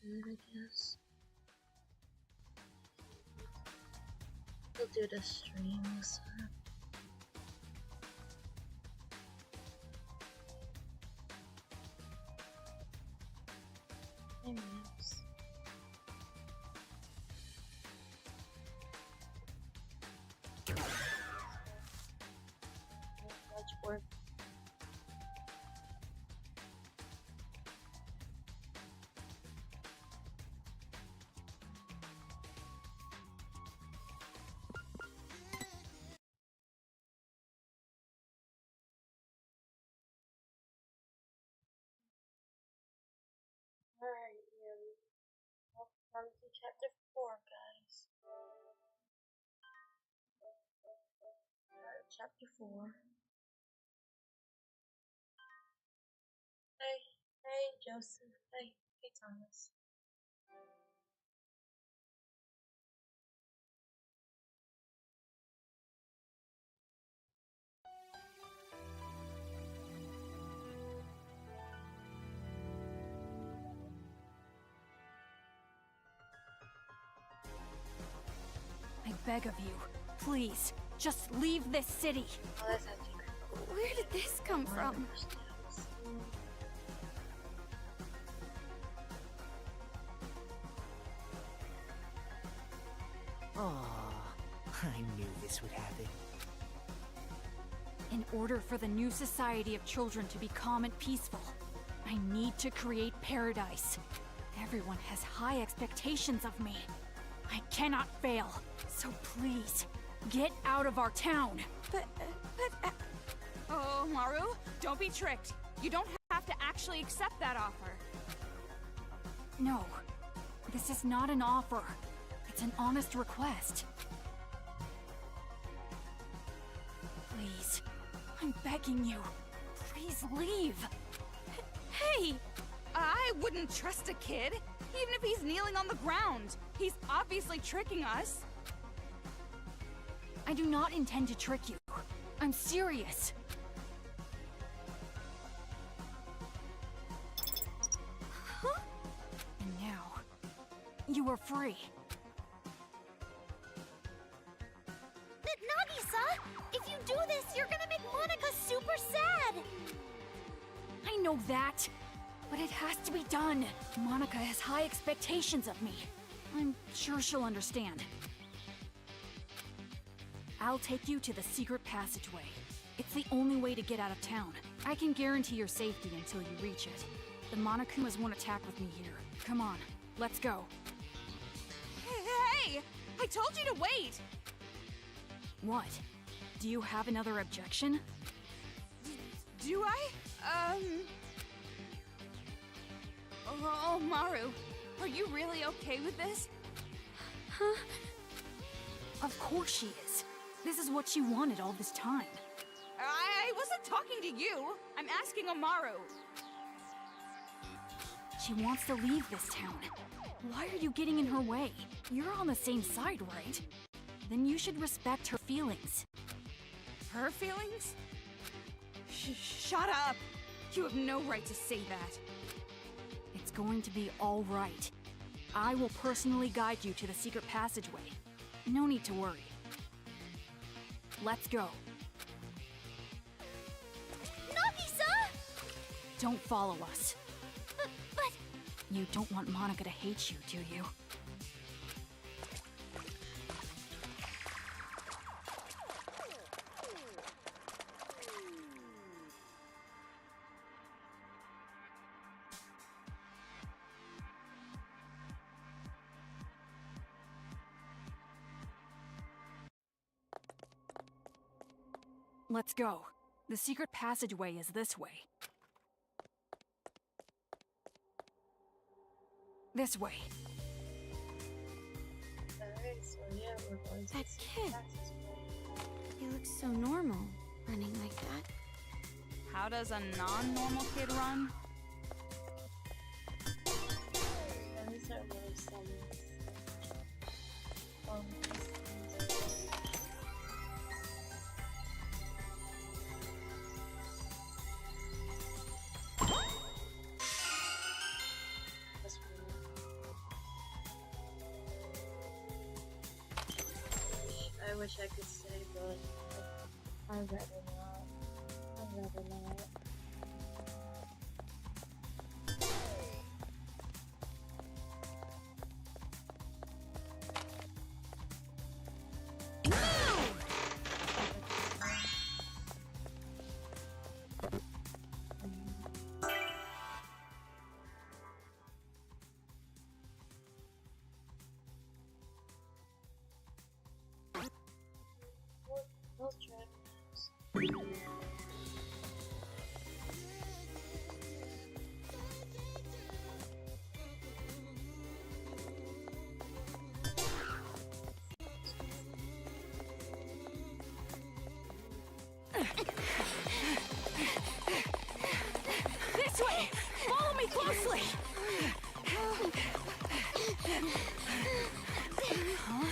food, I guess. We'll do the streams. Hey, Max. Much work. Alright, yeah, welcome to chapter 4, guys. Alright, chapter 4. Hey, Joseph. Hey, Thomas. I beg of you, please, just leave this city. Oh, that's actually great. Where did this come from? Aww, I knew this would happen. In order for the new society of children to be calm and peaceful, I need to create paradise. Everyone has high expectations of me. I cannot fail, so please, get out of our town. Oh, Maru, don't be tricked. You don't have to actually accept that offer. No, this is not an offer. It's an honest request. Please, I'm begging you. Please leave. Hey! I wouldn't trust a kid, even if he's kneeling on the ground. He's obviously tricking us. I do not intend to trick you. I'm serious. Huh? And now, you are free. Nagisa, if you do this, you're gonna make Monica super sad! I know that, but it has to be done. Monica has high expectations of me. I'm sure she'll understand. I'll take you to the secret passageway. It's the only way to get out of town. I can guarantee your safety until you reach it. The Monokumas won't attack with me here. Come on, let's go. Hey! I told you to wait! What? Do you have another objection? Do I? Oh, Maru, are you really okay with this? Huh? Of course she is. This is what she wanted all this time. I wasn't talking to you. I'm asking Amaru. She wants to leave this town. Why are you getting in her way? You're on the same side, right? Then you should respect her feelings. Her feelings? Shut up! You have no right to say that. It's going to be all right. I will personally guide you to the secret passageway. No need to worry. Let's go. Nagisa! Don't follow us. But... You don't want Monica to hate you, do you? Let's go. The secret passageway is this way. This way. Alright, so yeah, we're going to That the kid. passageway. He looks so normal, running like that. How does a non-normal kid run? Yeah, these are really some That's weird. I'd rather not. I'd rather not. Those dragons. This way! Follow me closely! Huh?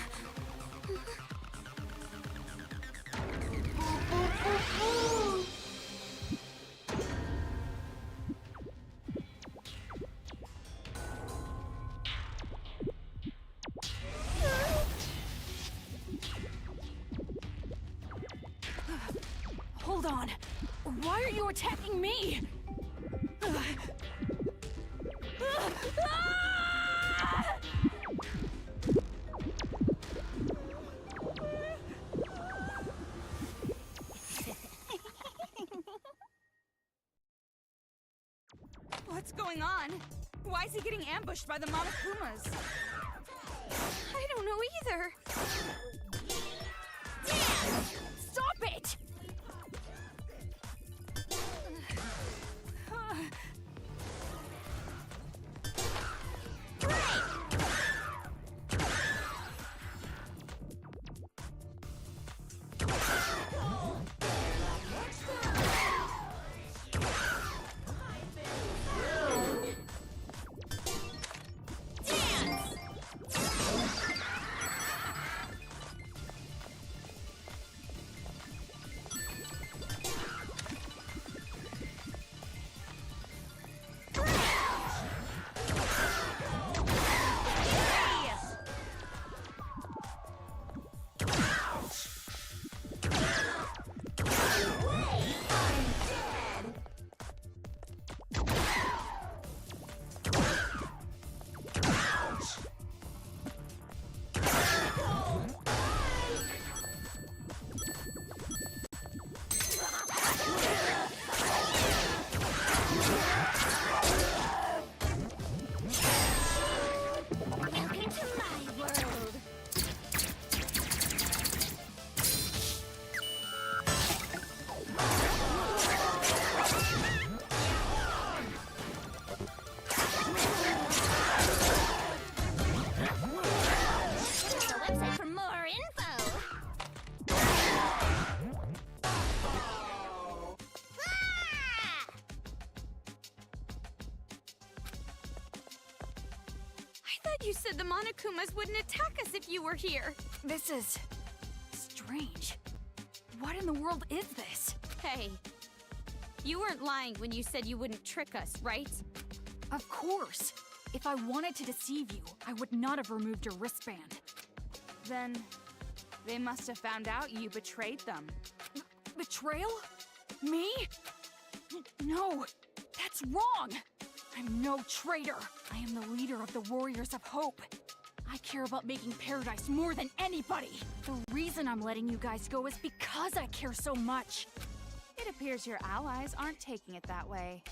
Hold on. Why are you attacking me? What's going on? Why is he getting ambushed by the Monokumas? I don't know either. Stop it! You said the Monokumas wouldn't attack us if you were here. This is strange. What in the world is this? Hey, you weren't lying when you said you wouldn't trick us, right? Of course. If I wanted to deceive you, I would not have removed your wristband. Then they must have found out you betrayed them. Betrayal? Me? No, that's wrong. I'm no traitor. I am the leader of the Warriors of Hope. I care about making paradise more than anybody. The reason I'm letting you guys go is because I care so much. It appears your allies aren't taking it that way.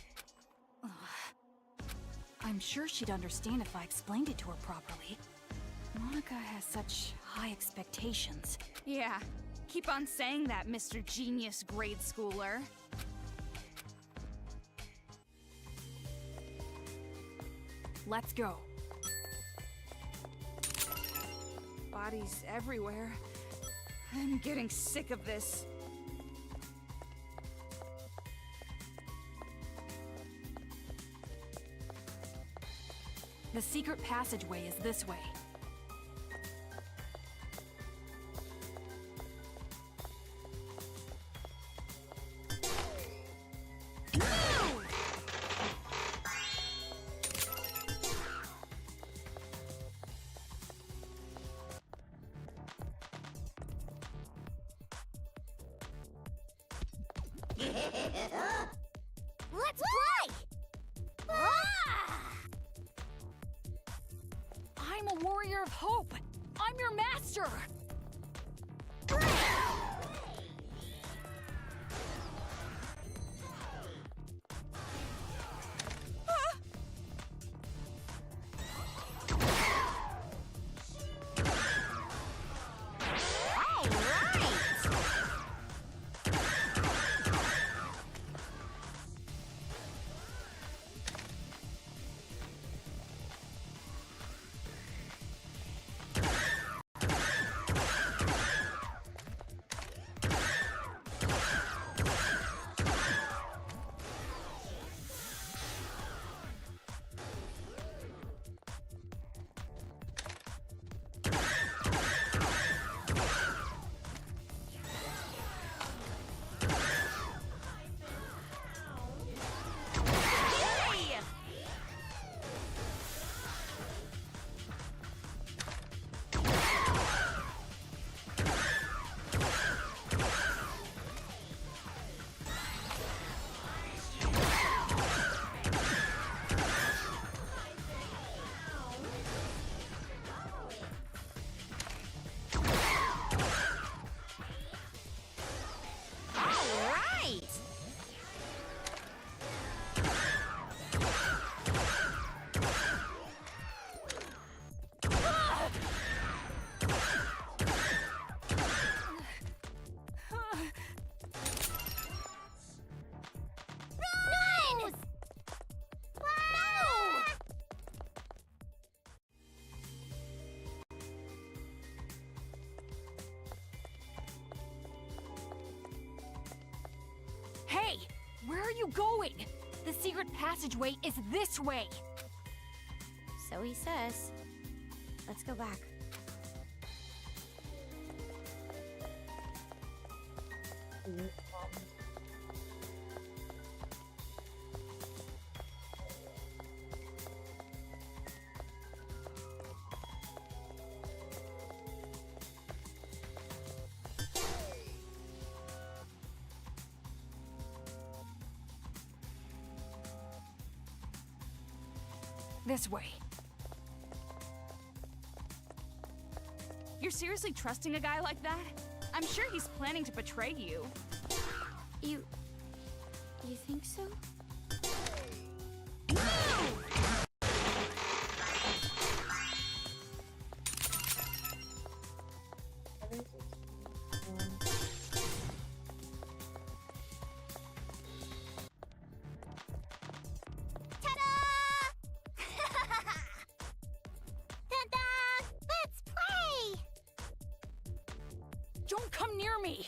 I'm sure she'd understand if I explained it to her properly. Monica has such high expectations. Yeah, keep on saying that, Mr. Genius grade schooler. Let's go. Bodies everywhere. I'm getting sick of this. The secret passageway is this way. Let's play! I'm a warrior of hope. I'm your master. Hey, where are you going? The secret passageway is this way. So he says. Let's go back. This way. You're seriously trusting a guy like that? I'm sure he's planning to betray you. You think so? Don't come near me!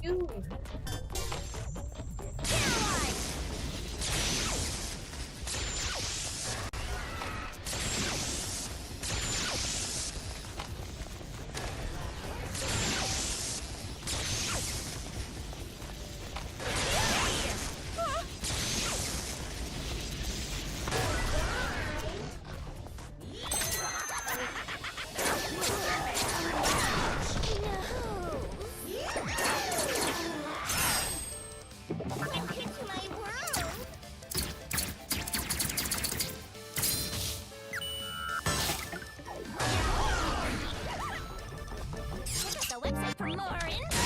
you. The website for more info.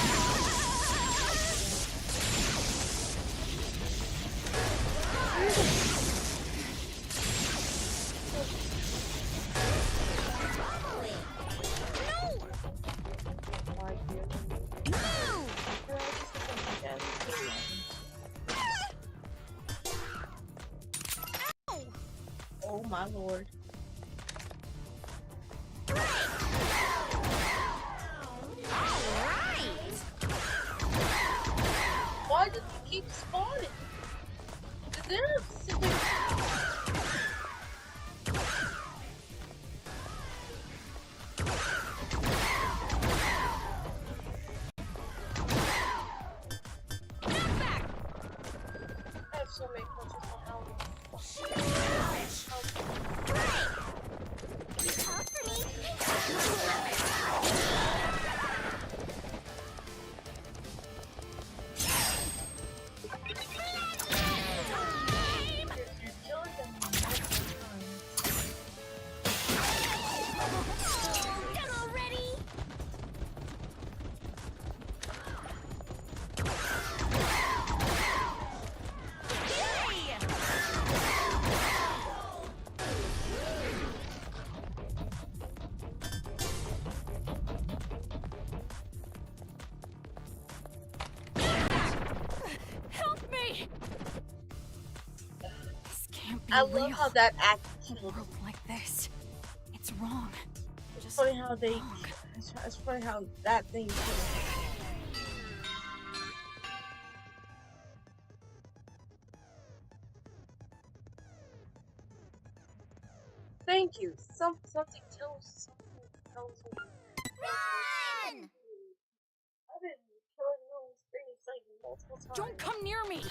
Oh my lord. Why does he keep spawning? Is there a specific... I have so many questions on how... You're killing them multiple times. Demo ready? Help me! This can't be I real. love how that act A killed. world like this. It's wrong. It's Just funny how they... wrong. It's funny how that thing killed. Thank you. Something tells me. Run! I've been killing those things like multiple times. Don't come near me!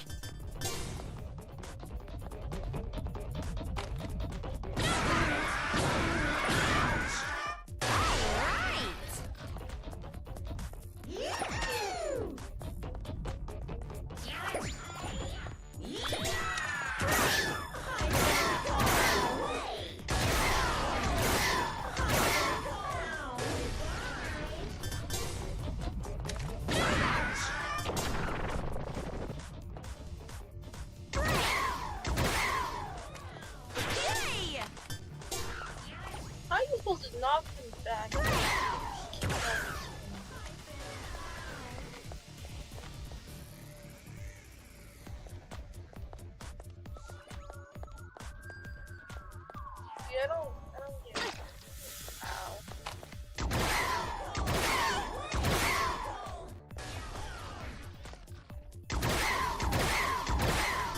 How are you supposed to knock him back? See, I don't get it. Ow.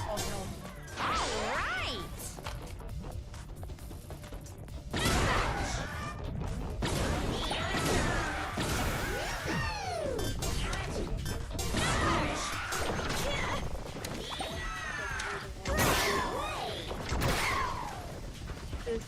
Oh no. This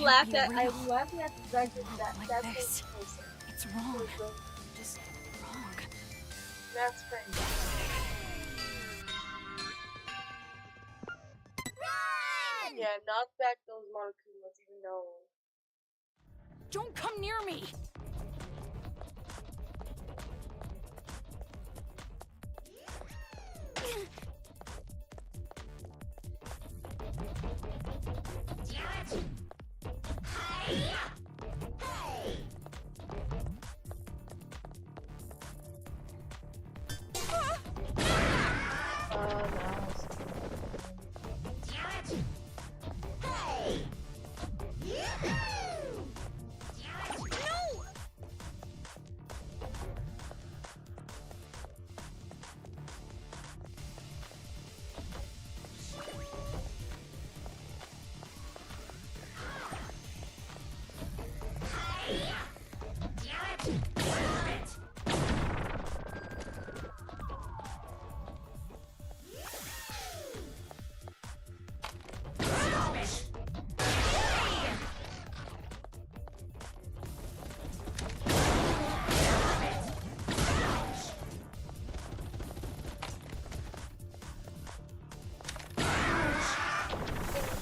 I'm can't be laughing real. at the fact that Like that's this. what he said. It's wrong. Just wrong. That's crazy. Yeah, knock back those Montezumas, even though. Don't come near me!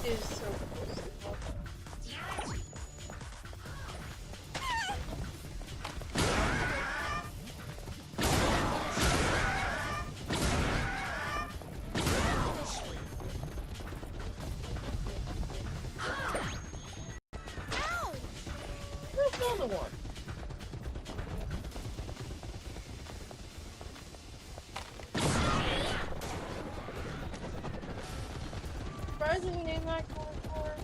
It is so close. Where's the other one? Surprisingly, they're not going for it.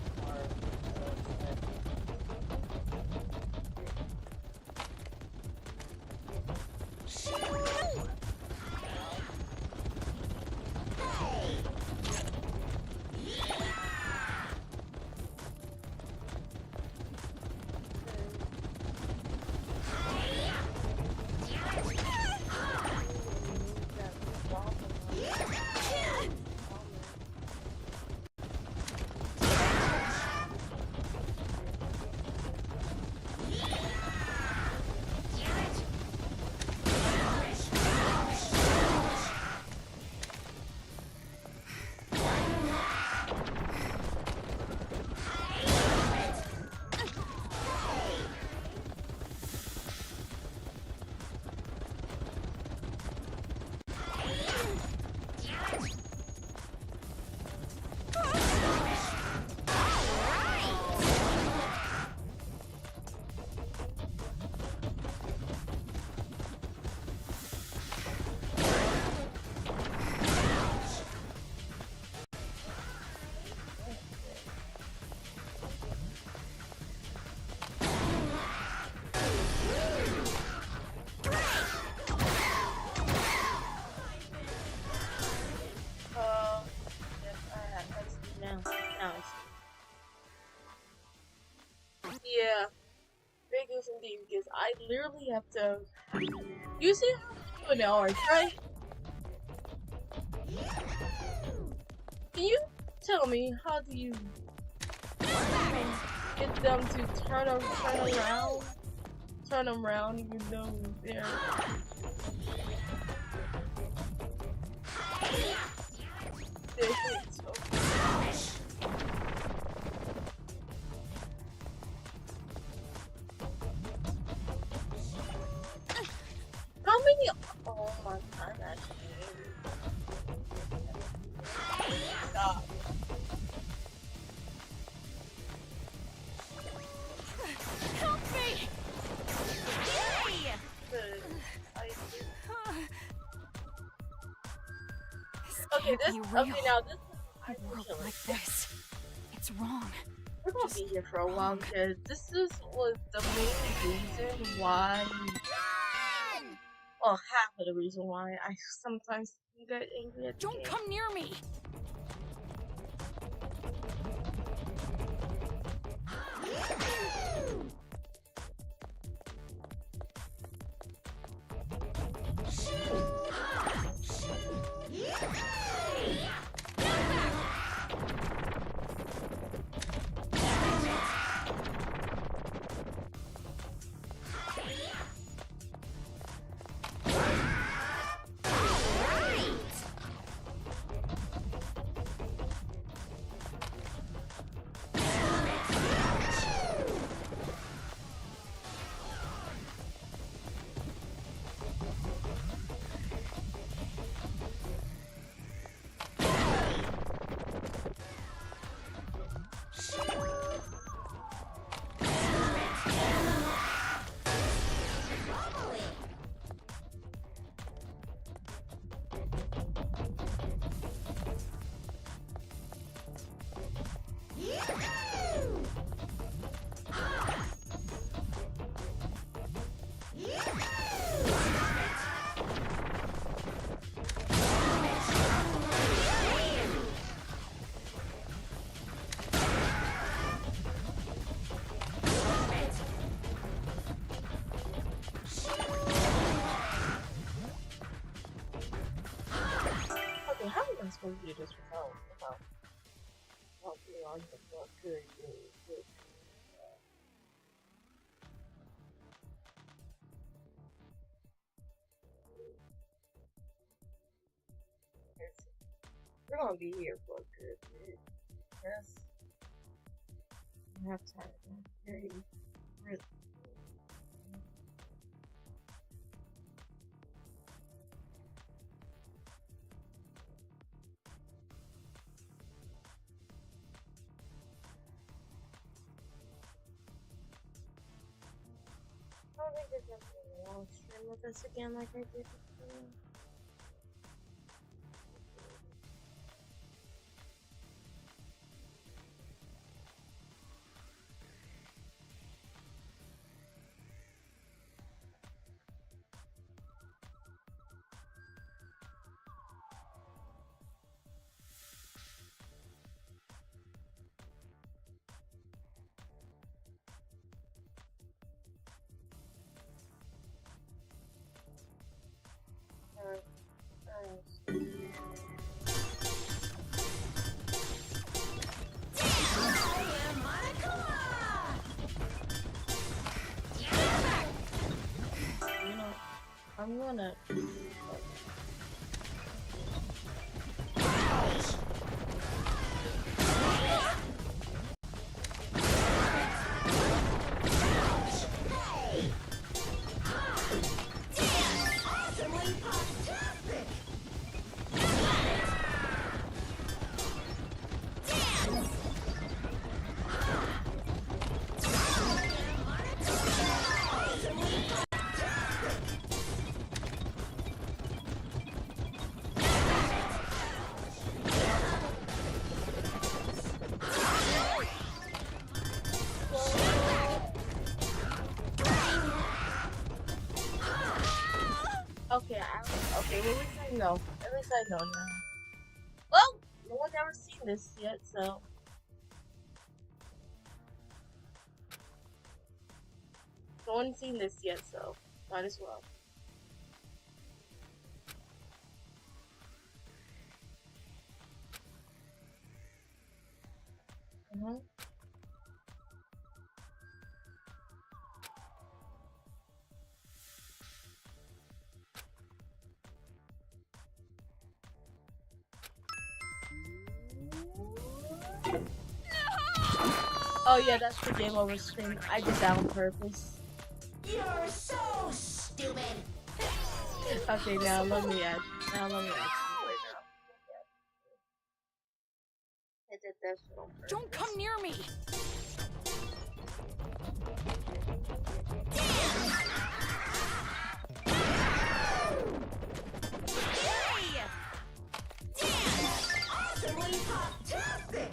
Yeah, big news indeed, because I literally have to. You see how to do an hour, right? Can you tell me how do you get them to turn around, even though they're. How many? Oh my god, that's stop. Help me! Okay, this. Okay, now this. A world like this. It's wrong. We're gonna be here for a while because was the main reason why. Well, half of the reason why I sometimes get angry at the Don't game. come near me! on the book. Good. We're gonna be here for a good bit. Yes. I have time. Very really. I don't think there's nothing wrong stream with us again like I did before. I'm gonna. Okay, well, at least I know. At least I know now. Well, no one's ever seen this yet, so. No one's seen this yet, so might as well. Oh yeah, that's the game over screen. I did that on purpose. You're so stupid. Okay, now let me add. Now let me add. I did that shit on purpose. Don't come near me! Hey! Dance! Awesomely fantastic!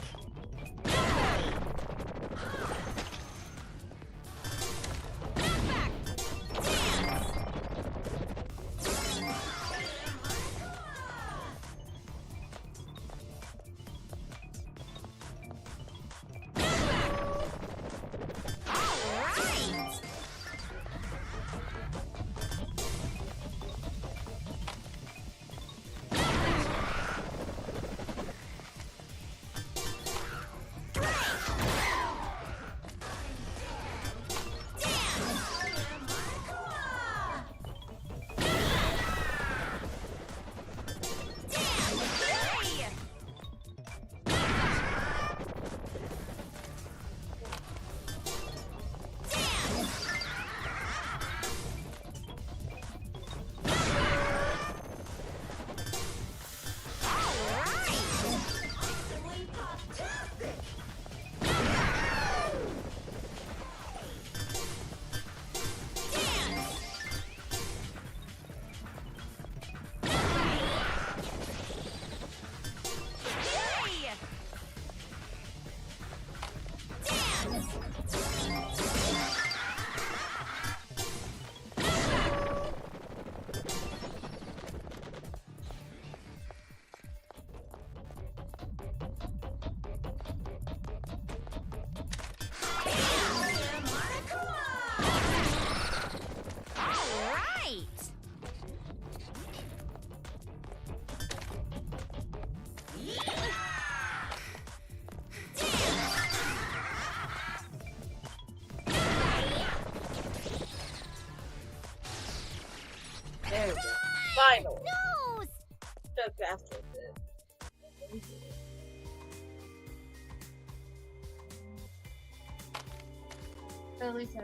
At least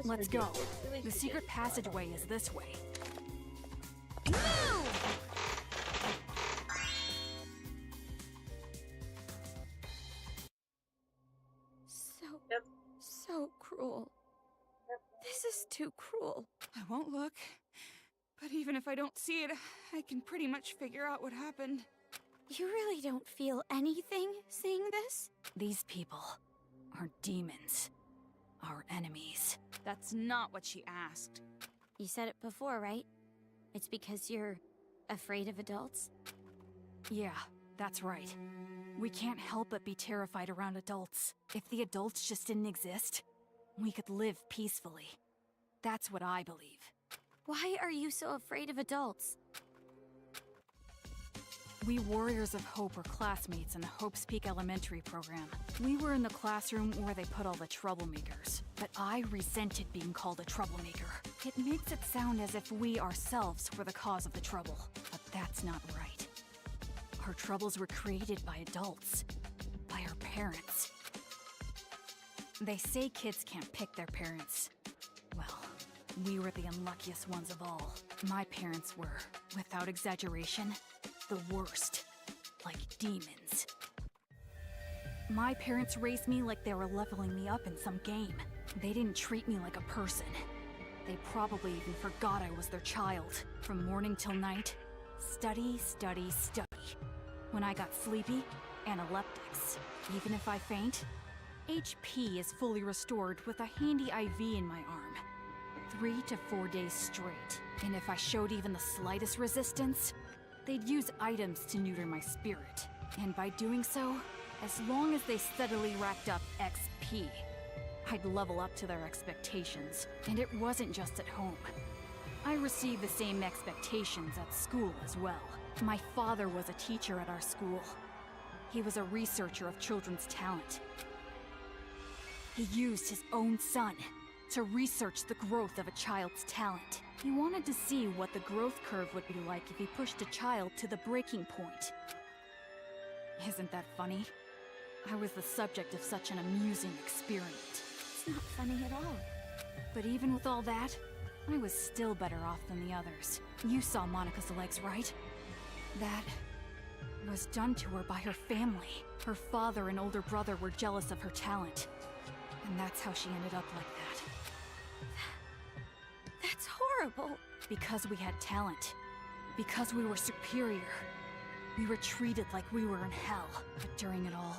Let's we're go. good. At least The we're secret good. passageway is this way. Yep. So cruel. This is too cruel. I won't look. But even if I don't see it, I can pretty much figure out what happened. You really don't feel anything seeing this? These people are demons. Our enemies. That's not what she asked. You said it before, right? It's because you're afraid of adults? Yeah, that's right. We can't help but be terrified around adults. If the adults just didn't exist, we could live peacefully. That's what I believe. Why are you so afraid of adults? We Warriors of Hope were classmates in the Hope's Peak Elementary program. We were in the classroom where they put all the troublemakers. But I resented being called a troublemaker. It makes it sound as if we ourselves were the cause of the trouble. But that's not right. Our troubles were created by adults. By our parents. They say kids can't pick their parents. Well, we were the unluckiest ones of all. My parents were, without exaggeration, the worst. Like demons. My parents raised me like they were leveling me up in some game. They didn't treat me like a person. They probably even forgot I was their child. From morning till night, study, study, study. When I got sleepy, analeptics. Even if I faint, HP is fully restored with a handy IV in my arm. 3 to 4 days straight. And if I showed even the slightest resistance, they'd use items to neuter my spirit. And by doing so, as long as they steadily racked up XP, I'd level up to their expectations. And it wasn't just at home. I received the same expectations at school as well. My father was a teacher at our school. He was a researcher of children's talent. He used his own son to research the growth of a child's talent. He wanted to see what the growth curve would be like if he pushed a child to the breaking point. Isn't that funny? I was the subject of such an amusing experiment. It's not funny at all. But even with all that, I was still better off than the others. You saw Monica's legs, right? That was done to her by her family. Her father and older brother were jealous of her talent. And that's how she ended up like that. That's horrible. Because we had talent. Because we were superior. We were treated like we were in hell. But during it all,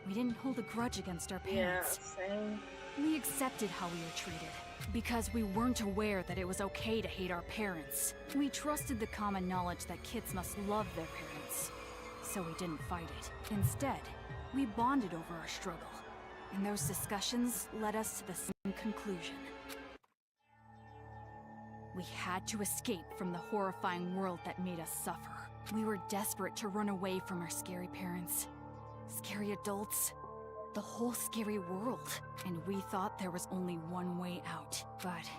we didn't hold a grudge against our parents. Yeah, same. We accepted how we were treated. Because we weren't aware that it was okay to hate our parents. We trusted the common knowledge that kids must love their parents. So we didn't fight it. Instead, we bonded over our struggle. And those discussions led us to the same conclusion. We had to escape from the horrifying world that made us suffer. We were desperate to run away from our scary parents. Scary adults. The whole scary world. And we thought there was only one way out. But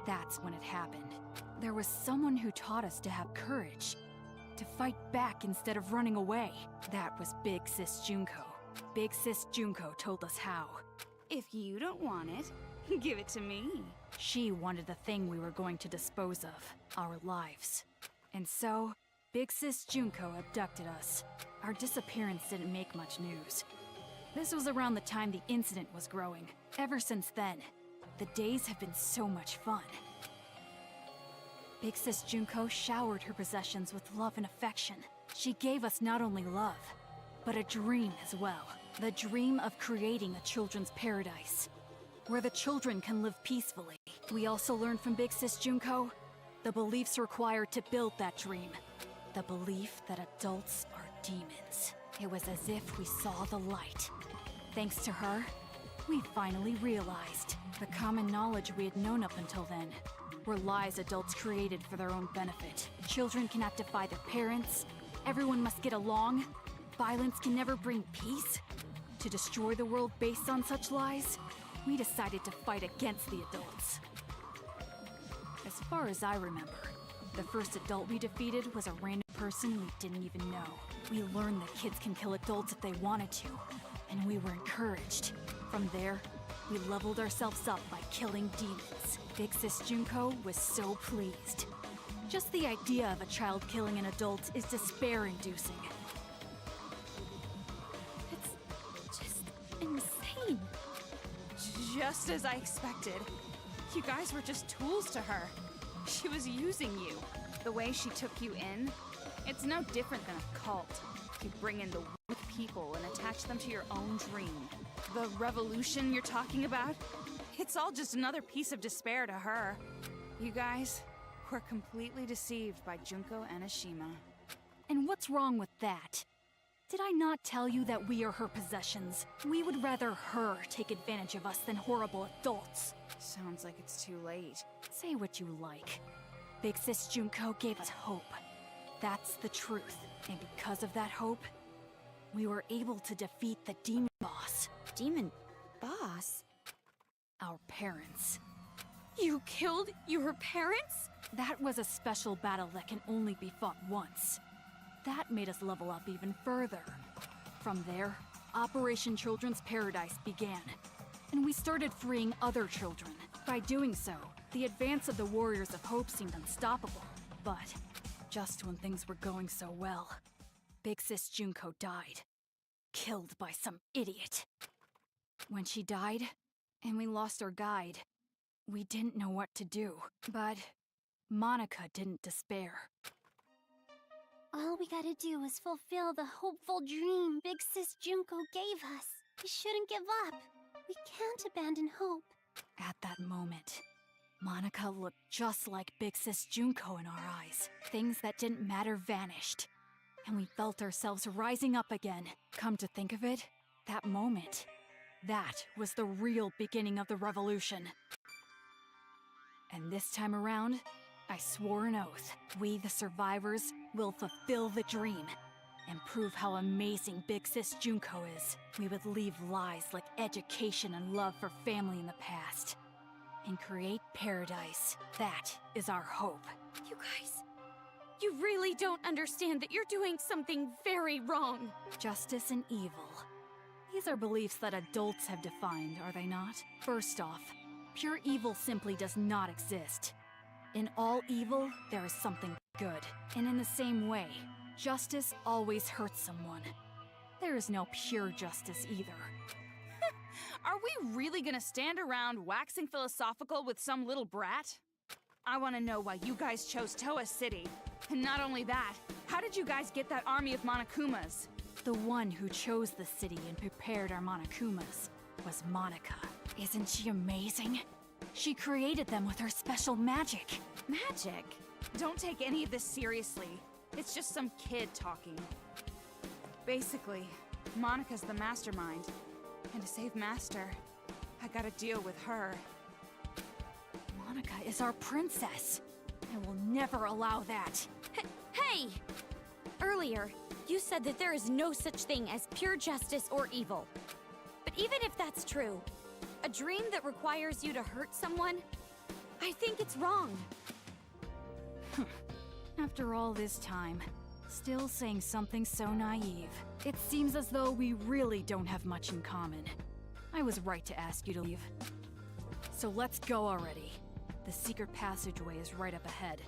that's when it happened. There was someone who taught us to have courage. To fight back instead of running away. That was Big Sis Junko. Big Sis Junko told us how. If you don't want it, give it to me. She wanted the thing we were going to dispose of. Our lives. And so, Big Sis Junko abducted us. Our disappearance didn't make much news. This was around the time the incident was growing. Ever since then, the days have been so much fun. Big Sis Junko showered her possessions with love and affection. She gave us not only love, but a dream as well. The dream of creating a children's paradise, where the children can live peacefully. We also learned from Big Sis Junko the beliefs required to build that dream. The belief that adults are demons. It was as if we saw the light. Thanks to her, we finally realized the common knowledge we had known up until then were lies adults created for their own benefit. Children cannot defy their parents. Everyone must get along. Violence can never bring peace. To destroy the world based on such lies, we decided to fight against the adults. As far as I remember, the first adult we defeated was a random person we didn't even know. We learned that kids can kill adults if they wanted to, and we were encouraged. From there, we leveled ourselves up by killing demons. Big Sis Junko was so pleased. Just the idea of a child killing an adult is despair-inducing. It's just insane. Just as I expected. You guys were just tools to her. She was using you. The way she took you in, it's no different than a cult. You bring in the weak people and attach them to your own dream. The revolution you're talking about, it's all just another piece of despair to her. You guys were completely deceived by Junko Enoshima. And what's wrong with that? Did I not tell you that we are her possessions? We would rather her take advantage of us than horrible adults. Sounds like it's too late. Say what you like. Big Sis Junko gave us hope. That's the truth. And because of that hope, we were able to defeat the demon boss. Demon boss? Our parents. You killed your parents? That was a special battle that can only be fought once. That made us level up even further. From there, Operation Children's Paradise began, and we started freeing other children. By doing so, the advance of the Warriors of Hope seemed unstoppable. But just when things were going so well, Big Sis Junko died. Killed by some idiot. When she died, and we lost our guide, we didn't know what to do. But Monica didn't despair. All we gotta do is fulfill the hopeful dream Big Sis Junko gave us. We shouldn't give up. We can't abandon hope. At that moment, Monica looked just like Big Sis Junko in our eyes. Things that didn't matter vanished, and we felt ourselves rising up again. Come to think of it, that moment, that was the real beginning of the revolution. And this time around, I swore an oath. We, the survivors, will fulfill the dream and prove how amazing Big Sis Junko is. We would leave lies like education and love for family in the past and create paradise. That is our hope. You guys, you really don't understand that you're doing something very wrong. Justice and evil. These are beliefs that adults have defined, are they not? First off, pure evil simply does not exist. In all evil, there is something good. And in the same way, justice always hurts someone. There is no pure justice either. Are we really gonna stand around waxing philosophical with some little brat? I wanna know why you guys chose Toa City. And not only that, how did you guys get that army of Monokumas? The one who chose the city and prepared our Monokumas was Monica. Isn't she amazing? She created them with her special magic. Magic? Don't take any of this seriously. It's just some kid talking. Basically, Monica's the mastermind. And to save Master, I gotta deal with her. Monica is our princess. I will never allow that. Hey! Earlier, you said that there is no such thing as pure justice or evil. But even if that's true, a dream that requires you to hurt someone, I think it's wrong. After all this time, still saying something so naive. It seems as though we really don't have much in common. I was right to ask you to leave. So let's go already. The secret passageway is right up ahead.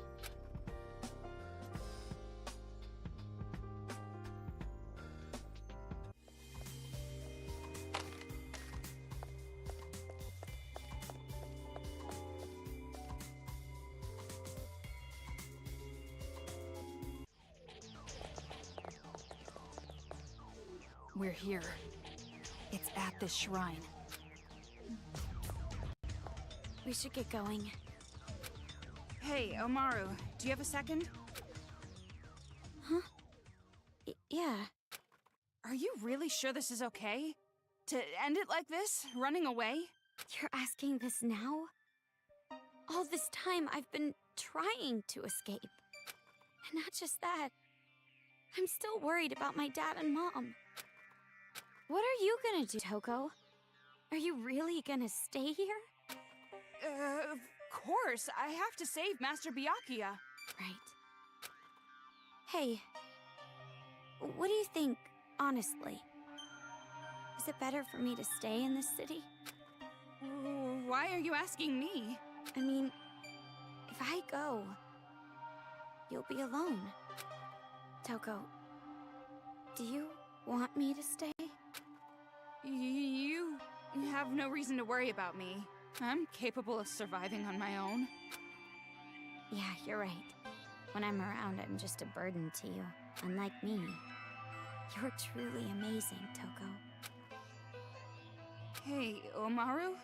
We're here. It's at this shrine. We should get going. Hey, Omaru, do you have a second? Huh? Yeah. Are you really sure this is okay? To end it like this? Running away? You're asking this now? All this time I've been trying to escape. And not just that. I'm still worried about my dad and mom. What are you gonna do, Toko? Are you really gonna stay here? Of course. I have to save Master Byakuya. Right. Hey, what do you think, honestly? Is it better for me to stay in this city? Why are you asking me? I mean, if I go, you'll be alone. Toko, do you want me to stay? You have no reason to worry about me. I'm capable of surviving on my own. Yeah, you're right. When I'm around, I'm just a burden to you. Unlike me. You're truly amazing, Toko. Hey, Omaru?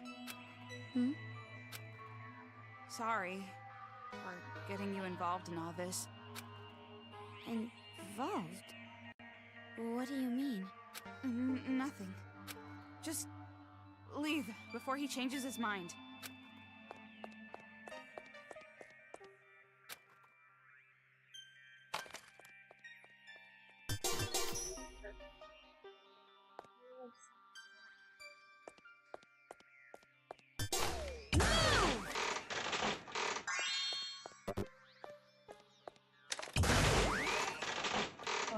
Hmm? Sorry for getting you involved in all this. Involved? What do you mean? Nothing. Just leave before he changes his mind.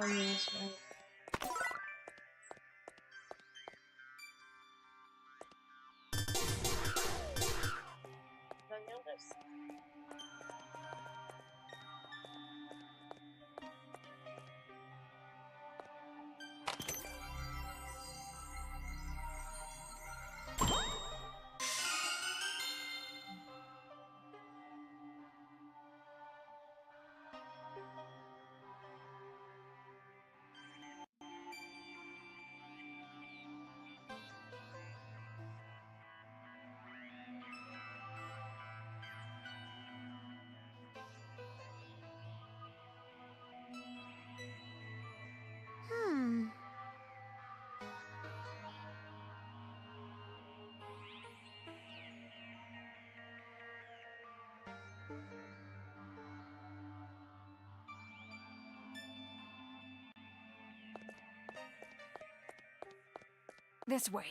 Oh, yeah, that's right. I know this. This way.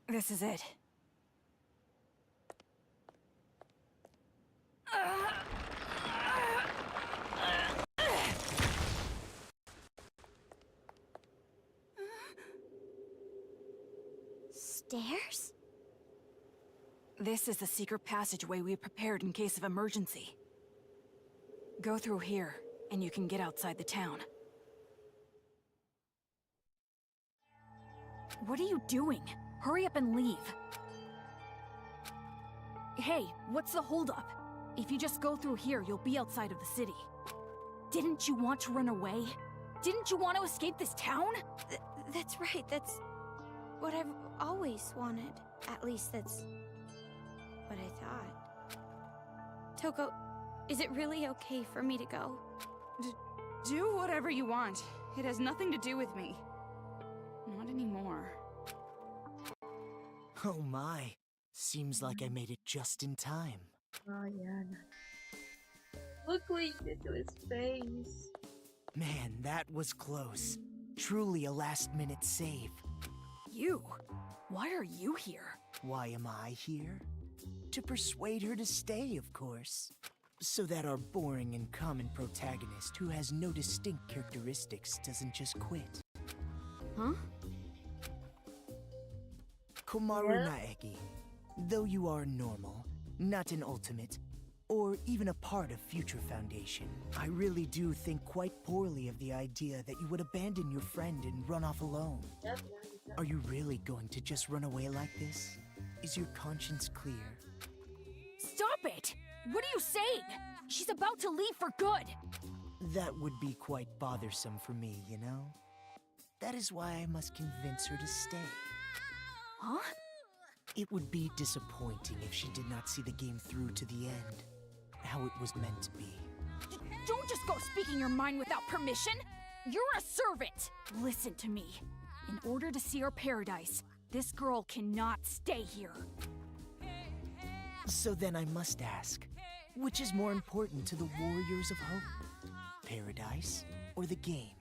This is it. Stairs? This is the secret passageway we prepared in case of emergency. Go through here, and you can get outside the town. What are you doing? Hurry up and leave. Hey, what's the holdup? If you just go through here, you'll be outside of the city. Didn't you want to run away? Didn't you want to escape this town? That's right, that's what I've always wanted. At least that's what I thought. Toko, is it really okay for me to go? Do whatever you want. It has nothing to do with me. Not anymore. Oh my. Seems like I made it just in time. Oh, yeah. Look what he did to his face. Man, that was close. Truly a last-minute save. You? Why are you here? Why am I here? To persuade her to stay, of course. So that our boring and common protagonist who has no distinct characteristics doesn't just quit. Huh? Komaru Yeah? Naegi, though you are normal, not an ultimate, or even a part of Future Foundation, I really do think quite poorly of the idea that you would abandon your friend and run off alone. Yep. Are you really going to just run away like this? Is your conscience clear? Stop it! What are you saying? She's about to leave for good! That would be quite bothersome for me, you know? That is why I must convince her to stay. Huh? It would be disappointing if she did not see the game through to the end, how it was meant to be. Don't just go speaking your mind without permission! You're a servant! Listen to me. In order to see our paradise, this girl cannot stay here. So then I must ask, which is more important to the Warriors of Hope? Paradise or the game?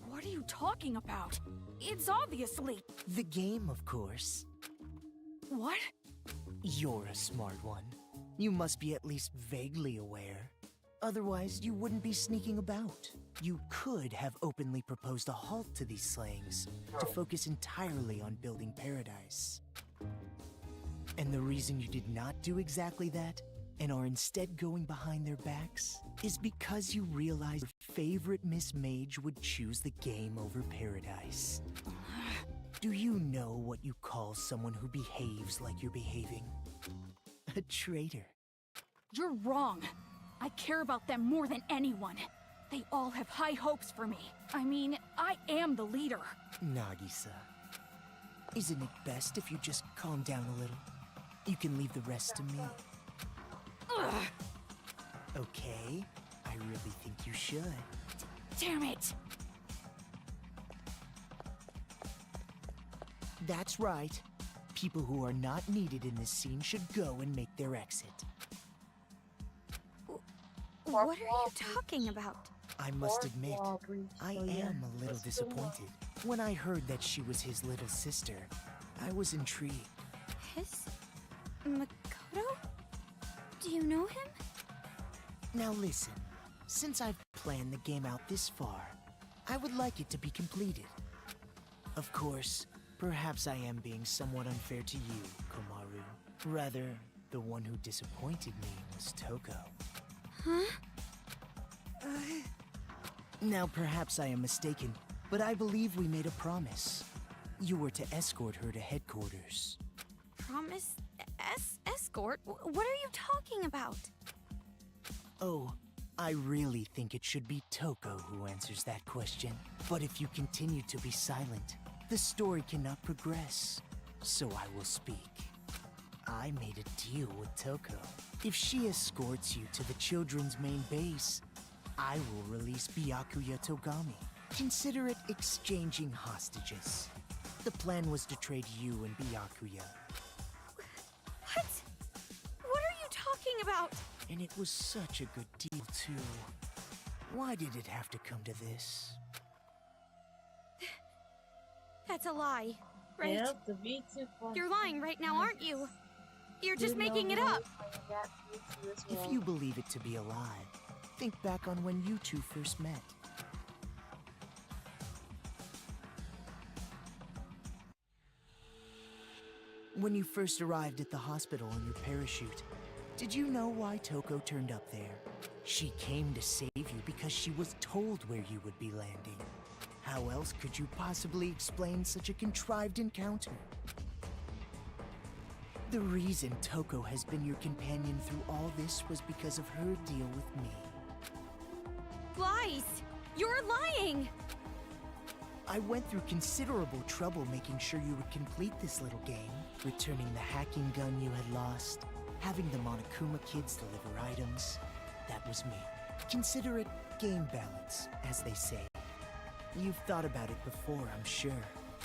What are you talking about? It's obviously... The game, of course. What? You're a smart one. You must be at least vaguely aware. Otherwise, you wouldn't be sneaking about. You could have openly proposed a halt to these slayings to focus entirely on building paradise. And the reason you did not do exactly that, and are instead going behind their backs, is because you realized your favorite Miss Mage would choose the game over paradise. Do you know what you call someone who behaves like you're behaving? A traitor. You're wrong. I care about them more than anyone. They all have high hopes for me. I mean, I am the leader. Nagisa, isn't it best if you just calm down a little? You can leave the rest to me. Ugh. Okay, I really think you should. Damn it! That's right. People who are not needed in this scene should go and make their exit. What are you talking about? I must admit, I am a little disappointed. When I heard that she was his little sister, I was intrigued. His? Makoto? Do you know him? Now listen, since I've planned the game out this far, I would like it to be completed. Of course, perhaps I am being somewhat unfair to you, Komaru. Rather, the one who disappointed me was Toko. Huh? Now perhaps I am mistaken, but I believe we made a promise. You were to escort her to headquarters. Promise? Escort? What are you talking about? Oh, I really think it should be Toko who answers that question. But if you continue to be silent, the story cannot progress. So I will speak. I made a deal with Toko. If she escorts you to the children's main base, I will release Byakuya Togami. Consider it exchanging hostages. The plan was to trade you and Byakuya. What? What are you talking about? And it was such a good deal, too. Why did it have to come to this? That's a lie, right? Yeah, the V2 You're lying right now, aren't you? You're just making it up. If you believe it to be a lie, think back on when you two first met. When you first arrived at the hospital on your parachute, did you know why Toko turned up there? She came to save you because she was told where you would be landing. How else could you possibly explain such a contrived encounter? The reason Toko has been your companion through all this was because of her deal with me. Lies! You're lying! I went through considerable trouble making sure you would complete this little game. Returning the hacking gun you had lost, having the Monokuma kids deliver items. That was me. Consider it game balance, as they say. You've thought about it before, I'm sure.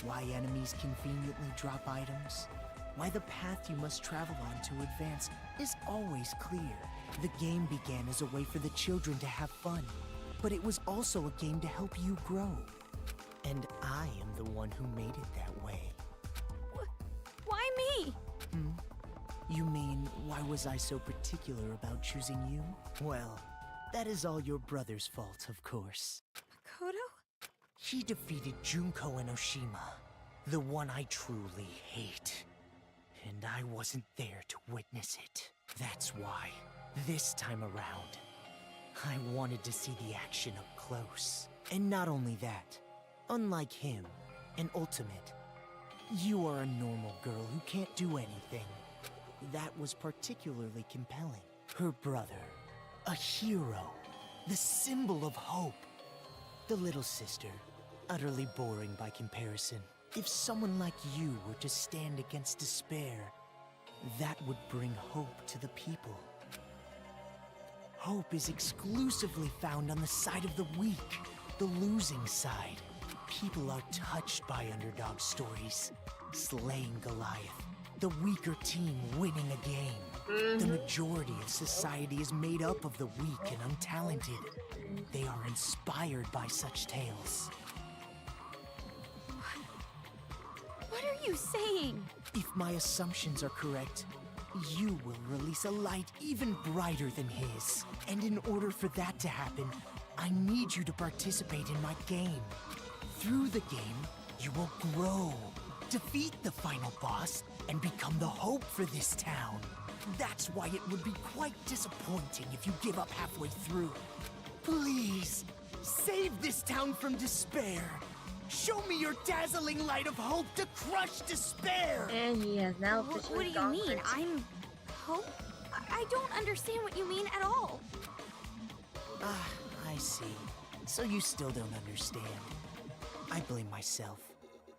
Why enemies conveniently drop items. Why the path you must travel on to advance is always clear. The game began as a way for the children to have fun, but it was also a game to help you grow. And I am the one who made it that way. Why me? You mean, why was I so particular about choosing you? Well, that is all your brother's fault, of course. Makoto? He defeated Junko and Oshima, the one I truly hate. And I wasn't there to witness it. That's why, this time around, I wanted to see the action up close. And not only that, unlike him, an ultimate, you are a normal girl who can't do anything. That was particularly compelling. Her brother, a hero, the symbol of hope. The little sister, utterly boring by comparison. If someone like you were to stand against despair, that would bring hope to the people. Hope is exclusively found on the side of the weak, the losing side. People are touched by underdog stories, slaying Goliath, the weaker team winning a game. The majority of society is made up of the weak and untalented. They are inspired by such tales. What are you saying? If my assumptions are correct, You will release a light even brighter than his. And in order for that to happen, I need you to participate in my game. Through the game, you will grow, defeat the final boss, and become the hope for this town. That's why it would be quite disappointing if you give up halfway through. Please, save this town from despair. Show me your dazzling light of hope to crush despair! And he has now What officially do you gone mean? crazy. I'm hope? I don't understand what you mean at all. Ah, I see. So you still don't understand. I blame myself.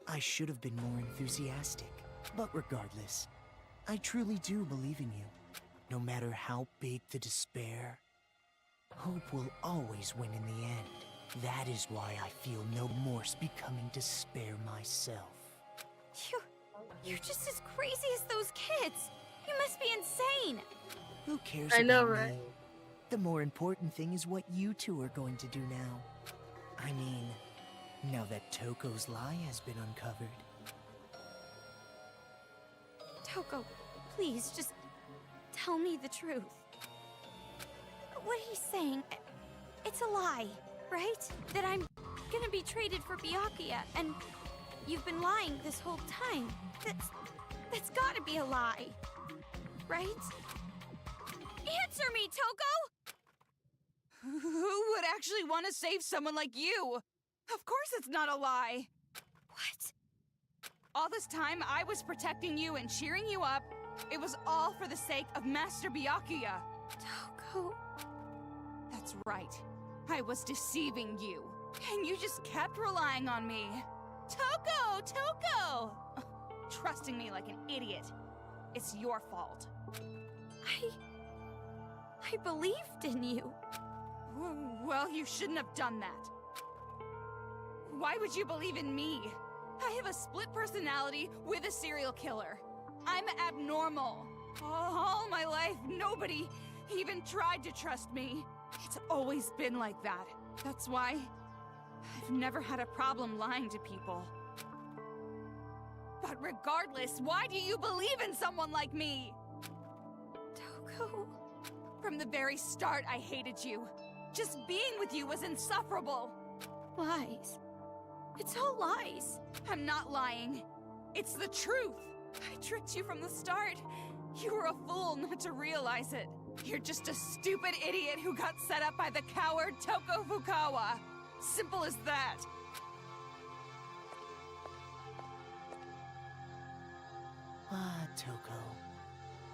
I should have been more enthusiastic. But regardless, I truly do believe in you. No matter how big the despair, hope will always win in the end. That is why I feel no remorse becoming despair myself. You're just as crazy as those kids. You must be insane. Who cares I know, about right? me? The more important thing is what you two are going to do now. I mean, now that Toko's lie has been uncovered. Toko, please, just tell me the truth. What he's saying, it's a lie, right? That I'm gonna be traded for Byakuya, and you've been lying this whole time. That's gotta be a lie, right? Answer me, Toko! Who would actually want to save someone like you? Of course it's not a lie. What? All this time, I was protecting you and cheering you up. It was all for the sake of Master Byakuya. Toko... That's right. I was deceiving you. And you just kept relying on me. Toko! Toko! Trusting me like an idiot. It's your fault. I believed in you. Well, you shouldn't have done that. Why would you believe in me? I have a split personality with a serial killer. I'm abnormal. All my life, nobody even tried to trust me. It's always been like that. That's why I've never had a problem lying to people. But regardless, why do you believe in someone like me? Toko... From the very start, I hated you. Just being with you was insufferable. Lies. It's all lies. I'm not lying. It's the truth. I tricked you from the start. You were a fool not to realize it. You're just a stupid idiot who got set up by the coward Toko Fukawa. Simple as that. Ah, Toko.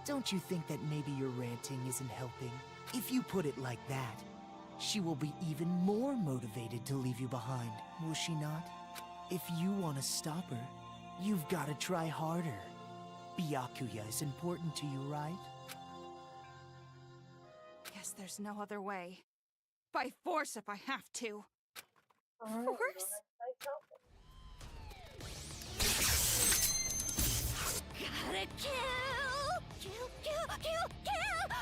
Don't you think that maybe your ranting isn't helping? If you put it like that, she will be even more motivated to leave you behind, will she not? If you want to stop her, you've got to try harder. Byakuya is important to you, right? Guess there's no other way. By force if I have to. Force? Gotta kill! Kill!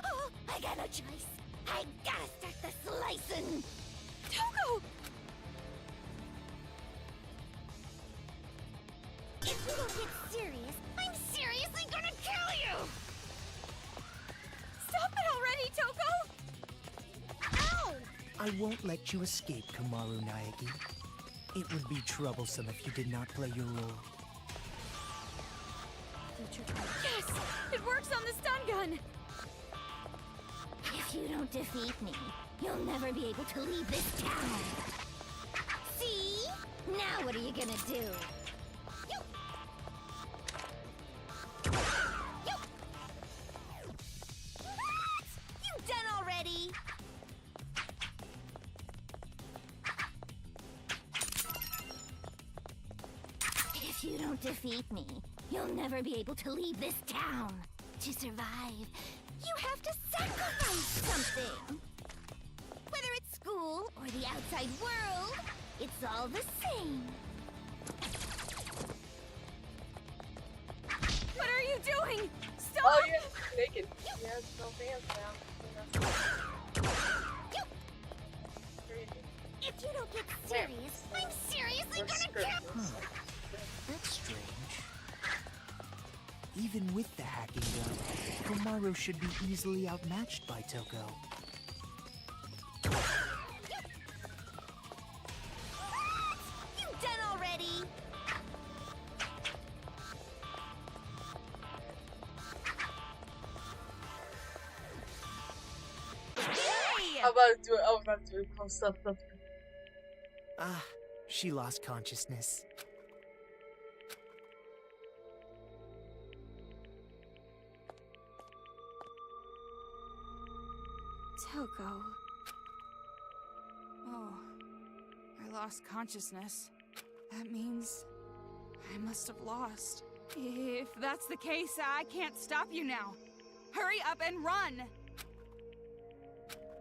Oh, I got no choice. I gotta start the slicing! Toko! If you don't get serious, I'm seriously gonna kill you! Stop it already, Toko! Ow! I won't let you escape, Kamaru Naegi. It would be troublesome if you did not play your role. Yes! It works on the stun gun! If you don't defeat me, you'll never be able to leave this town. See? Now what are you gonna do? What? You done already? If you don't defeat me, you'll never be able to leave this town. To survive, you have to sacrifice something. Whether it's school or the outside world, it's all the same. What are you doing? Stop! Oh, you're naked. He has no hands now. If you don't get serious, I'm seriously gonna kill. That's strange. Even with the hacking gun, Komaru should be easily outmatched by Toko. You done already? I'm about to do it. I'm about to do it. Stop. Ah, she lost consciousness. Toko. Oh, I lost consciousness. That means I must have lost. If that's the case, I can't stop you now. Hurry up and run!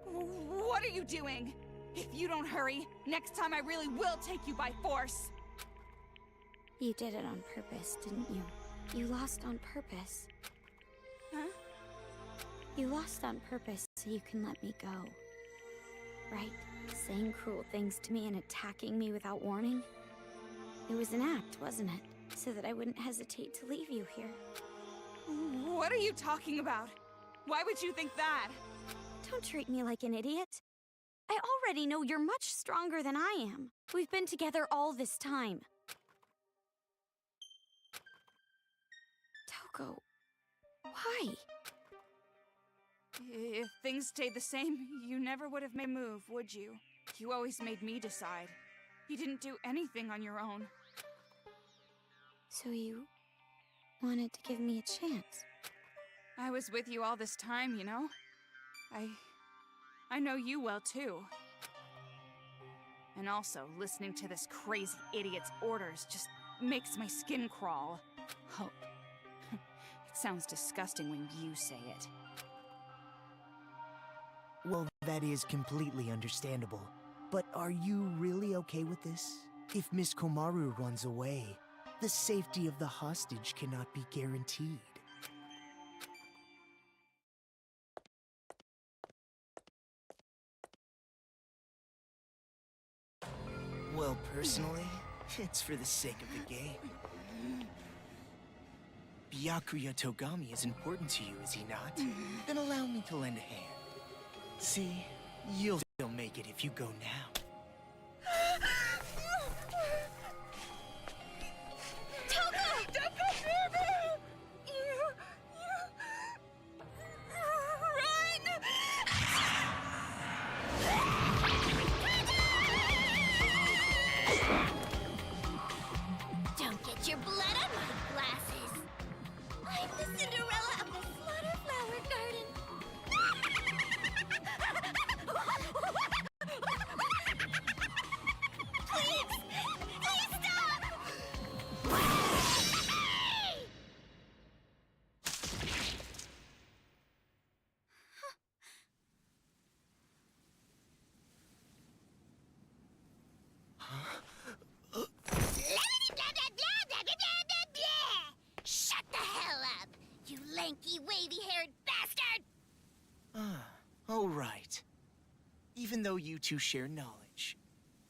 What are you doing? If you don't hurry, next time I really will take you by force. You did it on purpose, didn't you? You lost on purpose. Huh? You lost on purpose so you can let me go. Right? Saying cruel things to me and attacking me without warning? It was an act, wasn't it? So that I wouldn't hesitate to leave you here. What are you talking about? Why would you think that? Don't treat me like an idiot. I already know you're much stronger than I am. We've been together all this time. Toko, why? If things stayed the same, you never would have made a move, would you? You always made me decide. You didn't do anything on your own. So you wanted to give me a chance? I was with you all this time, you know? I know you well, too. And also, listening to this crazy idiot's orders just makes my skin crawl. Oh, it sounds disgusting when you say it. Well, that is completely understandable. But are you really okay with this? If Miss Komaru runs away, the safety of the hostage cannot be guaranteed. Well, personally, it's for the sake of the game. Byakuya Togami is important to you, is he not? Then allow me to lend a hand. See, you'll still make it if you go now. Toko! Don't go near me! Don't get your blood on my glasses. I'm the Cinderella of the Slaughter Flower Garden. Please! Please stop! Shut the hell up, you lanky, wavy-haired bastard! Oh, right. Even though you two share knowledge,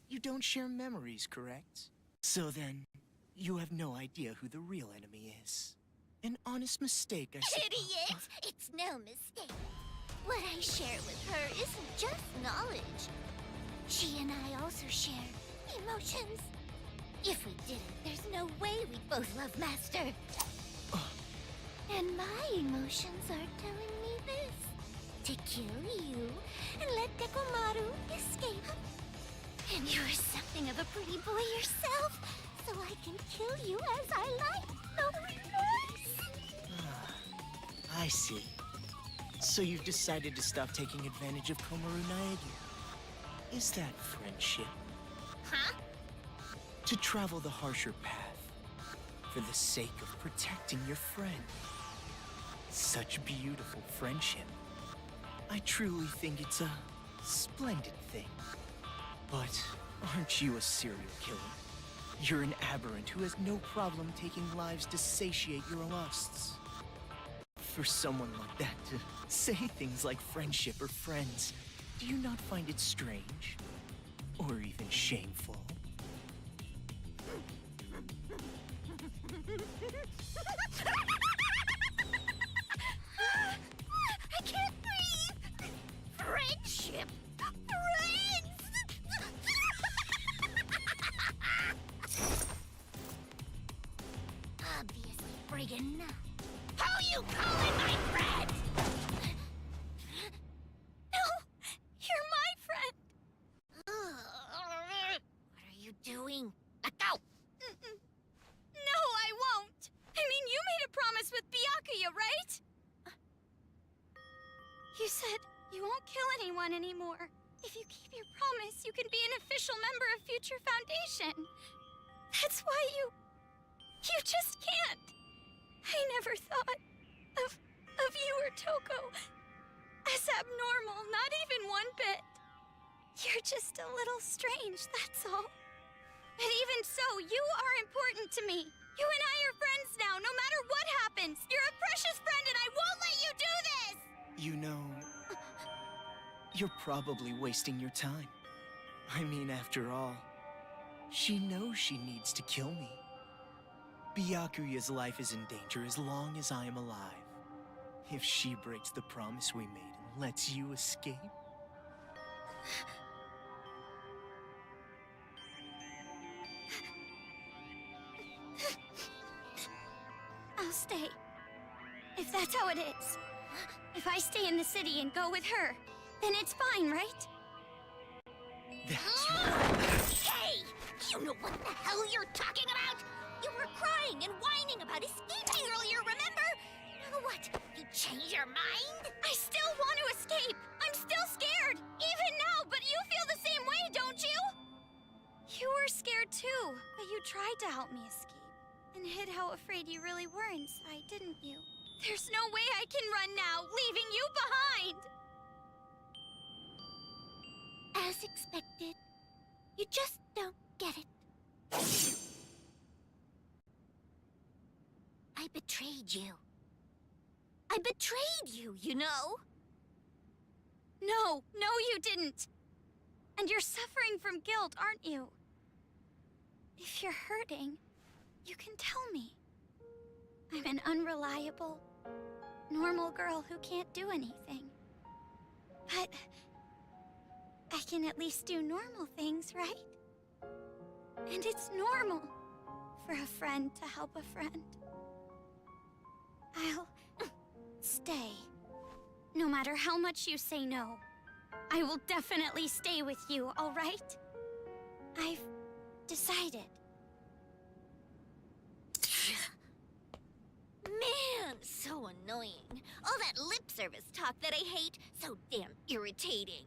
you don't share memories, correct? So then, you have no idea who the real enemy is. An honest mistake, I suppose. Idiot! It's no mistake. What I share with her isn't just knowledge. She and I also share emotions. If we didn't, there's no way we'd both love Master. And my emotions are telling me this. To kill you and let Dekomaru escape. And you're something of a pretty boy yourself, so I can kill you as I like. No remorse. I see. So you've decided to stop taking advantage of Komaru Naegi. Is that friendship? Huh? To travel the harsher path, for the sake of protecting your friend. Such beautiful friendship. I truly think it's a splendid thing. But aren't you a serial killer? You're an aberrant who has no problem taking lives to satiate your lusts. For someone like that to say things like friendship or friends, do you not find it strange? Or even shameful? you calling my friend? No! You're my friend! What are you doing? Let go! No, I won't! I mean, you made a promise with Byakuya, right? You said you won't kill anyone anymore. If you keep your promise, you can be an official member of Future Foundation. That's why you just can't. I never thought of you or Toko as abnormal, not even one bit. You're just a little strange, that's all. But even so, you are important to me. You and I are friends now, no matter what happens. You're a precious friend and I won't let you do this! You know, you're probably wasting your time. I mean, after all, she knows she needs to kill me. Byakuya's life is in danger as long as I am alive. If she breaks the promise we made and lets you escape... I'll stay. If that's how it is. If I stay in the city and go with her, then it's fine, right? That's right. Hey! You know what the hell you're talking about? You were crying and whining about escaping earlier, remember? Now what? You change your mind? I still want to escape! I'm still scared! Even now, but you feel the same way, don't you? You were scared too, but you tried to help me escape. And hid how afraid you really were inside, didn't you? There's no way I can run now, leaving you behind! As expected. You just don't get it. I betrayed you. I betrayed you, you know? No, you didn't! And you're suffering from guilt, aren't you? If you're hurting, you can tell me. I'm an unreliable, normal girl who can't do anything. But I can at least do normal things, right? And it's normal for a friend to help a friend. I'll stay. No matter how much you say no, I will definitely stay with you, all right? I've decided. Man, so annoying. All that lip service talk that I hate, so damn irritating.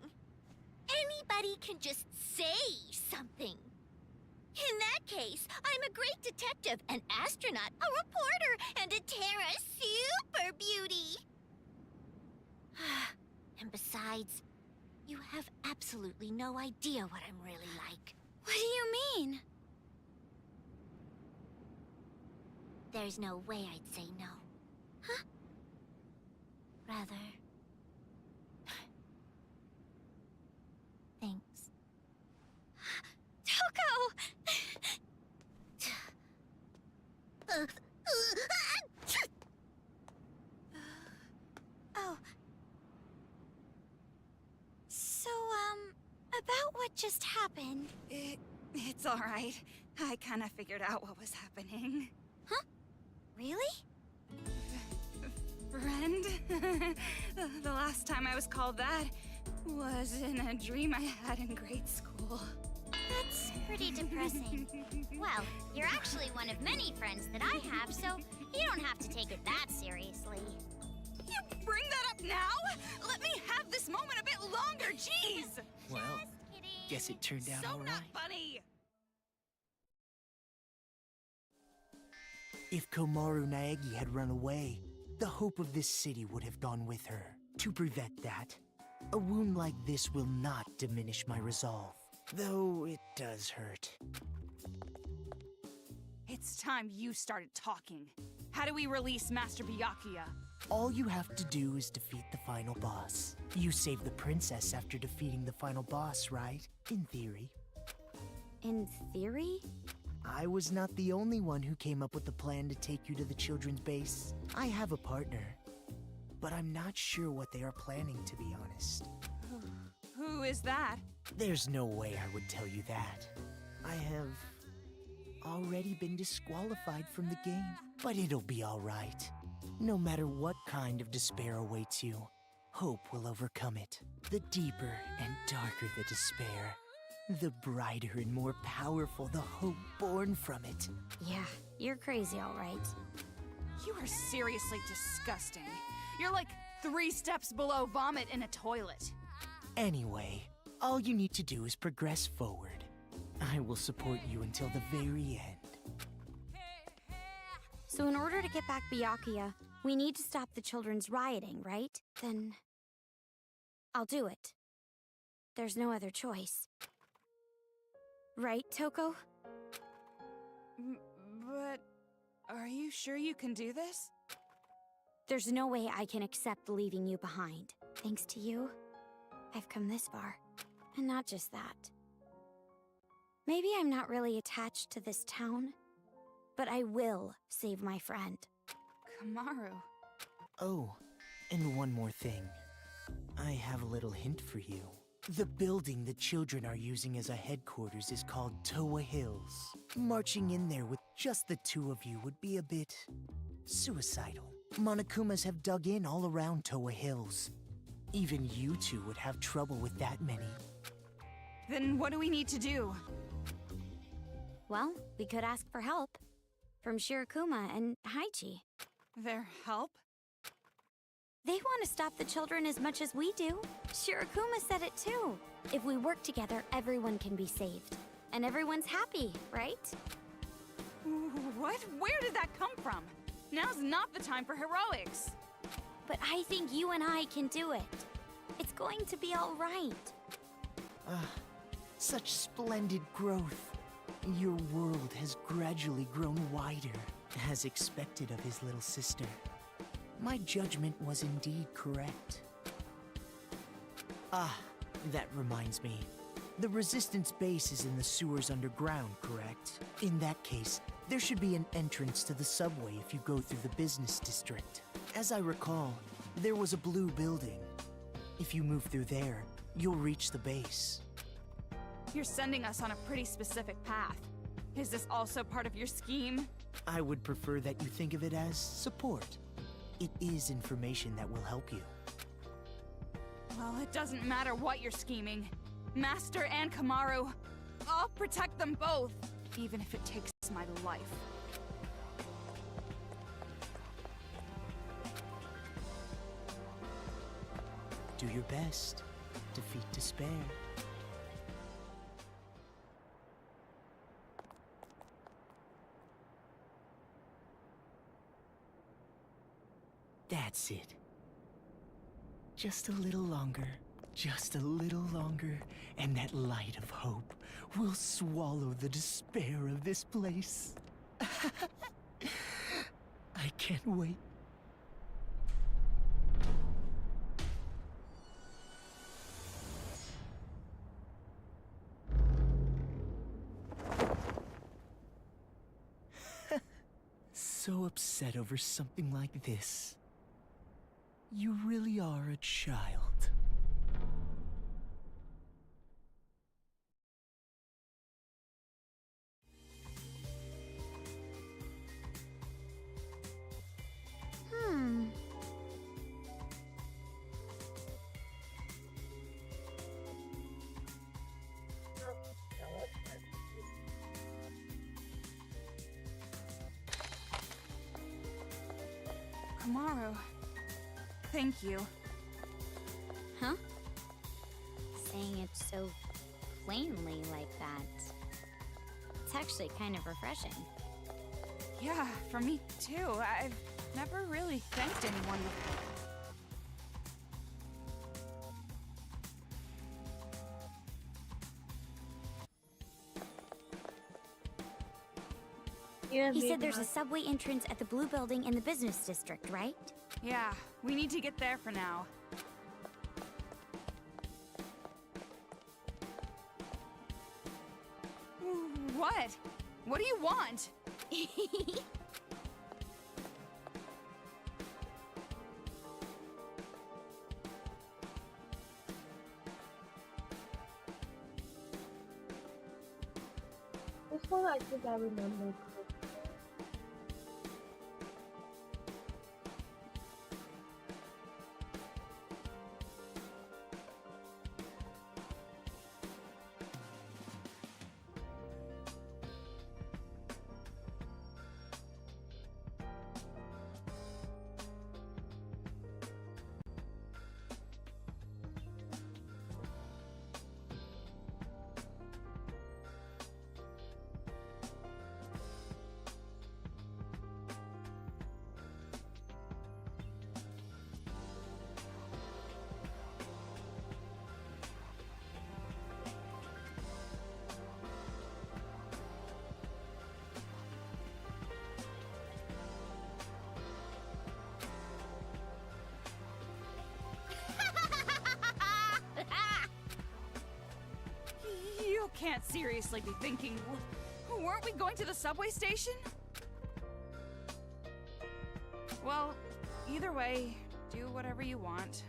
Anybody can just say something. In that case, I'm a great detective, an astronaut, a reporter, and a Terra super beauty. And besides, you have absolutely no idea what I'm really like. What do you mean? There's no way I'd say no. Huh? Rather... Thanks. Toko! Oh. So, about what just happened. It's all right. I kind of figured out what was happening. Huh? Really? Friend? The last time I was called that was in a dream I had in grade school. That's pretty depressing. Well, you're actually one of many friends that I have, so you don't have to take it that seriously. You bring that up now? Let me have this moment a bit longer, jeez! Well, guess it turned out So all right. not funny! If Komaru Naegi had run away, the hope of this city would have gone with her. To prevent that, a wound like this will not diminish my resolve, though it does hurt. It's time you started talking. How do we release Master Byakuya? All you have to do is defeat the final boss. You saved the princess after defeating the final boss, right? In theory. In theory? I was not the only one who came up with the plan to take you to the children's base. I have a partner, but I'm not sure what they are planning, to be honest. Who is that? There's no way I would tell you that. I have already been disqualified from the game, but it'll be all right. No matter what kind of despair awaits you, hope will overcome it. The deeper and darker the despair, the brighter and more powerful the hope born from it. Yeah, you're crazy, all right. You are seriously disgusting. You're like 3 steps below vomit in a toilet. Anyway, all you need to do is progress forward. I will support you until the very end. So in order to get back Byakuya, we need to stop the children's rioting, right? Then I'll do it. There's no other choice. Right, Toko? But are you sure you can do this? There's no way I can accept leaving you behind. Thanks to you, I've come this far. And not just that. Maybe I'm not really attached to this town, but I will save my friend. Kamaru. Oh, and one more thing. I have a little hint for you. The building the children are using as a headquarters is called Toa Hills. Marching in there with just the 2 of you would be a bit suicidal. Monokumas have dug in all around Toa Hills. Even you 2 would have trouble with that many. Then what do we need to do? Well, we could ask for help. From Shirokuma and Haichi. Their help? They want to stop the children as much as we do. Shirokuma said it too. If we work together, everyone can be saved. And everyone's happy, right? What? Where did that come from? Now's not the time for heroics. But I think you and I can do it. It's going to be all right. Such splendid growth. Your world has gradually grown wider, as expected of his little sister. My judgment was indeed correct. Ah, that reminds me. The Resistance base is in the sewers underground, correct? In that case, there should be an entrance to the subway if you go through the business district. As I recall, there was a blue building. If you move through there, you'll reach the base. You're sending us on a pretty specific path. Is this also part of your scheme? I would prefer that you think of it as support. It is information that will help you. Well, it doesn't matter what you're scheming. Master and Kamaru, I'll protect them both, even if it takes my life. Do your best. Defeat despair. That's it. Just a little longer. Just a little longer, and that light of hope will swallow the despair of this place. I can't wait. So upset over something like this. You really are a child. Kamaru, thank you. Huh? Saying it so plainly like that. It's actually kind of refreshing. Yeah, for me too. I've never really thanked anyone before. He said there's a subway entrance at the blue building in the business district, right? Yeah, we need to get there for now. What? What do you want? This one I think I remember. can't seriously be thinking... Weren't we going to the subway station? Well, either way, do whatever you want.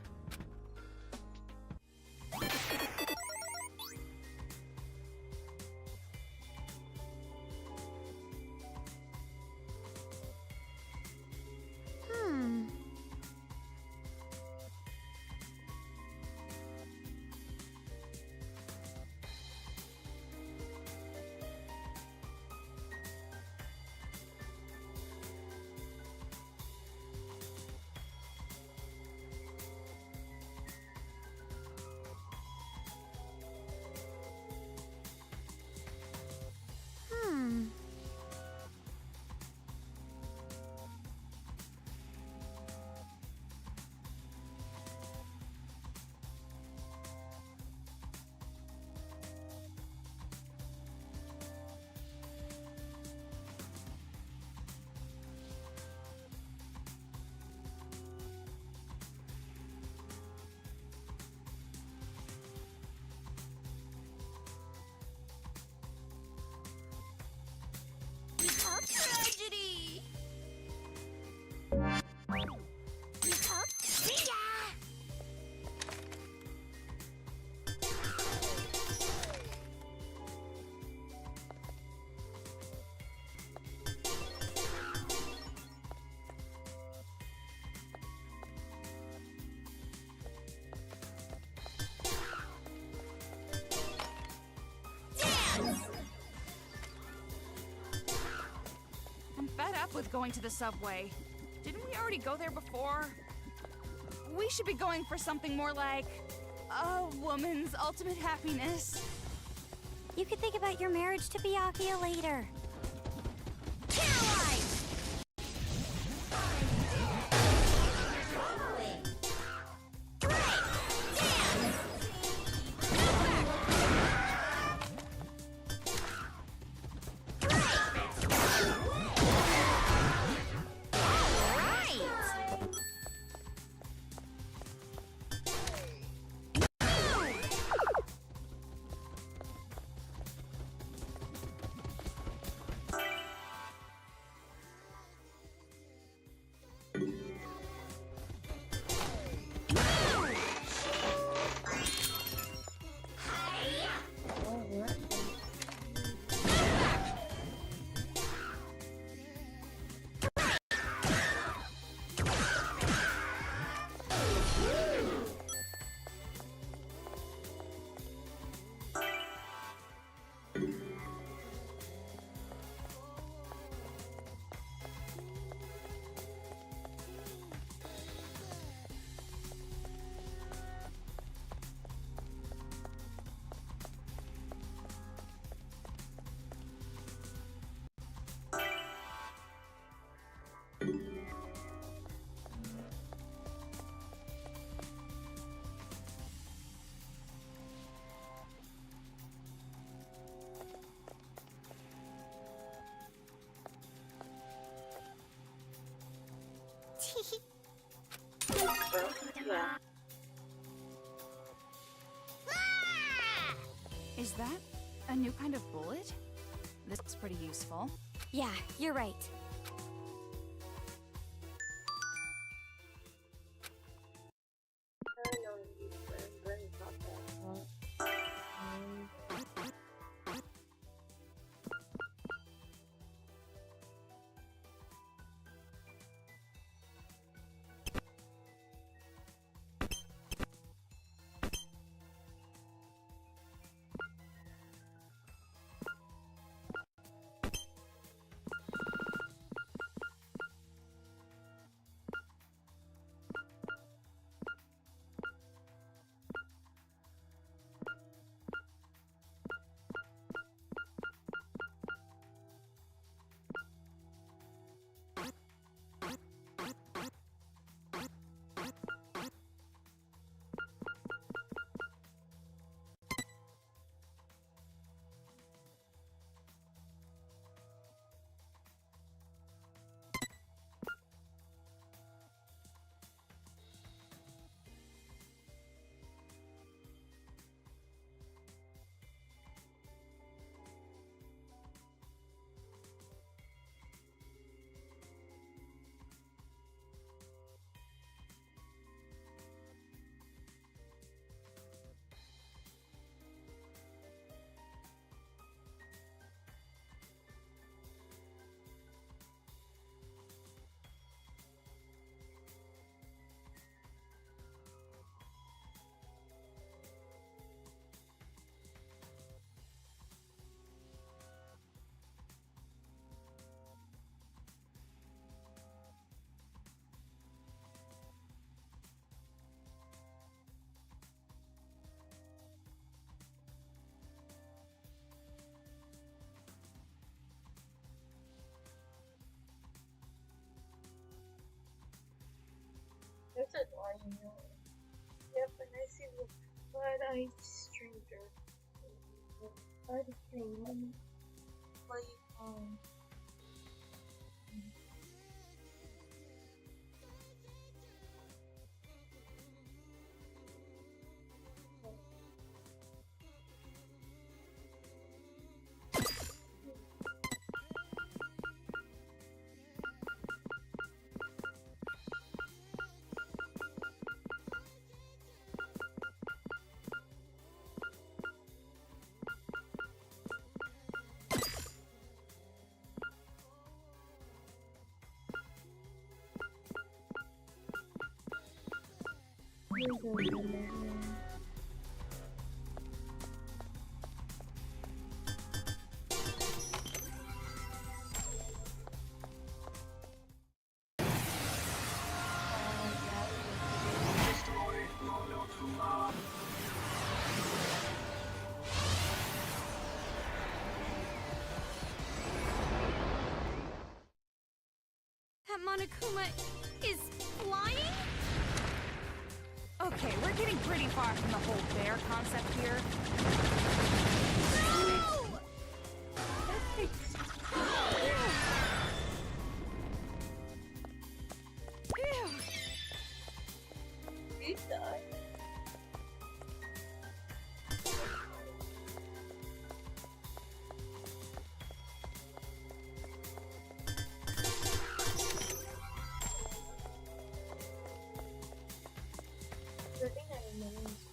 Tragedy! See ya! I'm fed up with going to the subway. Didn't we already go there before? We should be going for something more like a woman's ultimate happiness. You could think about your marriage to Byakuya later. Yeah. Is that a new kind of bullet? This looks pretty useful. Yeah, you're right. I know you friends about that. Yep, and I see the blood-eyed stranger. Blood king. Like, That Monokuma is flying? Okay, we're getting pretty far from the whole bear concept here. No! Ew. he died. The thing I remember is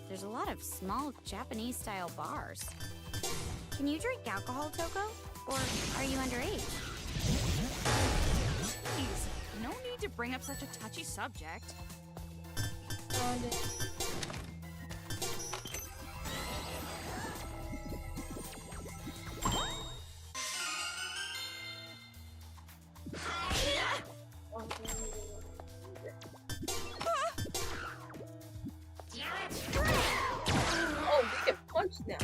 There's a lot of small Japanese-style bars. Can you drink alcohol, Toko? Or are you underage? Please, no need to bring up such a touchy subject. oh, we can punch now.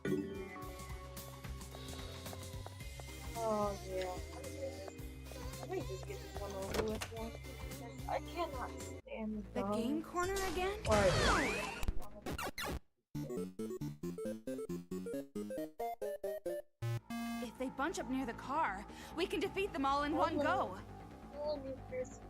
Oh yeah. I might just get this one over with then. Because I cannot stand The game corner again? Or If they bunch up near the car, we can defeat them all in one go. oh, new person.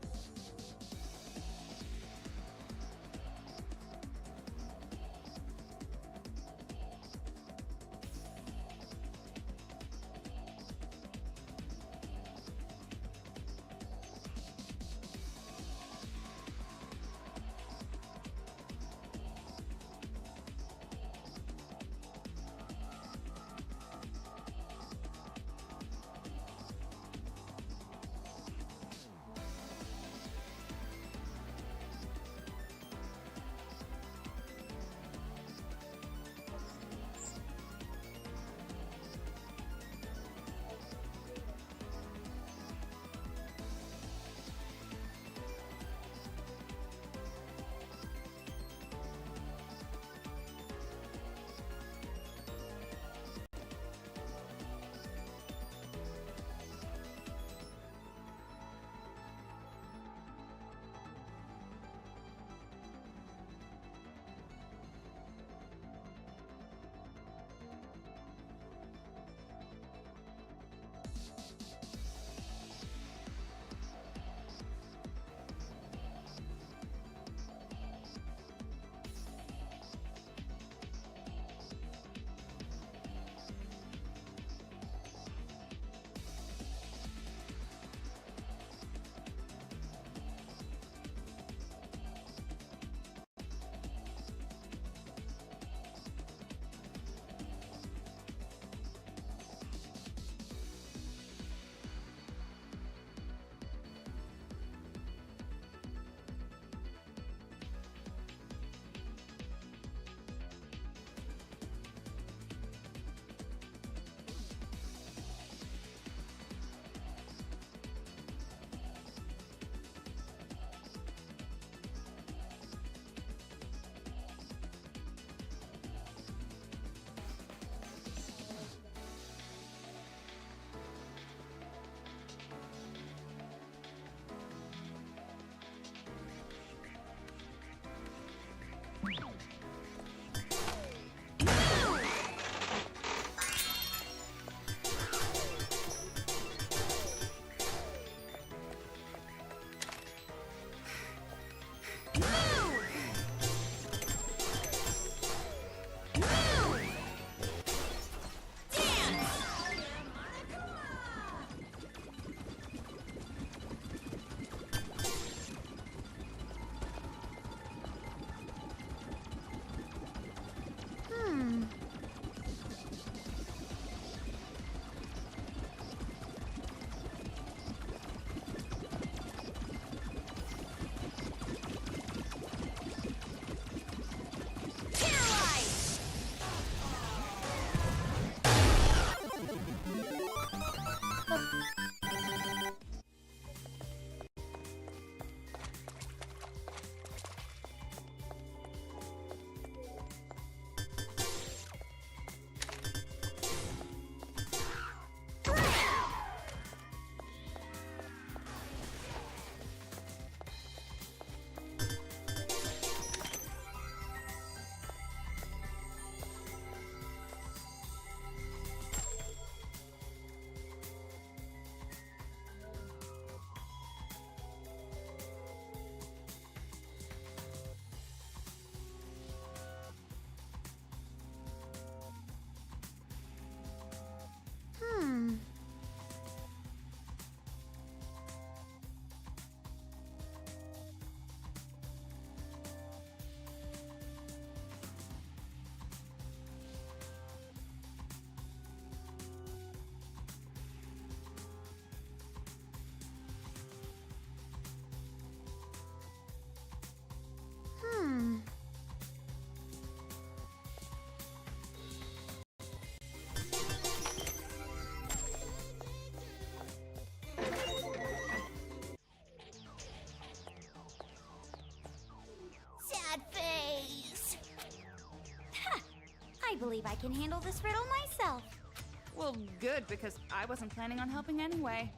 believe I can handle this riddle myself. Well, good, because I wasn't planning on helping anyway.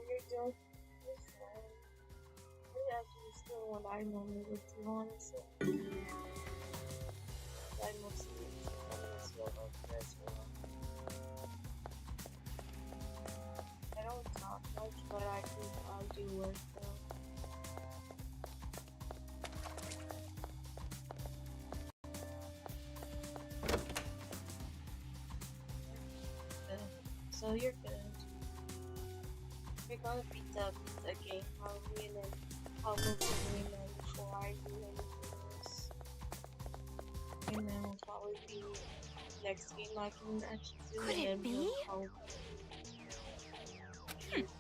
You're doing this one. You're actually still what I normally would do, honestly. I mostly feel like this one. I don't talk much, but I do work though. So you're good. We're gonna beat the game probably, and then I'll move to Reno before I do anything else. And then will probably be next game I can actually do. Could it be?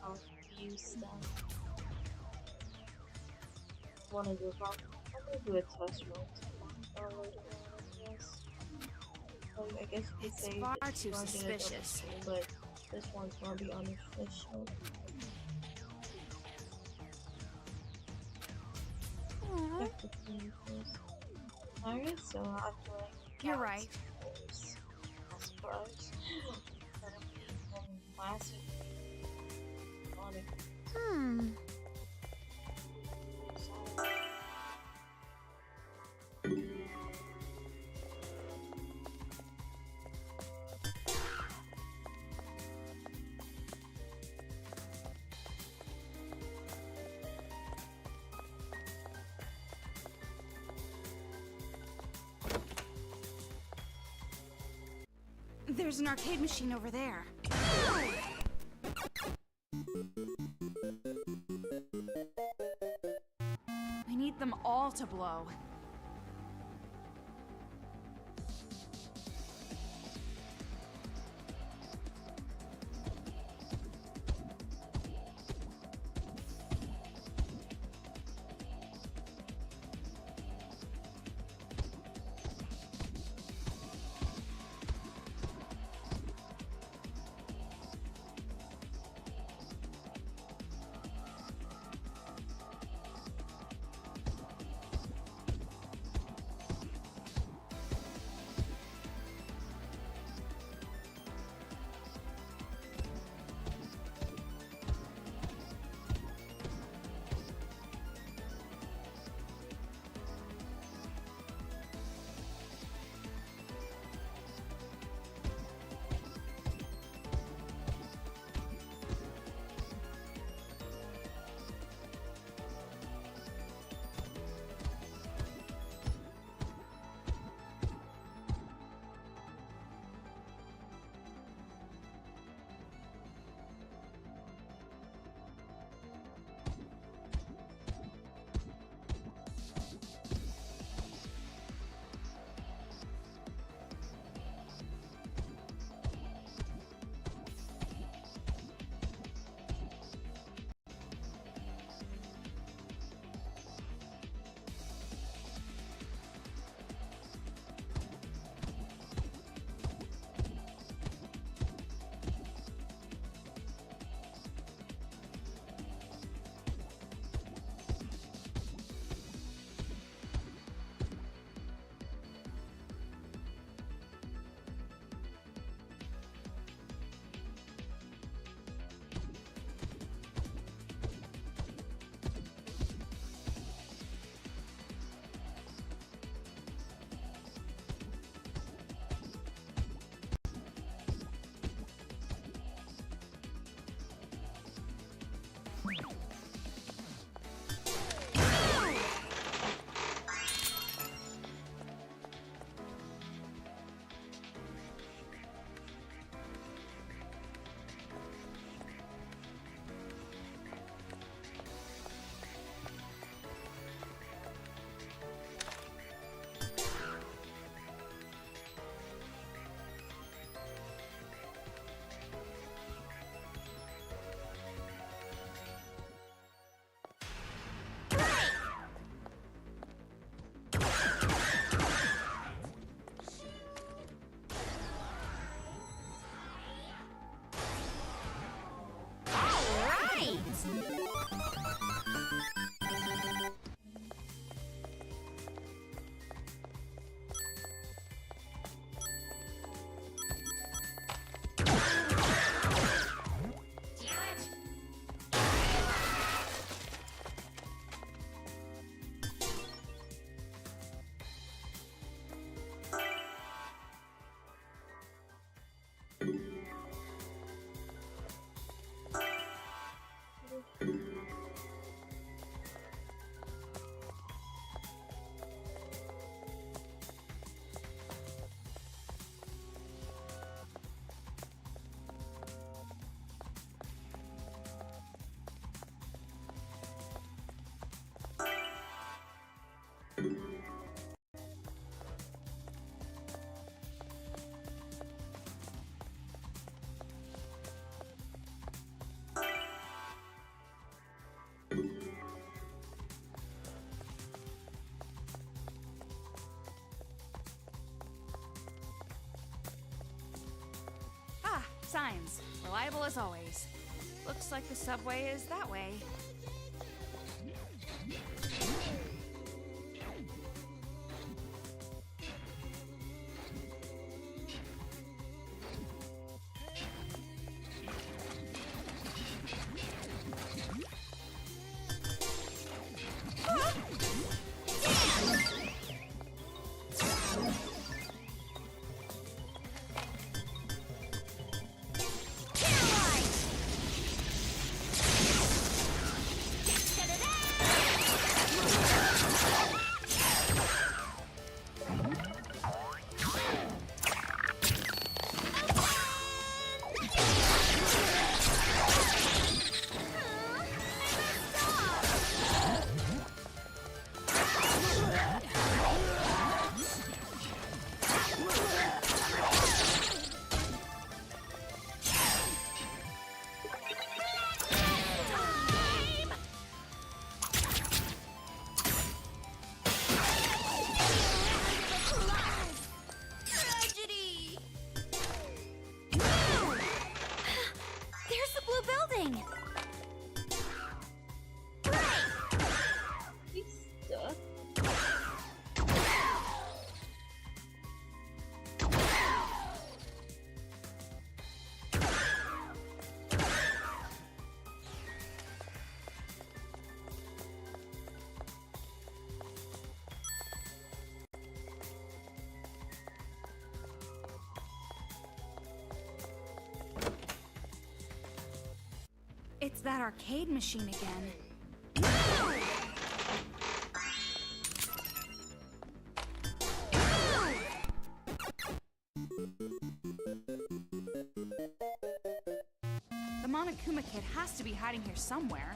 I'll use stuff. Wanna do probably do a test run later on, I guess. I guess you could say It's far it's too gonna be like suspicious. official, but this one's gonna be unofficial. Alright, so after like You're right. I suppose that'll be massively on it. There's an arcade machine over there. We need them all to blow. Ah, signs. Reliable as always. Looks like the subway is that way. There's the blue building! He's stuck. It's that arcade machine again. The Monokuma kid has to be hiding here somewhere.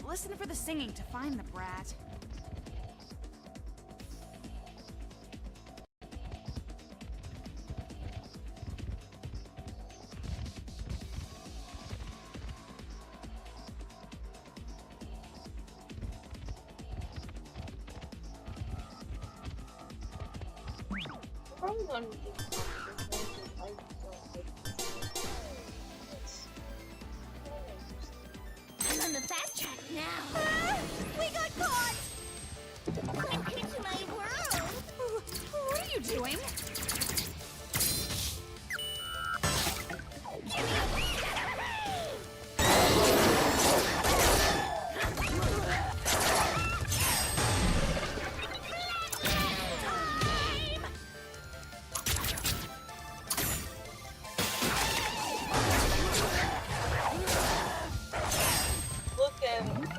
Listen for the singing to find the brat. Probably one of the things I don't like this. I'm on the fast track now. We got caught! I'm into my world! What are you doing? Look at him.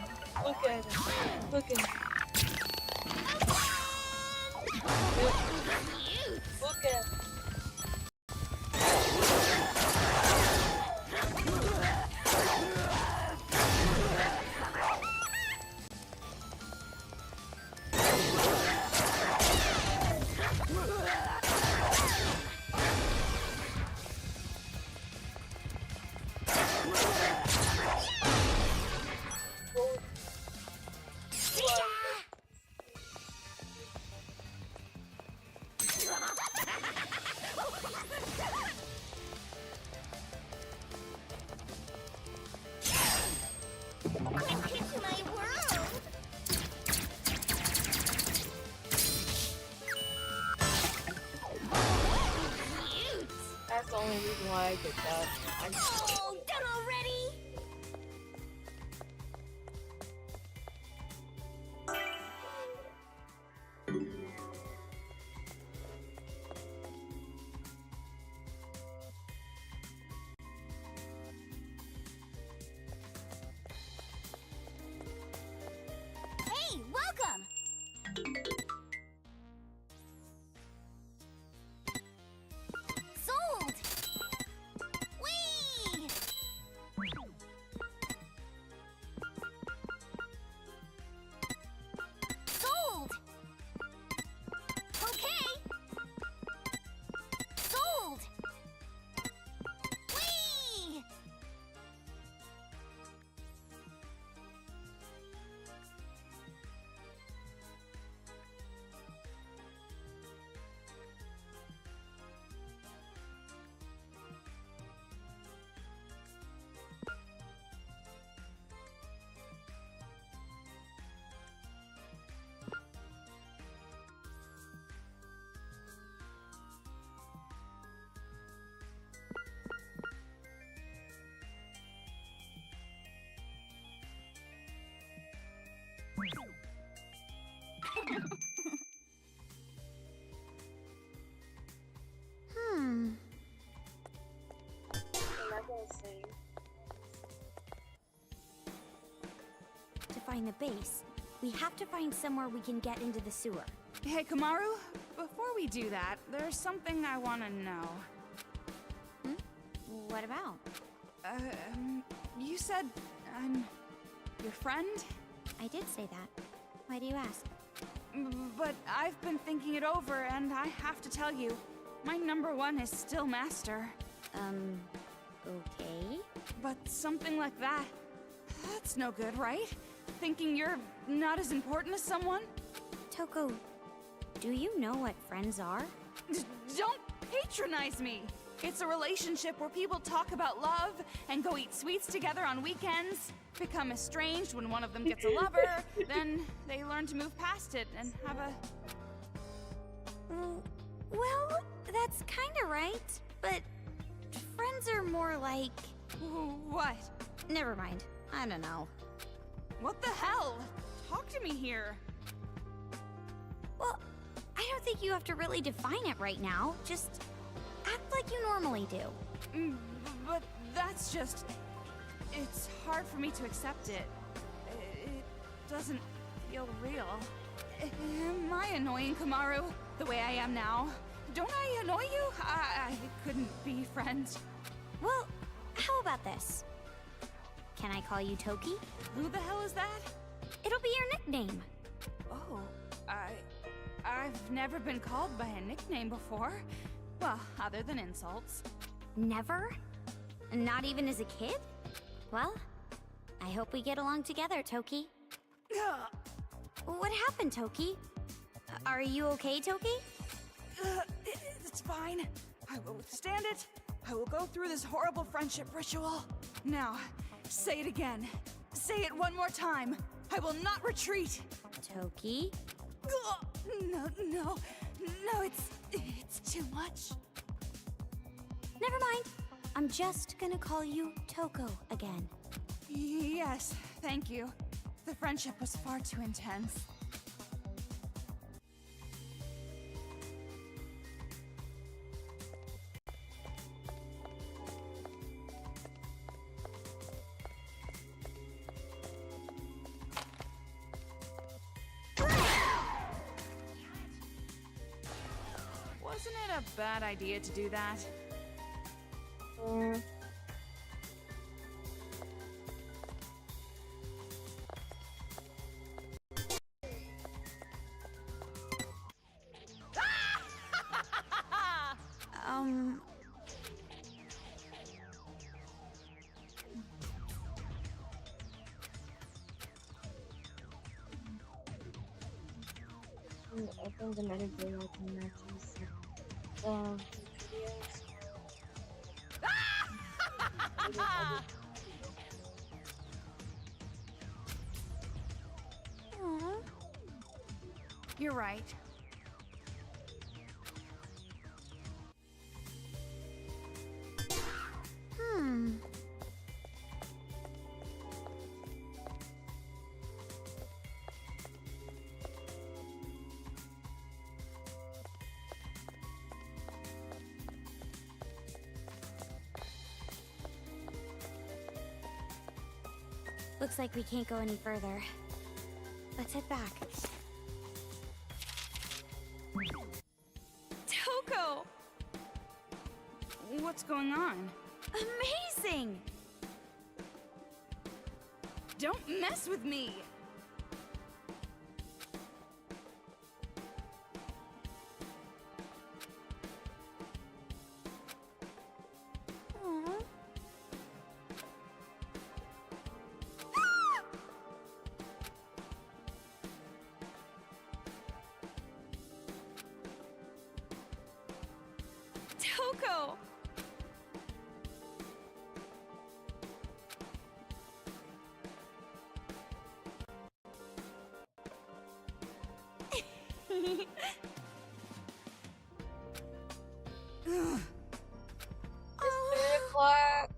Look at him. Look at him. Look at him. Into my world! Cute! That's the only reason why I get that. I just Oh, done already? Hey, welcome! Sold! Whee! find the base, we have to find somewhere we can get into the sewer. Hey, Kamaru, before we do that, there's something I want to know. What about? You said I'm your friend? I did say that. Why do you ask? But I've been thinking it over, and I have to tell you, my number one is still Master. Okay. But something like that, that's no good, right? Thinking you're not as important as someone? Toko, do you know what friends are? Don't patronize me! It's a relationship where people talk about love and go eat sweets together on weekends, become estranged when one of them gets a lover, then they learn to move past it and have a... Well, that's kinda right, but friends are more like... What? Never mind. I don't know. What the hell? Talk to me here. Well, I don't think you have to really define it right now. Just act like you normally do. But that's just... It's hard for me to accept it. It doesn't feel real. Am I annoying, Kamaru? The way I am now? Don't I annoy you? I couldn't be friends. Well, how about this? Can I call you Toki? Who the hell is that? It'll be your nickname. Oh, I've never been called by a nickname before. Well, other than insults. Never? Not even as a kid? Well, I hope we get along together, Toki. What happened, Toki? Are you okay, Toki? It's fine. I will withstand it. I will go through this horrible friendship ritual. Now, say it again. Say it one more time. I will not retreat. Toki? No, it's too much. Never mind. I'm just gonna call you Toko again. Yes, thank you. The friendship was far too intense. Wasn't it a bad idea to do that? I think another day I can actually see the videos. You're right. Looks like we can't go any further. Let's head back. Toko! What's going on? Amazing! Don't mess with me! Toko! It's 3 o'clock.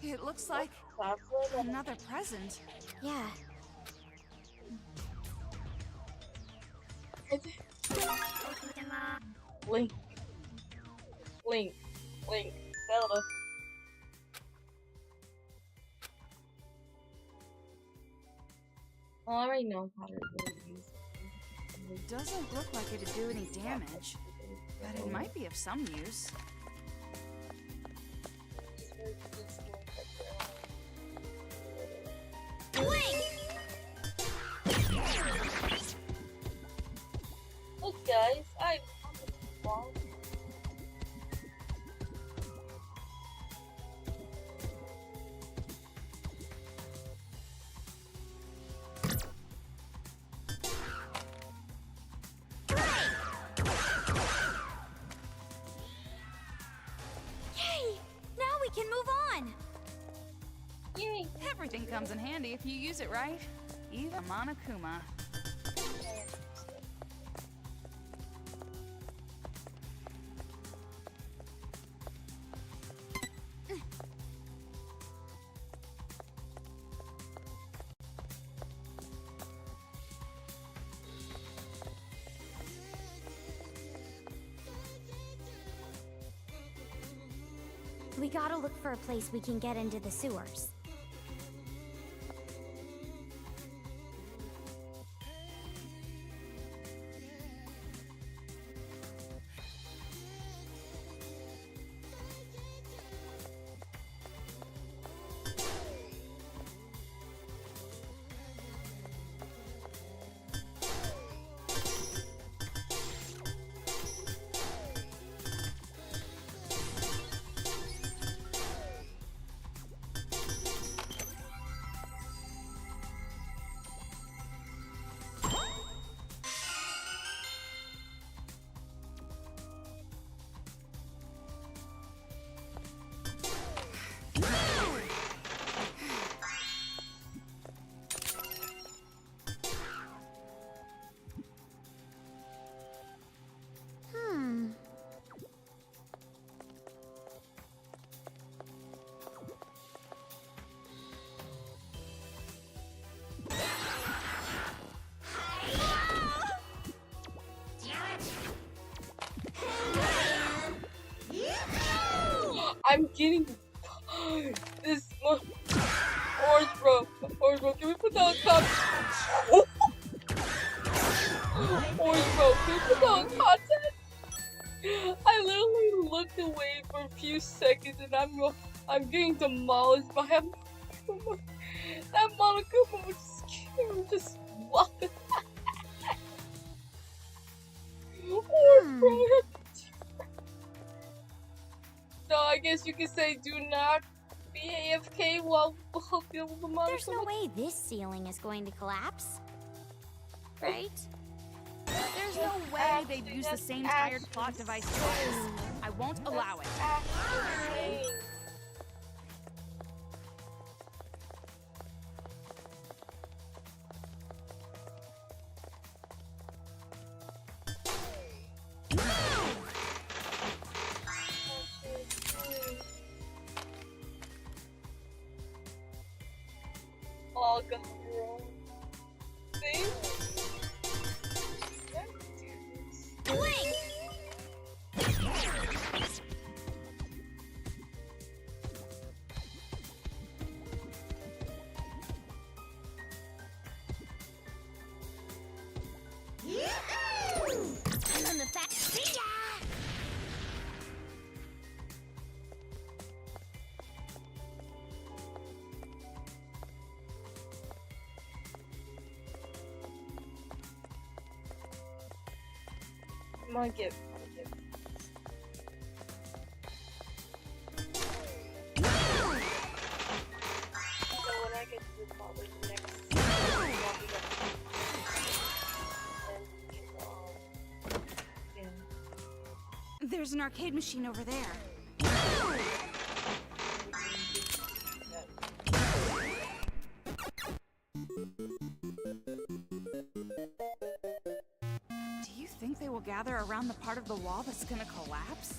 It looks like Tablet? another present. Yeah. Link. Link. Link. Zelda. Well, I already know how to really use it. Doesn't look like it'd do any damage, but it might be of some use. Look, guys, I'm wrong. Yay! Now we can move on. Yay! Everything comes in handy if you use it right. Even Monokuma. We gotta look for a place we can get into the sewers. I'm getting this one. Orange bro, can we put that on top? Orange bro, can we put that on content? I literally looked away for a few seconds and I'm getting demolished by him. That Monokuma was just walking. Orange bro. So I guess you could say do not be AFK while dealing with the Monokuma. There's no way this ceiling is going to collapse. Right? There's no way they'd use the same tired plot device twice. I won't allow it. All gone wrong. See? I'm on the fat. See ya! Come on, give. So when I get to probably the next There's an arcade machine over there. Do you think they will gather around the part of the wall that's gonna collapse?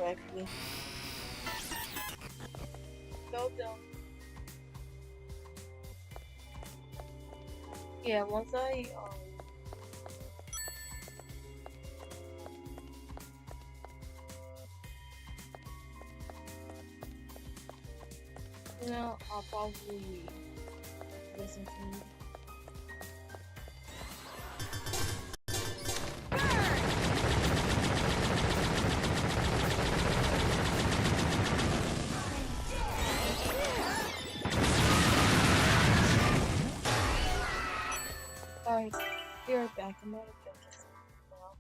correctly. Go down. Yeah, once I'll probably listen to you. Alright, be right back. I'm gonna go get some now.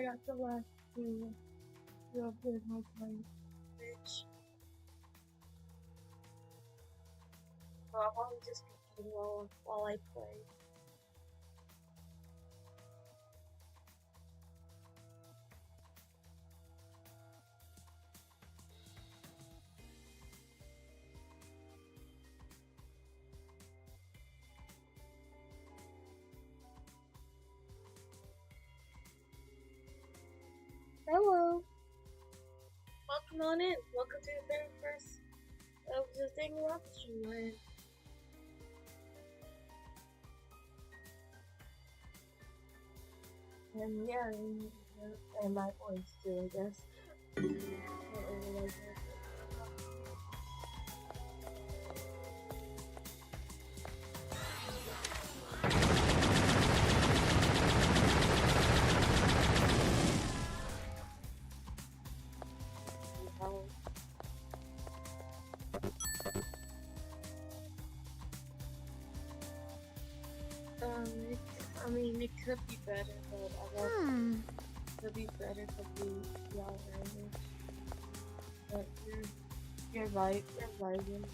I got the last two. You upload my play, bitch. So I'll probably just be eating while I play. Hello. Welcome on in. Welcome to the very first of the Danganronpa stream we're in. And yeah, and my voice too, I guess. I don't really like it. I mean, it could be better, but I love it could be better to be y'all language. But you're right, you're vibing.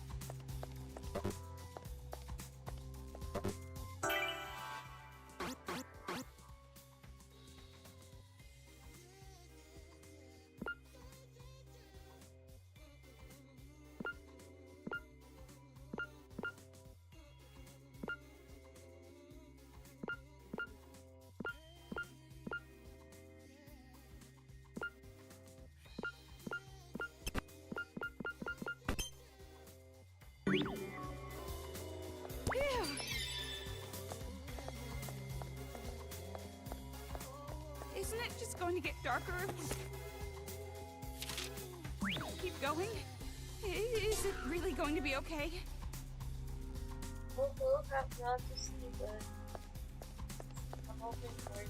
Isn't it just going to get darker? Keep going? Is it really going to be okay? We'll have to see, but I'm hoping for it.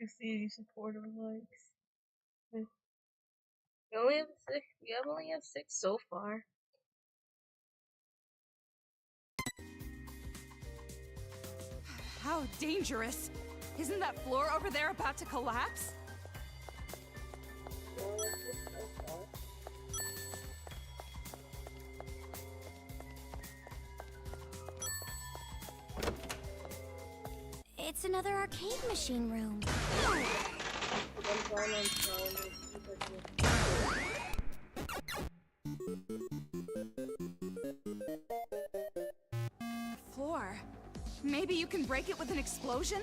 You're seeing supportive likes. We only have six. We only have six so far. How dangerous! Isn't that floor over there about to collapse? We only have six so far. another arcade machine room. Floor. Maybe you can break it with an explosion?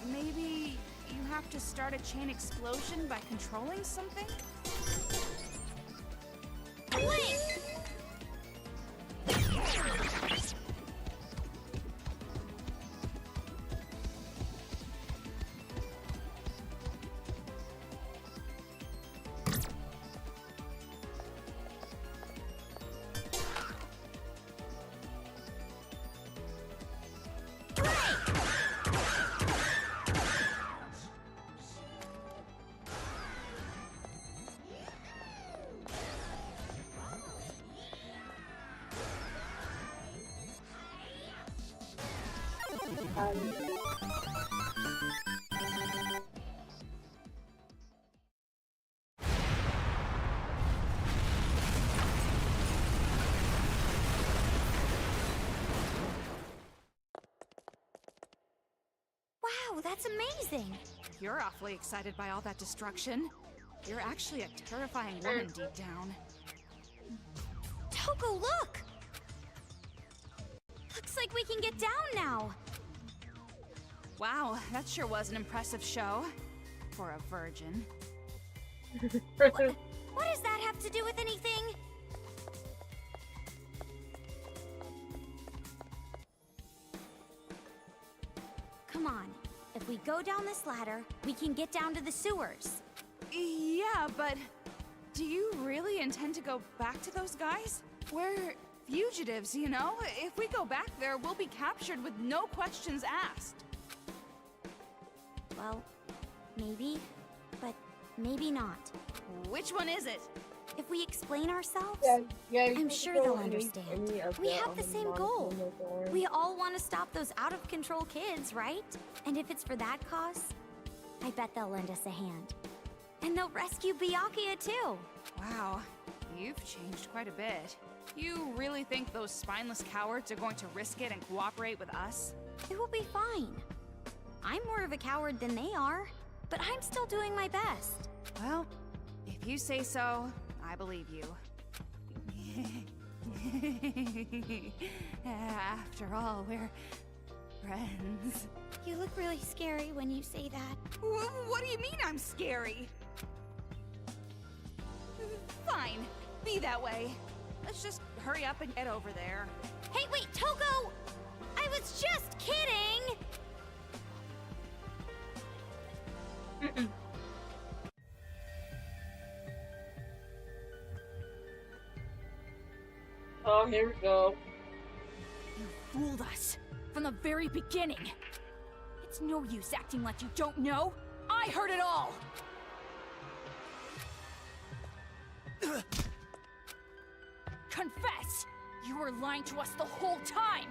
Maybe you have to start a chain explosion by controlling something? Wow, that's amazing! You're awfully excited by all that destruction. You're actually a terrifying woman deep down. Toko, look! Looks like we can get down now. Wow, that sure was an impressive show. For a virgin. What does that have to do with anything? Come on. If we go down this ladder, we can get down to the sewers. Yeah, but do you really intend to go back to those guys? We're fugitives, you know? If we go back there, we'll be captured with no questions asked. Well, maybe, but maybe not. Which one is it? If we explain ourselves, Yeah, I'm sure they'll understand. We have the same goal. We all want to stop those out-of-control kids, right? And if it's for that cause, I bet they'll lend us a hand. And they'll rescue Byakuya too. Wow, you've changed quite a bit. You really think those spineless cowards are going to risk it and cooperate with us? It will be fine. I'm more of a coward than they are, but I'm still doing my best. Well, if you say so, I believe you. After all, we're friends. You look really scary when you say that. What do you mean I'm scary? Fine, be that way. Let's just hurry up and get over there. Hey, wait, Toko! I was just kidding! Oh, here we go. You fooled us from the very beginning. It's no use acting like you don't know. I heard it all. Confess! You were lying to us the whole time!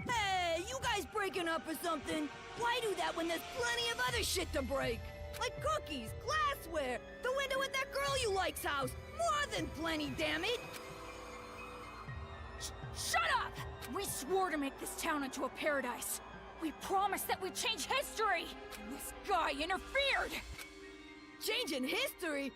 Hey, you guys breaking up or something? Why do that when there's plenty of other shit to break? Like cookies, glassware, the window at that girl you like's house. More than plenty, damn it! Shut up! We swore to make this town into a paradise. We promised that we'd change history! And this guy interfered! Changing history?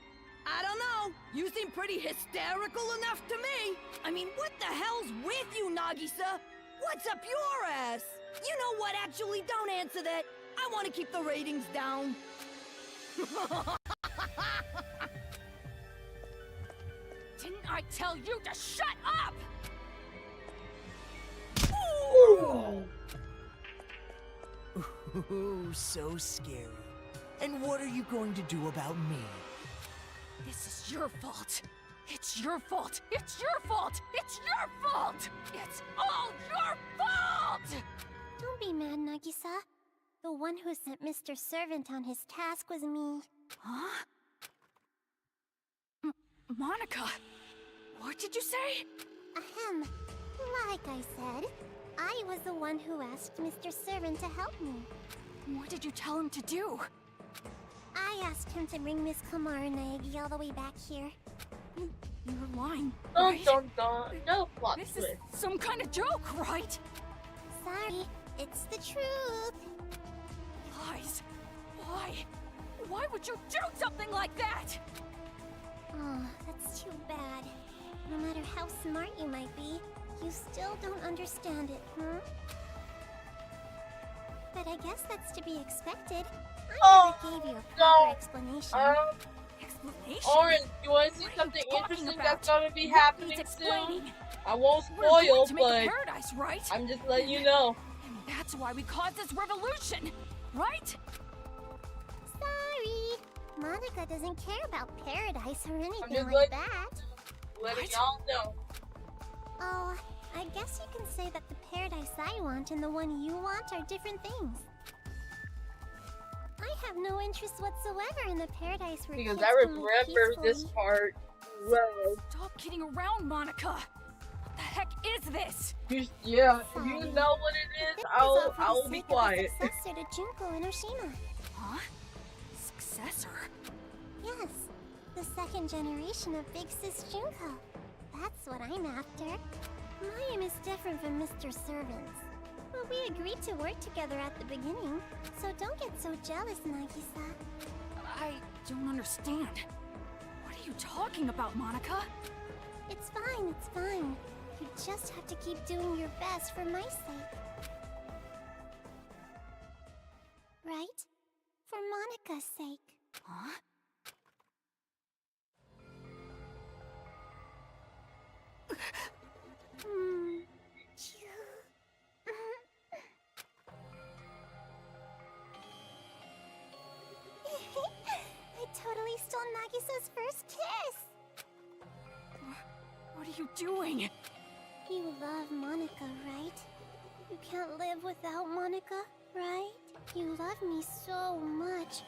I don't know. You seem pretty hysterical enough to me. I mean, what the hell's with you, Nagisa? What's up your ass? You know what? Actually, don't answer that. I want to keep the ratings down. Didn't I tell you to shut up? Ooh, so scary. And what are you going to do about me? This is your fault. It's your fault. It's your fault. It's your fault. It's all your fault! Don't be mad, Nagisa. The one who sent Mr. Servant on his task was me. Huh? Monica, what did you say? Ahem. Like I said, I was the one who asked Mr. Servant to help me. What did you tell him to do? I asked him to bring Miss Komaru Naegi all the way back here. You're lying, Dun right? dun dun. No plot This twist. is some kind of joke, right? Sorry, it's the truth. Lies. Why? Why would you do something like that? Oh, that's too bad. No matter how smart you might be, you still don't understand it, huh? But I guess that's to be expected. I never gave you a proper explanation. Explanation? Orange, you want to see What are you something talking interesting about? that's gonna be What happening needs soon? explaining? I won't We're going spoil, to make a but paradise, right? I'm just letting you know. And that's why we caused this revolution, right? Sorry. Monica doesn't care about paradise or anything just like that. Letting What? y'all know. Oh, I guess you can say that the paradise I want and the one you want are different things. I have no interest whatsoever in the paradise where Because kids I can live remember this peacefully. part well. Stop kidding around, Monica. What the heck is this? Yeah, if you Sorry. know what it is, This is all for the I'll be sake of quiet. the successor to Junko and Oshima. Huh? Successor? Yes, the second generation of Big Sis Junko. That's what I'm after. My aim is different from Mr. Servant's. But we agreed to work together at the beginning, so don't get so jealous, Nagisa. I don't understand. What are you talking about, Monica? It's fine, it's fine. You just have to keep doing your best for my sake. Right? For Monica's sake. Huh? Hmm. I totally stole Nagisa's first kiss! What are you doing? You love Monica, right? You can't live without Monica, right? You love me so much.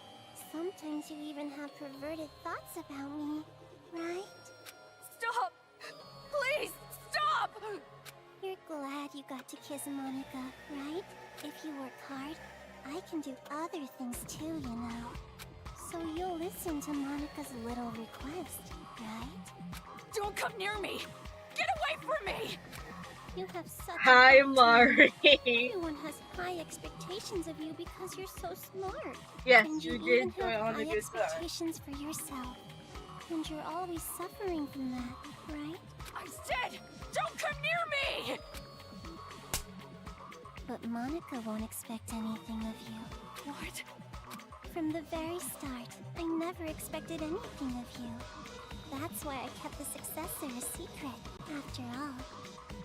Sometimes you even have perverted thoughts about me, right? Stop! Please, stop! You're glad you got to kiss Monica, right? If you work hard, I can do other things too, you know. So you'll listen to Monica's little request, right? Don't come near me! Get away from me! You have such Hi, a Mari. Everyone has high expectations of you because you're so smart. Yes, And you even did join have on high the good side. expectations for yourself. And you're always suffering from that, right? I said, don't come near me! But Monica won't expect anything of you. What? From the very start, I never expected anything of you. That's why I kept the successor a secret. After all,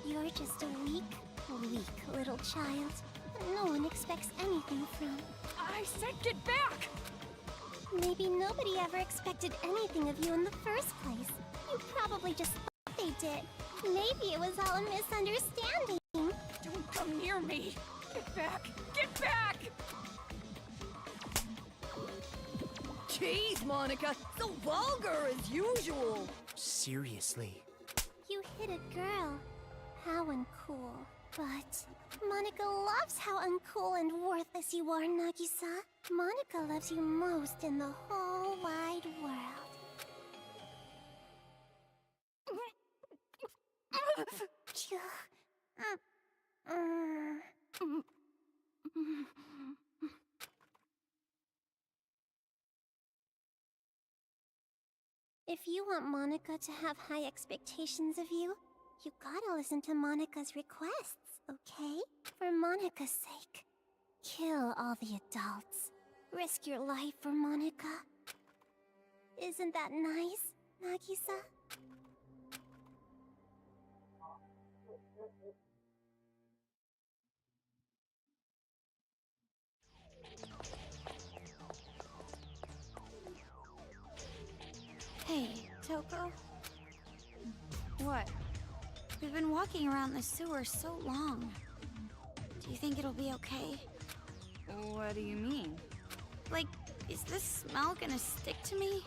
you're just a weak little child that no one expects anything from. I said get back! Maybe nobody ever expected anything of you in the first place. You probably just thought they did. Maybe it was all a misunderstanding. Don't come near me! Get back! Get back! Jeez, Monica, so vulgar as usual. Seriously. You hit a girl. How uncool. But Monica loves how uncool and worthless you are, Nagisa. Monica loves you most in the whole wide world. If you want Monica to have high expectations of you, you gotta listen to Monica's requests, okay? For Monica's sake. Kill all the adults. Risk your life for Monica. Isn't that nice, Nagisa? Hey, Toko. What? We've been walking around the sewer so long. Do you think it'll be okay? What do you mean? Like, is this smell gonna stick to me?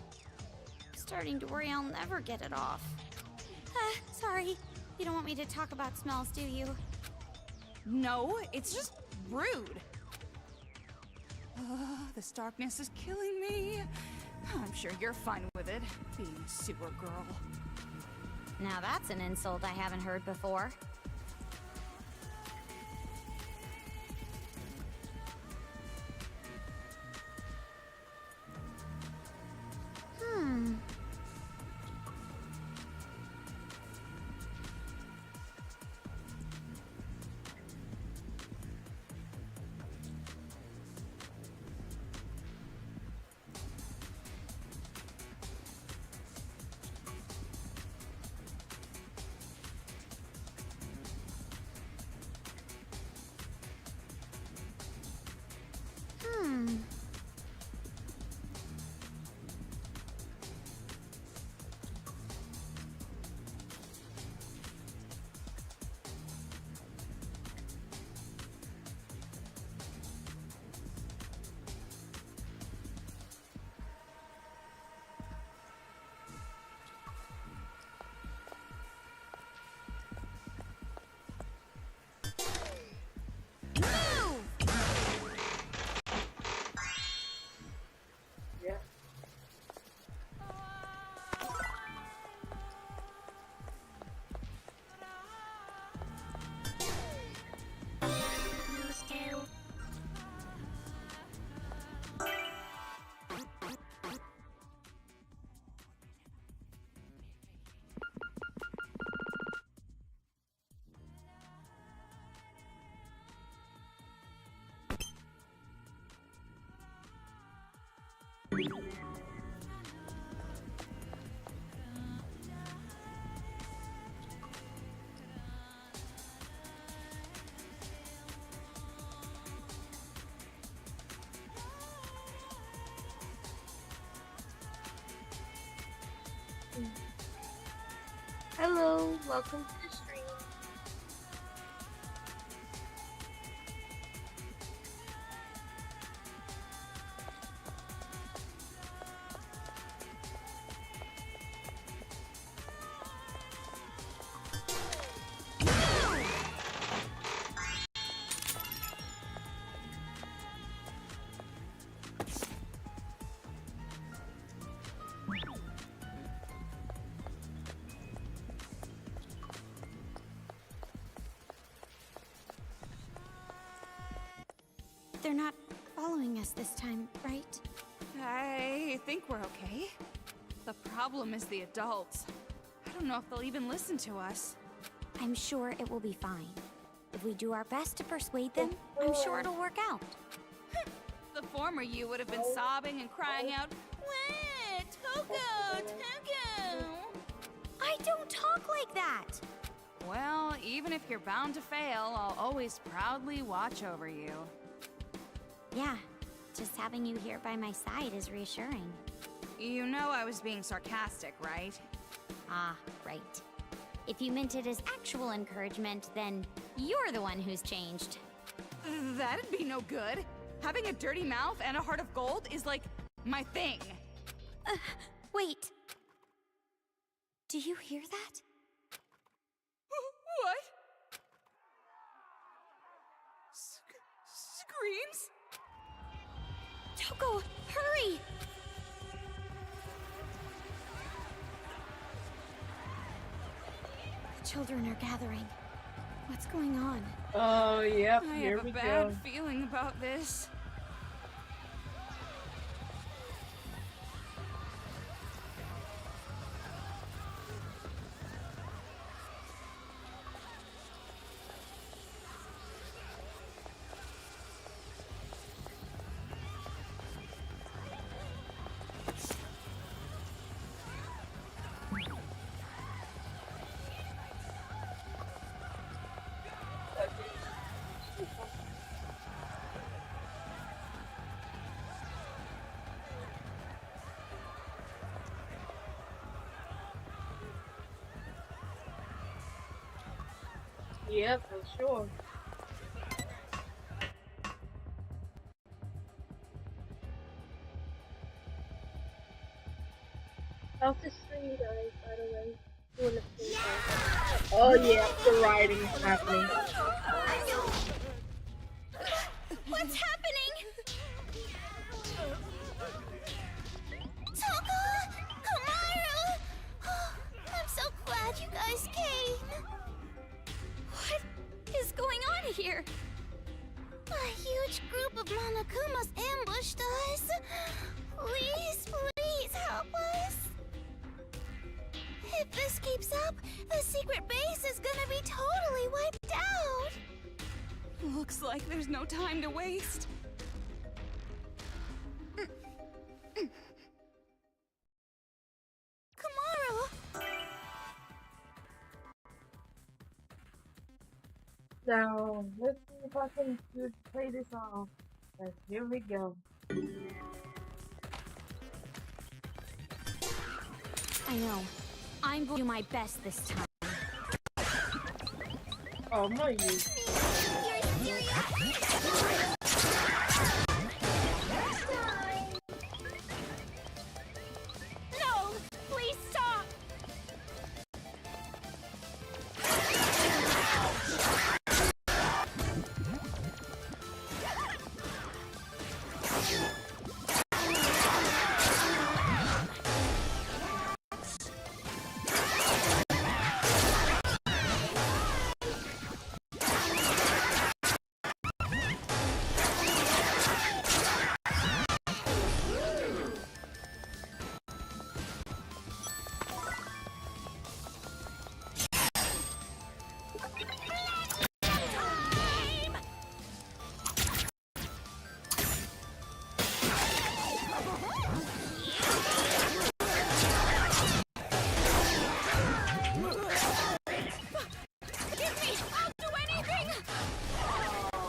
I'm starting to worry I'll never get it off. Sorry. You don't want me to talk about smells, do you? No, it's just rude. This darkness is killing me. I'm sure you're fine with it, being a sewer girl. Now that's an insult I haven't heard before. Yeah. Hello, welcome to the stream. They're not following us this time, right? I think we're okay. The problem is the adults. I don't know if they'll even listen to us. I'm sure it will be fine. If we do our best to persuade them, I'm sure it'll work out. The former you would have been sobbing and crying out, "Wah, Toko, Toko!" I don't talk like that! Well, even if you're bound to fail, I'll always proudly watch over you. Yeah, just having you here by my side is reassuring. You know I was being sarcastic, right? Ah, right. If you meant it as actual encouragement, then you're the one who's changed. That'd be no good. Having a dirty mouth and a heart of gold is like my thing. Wait. Do you hear that? What? Screams? Toko, hurry! The children are gathering. What's going on? Oh, yep, I here have we a bad go. feeling about this. Yep, for sure. How's the stream, guys, by the way? Who wanna play that? Oh yeah, the rioting is happening. What's happening? Toko! Komaru! I'm so glad you guys came. What is going on here? A huge group of Monokumas ambushed us. Please, please help us. If this keeps up, the secret base is gonna be totally wiped out. Looks like there's no time to waste. Komaru! Now, let's see if I can play this off. But here we go. I know. I'm going to do my best this time. Oh, no, you. You're serious? No! Please stop!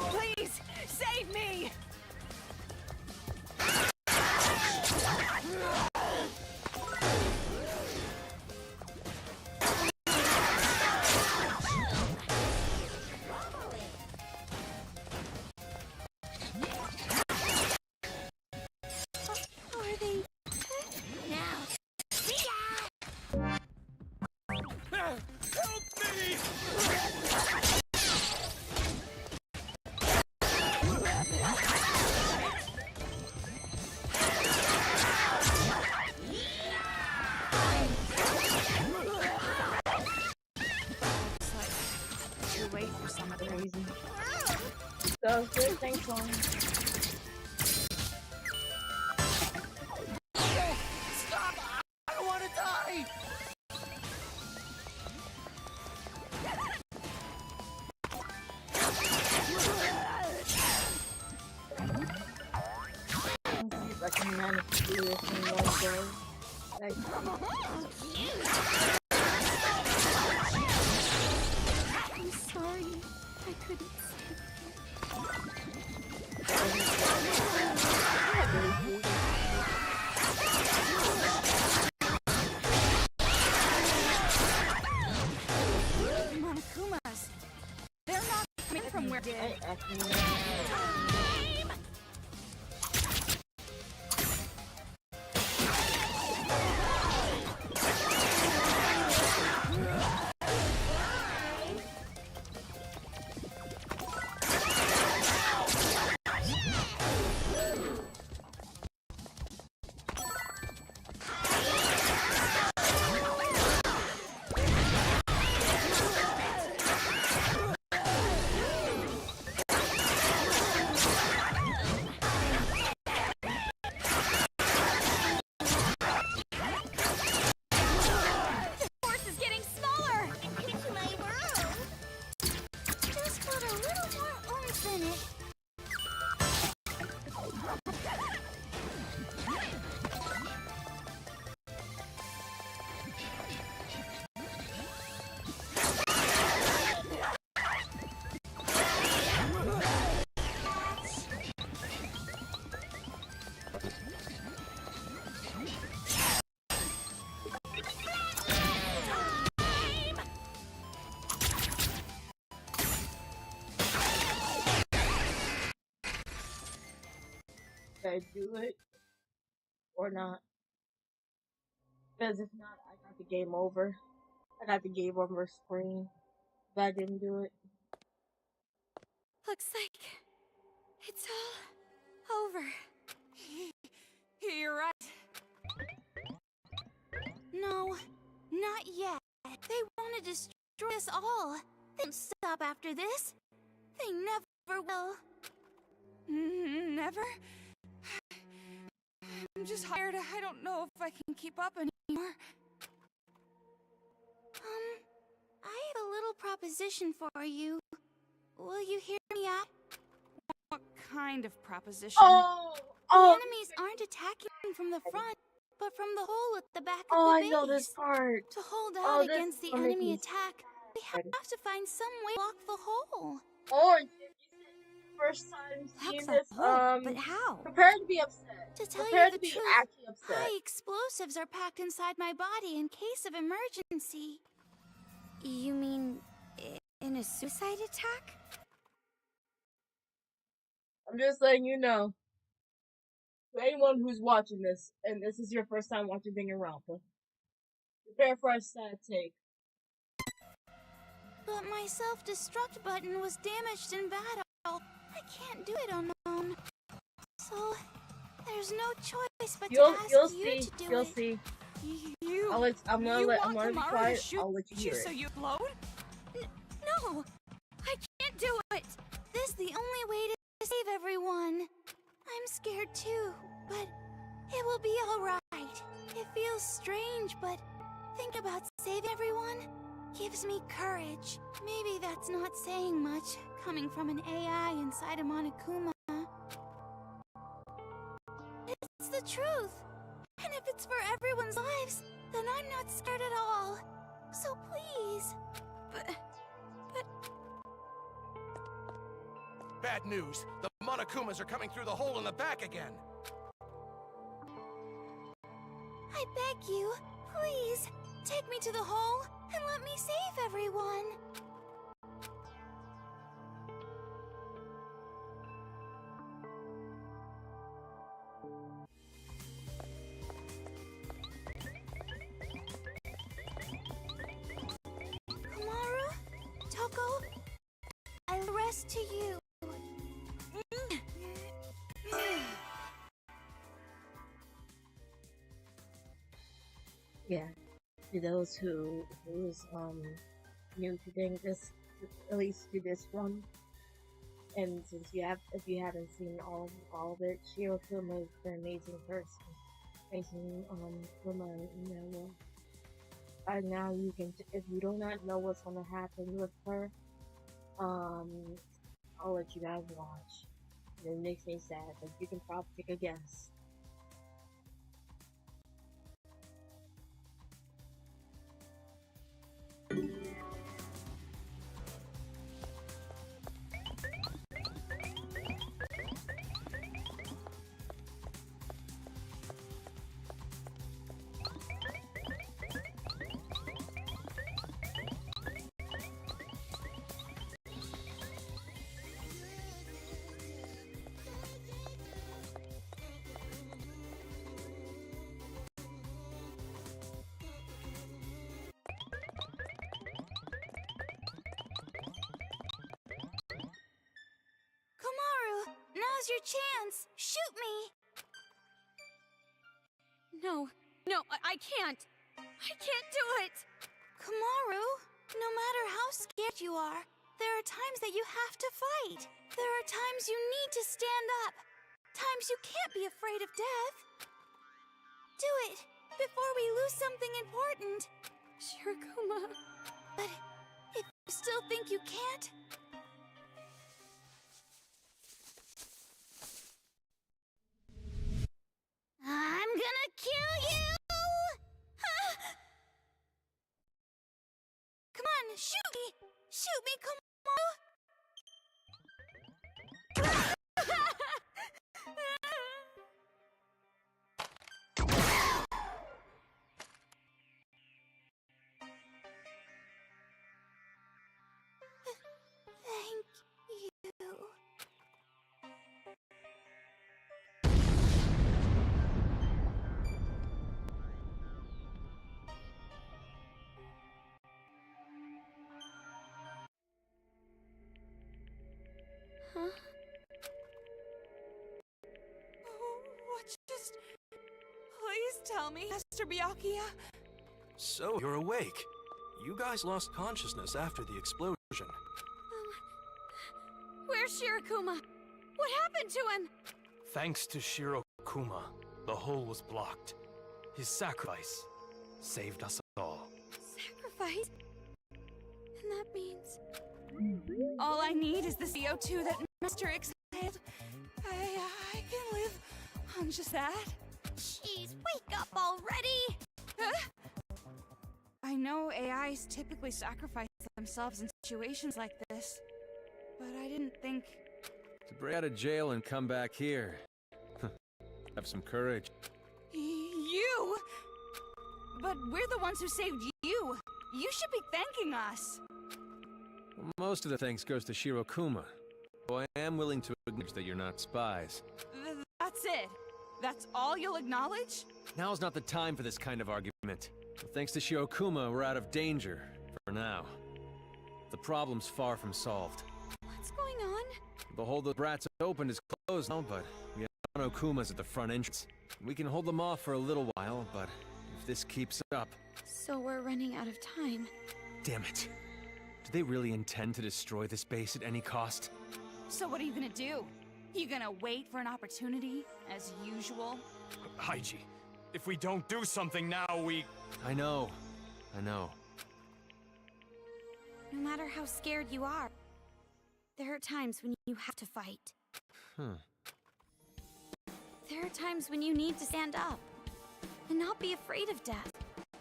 Please, save me! Are they... Now, see ya! Looks like too late for some of them. Crazy. So good, thanks, Mom. Stop! I don't want to die! Let's see if I can manage to do this in one go. Like, I'm sorry. I couldn't see. Monokumas. They're not coming from where I actually Force is getting smaller! Into my room. Just put a little more oomph in it. should I do it or not? Because if not, I got the game over. I got the game over screen. But I didn't do it. Looks like it's all over. You're right. No, not yet. They want to destroy us all. They won't stop after this. They never will. Never? I'm just tired. I don't know if I can keep up anymore. I have a little proposition for you. Will you hear me out? What kind of proposition? The enemies aren't attacking from the front, but from the hole at the back of the base. I know this part. To hold out this against the will make enemy me attack, we have to find some way to block the hole. Orange, first time seeing Block this, the hole? But how? prepare to be upset. To tell Prepare you to the be truth, actually upset. high explosives are packed inside my body in case of emergency. You mean in a suicide attack? I'm just letting you know. To anyone who's watching this, and this is your first time watching Danganronpa, prepare for a sad take. But my self-destruct button was damaged in battle. I can't do it alone. So, there's no choice but to ask You'll you see. to do You'll it. see. You. I'm gonna be quiet. Shoot I'll let you hear so it. you explode? No! I can't do it! This is the only way to save everyone. I'm scared too, but it will be alright. It feels strange, but think about saving everyone gives me courage. Maybe that's not saying much, coming from an AI inside a Monokuma. It's the truth. And if it's for everyone's lives, then I'm not scared at all. So please. But... Bad news. The Monokumas are coming through the hole in the back again. I beg you, please, take me to the hole and let me save everyone. Komaru, Toko, I rest to you. Yeah. To those who's new to this, at least to this one, and since if you haven't seen all of it, Shirokuma is an amazing person, amazing woman. Now you can, if you do not know what's gonna happen with her, I'll let you guys watch. It makes me sad, but you can probably take a guess. Komaru, now's your chance. Shoot me. No, I can't. I can't do it. Komaru, no matter how scared you are, there are times that you have to fight. There are times you need to stand up. Times you can't be afraid of death. Do it before we lose something important. Shirokuma. But if you still think you can't, I'm gonna kill you! Come on, shoot me! Shoot me, come Thank you. Please tell me, Master Byakuya. So, you're awake. You guys lost consciousness after the explosion. Where's Shirokuma? What happened to him? Thanks to Shirokuma, the hole was blocked. His sacrifice saved us all. Sacrifice? And that means... All I need is the CO2 that Master exhaled. I can live on just that. Jeez, wake up already! I know AIs typically sacrifice themselves in situations like this, but I didn't think... To break out of jail and come back here. Have some courage. You? But we're the ones who saved you. You should be thanking us. Well, most of the thanks goes to Shirokuma. Though I am willing to acknowledge that you're not spies. That's it. That's all you'll acknowledge? Now's not the time for this kind of argument. Well, thanks to Shirokuma, we're out of danger. For now. The problem's far from solved. What's going on? The hole the brats opened is closed now, but we have Okumas at the front entrance. We can hold them off for a little while, but if this keeps up... So we're running out of time. Damn it. Do they really intend to destroy this base at any cost? So what are you gonna do? You gonna wait for an opportunity, as usual? Haiji, if we don't do something now, we... I know. No matter how scared you are, there are times when you have to fight. There are times when you need to stand up and not be afraid of death.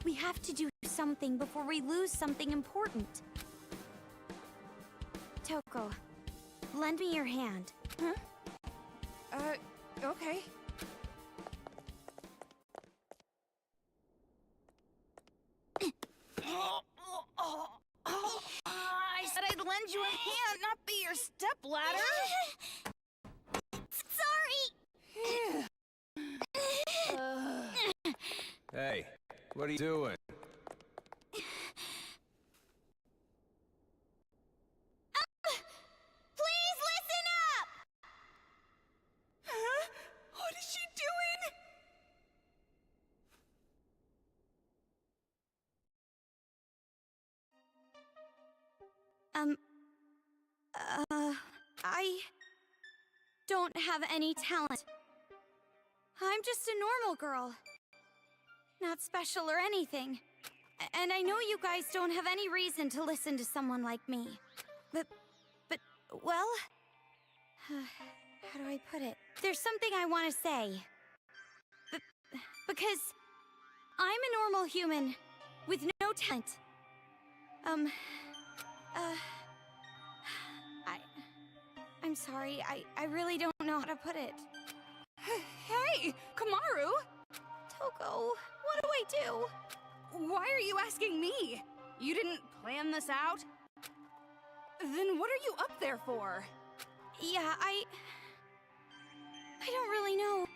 We have to do something before we lose something important. Toko, lend me your hand. Huh? Okay. I said I'd lend you a hand, not be your stepladder. Sorry! Hey, what are you doing? Please listen up! Huh? What is she doing? I don't have any talent. I'm just a normal girl. Not special or anything. And I know you guys don't have any reason to listen to someone like me. But, well... how do I put it? There's something I want to say. Because I'm a normal human with no talent. I'm sorry, I really don't know how to put it. Hey, Kamaru! Toko, what do I do? Why are you asking me? You didn't plan this out? Then what are you up there for? Yeah, I don't really know.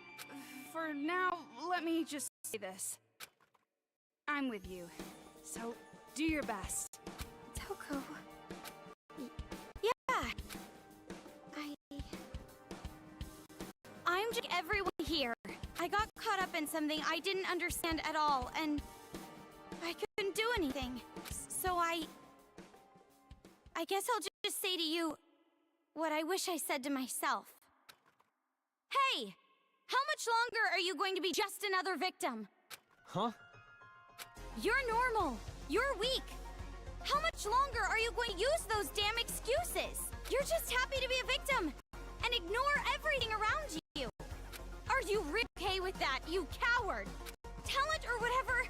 For now, let me just say this. I'm with you, so do your best. Toko... yeah. I'm just everyone here. I got caught up in something I didn't understand at all, and I couldn't do anything. So I guess I'll just say to you what I wish I said to myself. Hey! How much longer are you going to be just another victim? Huh? You're normal. You're weak. How much longer are you going to use those damn excuses? You're just happy to be a victim and ignore everything around you. Are you really okay with that, you coward? Talent or whatever,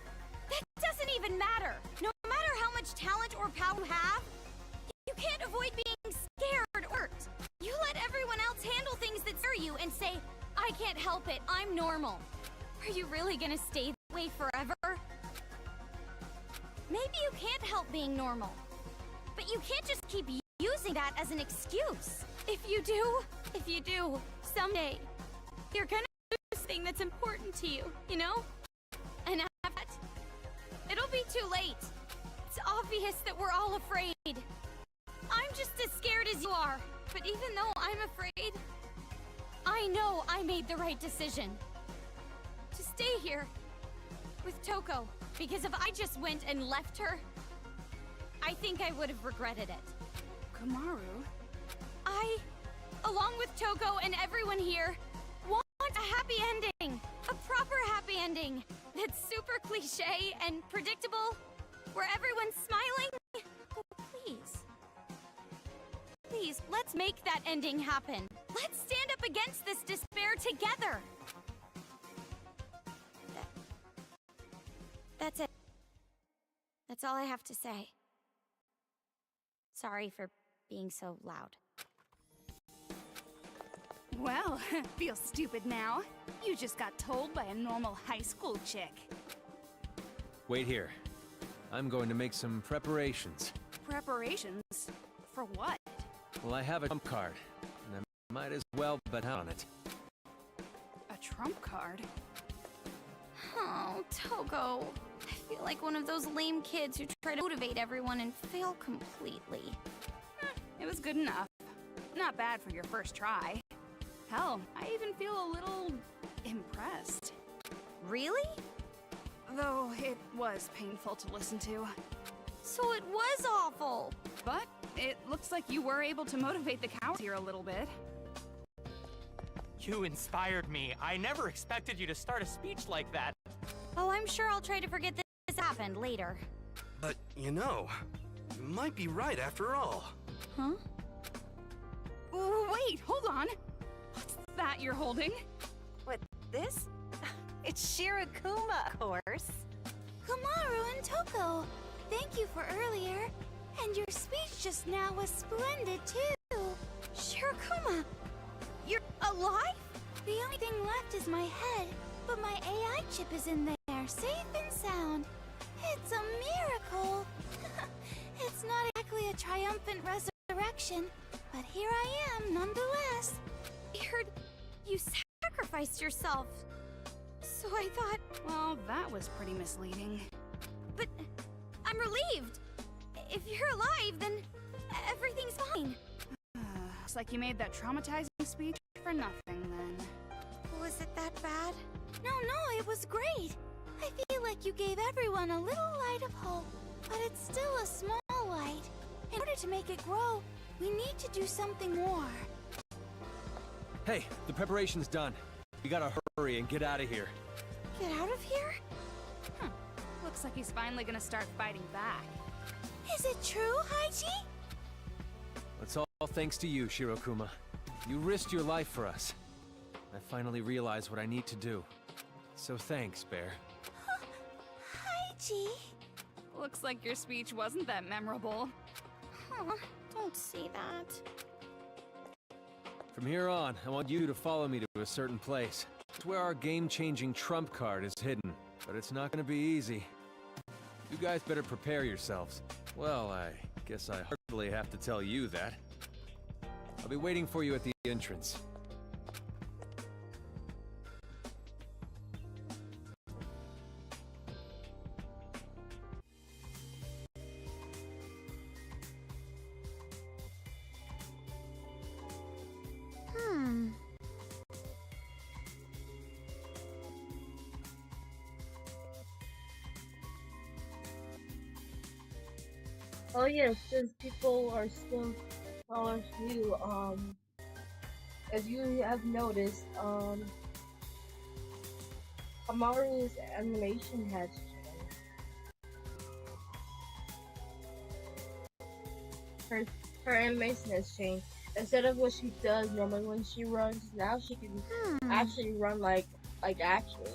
that doesn't even matter. No matter how much talent or power you have, you can't avoid being scared or hurt. You let everyone else handle things that scare you and say, I can't help it, I'm normal. Are you really gonna stay that way forever? Maybe you can't help being normal, but you can't just keep using that as an excuse. If you do, someday, you're gonna do this thing that's important to you, you know? And after that, it'll be too late. It's obvious that we're all afraid. I'm just as scared as you are, but even though I'm afraid, I know I made the right decision. To stay here with Toko. Because if I just went and left her, I think I would have regretted it. Komaru? I, along with Toko and everyone here, want a happy ending. A proper happy ending. That's super cliche and predictable, where everyone's smiling. Oh, please. Please, let's make that ending happen. Let's stand up against this despair together. That's it. That's all I have to say. Sorry for being so loud. Well, feel stupid now. You just got told by a normal high school chick. Wait here. I'm going to make some preparations. Preparations? For what? Well, I have a trump card, and I might as well bet on it. A trump card? Oh, Togo. I feel like one of those lame kids who try to motivate everyone and fail completely. It was good enough. Not bad for your first try. Hell, I even feel a little impressed. Really? Though it was painful to listen to. So it was awful. But it looks like you were able to motivate the cowards here a little bit. You inspired me. I never expected you to start a speech like that. Oh, I'm sure I'll try to forget this happened later. But, you know, you might be right after all. Huh? Wait, hold on. What's that you're holding? What, this? It's Shirokuma, of course. Komaru and Toko, thank you for earlier. And your speech just now was splendid, too. Shirokuma, you're alive? The only thing left is my head, but my AI chip is in there, safe and sound. It's a miracle. It's not exactly a triumphant resurrection, but here I am nonetheless. I heard you sacrificed yourself. So I thought... Well, that was pretty misleading. But I'm relieved. If you're alive, then everything's fine. Looks like you made that traumatizing speech for nothing, then. Was it that bad? No, it was great. I feel like you gave everyone a little light of hope, but it's still a small light. In order to make it grow, we need to do something more. Hey, the preparation's done. We gotta hurry and get out of here. Get out of here? Looks like he's finally gonna start fighting back. Is it true, Haiji? It's all thanks to you, Shirokuma. You risked your life for us. I finally realized what I need to do. So thanks, Bear. Haiji? Looks like your speech wasn't that memorable. Don't say that. From here on, I want you to follow me to a certain place. It's where our game-changing trump card is hidden. But it's not gonna be easy. You guys better prepare yourselves. Well, I guess I hardly have to tell you that. I'll be waiting for you at the entrance. Oh yes, since people are still new, as you have noticed, Amaru's animation has changed. Her animation has changed. Instead of what she does normally when she runs, now she can actually run like actually.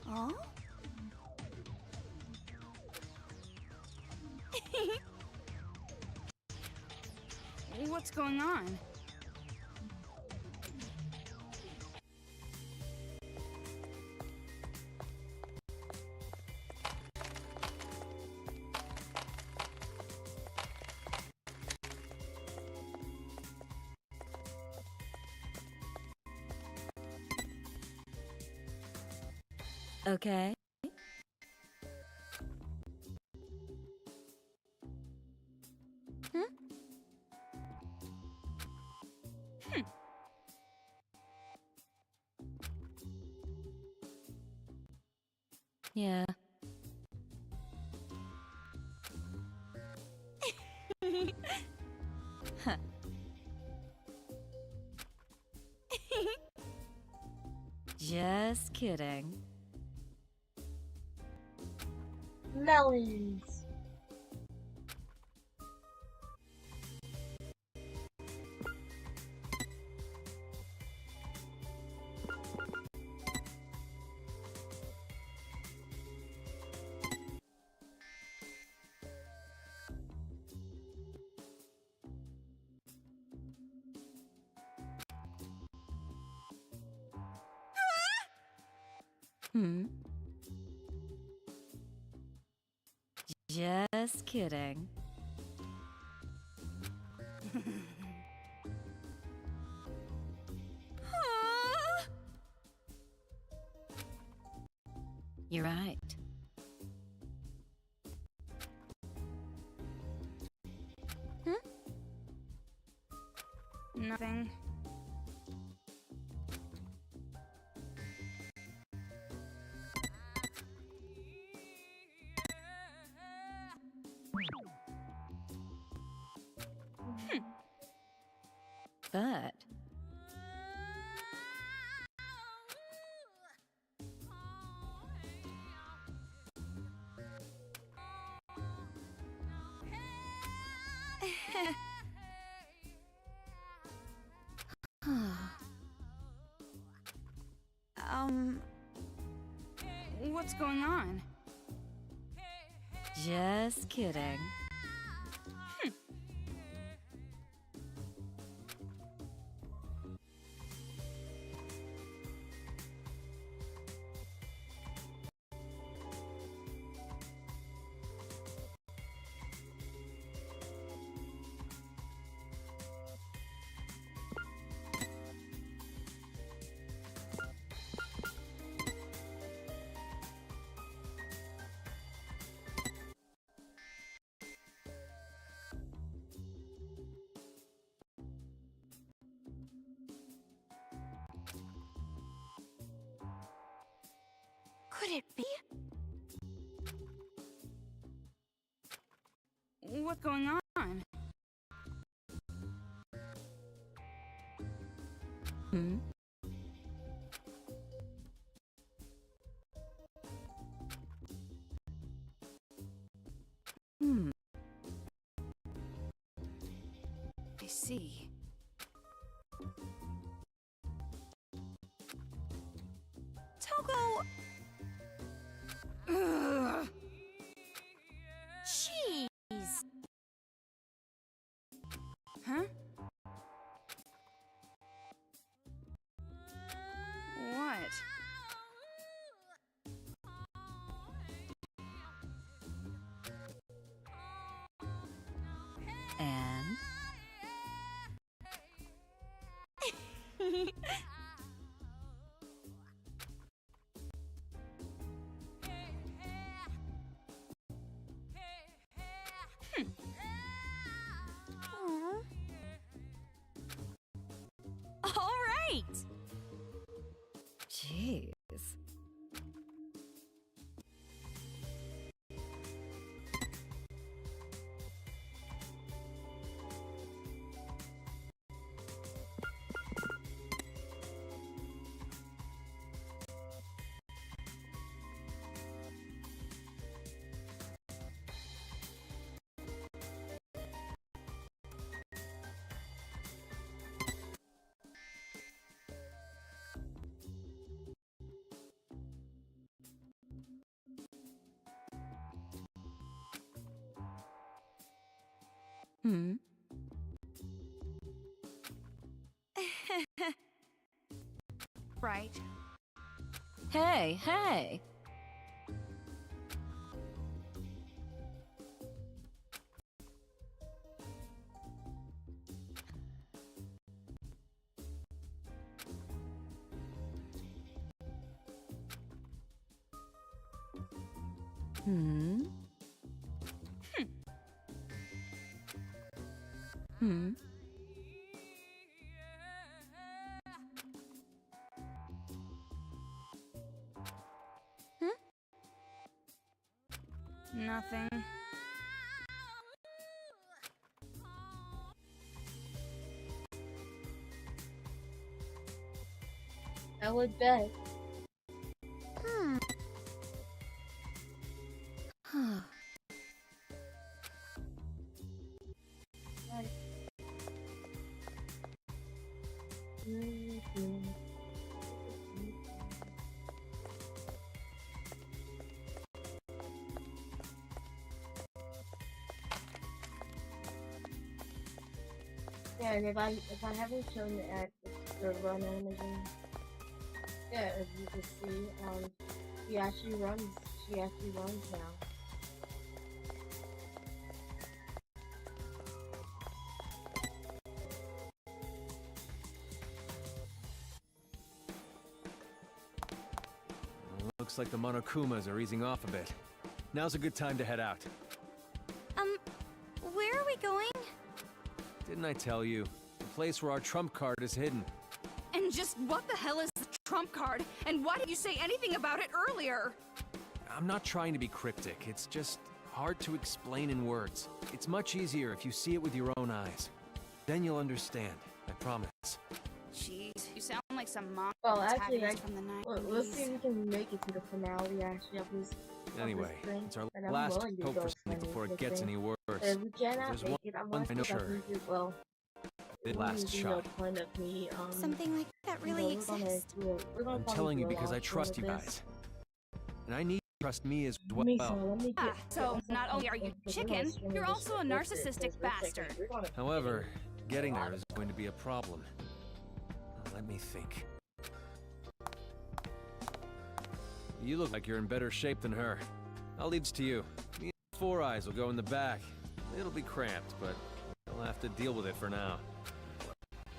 Oh? What's going on? Okay. Yeah. Huh. Just kidding. Melons. Hmm. Just kidding. You're right. Nothing. But What's going on? just kidding. Could it be? What's going on? Hmm? Hmm. I see. Togo! Ugh. Jeez. Huh? What? And All right. jeez. Hmm? Right. Hey, hey. Hmm? Hmm? Nothing. I would bet. Huh. Right. Mhm. Yeah, and if I haven't shown it at the run animation, yeah, as you can see, she actually runs. She actually runs now. Looks like the Monokumas are easing off a bit. Now's a good time to head out. Where are we going? Didn't I tell you? The place where our trump card is hidden. And just what the hell is the trump card? And why didn't you say anything about it earlier? I'm not trying to be cryptic. It's just hard to explain in words. It's much easier if you see it with your own eyes. Then you'll understand. I promise. Jeez, you sound like some mom Well, actually, protagonist from the 90s. let's see if we can make it to the finale. Actually, of this. Anyway, thing, it's our and I'm last willing to hope go for something funny before it with gets thing. any worse. If we cannot There's make it, I'm one not thing sure sure. well. The last No shot. point of me, Something like that really exists. We're gonna I'm probably telling you do a because I long trust you film of guys. And I need you to trust me as well. Let me get, So not only are you chicken, you're also a narcissistic bastard. However, getting there is going to be a problem. Let me think. You look like you're in better shape than her. I'll leave this to you. Me and Four Eyes will go in the back. It'll be cramped, but you'll have to deal with it for now.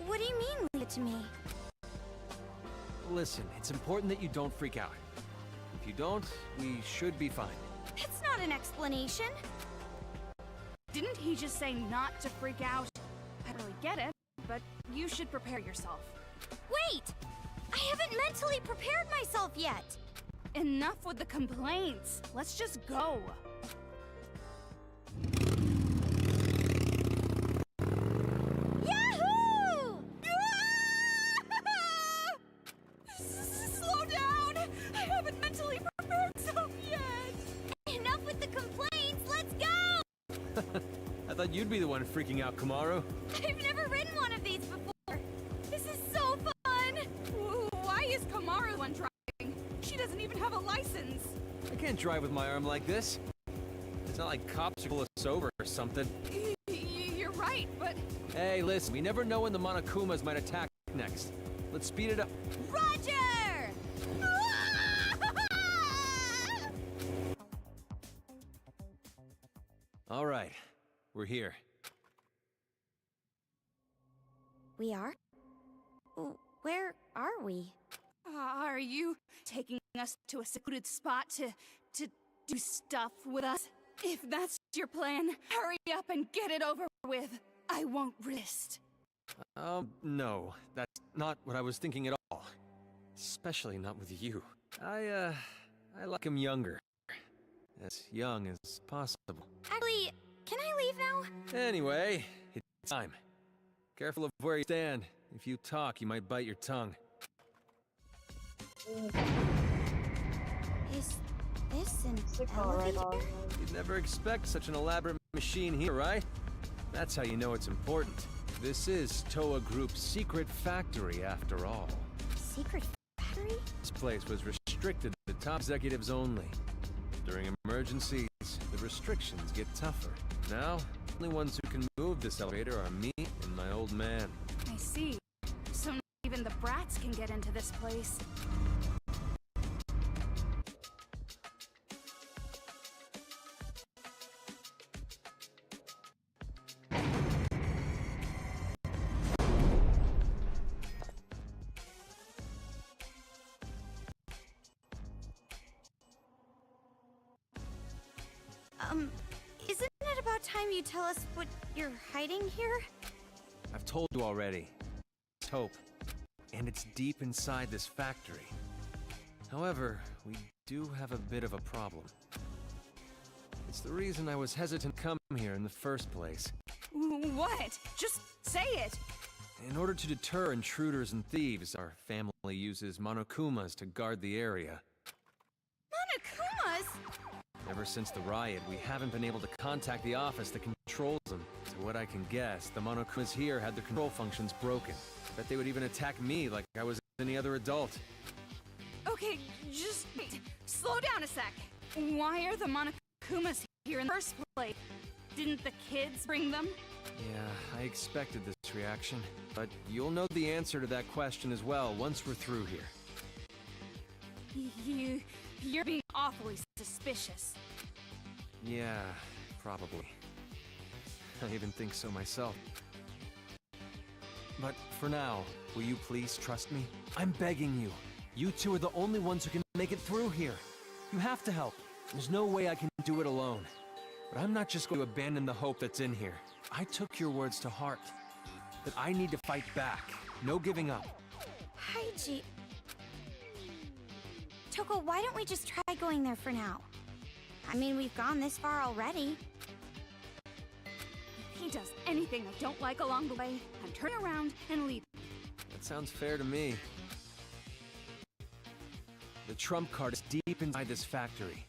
What do you mean, leave it to me? Listen, it's important that you don't freak out. If you don't, we should be fine. That's not an explanation. Didn't he just say not to freak out? I don't really get it, but you should prepare yourself. Wait! I haven't mentally prepared myself yet! Enough with the complaints. Let's just go. Yahoo! Slow down! I haven't mentally prepared myself yet! Enough with the complaints, let's go! I thought you'd be the one freaking out, Kamaru. I've never ridden one of these before! This is so fun! Why is Kamaru the one driving? She doesn't even have a license. I can't drive with my arm like this. It's not like cops will pull us over or something. You're right, but... Hey, listen, we never know when the Monokumas might attack next. Let's speed it up. Roger! All right, we're here. We are? Where are we? Are you taking us to a secluded spot to do stuff with us? If that's your plan, hurry up and get it over with. I won't resist. No, that's not what I was thinking at all. Especially not with you. I like him younger. As young as possible. Actually, can I leave now? Anyway, it's time. Careful of where you stand. If you talk, you might bite your tongue. Is this an elevator? You'd never expect such an elaborate machine here, right? That's how you know it's important. This is Toa Group's secret factory, after all. Secret factory? This place was restricted to top executives only. During emergencies, the restrictions get tougher. Now, the only ones who can move this elevator are me and my old man. I see. So not even the brats can get into this place. time you tell us what you're hiding here? I've told you already. It's hope. And it's deep inside this factory. However, we do have a bit of a problem. It's the reason I was hesitant to come here in the first place. What? Just say it! In order to deter intruders and thieves, our family uses Monokumas to guard the area. Monokumas? Ever since the riot, we haven't been able to contact the office that controls them. To what I can guess, the Monokumas here had their control functions broken. Bet they would even attack me like I was any other adult. Okay, just wait. Slow down a sec. Why are the Monokumas here in the first place? Didn't the kids bring them? Yeah, I expected this reaction. But you'll know the answer to that question as well once we're through here. You're being awfully suspicious. Yeah, probably. I even think so myself. But for now, will you please trust me? I'm begging you. You two are the only ones who can make it through here. You have to help. There's no way I can do it alone. But I'm not just going to abandon the hope that's in here. I took your words to heart. That I need to fight back. No giving up. Haiji... Toko, why don't we just try going there for now? I mean, we've gone this far already. If he does anything I don't like along the way, I'm turning around and leaving. That sounds fair to me. The trump card is deep inside this factory.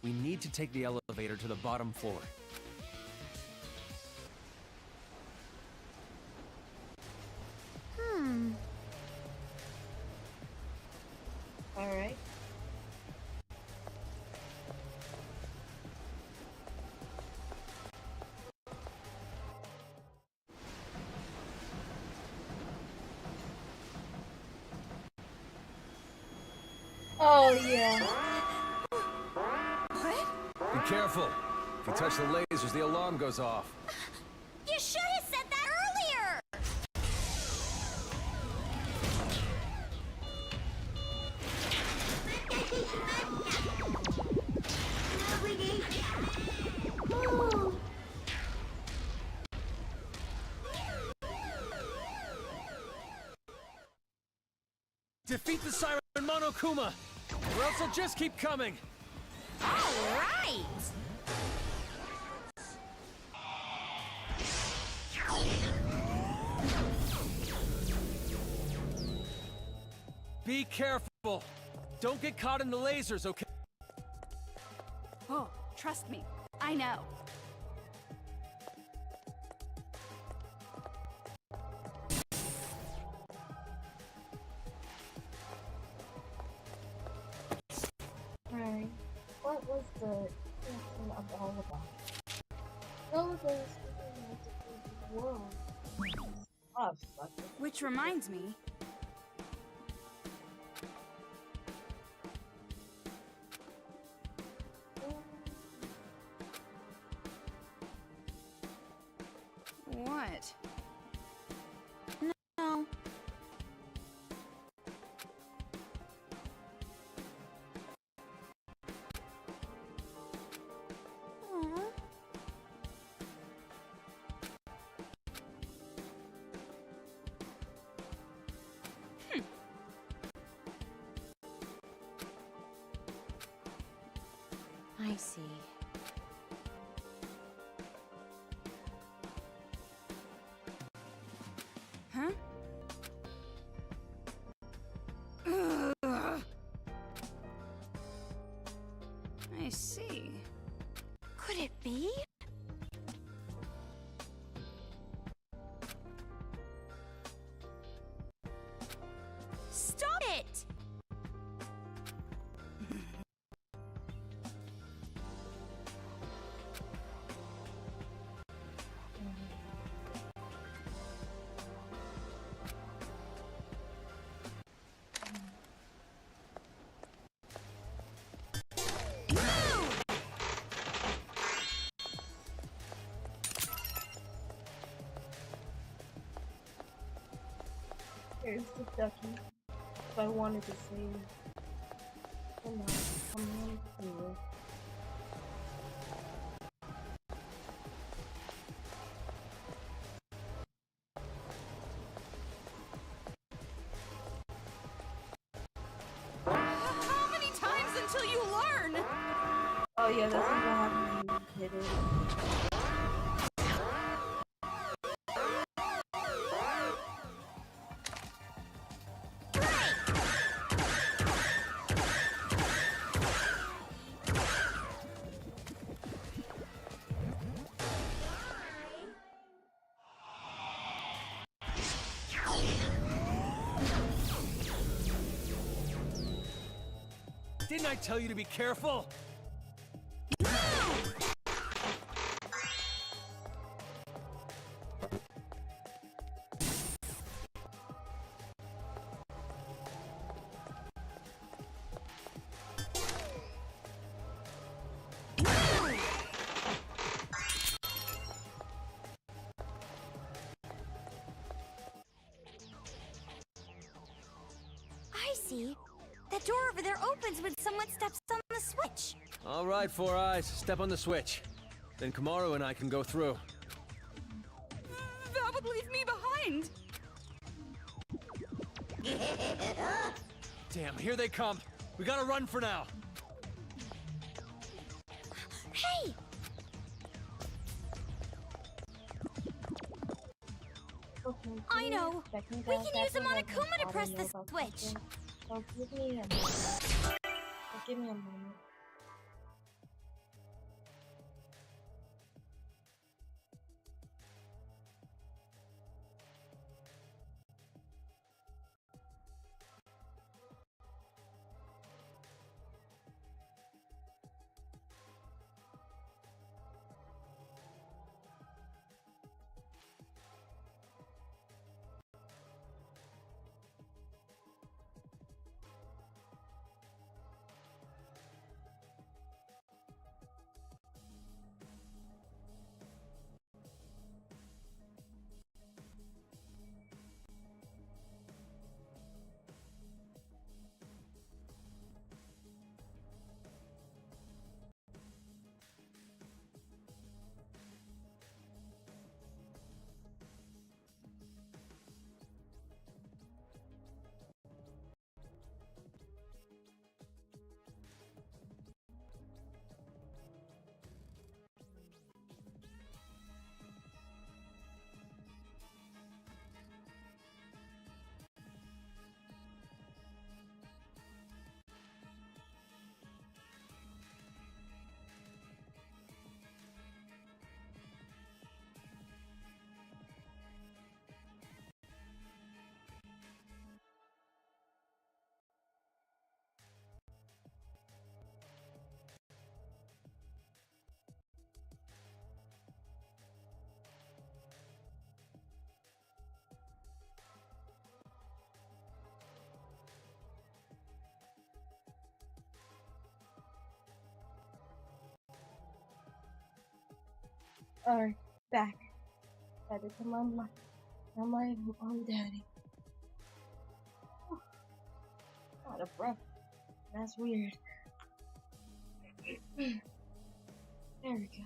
We need to take the elevator to the bottom floor. Alright. Oh, yeah. What? Be careful. If you touch the lasers, the alarm goes off. You should have said that earlier! Defeat the Siren Monokuma, or else they'll just keep coming. All right! Be careful. Don't get caught in the lasers, okay? Oh, trust me. I know. Right. What was the thing of all of that? No, there's the world. Oh, fuck it. Which reminds me. What? No. Aww. I see. Huh? Ugh. I see. Could it be? Stop it! Here's the ducky. If I wanted to save. Come on, come on, cool. Oh yeah, that's what happened when you hit it. Didn't I tell you to be careful? I see. That door over there opens when someone steps on the switch. All right, Four Eyes, step on the switch. Then Kamaru and I can go through. That would leave me behind. Damn, here they come. We gotta run for now. Hey! I know. We can use a Monokuma to press the switch. So give me a moment. So give me a moment. Alright, back. Had to come on my own daddy. Out of breath. That's weird. There we go.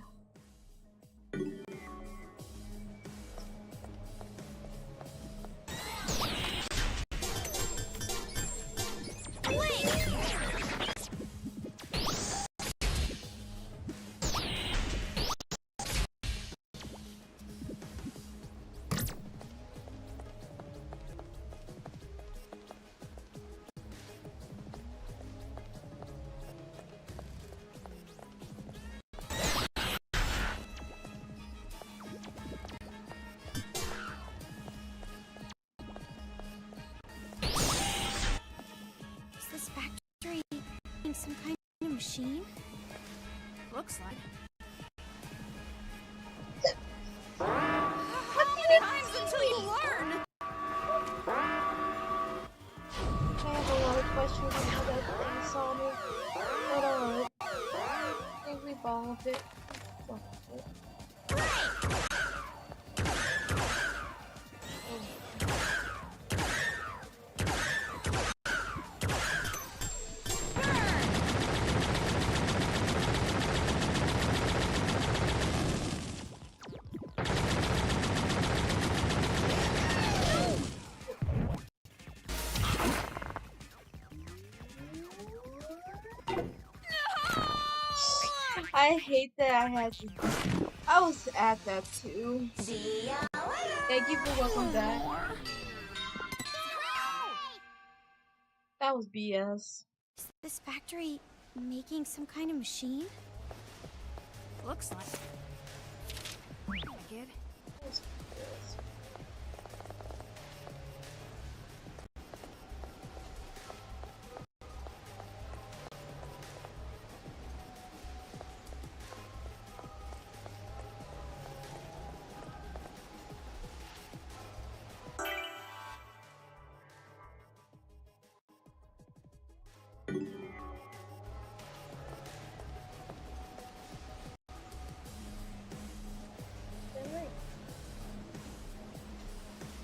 Some kind of machine? Looks like. How many times until you learn? I have a lot of questions on how that thing saw me. But alright. I think we bombed it. I hate that I had to. I was at that too. Thank you for welcome back. That was BS. Is this factory making some kind of machine? Looks like it. That was BS.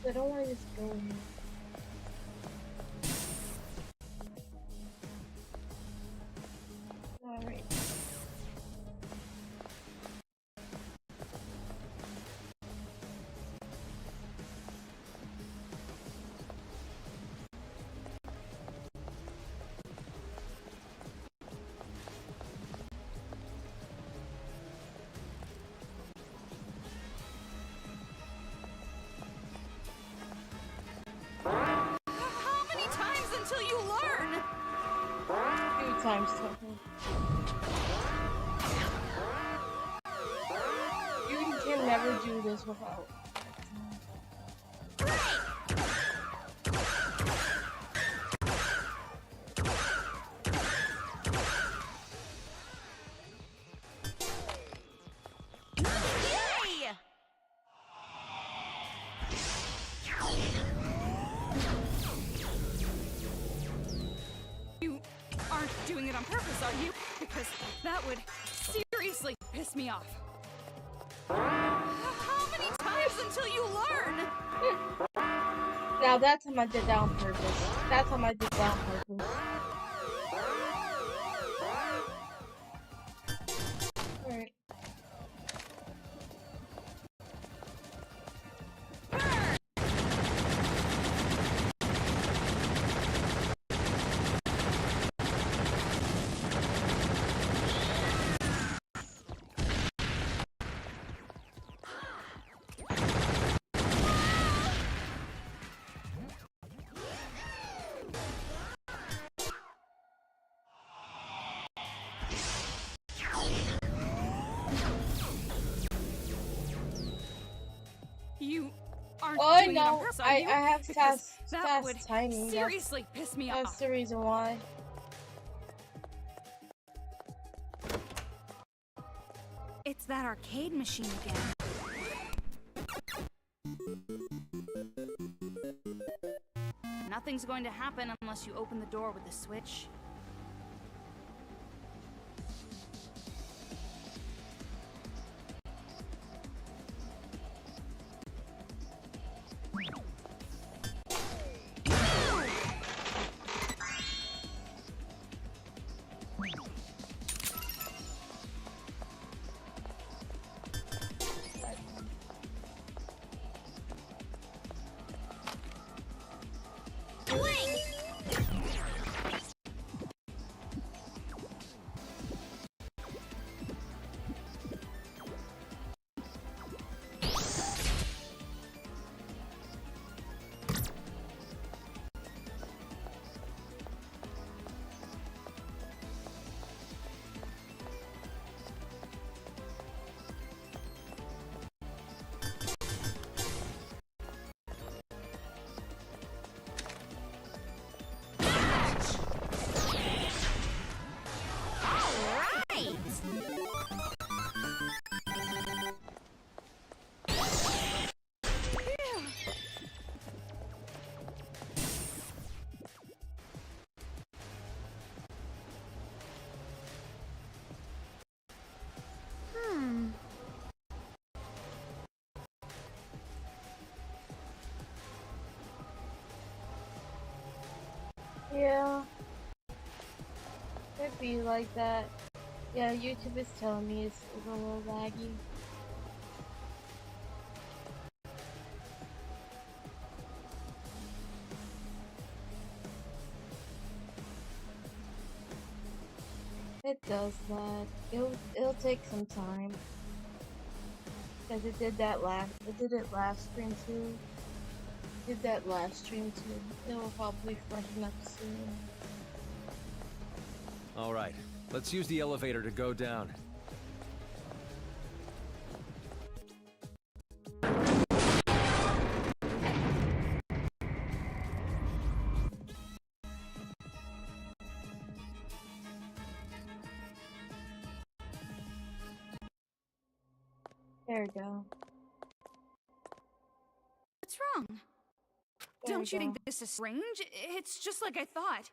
I don't want to just go in. Alright. How many times until you learn? 2 times total. You can never do this without. Yay! You aren't doing it on purpose, are you? Because that would seriously piss me off. How many times until you learn? Now that time I did that on purpose. That time I did that on purpose. Alright. You aren't Oh doing it on no, purpose, are I you? have Because fast that would timing. seriously piss me That's off. the reason why. It's that arcade machine again. Nothing's going to happen unless you open the door with the switch. Yeah. Could be like that. Yeah, YouTube is telling me it's a little laggy. It does that. It'll take some time. Because it did that last. It did it last stream too. Did that last stream too. It will probably freshen up soon. All right, let's use the elevator to go down. There we go. What's wrong? There Don't we you go. think this is strange? It's just like I thought.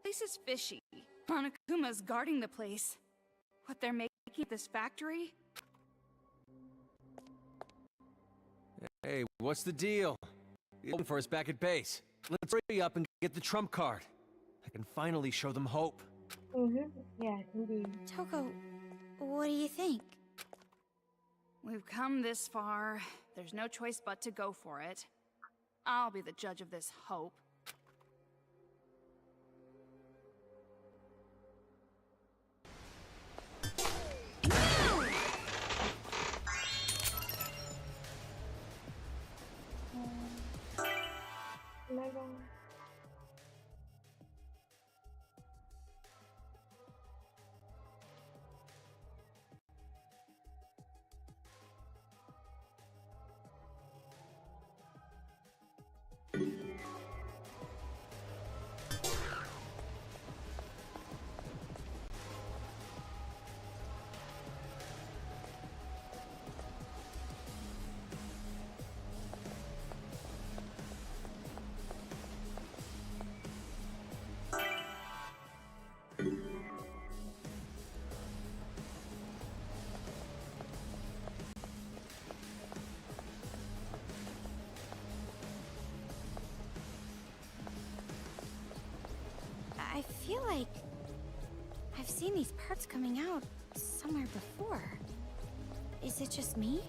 This is fishy. Monokuma's guarding the place. What they're making at this factory? Hey, what's the deal? He's waiting for us back at base. Let's hurry up and get the trump card. I can finally show them hope. Yeah, indeed. Toko, what do you think? We've come this far. There's no choice but to go for it. I'll be the judge of this hope. Am I going? I feel like I've seen these parts coming out somewhere before. Is it just me?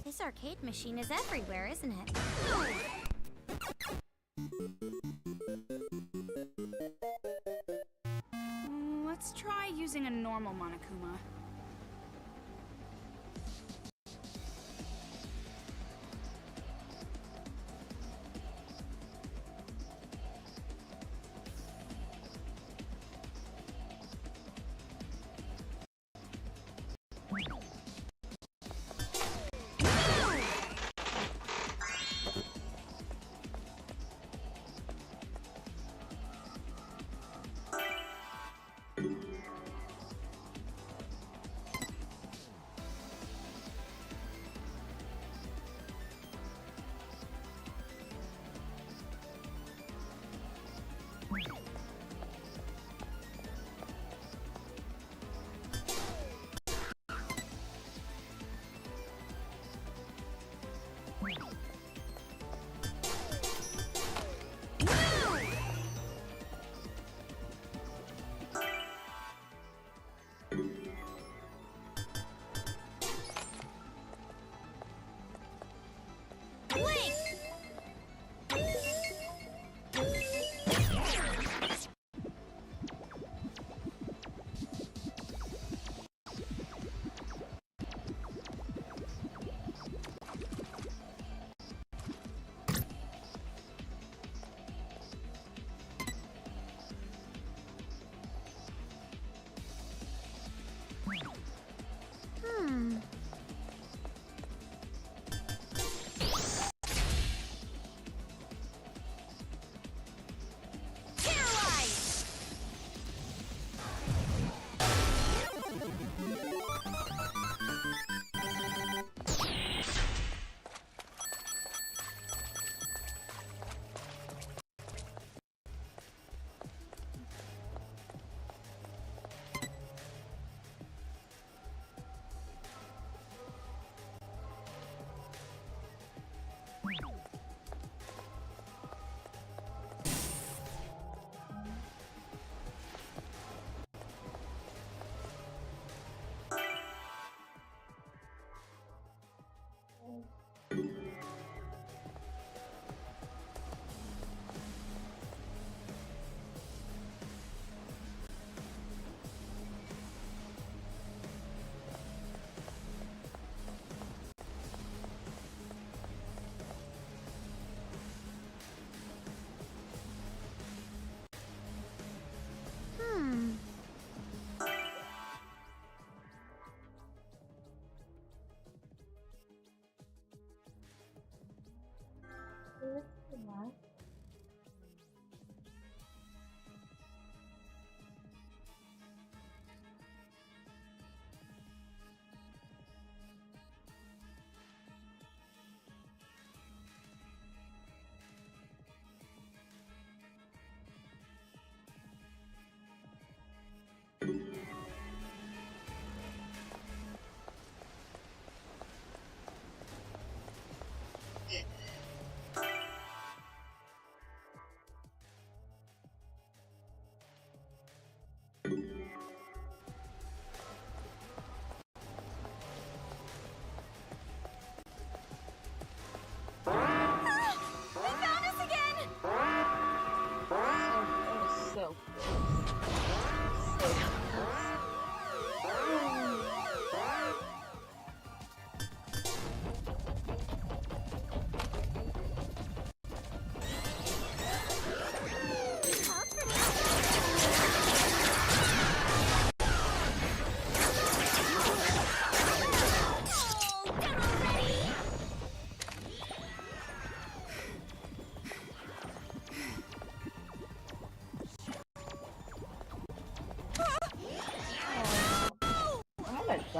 This arcade machine is everywhere, isn't it? Let's try using a normal Monokuma.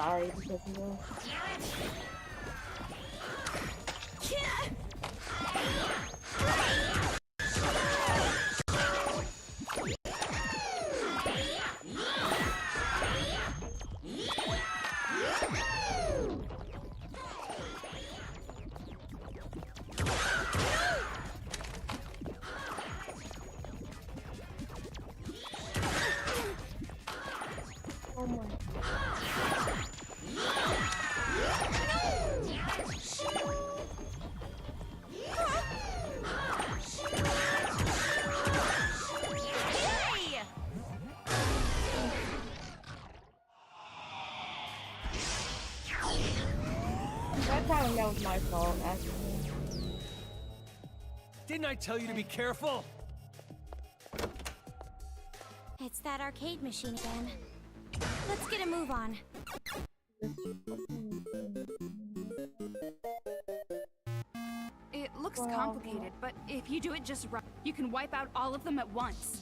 sorry because of this. Oh my. That time that was my fault, actually. Didn't I tell you to be careful? It's that arcade machine again. Let's get a move on. It looks complicated, but if you do it just right, you can wipe out all of them at once.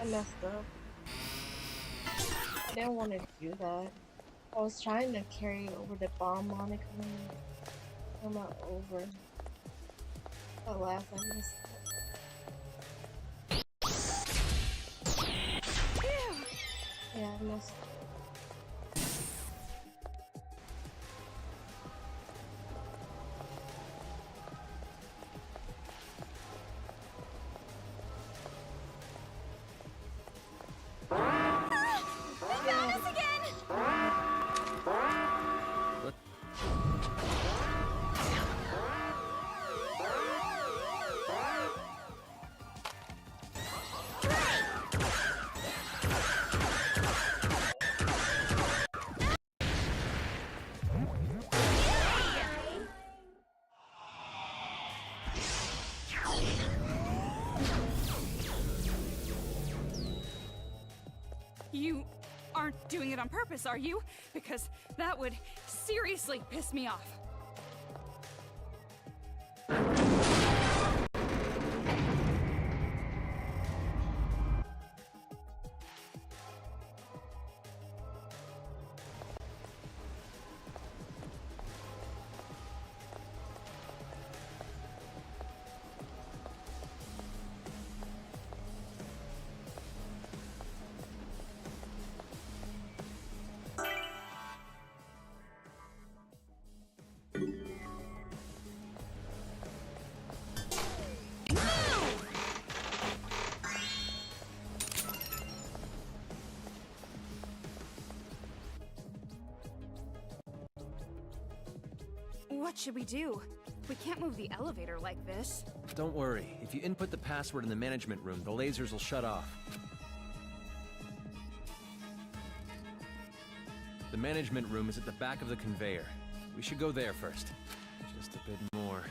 Messed up. I didn't want to do that. I was trying to carry over the bomb Monica and come out over. Alas, I missed it. Yeah, I missed it. You aren't doing it on purpose, are you? Because that would seriously piss me off. What should we do? We can't move the elevator like this. Don't worry. If you input the password in the management room, the lasers will shut off. The management room is at the back of the conveyor. We should go there first. Just a bit more.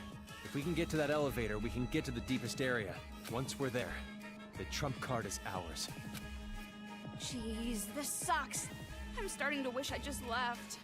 If we can get to that elevator, we can get to the deepest area. Once we're there, the trump card is ours. Jeez, this sucks. I'm starting to wish I just left.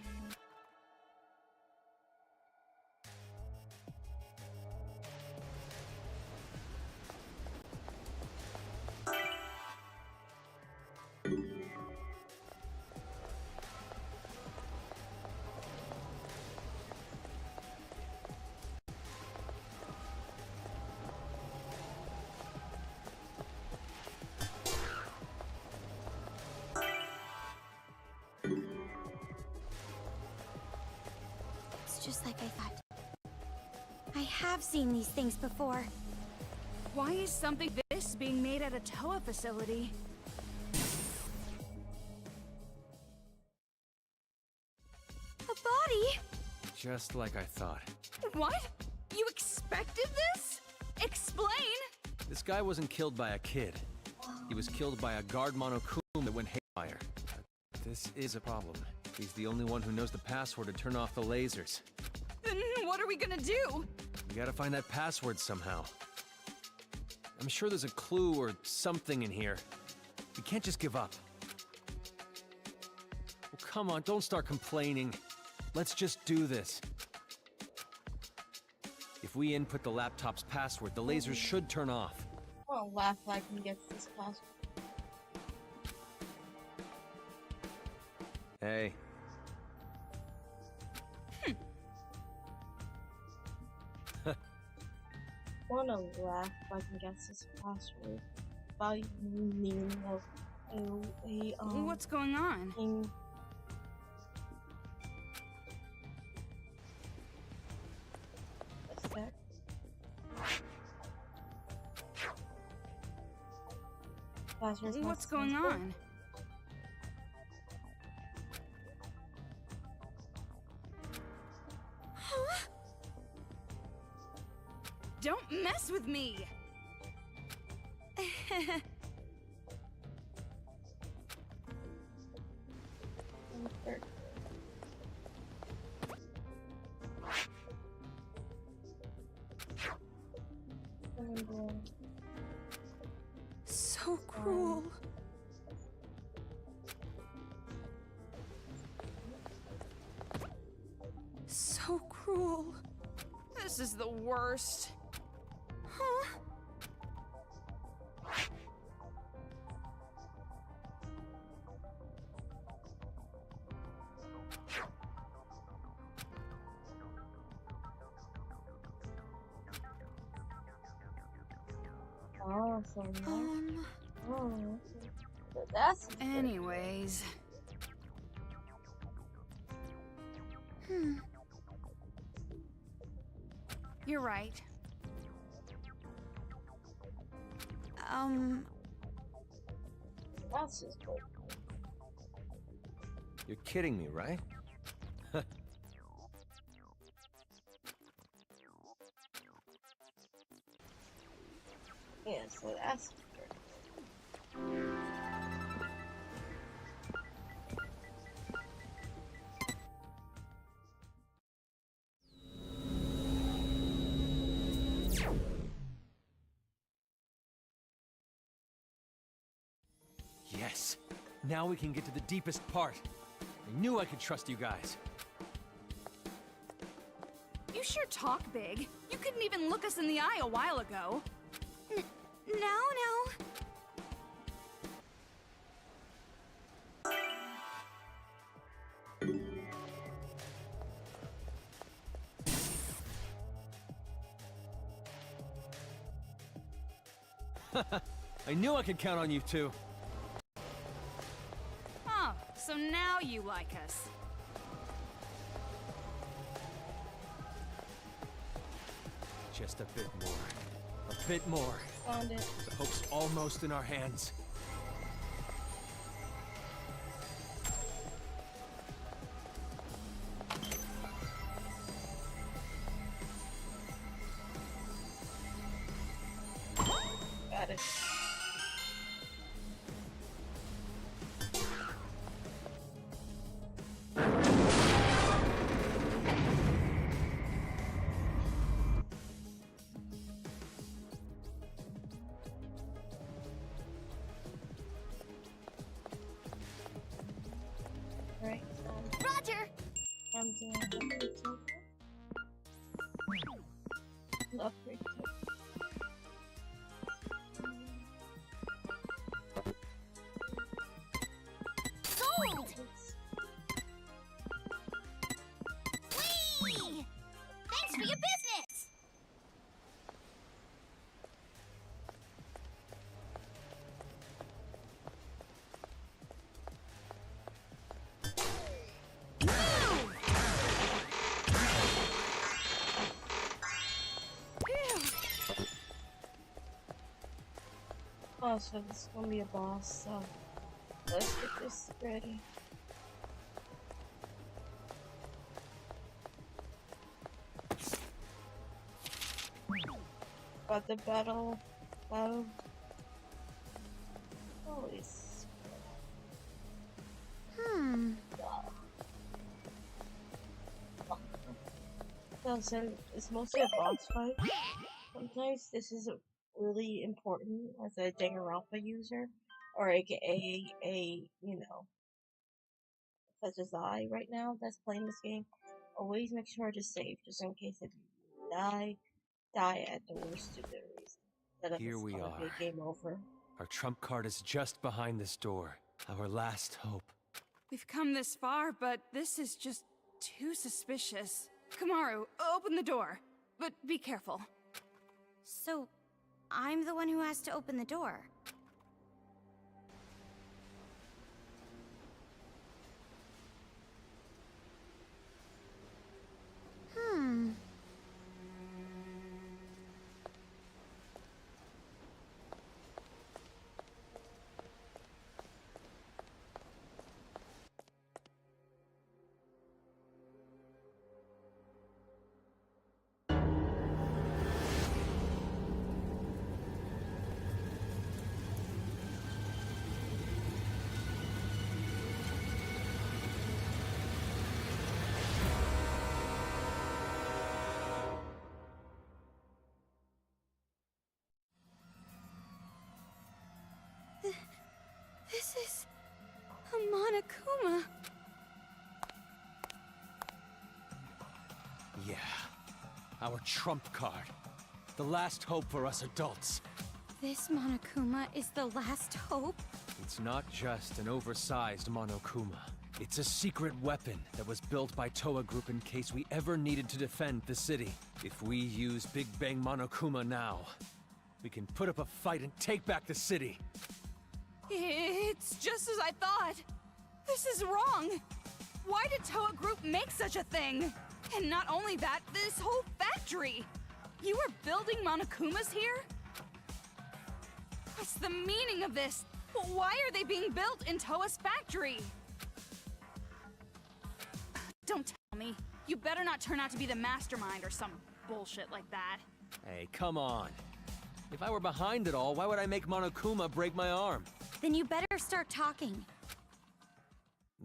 Just like I thought. I have seen these things before. Why is something this being made at a Toa facility? A body? Just like I thought. What? You expected this? Explain! This guy wasn't killed by a kid. He was killed by a guard Monokuma that went haywire. This is a problem. He's the only one who knows the password to turn off the lasers. Then what are we gonna do? We gotta find that password somehow. I'm sure there's a clue or something in here. We can't just give up. Well, come on, don't start complaining. Let's just do this. If we input the laptop's password, the lasers should turn off. I'll laugh like he gets this password. Hey. Wanna laugh if I can guess this password by meaning of What's going on? What's that? What's going on? Don't mess with me! So cruel. So cruel. This is the worst. Huh? Oh, so that's anyways. You're right. That's just good. You're kidding me, right? Yeah, so that's good. Yes. Now we can get to the deepest part. I knew I could trust you guys. You sure talk big. You couldn't even look us in the eye a while ago. No. I knew I could count on you two. Oh, so now you like us. Just a bit more. A bit more. Found it. The hope's almost in our hands. Alright, so Roger! I'm doing upgrade token. Upgrade token. Sold! Whee! Thanks for your business! Oh, so this is gonna be a boss, so let's get this ready. About the battle. Holy so it's mostly a boss fight. Sometimes this is really important as a Danganronpa user, or aka such as I right now that's playing this game. Always make sure to save, just in case if you die at the worst stupid reason. That Here we are. Be game over. Our trump card is just behind this door. Our last hope. We've come this far, but this is just too suspicious. Kamaru, open the door. But be careful. So, I'm the one who has to open the door. This is a Monokuma. Yeah. Our trump card. The last hope for us adults. This Monokuma is the last hope? It's not just an oversized Monokuma. It's a secret weapon that was built by Toa Group in case we ever needed to defend the city. If we use Big Bang Monokuma now, we can put up a fight and take back the city. It's just as I thought. This is wrong. Why did Toa Group make such a thing? And not only that, this whole factory. You were building Monokumas here? What's the meaning of this? Why are they being built in Toa's factory? Don't tell me. You better not turn out to be the mastermind or some bullshit like that. Hey, come on. If I were behind it all, why would I make Monokuma break my arm? Then you better start talking.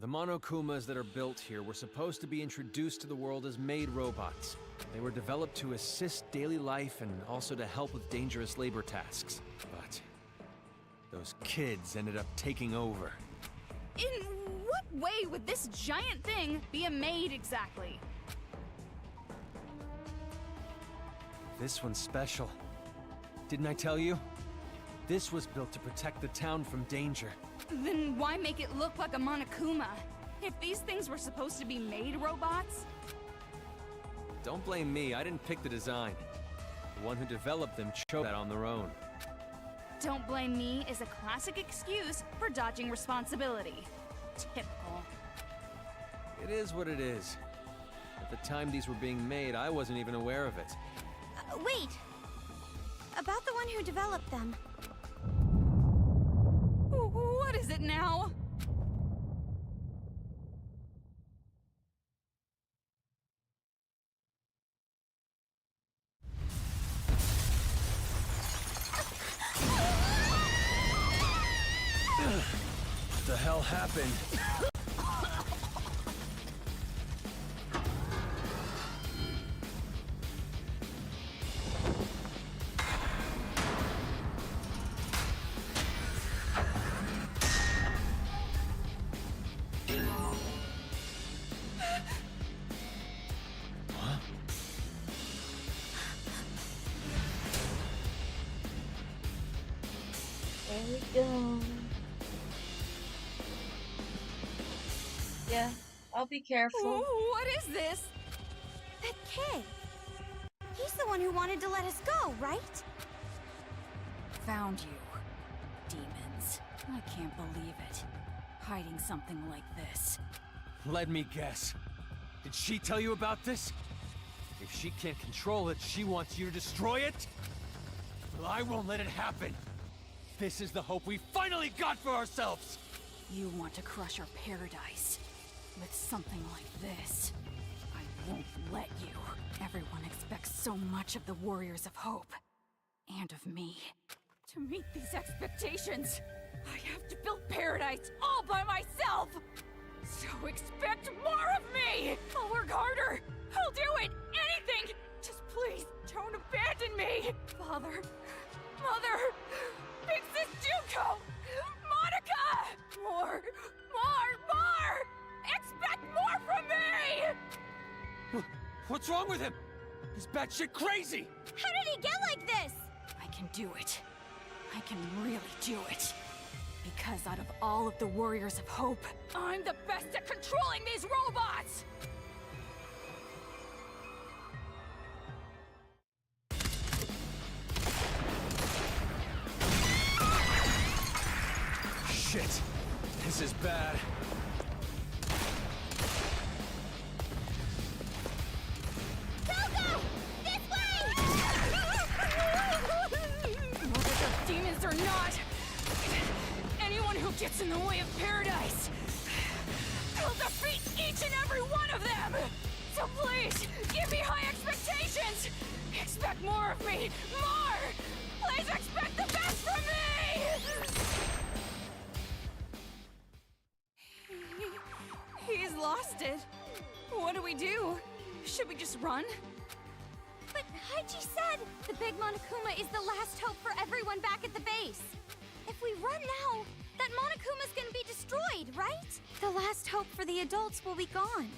The Monokumas that are built here were supposed to be introduced to the world as maid robots. They were developed to assist daily life and also to help with dangerous labor tasks. But those kids ended up taking over. In what way would this giant thing be a maid exactly? This one's special. Didn't I tell you? This was built to protect the town from danger. Then why make it look like a Monokuma? If these things were supposed to be maid robots? Don't blame me, I didn't pick the design. The one who developed them chose that on their own. Don't blame me is a classic excuse for dodging responsibility. Typical. It is what it is. At the time these were being made, I wasn't even aware of it. Wait! About the one who developed them. What is it now? What the hell happened? Yeah, I'll be careful. What is this? That kid. He's the one who wanted to let us go, right? Found you. Demons. I can't believe it. Hiding something like this. Let me guess. Did she tell you about this? If she can't control it, she wants you to destroy it? Well, I won't let it happen. This is the hope we finally got for ourselves! You want to crush our paradise. With something like this. I won't let you. Everyone expects so much of the Warriors of Hope. And of me. To meet these expectations, I have to build paradise all by myself! So expect more of me! I'll work harder! I'll do it! Anything! Just please, don't abandon me! Father, Mother, Big Sis Juko! Monica! More! Expect more from me! What's wrong with him? He's batshit crazy! How did he get like this? I can do it. I can really do it. Because out of all of the Warriors of Hope, I'm the best at controlling these robots! Shit! This is bad. Whether they're demons or not, anyone who gets in the way of paradise, I'll defeat each and every one of them! So please, give me high expectations! Expect more of me! More! Please expect the best from me! He's lost it. What do we do? Should we just run? But Haiji said the big Monokuma is the last hope for everyone back at the base. If we run now, that Monokuma's gonna be destroyed, right? The last hope for the adults will be gone.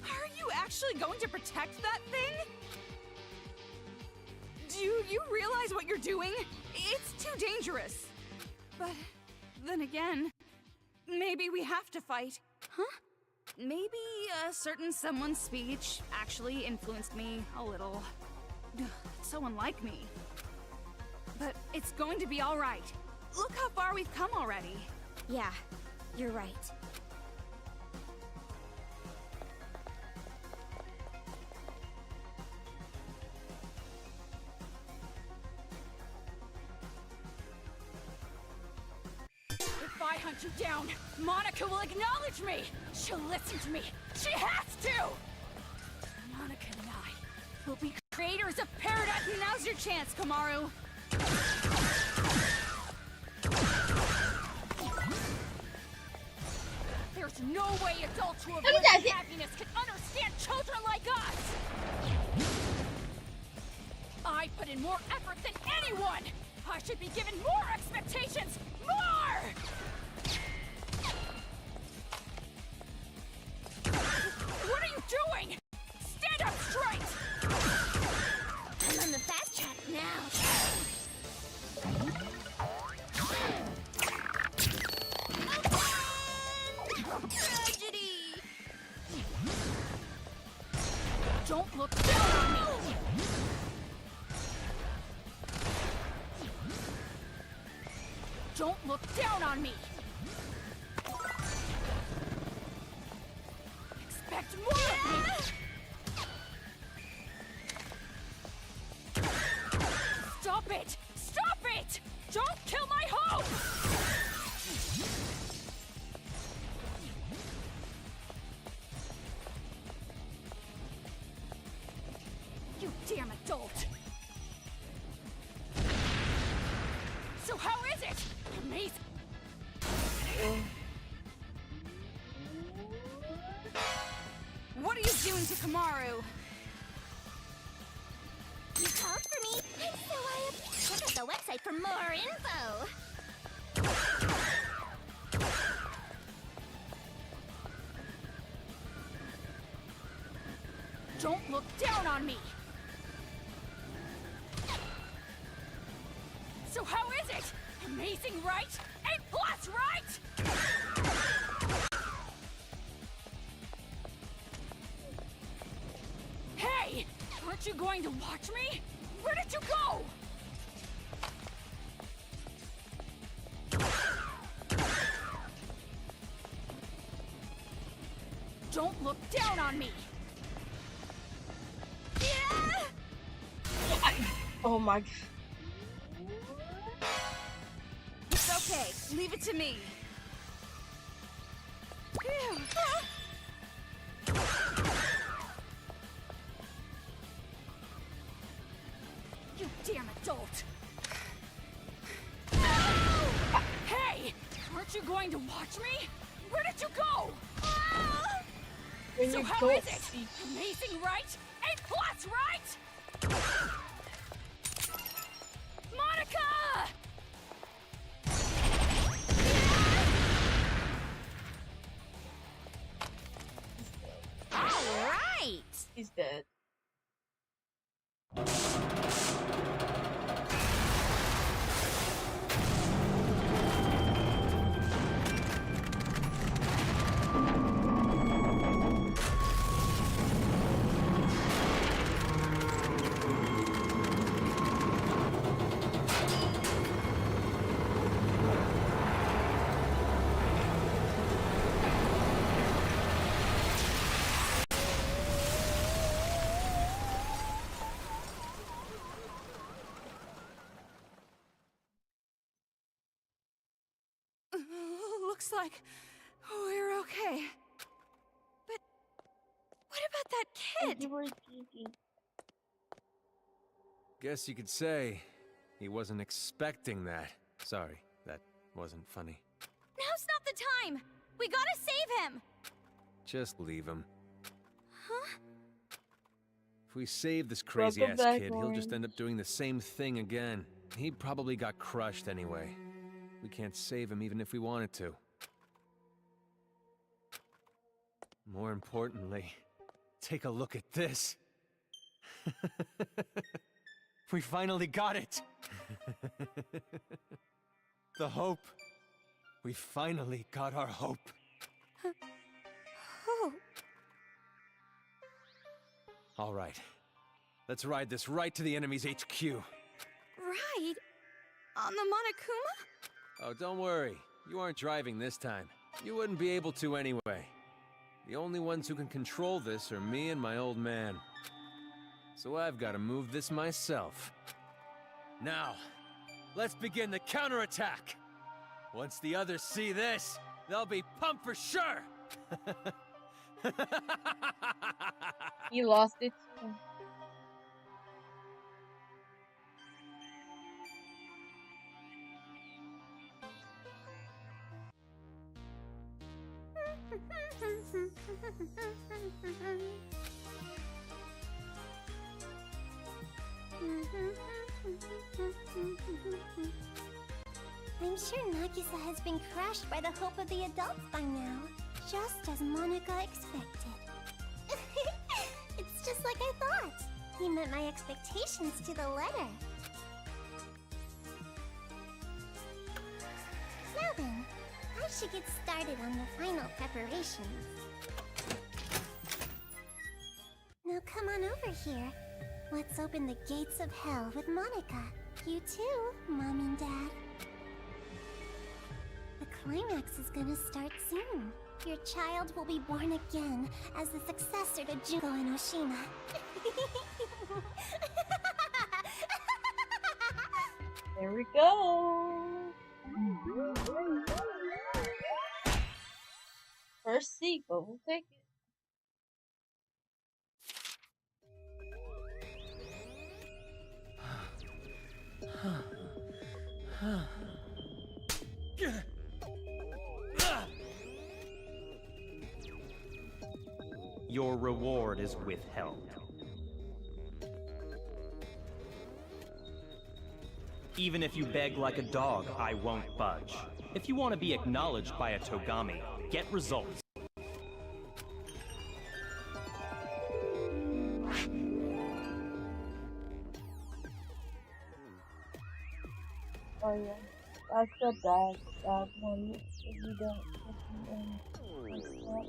Are you actually going to protect that thing? Do you realize what you're doing? It's too dangerous. But then again, maybe we have to fight. Huh? Maybe a certain someone's speech actually influenced me a little. So unlike me. But it's going to be all right. Look how far we've come already. Yeah, you're right. If I hunt you down, Monica will acknowledge me! She'll listen to me! She has to! Monica and I will be creators of paradise! Now's your chance, Kamaru! There's no way adults who have lived happiness can understand children like us! I put in more effort than anyone! I should be given more expectations! More! What are you doing? Stand up straight! I'm on the fast track now. Tragedy! Don't look down on me! Don't look down on me! Expect more of me! Stop it! Stop it! Don't kill my hope! You damn adult! So how is it? Amazing! What are you doing to Kamaru? You called for me, and so I check out the website for more info. Don't look down on me! So how is it? Amazing, right? A plus, right? Hey! Aren't you going to watch me? Where did you go? Don't look down on me! Oh my god. It's okay. Leave it to me. Phew. You damn adult! Hey! Aren't you going to watch me? Where did you go? When So you how don't is it? see Amazing, right? A plus, right? Monica! All right. he's dead. Looks like we're okay. But what about that kid? You were thinking. Guess you could say he wasn't expecting that. Sorry, that wasn't funny. Now's not the time! We gotta save him! Just leave him. Huh? If we save this crazy-ass Welcome back, kid, he'll just Orange. end up doing the same thing again. He probably got crushed anyway. We can't save him even if we wanted to. More importantly, take a look at this. We finally got it! The hope. We finally got our hope. Oh, All right. Let's ride this right to the enemy's HQ. right. On the Monokuma? Oh, don't worry. You aren't driving this time. You wouldn't be able to anyway. The only ones who can control this are me and my old man. So I've got to move this myself. Now, let's begin the counterattack! Once the others see this, they'll be pumped for sure! He lost it too. I'm sure Nagisa has been crushed by the hope of the adults by now, just as Monica expected. It's just like I thought. He met my expectations to the letter. Now then, I should get started on the final preparations. Now come on over here. Let's open the gates of hell with Monica. You too, Mom and Dad. The climax is gonna start soon. Your child will be born again as the successor to Junko Enoshima. There we go. First sequel, we'll take it. Your reward is withheld. Even if you beg like a dog, I won't budge. If you want to be acknowledged by a Togami, get results. Oh yeah. That's the bad one if you don't put them in stuff.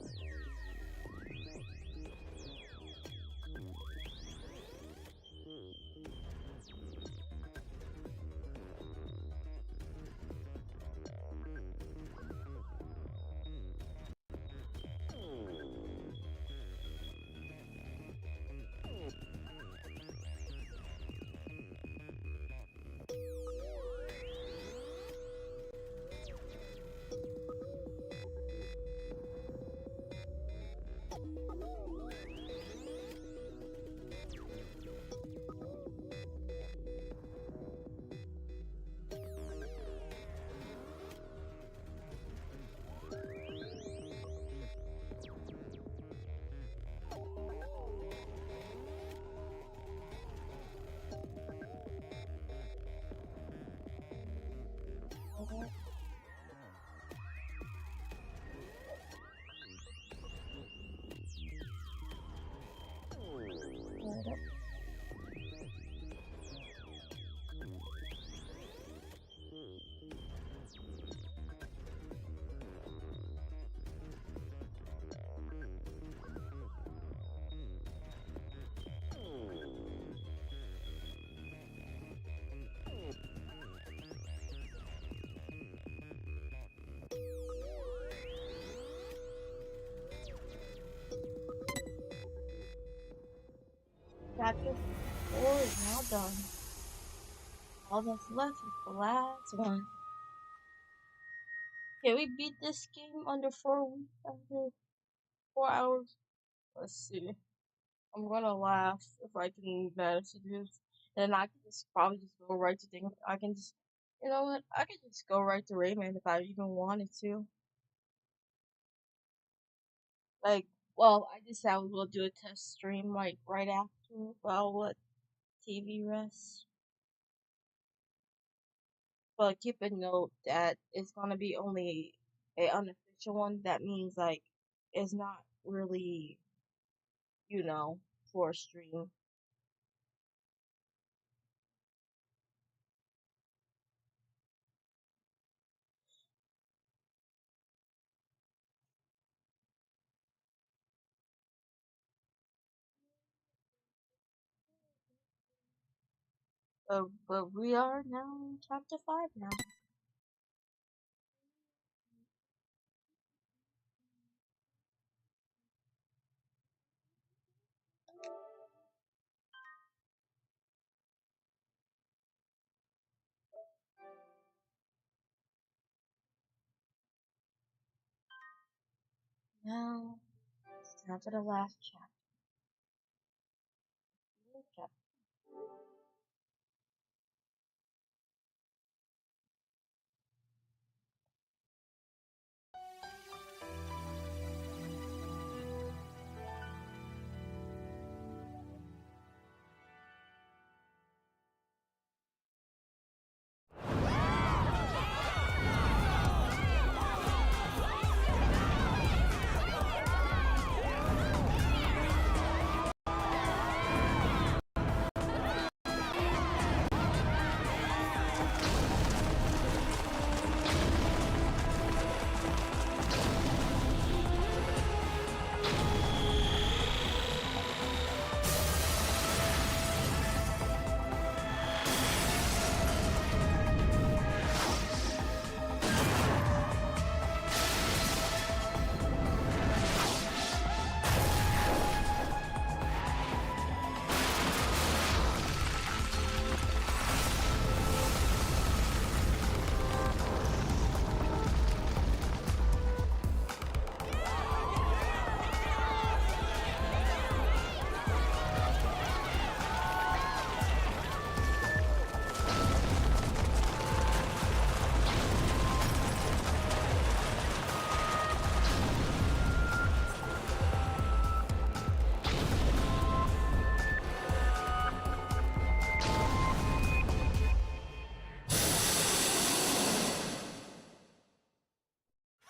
Okay. Hold up. Chapter 4 is now done. All that's left is the last one. Can we beat this game under 4 weeks after 4 hours? Let's see. I'm gonna laugh if I can manage to do this. And I can just probably just go right to things. I can just, you know what? I could just go right to Rayman if I even wanted to. Like, well, I just said I was gonna do a test stream like right after. Well, let TV rest. But keep a note that it's gonna be only a unofficial one. That means like it's not really, you know, for a stream. But we are now in chapter 5 now. Now it's time for the last chapter.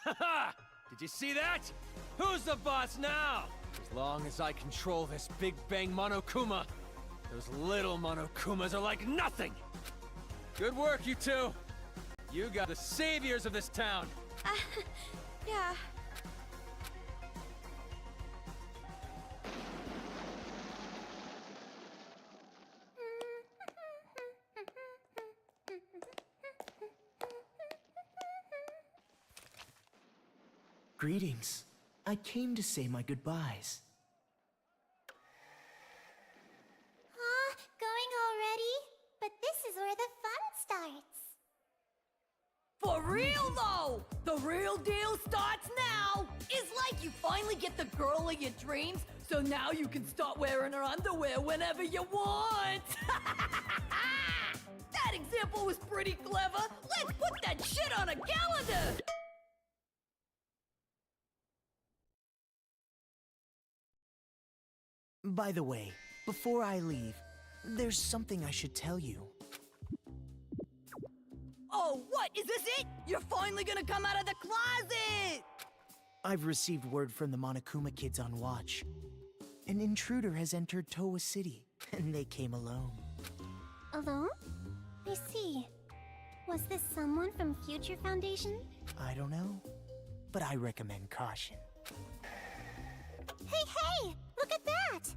Haha! Did you see that? Who's the boss now? As long as I control this Big Bang Monokuma, those little Monokumas are like nothing! Good work, you two! You got the saviors of this town! Yeah. Greetings. I came to say my goodbyes. Going already? But this is where the fun starts. For real though! The real deal starts now! It's like you finally get the girl of your dreams, so now you can start wearing her underwear whenever you want! That example was pretty clever! Let's put that shit on a calendar! By the way, before I leave, there's something I should tell you. Oh, what? Is this it? You're finally gonna come out of the closet! I've received word from the Monokuma kids on watch. An intruder has entered Towa City, and they came alone. Alone? I see. Was this someone from Future Foundation? I don't know, but I recommend caution. Hey! Look at that!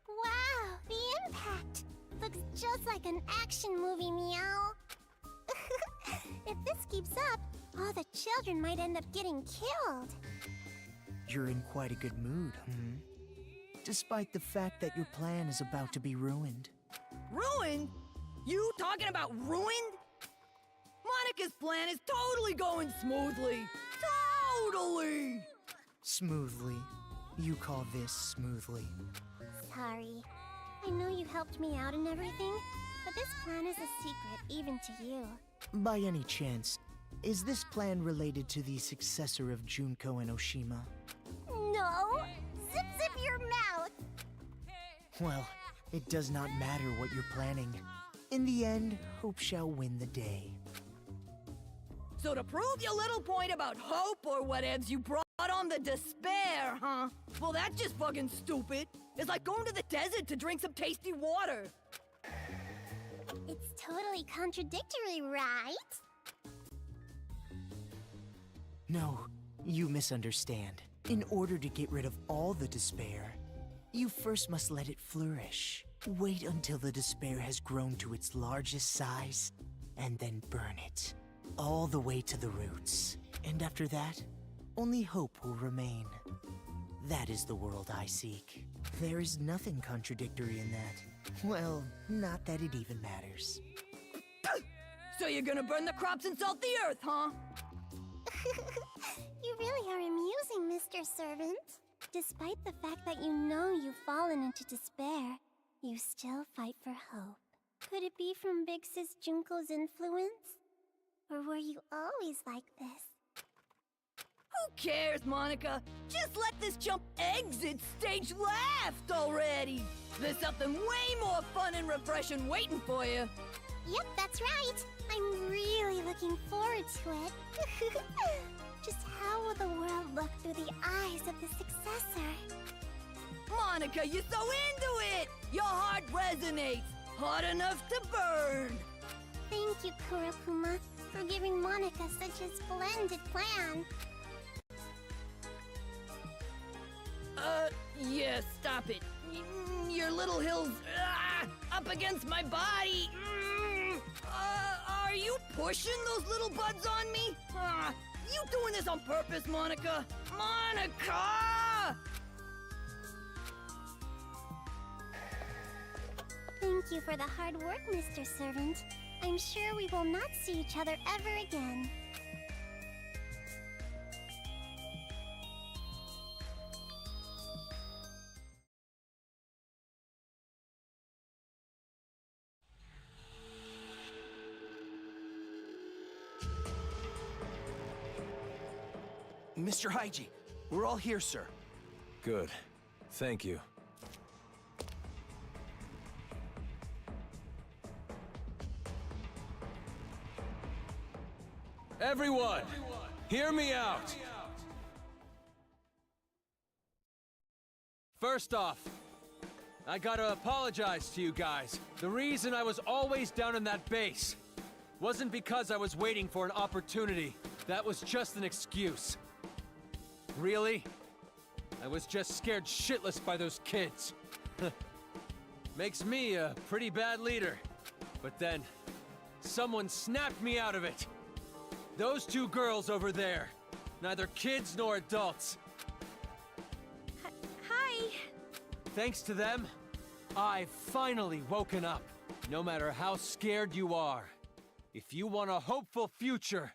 Wow, the impact! Looks just like an action movie, meow. If this keeps up, all the children might end up getting killed. You're in quite a good mood, despite the fact that your plan is about to be ruined. Ruined? You talking about ruined? Monica's plan is totally going smoothly. Totally! Smoothly. You call this smoothly. Sorry. I know you helped me out and everything, but this plan is a secret even to you. By any chance, is this plan related to the successor of Junko and Oshima? No! Zip your mouth! Well, it does not matter what you're planning. In the end, hope shall win the day. So to prove your little point about hope or whatevs, you brought on the despair, huh? Well, that's just fucking stupid. It's like going to the desert to drink some tasty water. It's totally contradictory, right? No, you misunderstand. In order to get rid of all the despair, you first must let it flourish. Wait until the despair has grown to its largest size, and then burn it. All the way to the roots. And after that, only hope will remain. That is the world I seek. There is nothing contradictory in that. Well, not that it even matters. So you're gonna burn the crops and salt the earth, huh? You really are amusing, Mr. Servant. Despite the fact that you know you've fallen into despair, you still fight for hope. Could it be from Big Sis Junko's influence? Or were you always like this? Who cares, Monica? Just let this chump exit stage left already! There's something way more fun and refreshing waiting for you. Yep, that's right. I'm really looking forward to it. Just how will the world look through the eyes of the successor? Monica, you're so into it! Your heart resonates, hot enough to burn! Thank you, Kurokuma, for giving Monica such a splendid plan. Yeah, stop it. Your little hills, up against my body. Are you pushing those little buds on me? You doing this on purpose, Monica? Monica! Thank you for the hard work, Mr. Servant. I'm sure we will not see each other ever again. Mr. Haiji, we're all here, sir. Good. Thank you. Everyone, hear me out! First off, I gotta apologize to you guys. The reason I was always down in that base. Wasn't because I was waiting for an opportunity. That was just an excuse. Really? I was just scared shitless by those kids. Makes me a pretty bad leader. But then, someone snapped me out of it. Those two girls over there. Neither kids nor adults. Hi. Thanks to them, I've finally woken up. No matter how scared you are, if you want a hopeful future,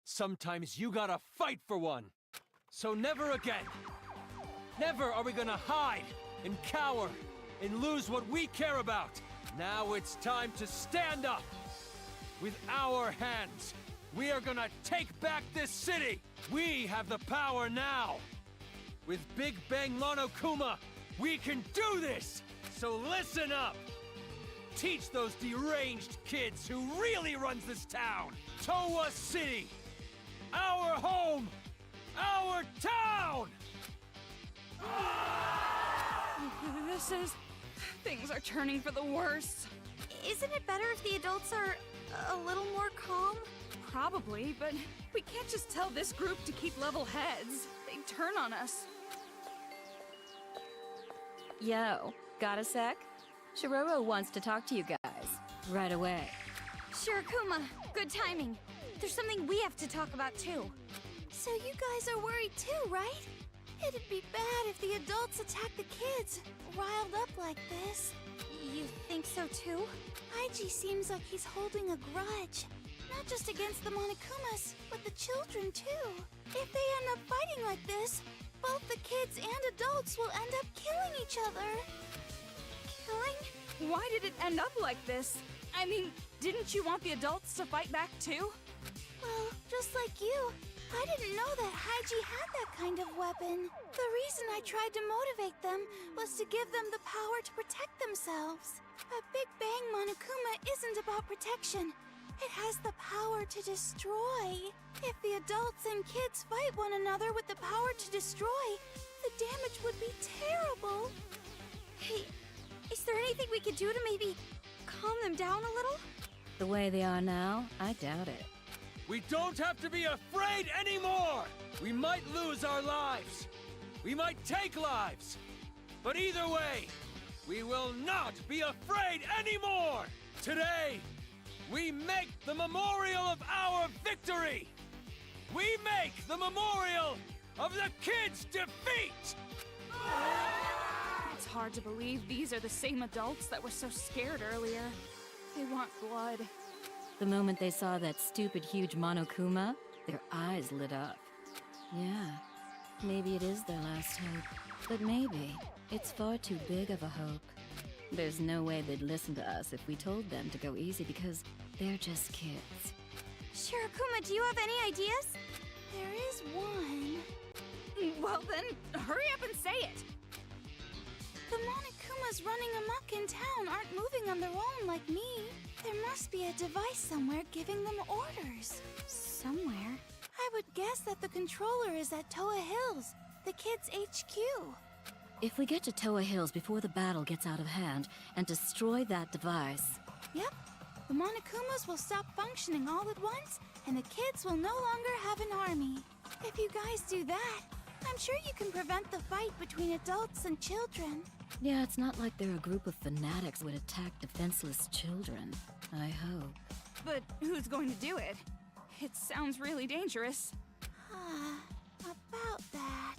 sometimes you gotta fight for one. So never again. Never are we gonna hide and cower and lose what we care about. Now it's time to stand up. With our hands, we are gonna take back this city. We have the power now. With Big Bang Monokuma, we can do this. So listen up. Teach those deranged kids who really runs this town. Towa City. Our home. Our town. This is... Things are turning for the worse. Isn't it better if the adults are a little more calm? Probably, but we can't just tell this group to keep level heads. They turn on us. Yo, got a sec? Shiroro wants to talk to you guys. Right away. Shirakuma, good timing. There's something we have to talk about too. So you guys are worried too, right? It'd be bad if the adults attack the kids, riled up like this. You think so too? Haiji seems like he's holding a grudge. Not just against the Monokumas, but the children too. If they end up fighting like this, both the kids and adults will end up killing each other. Killing? Why did it end up like this? I mean, didn't you want the adults to fight back too? Well, just like you, I didn't know that Haiji had that kind of weapon. The reason I tried to motivate them was to give them the power to protect themselves. But Big Bang Monokuma isn't about protection. It has the power to destroy. If the adults and kids fight one another with the power to destroy, the damage would be terrible. Hey, is there anything we could do to maybe calm them down a little? The way they are now, I doubt it. We don't have to be afraid anymore! We might lose our lives. We might take lives. But either way, we will not be afraid anymore! Today, we make the memorial of our victory! We make the memorial of the kids' defeat! It's hard to believe these are the same adults that were so scared earlier. They want blood. The moment they saw that stupid huge Monokuma, their eyes lit up. Yeah, maybe it is their last hope. But maybe it's far too big of a hope. There's no way they'd listen to us if we told them to go easy because they're just kids. Shirakuma, do you have any ideas? There is one. Well then, hurry up and say it! The Monokumas running amok in town aren't moving on their own like me. There must be a device somewhere giving them orders. Somewhere? I would guess that the controller is at Toa Hills, the kids' HQ. If we get to Toa Hills before the battle gets out of hand and destroy that device... Yep. The Monokumas will stop functioning all at once, and the kids will no longer have an army. If you guys do that, I'm sure you can prevent the fight between adults and children. Yeah, it's not like they're a group of fanatics who would attack defenseless children. I hope. But who's going to do it? It sounds really dangerous. About that.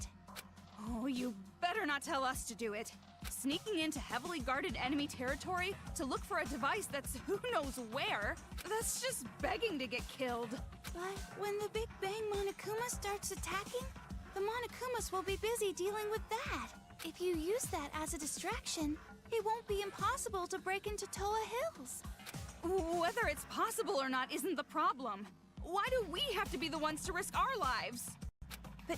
Oh, you better not tell us to do it. Sneaking into heavily guarded enemy territory to look for a device that's who knows where, that's just begging to get killed. But when the Big Bang Monokuma starts attacking, the Monokumas will be busy dealing with that. If you use that as a distraction, it won't be impossible to break into Toa Hills. Whether it's possible or not isn't the problem. Why do we have to be the ones to risk our lives? But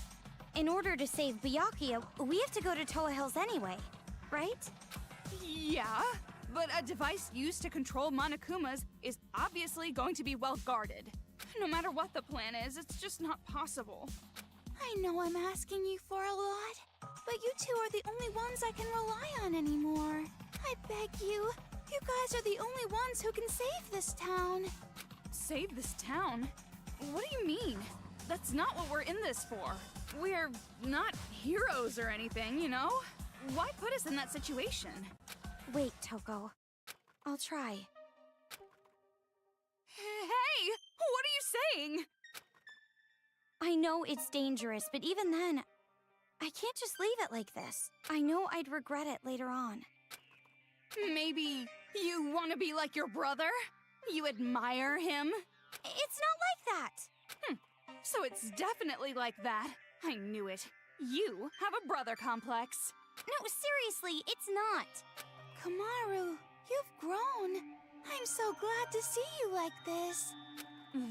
in order to save Byakuya, we have to go to Toa Hills anyway, right? Yeah, but a device used to control Monokumas is obviously going to be well guarded. No matter what the plan is, it's just not possible. I know I'm asking you for a lot, but you two are the only ones I can rely on anymore. I beg you. You guys are the only ones who can save this town. save this town? What do you mean? That's not what we're in this for. We're not heroes or anything, you know? Why put us in that situation? Wait, Toko. I'll try. Hey! What are you saying? I know it's dangerous, but even then, I can't just leave it like this. I know I'd regret it later on. Maybe you want to be like your brother? You admire him? It's not like that! So it's definitely like that. I knew it. You have a brother complex. No, seriously, it's not. Kamaru, you've grown. I'm so glad to see you like this.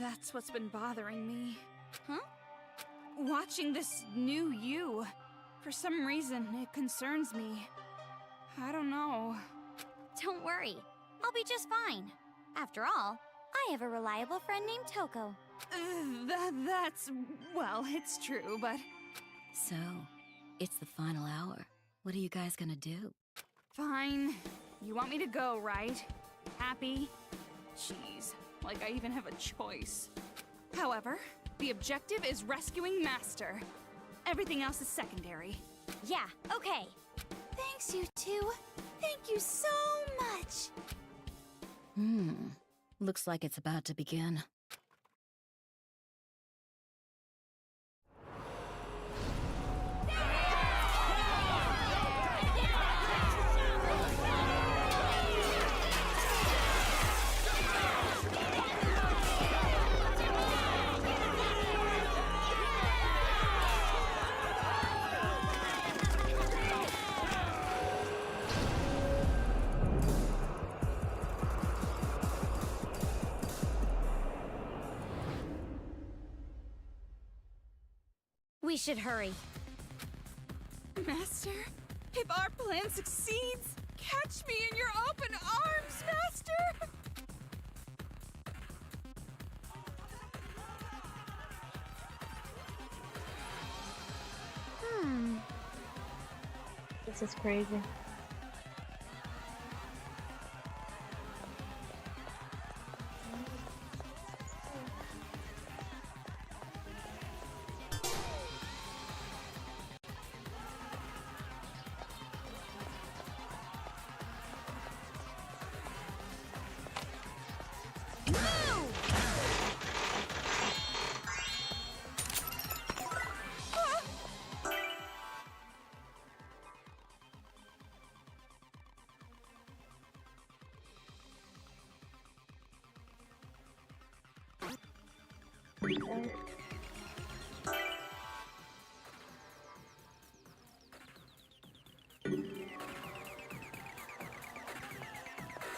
That's what's been bothering me. Huh? Watching this new you. For some reason, it concerns me. I don't know. Don't worry. I'll be just fine. After all, I have a reliable friend named Toko. Well, it's true, but... So, it's the final hour. What are you guys gonna do? Fine. You want me to go, right? Happy? Jeez, like I even have a choice. However, the objective is rescuing Master. Everything else is secondary. Yeah, okay. Thanks, you two. Thank you so much. Looks like it's about to begin. We should hurry. Master, if our plan succeeds, catch me in your open arms, Master! This is crazy.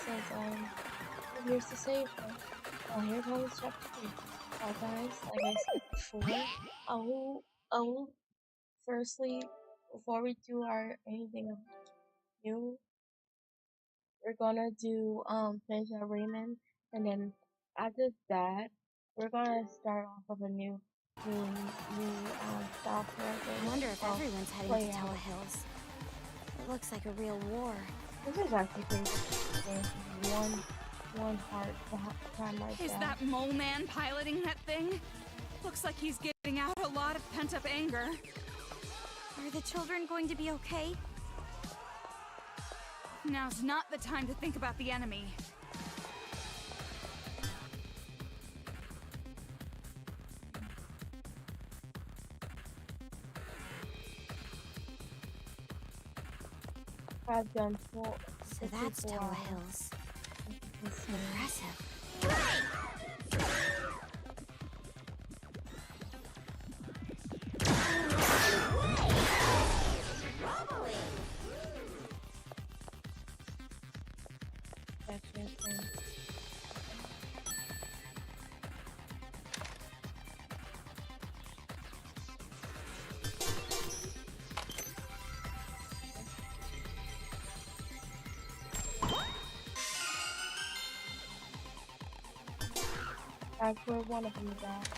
Says, here's to save them. Oh, here comes chapter 3. Guys, like I said before, I will firstly, before we do anything new, we're gonna do, finish our Raymond, and then after that, we're gonna start off with a new style character. I wonder if everyone's heading to Toa Hills. It looks like a real war. This is actually pretty good. One heart time like Is that mole man piloting that thing? Looks like he's getting out a lot of pent-up anger. Are the children going to be okay? Now's not the time to think about the enemy. I've done full. So that's Toa Hills. Impressive. That's where one of them is at.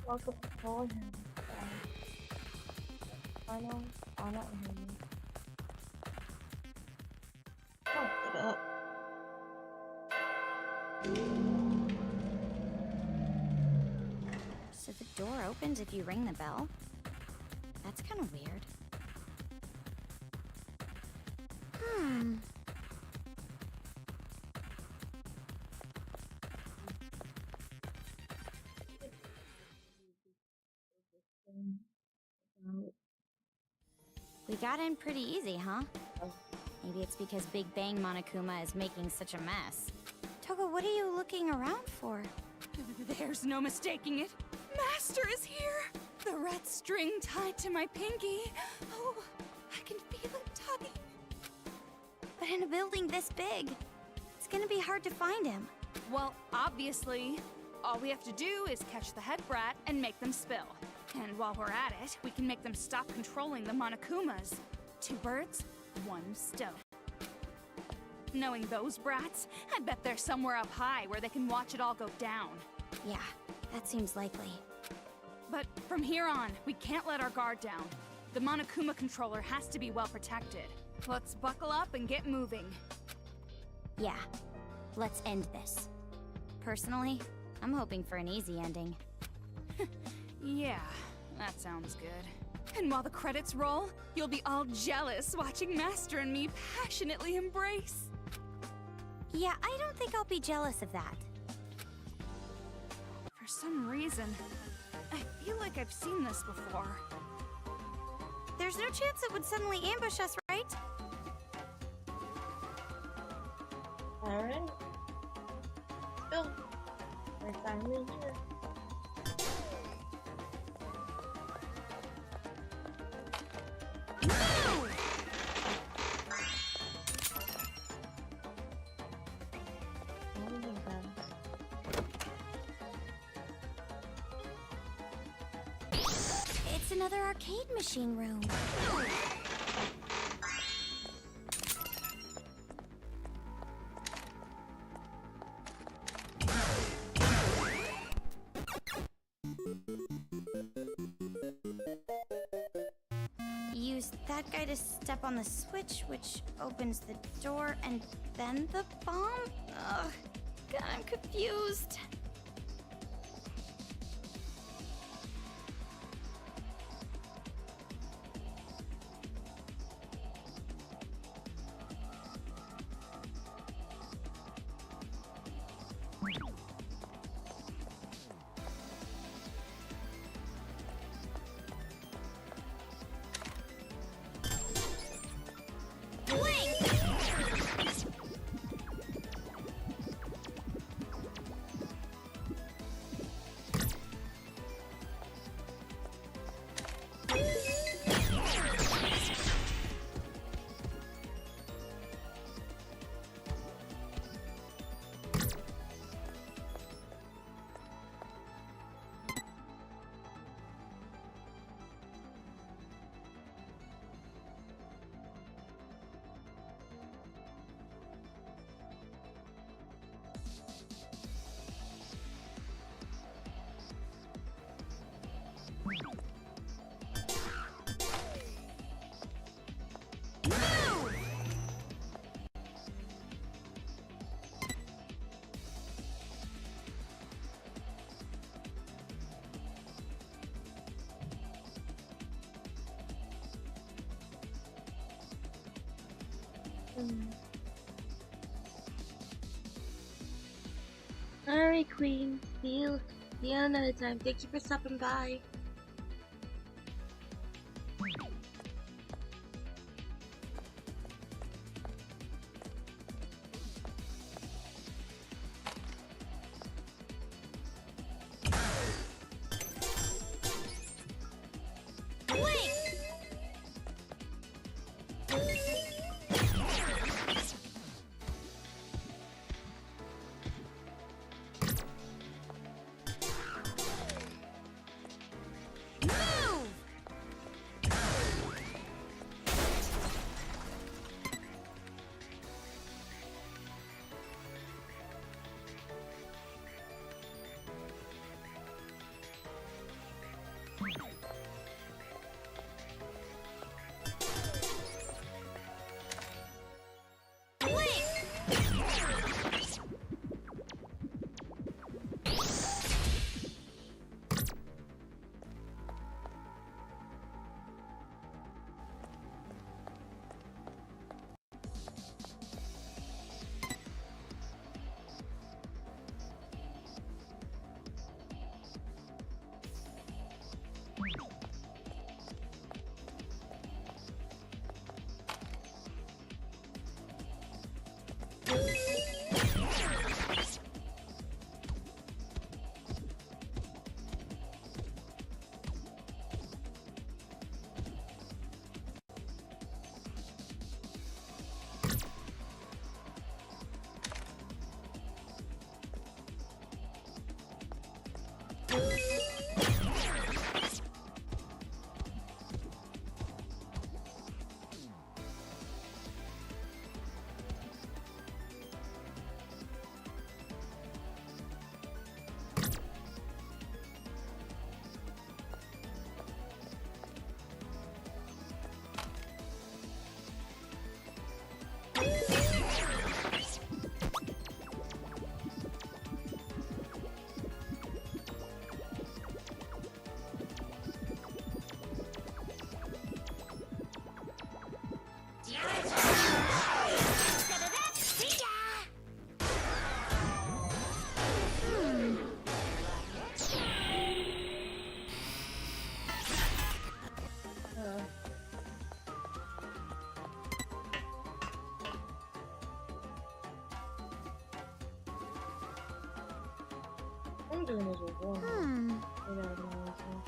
Welcome to call him. Final honor him. Oh, get up. So the door opens if you ring the bell? That's kind of weird. We got in pretty easy, huh? Maybe it's because Big Bang Monokuma is making such a mess. Toga, what are you looking around for? There's no mistaking it. Master is here! The red string tied to my pinky. Oh, I can feel it tugging. But in a building this big, it's gonna be hard to find him. Well, obviously, all we have to do is catch the head brat and make them spill. And while we're at it, we can make them stop controlling the Monokumas. 2 birds, 1 stone. Knowing those brats, I bet they're somewhere up high where they can watch it all go down. Yeah, that seems likely. But from here on, we can't let our guard down. The Monokuma controller has to be well protected. Let's buckle up and get moving. Yeah, let's end this. Personally, I'm hoping for an easy ending. Yeah, that sounds good. And while the credits roll, you'll be all jealous watching Master and me passionately embrace. Yeah, I don't think I'll be jealous of that. For some reason, I feel like I've seen this before. There's no chance it would suddenly ambush us, right? Alright. Go. We're finally here. It's another arcade machine room. Use that guy to step on the switch, which opens the door, and then the bomb? Ugh, God, I'm confused. Alright, Queen. See you another time. Thank you for stopping by. doing this before. Without noticing.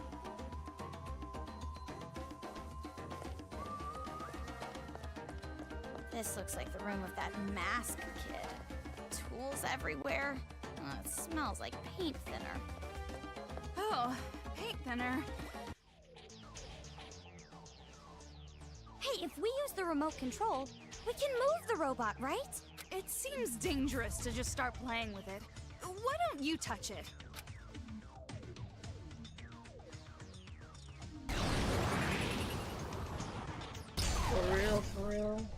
This looks like the room of that mask kid. Tools everywhere. It smells like paint thinner. Oh, paint thinner. Hey, if we use the remote control, we can move the robot, right? It seems dangerous to just start playing with it. Why don't you touch it? For real, for real.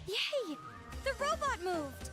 Yay! The robot moved!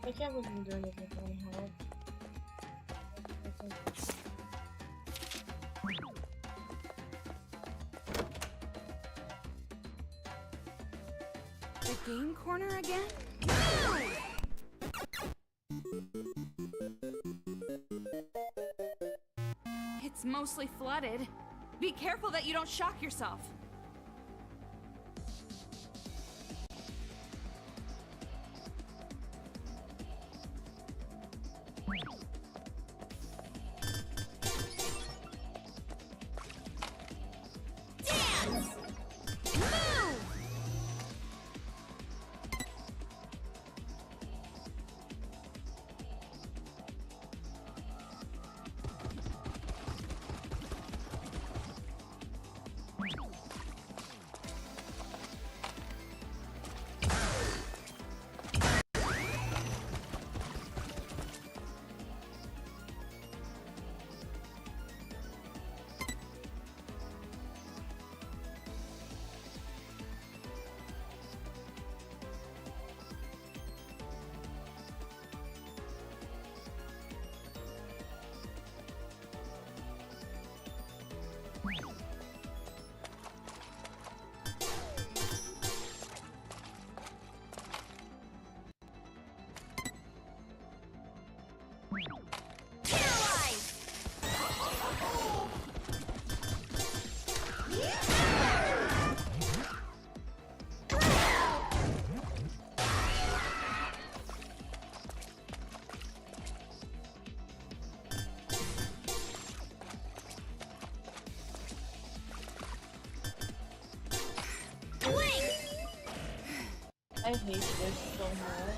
I can't believe I'm doing this with one hand. The game corner again? It's mostly flooded. Be careful that you don't shock yourself. I hate this so much.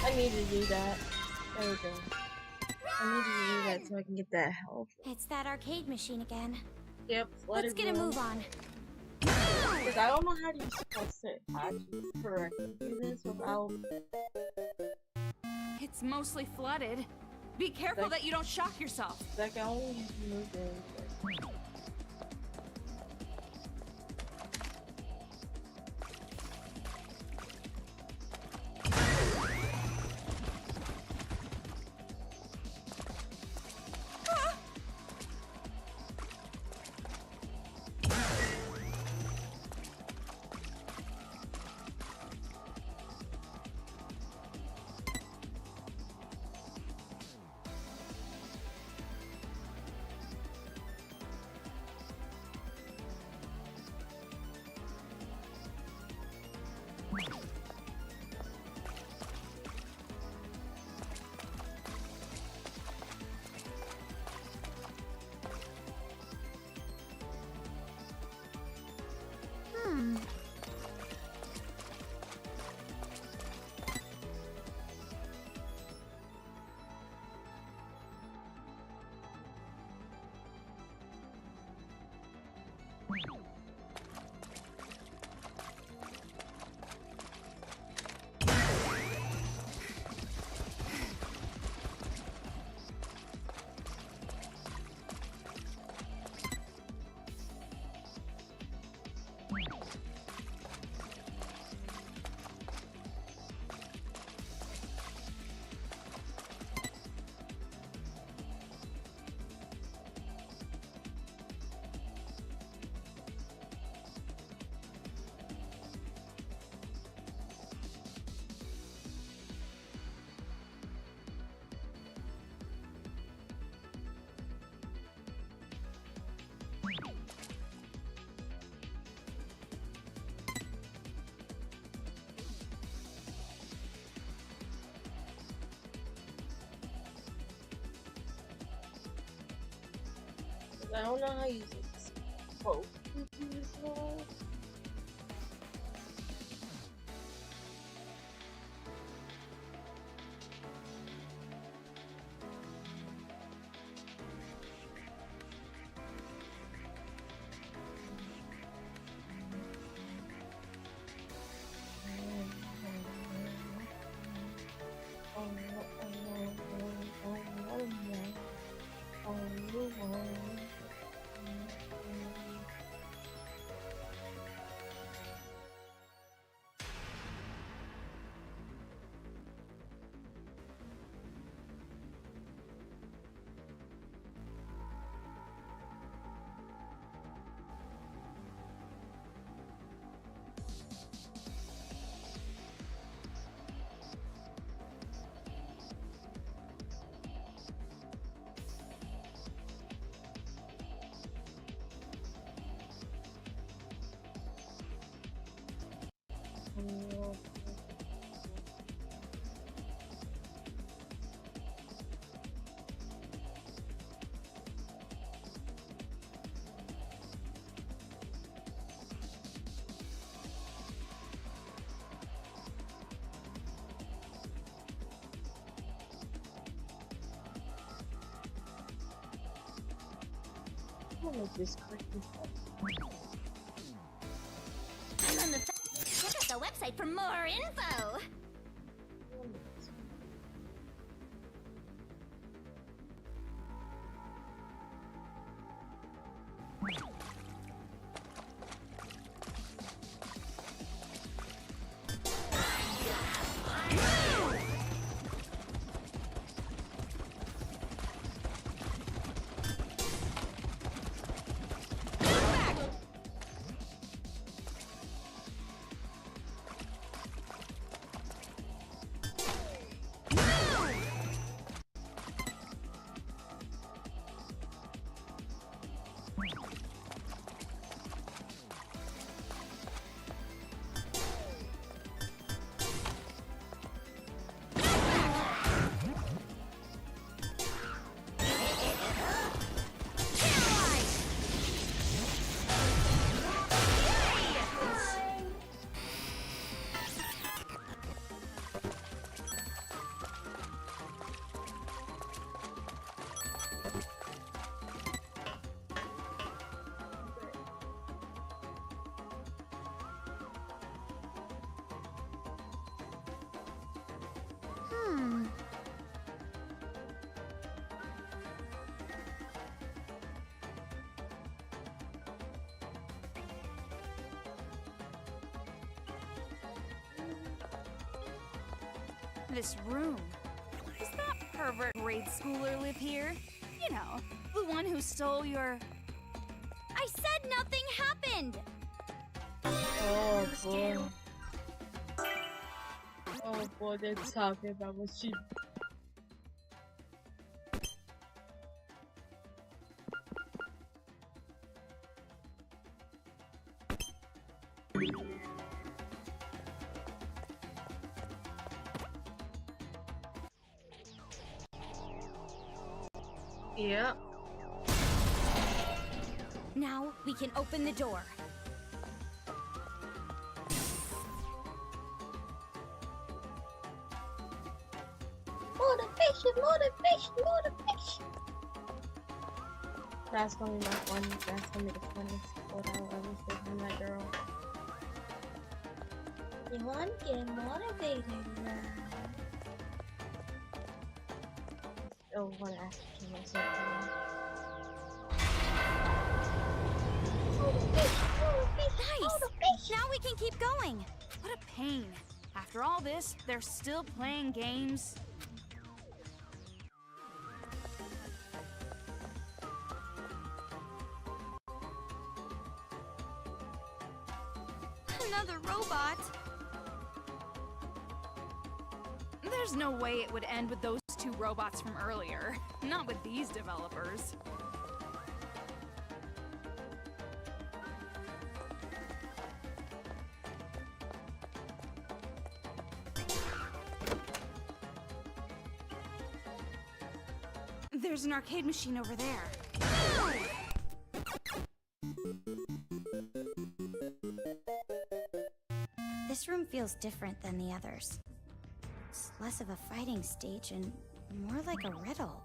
I need to do that. There we go. I need to do that so I can get that health. It's that arcade machine again. Yep, Let's get a move on. Because I don't know how you're supposed to actually correctly do this without... It's mostly flooded. Be careful that you don't shock yourself. I can only move it. I don't know how to use it. Both computers now. This I'm on the check out the website for more info. This room. Does that pervert grade schooler live here? You know, the one who stole your... I said nothing happened! Oh boy. Oh boy, they're talking about what she... Yeah. Now we can open the door. Motivation, motivation, motivation. That's gonna be my fun. That's gonna be the funniest quote I'll ever say from that girl. You want to get motivated, right? Oh, what action or something. Nice! Now we can keep going! What a pain. After all this, they're still playing games. Another robot? There's no way it would end with those two robots from earlier. Not with these developers. There's an arcade machine over there. This room feels different than the others. It's less of a fighting stage and more like a riddle.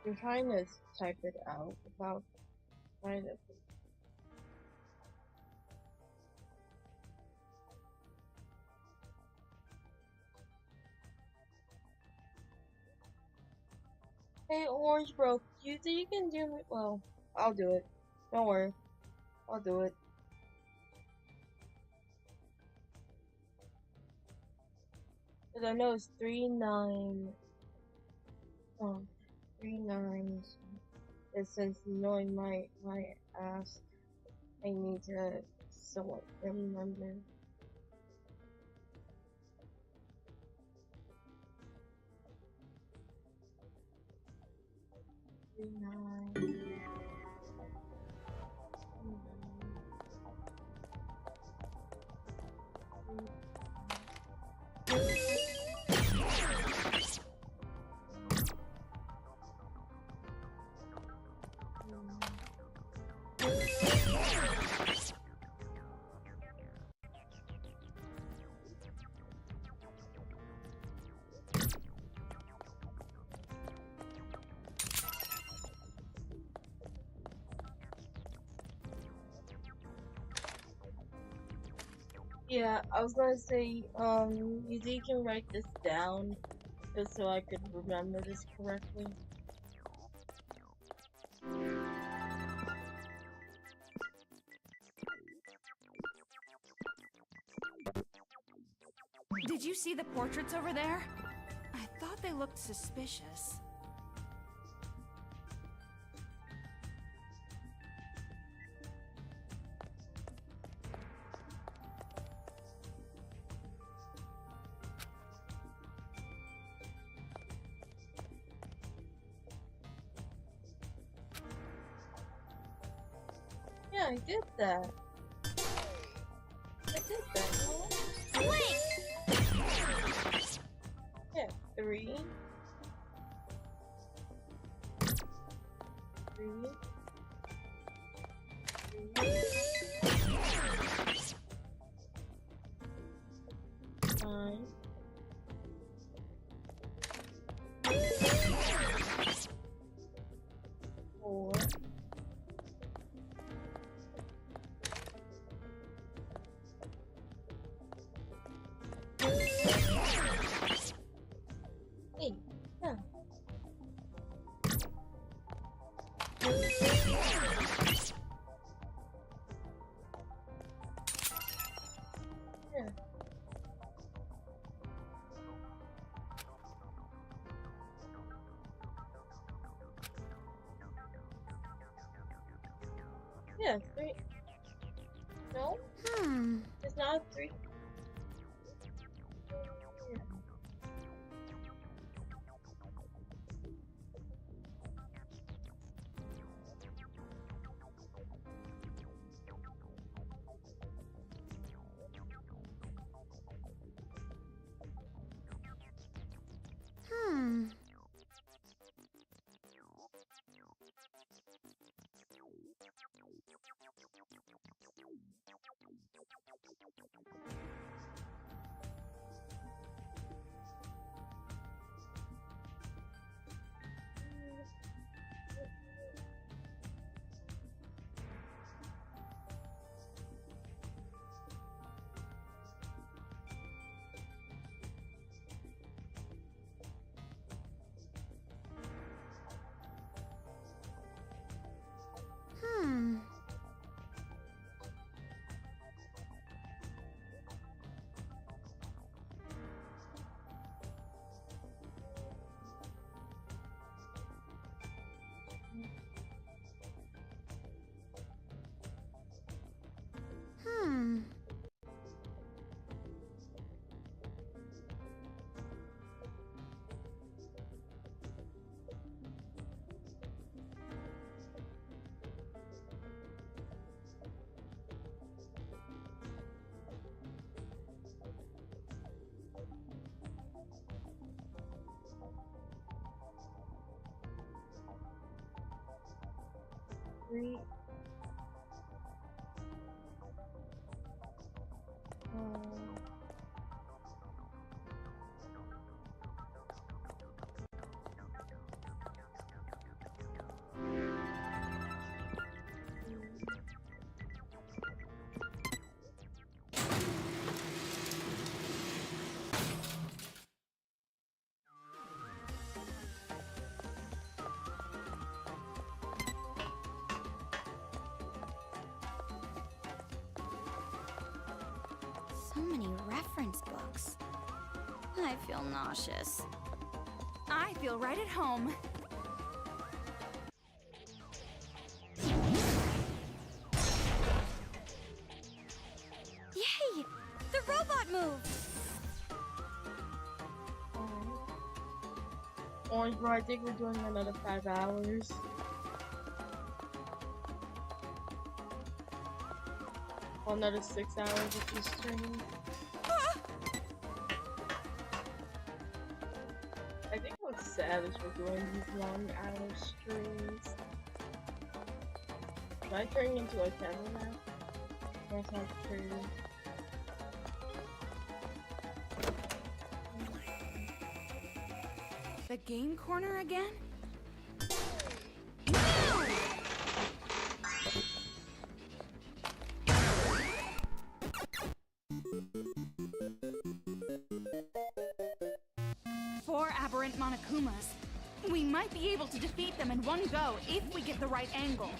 I'm trying to type it out without trying to. Hey, Orange Bro, you think you can do it? Well, I'll do it. Don't worry. I'll do it. Cause I know it's 3-9. 3 9s. And since knowing my ass, I need to somewhat remember. Three nine. Yeah, I was gonna say, you can write this down just so I could remember this correctly. Did you see the portraits over there? I thought they looked suspicious. I did that. I did that, no? Wait! Yeah, 3. 3. 9. 4. 8. Yeah. Yeah. Yeah, 3. No? It's not 3. Yeah. Three. So many reference books. I feel nauseous. I feel right at home. Yay! The robot moved! Orange Bro, I think we're doing another 5 hours. Or another 6 hours if you stream. I think what's sad is we're doing these long hour streams. Am I turning into a camera now? That's not true. The game corner again? Four aberrant Monokumas. We might be able to defeat them in one go if we get the right angle.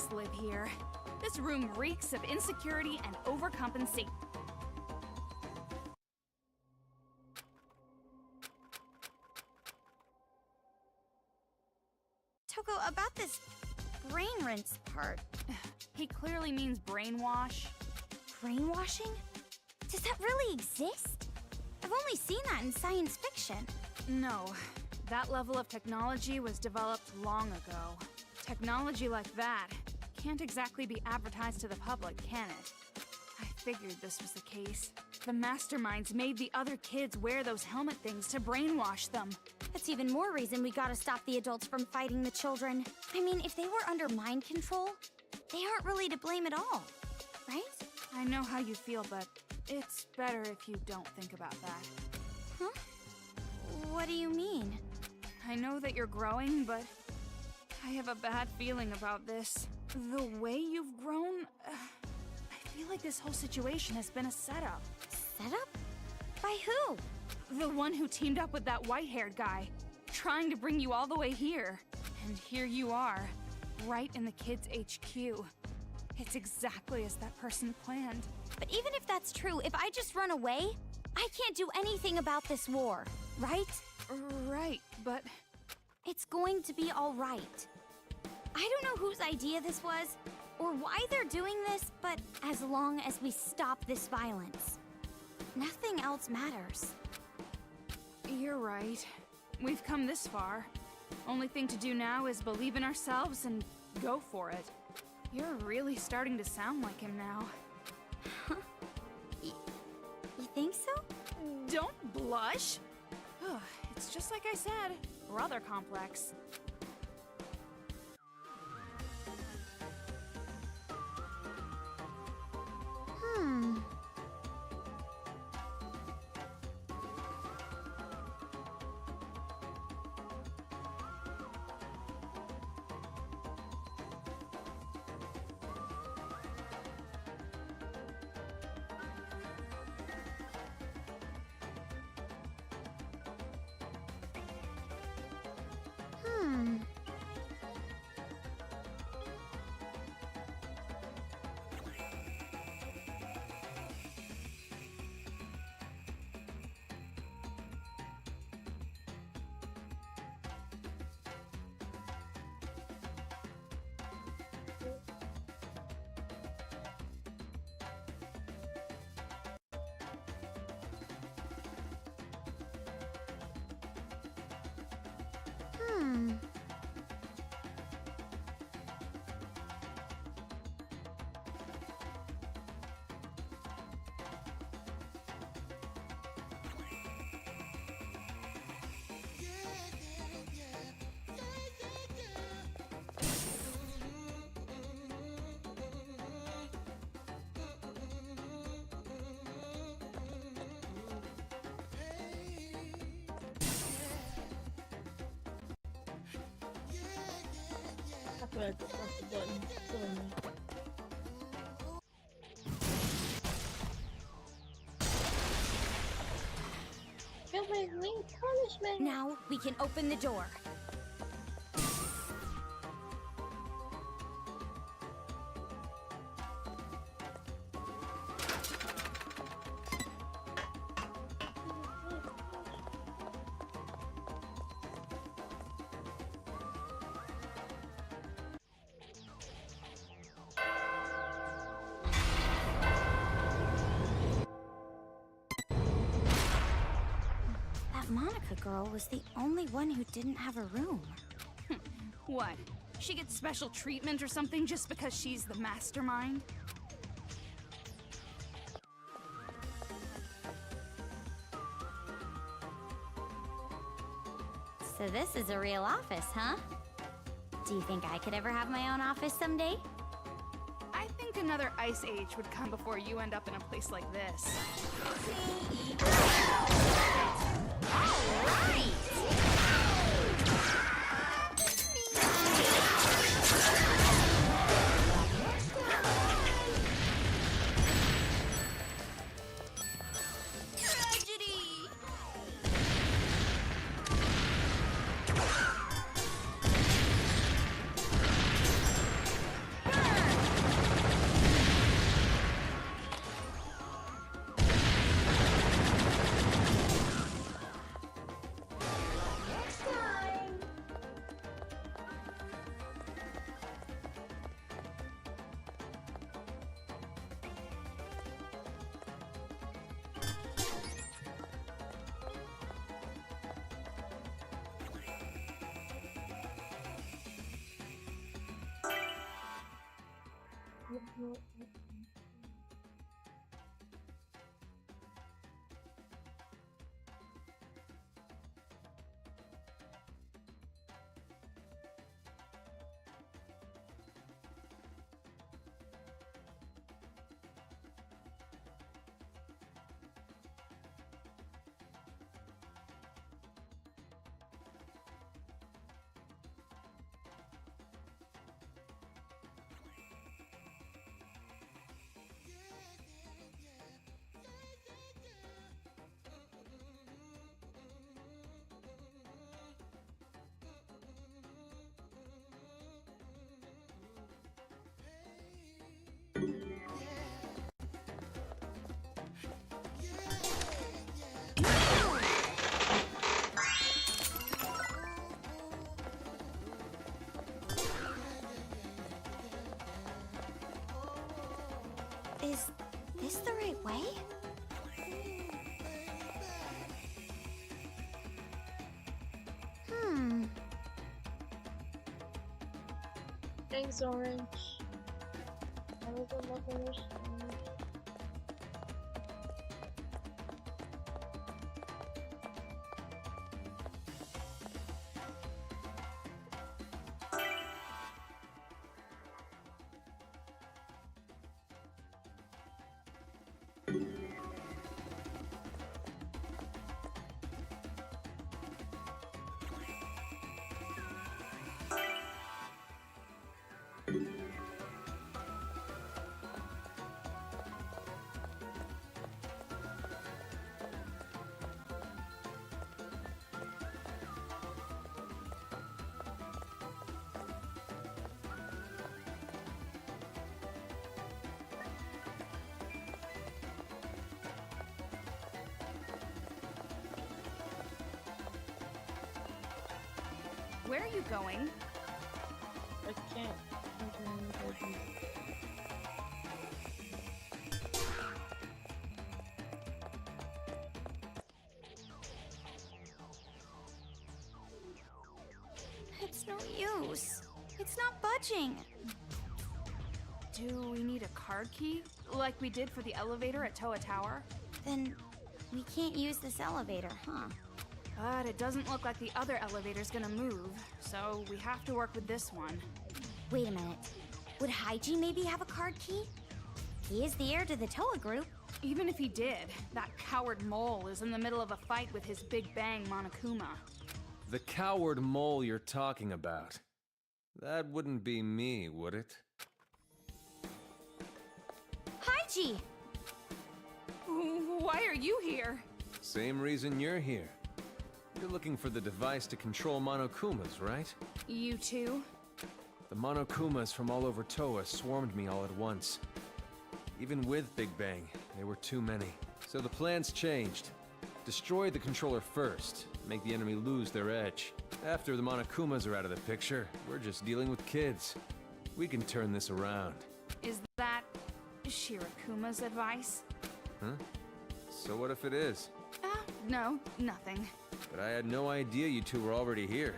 adults live here. This room reeks of insecurity and overcompensation. Toko, about this brain rinse part. He clearly means brainwash. Brainwashing? Does that really exist? I've only seen that in science fiction. No, that level of technology was developed long ago. Technology like that can't exactly be advertised to the public, can it? I figured this was the case. The masterminds made the other kids wear those helmet things to brainwash them. That's even more reason we gotta stop the adults from fighting the children. I mean, if they were under mind control, they aren't really to blame at all, right? I know how you feel, but it's better if you don't think about that. Huh? What do you mean? I know that you're growing, but I have a bad feeling about this. The way you've grown, I feel like this whole situation has been a setup. Setup? By who? The one who teamed up with that white-haired guy, trying to bring you all the way here. And here you are, right in the kids' HQ. It's exactly as that person planned. But even if that's true, if I just run away, I can't do anything about this war, right? Right, but... It's going to be all right. I don't know whose idea this was, or why they're doing this, but as long as we stop this violence, nothing else matters. You're right. We've come this far. Only thing to do now is believe in ourselves and go for it. You're really starting to sound like him now. Huh? You think so? Don't blush! It's just like I said, brother complex. I have to press the button. Killing me. Punishment. Now we can open the door. Monica girl was the only one who didn't have a room. What? She gets special treatment or something just because she's the mastermind? So this is a real office, huh? Do you think I could ever have my own office someday? I think another ice age would come before you end up in a place like this. Is this the right way? Thanks, Orange. I was a love Where are you going? I can't. It's no use. It's not budging. Do we need a card key? Like we did for the elevator at Toa Tower? Then we can't use this elevator, huh? But it doesn't look like the other elevator's gonna move, so we have to work with this one. Wait a minute. Would Haiji maybe have a card key? He is the heir to the Toa group. Even if he did, that coward mole is in the middle of a fight with his Big Bang Monokuma. The coward mole you're talking about. That wouldn't be me, would it? Haiji! Why are you here? Same reason you're here. You're looking for the device to control Monokumas, right? You too? The Monokumas from all over Toa swarmed me all at once. Even with Big Bang, there were too many. So the plan's changed. Destroy the controller first, make the enemy lose their edge. After the Monokumas are out of the picture, we're just dealing with kids. We can turn this around. Is that Shirakuma's advice? Huh? So what if it is? No, nothing. But I had no idea you two were already here.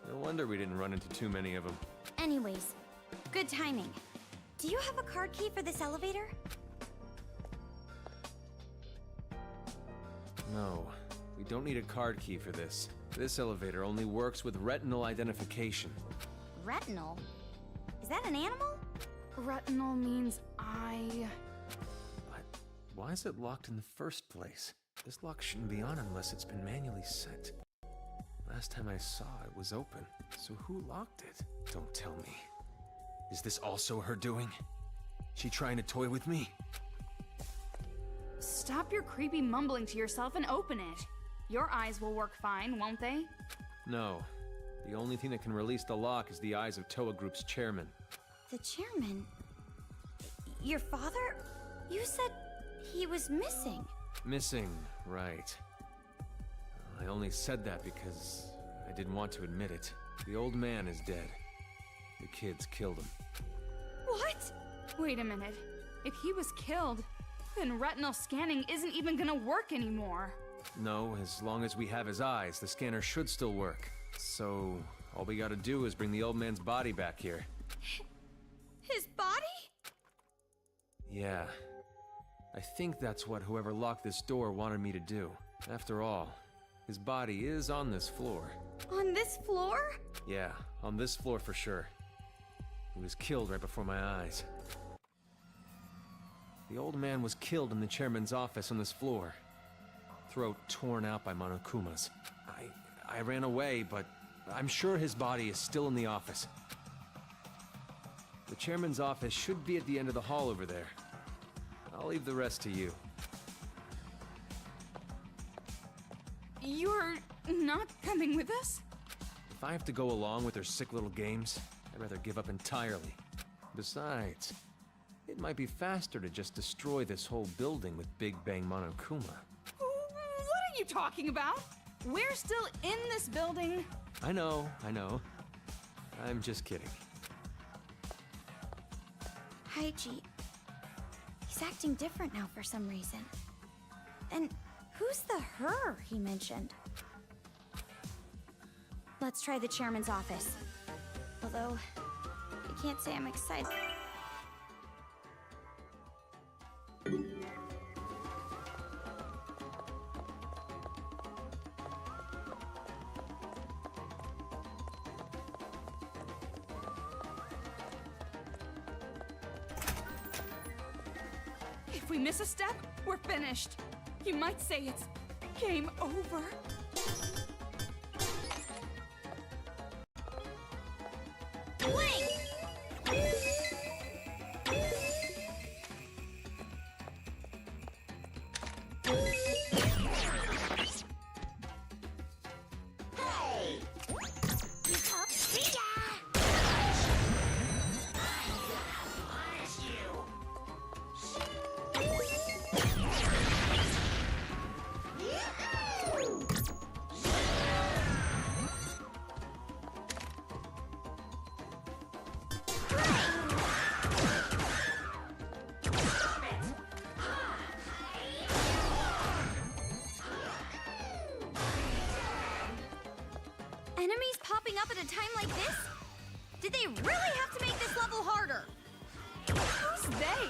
No wonder we didn't run into too many of them. Anyways, good timing. Do you have a card key for this elevator? No, we don't need a card key for this. This elevator only works with retinal identification. Retinal? Is that an animal? Retinal means eye. But why is it locked in the first place? This lock shouldn't be on unless it's been manually set. Last time I saw it was open, so who locked it? Don't tell me. Is this also her doing? She trying to toy with me? Stop your creepy mumbling to yourself and open it. Your eyes will work fine, won't they? No. The only thing that can release the lock is the eyes of Toa Group's chairman. The chairman? Your father? You said he was missing. Missing, right. I only said that because I didn't want to admit it. The old man is dead. The kids killed him. What? Wait a minute. If he was killed, then retinal scanning isn't even gonna work anymore. No, as long as we have his eyes, the scanner should still work. So, all we gotta do is bring the old man's body back here. His body? Yeah. I think that's what whoever locked this door wanted me to do. After all, his body is on this floor. On this floor? Yeah, on this floor for sure. He was killed right before my eyes. The old man was killed in the chairman's office on this floor. Throat torn out by Monokumas. I ran away, but I'm sure his body is still in the office. The chairman's office should be at the end of the hall over there. I'll leave the rest to you. You're not coming with us? If I have to go along with their sick little games, I'd rather give up entirely. Besides, it might be faster to just destroy this whole building with Big Bang Monokuma. What are you talking about? We're still in this building. I know. I'm just kidding. Haiji, He's acting different now for some reason. And who's the her he mentioned? Let's try the chairman's office. Although, I can't say I'm excited. If we miss a step, we're finished. You might say it's game over. Enemies popping up at a time like this? Did they really have to make this level harder? Who's they?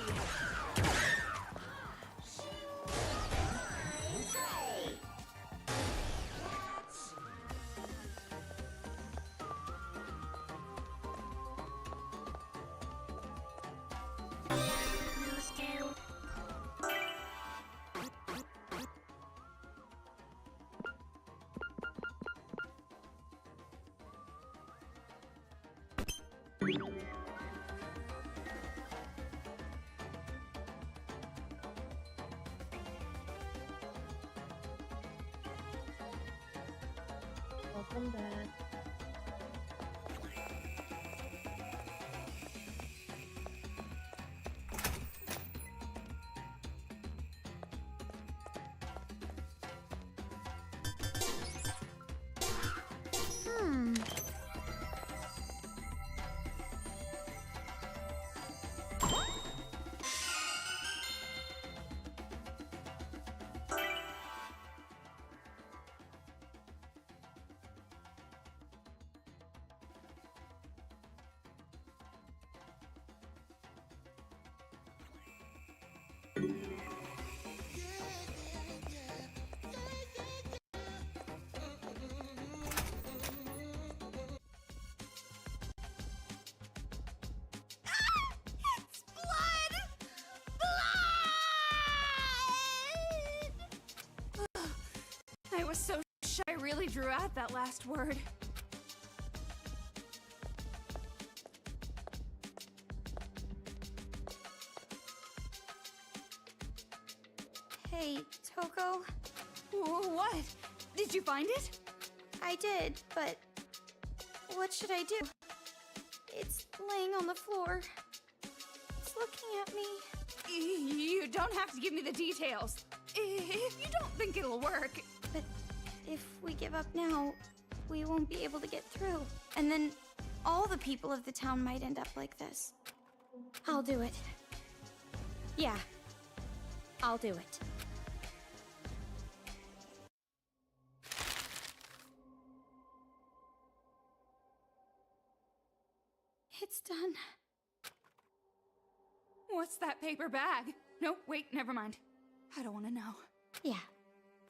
Welcome back. I was so shy I really drew out that last word. Hey, Toko? What? Did you find it? I did, but what should I do? It's laying on the floor. It's looking at me. You don't have to give me the details. If you don't think it'll work. But if we give up now, we won't be able to get through. And then all the people of the town might end up like this. I'll do it. Yeah, I'll do it. It's done. What's that paper bag? No, wait, never mind. I don't want to know. Yeah,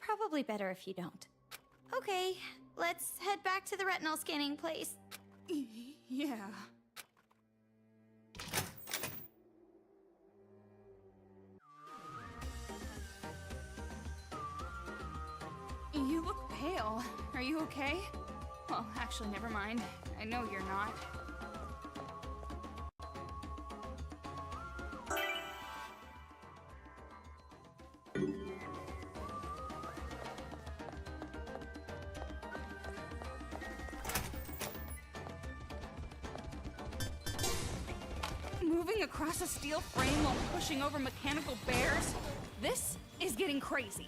probably better if you don't. Okay, let's head back to the retinal scanning place. Yeah. You look pale. Are you okay? Well, actually, never mind. I know you're not. Moving across a steel frame while pushing over mechanical bears? This is getting crazy.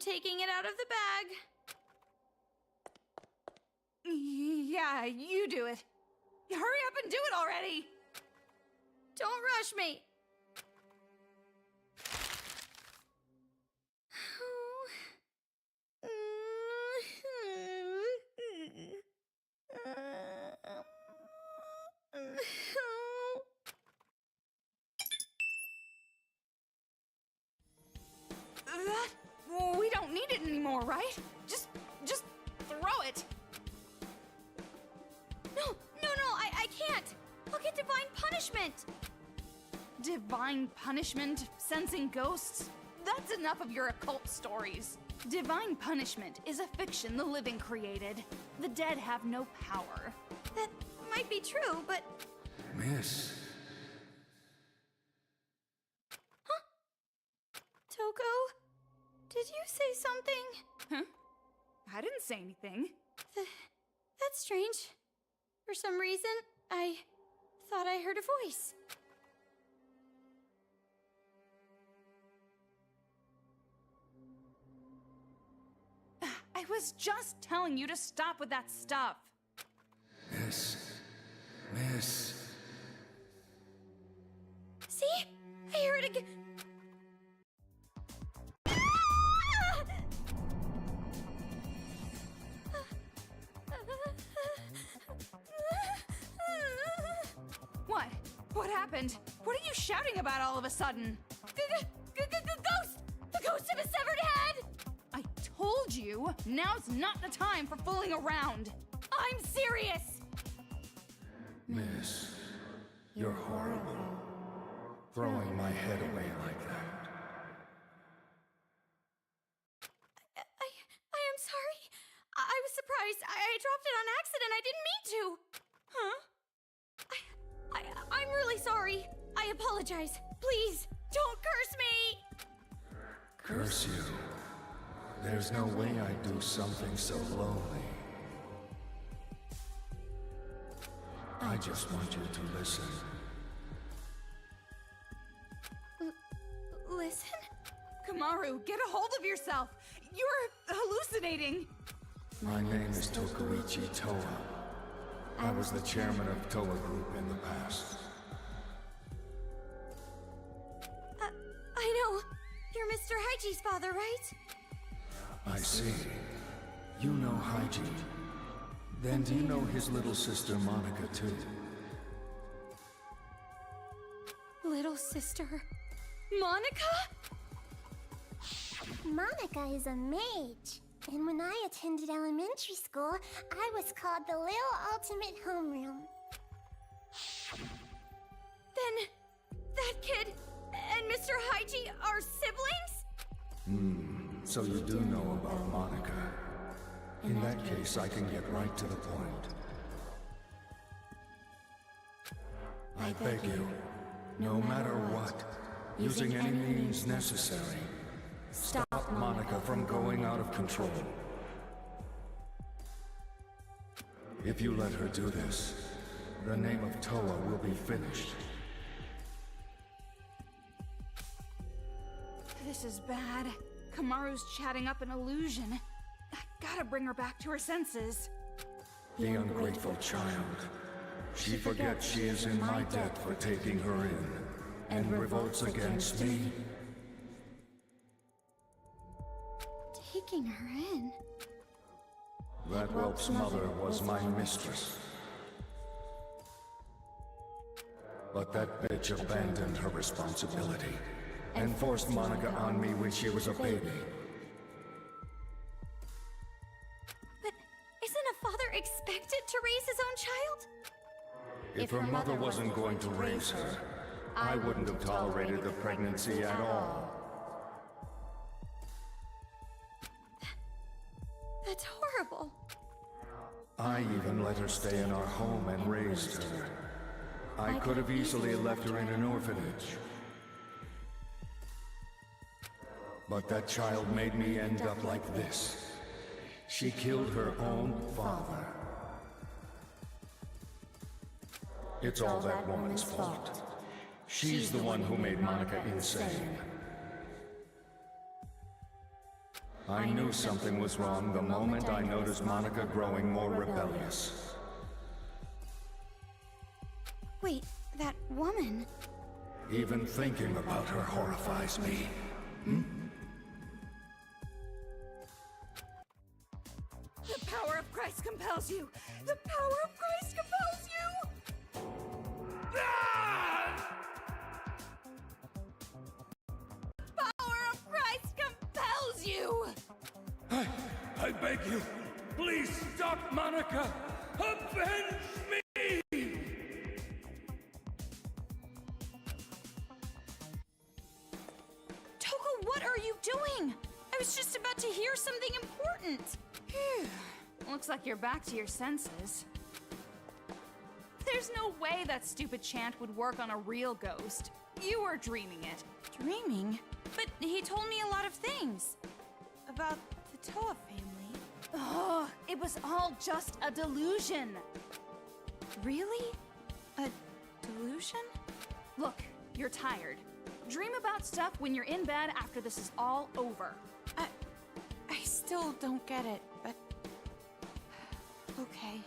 taking it out of the bag. Yeah, you do it. Hurry up and do it already! Don't rush me. We don't need it anymore, right? Just throw it. No, I can't. I'll get divine punishment. Divine punishment, sensing ghosts? That's enough of your occult stories. Divine punishment is a fiction the living created. The dead have no power. That might be true, but... Miss. Huh? Toko? Did you say something? Huh? I didn't say anything. That's strange. For some reason, I thought I heard a voice. I was just telling you to stop with that stuff. Miss. See? I hear it again. What? What happened? What are you shouting about all of a sudden? Ghost! The ghost of a severed head! I told you, now's not the time for fooling around. I'm serious! Miss, you're horrible. Throwing my head away like that. I am sorry. I was surprised. I dropped it on accident. I didn't mean to. Huh? I'm really sorry. I apologize. Please, don't curse me! Curse you? There's no way I'd do something so lonely. I just want you to listen. Listen? Kamaru, get a hold of yourself! You're hallucinating! My name is Tokuichi Toa. I was the chairman of Toa Group in the past. I know. You're Mr. Haiji's father, right? I see. You know Haiji. Then do you know his little sister Monica too? Little sister... Monica? Monica is a mage. And when I attended elementary school, I was called the Little Ultimate Homeroom. Then... that kid and Mr. Haiji are siblings? So you do know about Monica. In that case, I can get right to the point. I beg you, no matter what, using any means necessary, stop Monica from going out of control. If you let her do this, the name of Toa will be finished. This is bad. Kamaru's chatting up an illusion. I gotta bring her back to her senses. The ungrateful child. She forgets she is in my debt for taking her in, and revolts against me. Taking her in? That whelp's mother was my mistress. But that bitch abandoned her responsibility and forced Monica on me when she was a baby. But isn't a father expected to raise his own child? If her mother wasn't going to raise her, I wouldn't have tolerated the pregnancy at all. That's horrible. I even let her stay in our home and raised her. I could have easily left her in an orphanage. But that child made me end up like this. She killed her own father. It's all that woman's fault. She's the one who made Monica insane. I knew something was wrong the moment I noticed Monica growing more rebellious. Wait, that woman... Even thinking about her horrifies me. The power of Christ compels you! The power of Christ compels you! Power of Christ compels you! I beg you, please stop Monica! Avenge me! Toko, what are you doing? I was just about to hear something important. Phew. Looks like you're back to your senses. There's no way that stupid chant would work on a real ghost. You were dreaming it. Dreaming? But he told me a lot of things. About the Toa family. Oh, it was all just a delusion. Really? A delusion? Look, you're tired. Dream about stuff when you're in bed after this is all over. I still don't get it, but... okay.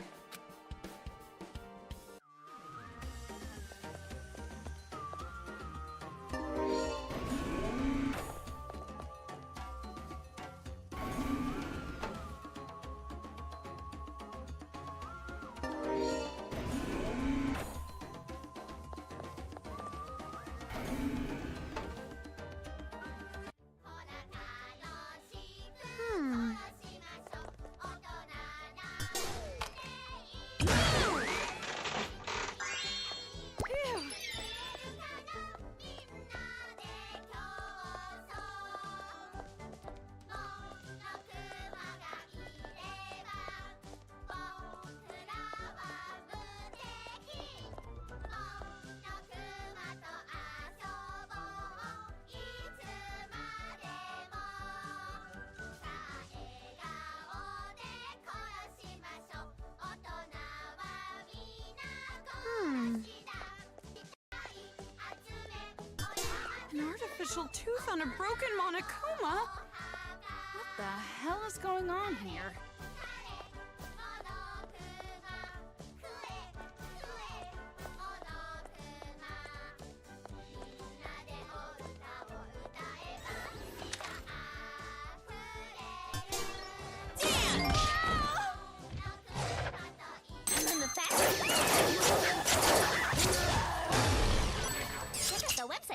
An artificial tooth on a broken Monokuma? What the hell is going on here?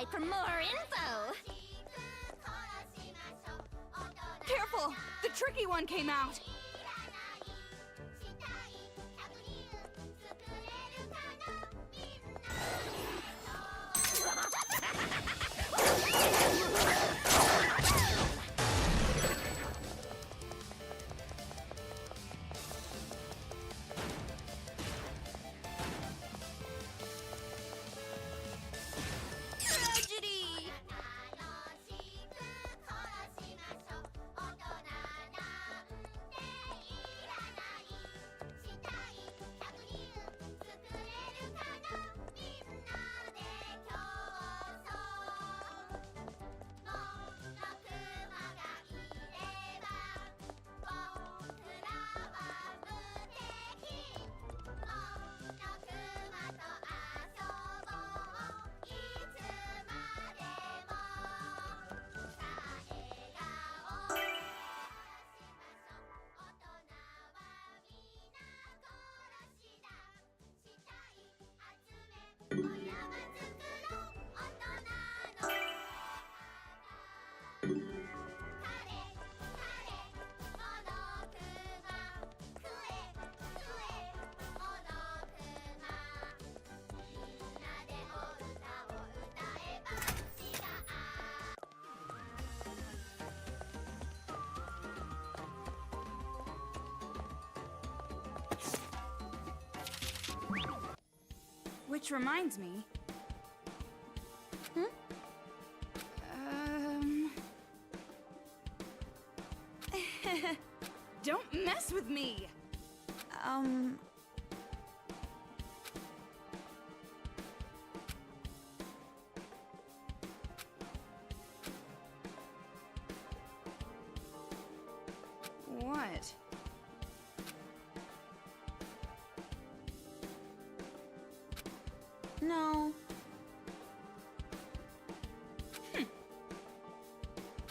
For more info! Careful! The tricky one came out! Which reminds me... Don't mess with me! No.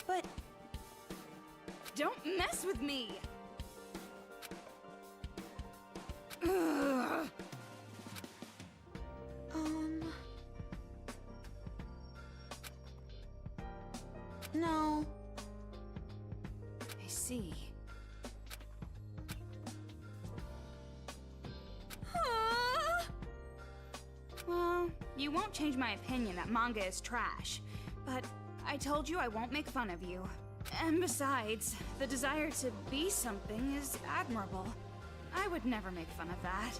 But... Don't mess with me! Ugh. No. I see. Well, you won't change my opinion that manga is trash, but I told you I won't make fun of you. And besides, the desire to be something is admirable. I would never make fun of that.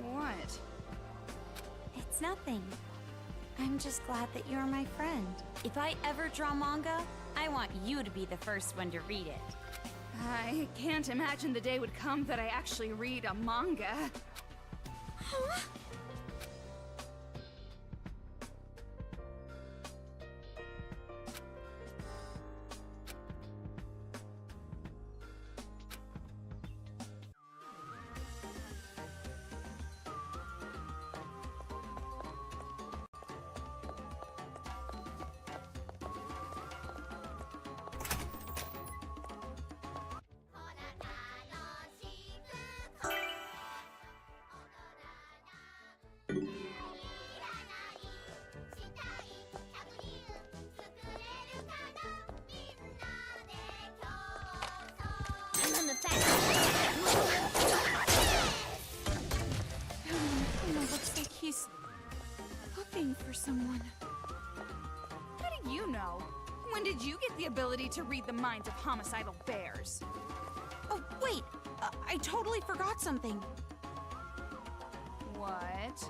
What? It's nothing. I'm just glad that you're my friend. If I ever draw manga, I want you to be the first one to read it. I can't imagine the day would come that I actually read a manga. Huh? Looks like he's looking for someone. How do you know? When did you get the ability to read the minds of homicidal bears? Oh, wait! I totally forgot something. What?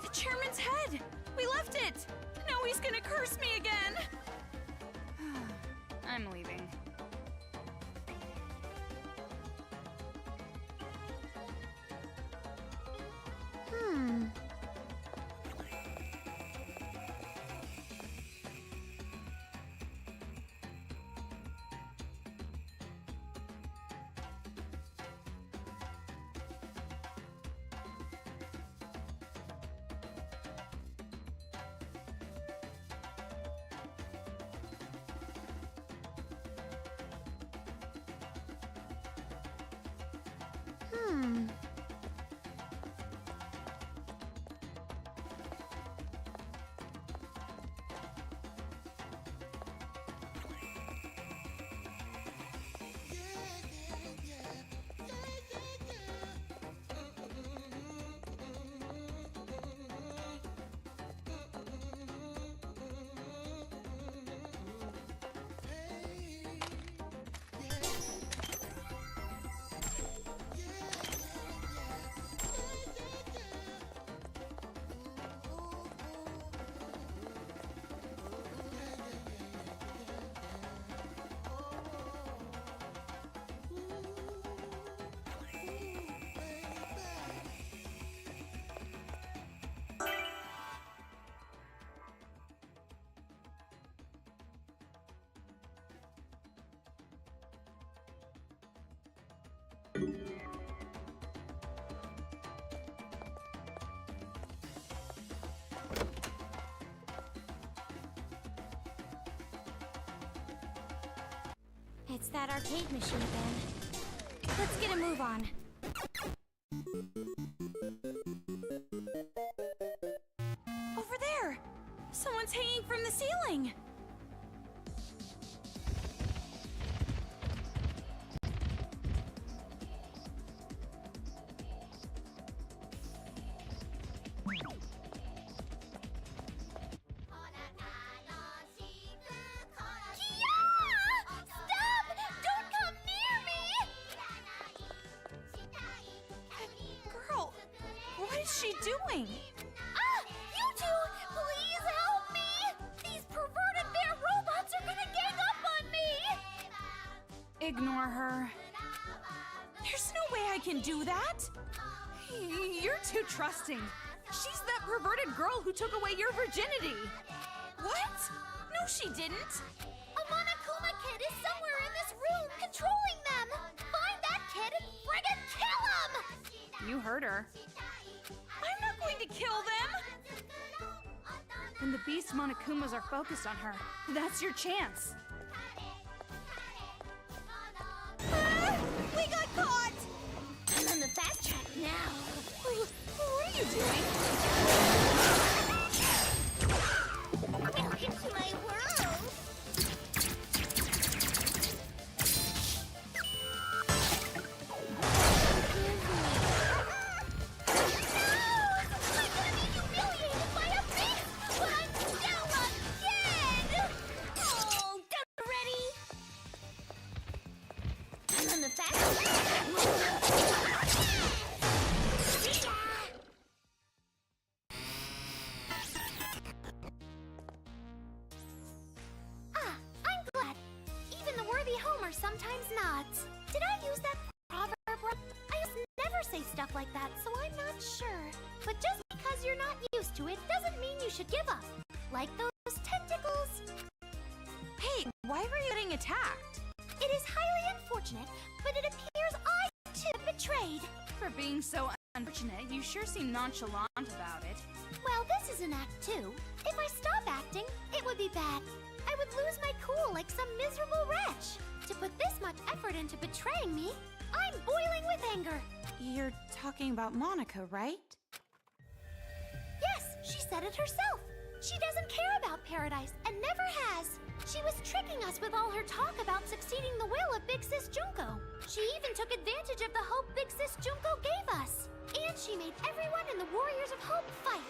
The chairman's head! We left it! Now he's gonna curse me again! I'm leaving. It's that arcade machine again. Let's get a move on. Over there! Someone's hanging from the ceiling! What is she doing? You two, please help me! These perverted bear robots are gonna gang up on me! Ignore her. There's no way I can do that! You're too trusting. She's that perverted girl who took away your virginity. What? No, she didn't. A Monokuma kid is somewhere in this room controlling them! Find that kid and friggin' kill him! You hurt her. I'm not going to kill them! When the beast Monokumas are focused on her, that's your chance. We got caught! I'm on the fast track now. What are you doing? Welcome to my world! Sometimes not. Did I use that proverb? I just never say stuff like that, so I'm not sure. But just because you're not used to it doesn't mean you should give up. Like those tentacles. Hey, why were you getting attacked? It is highly unfortunate, but it appears I too betrayed. For being so unfortunate, you sure seem nonchalant about it. Well, this is an act too. If I stop acting, it would be bad. I would lose my cool like some miserable wretch. To put this much effort into betraying me, I'm boiling with anger. You're talking about Monica, right? Yes, she said it herself. She doesn't care about paradise and never has. She was tricking us with all her talk about succeeding the will of Big Sis Junko. She even took advantage of the hope Big Sis Junko gave us. And she made everyone in the Warriors of Hope fight.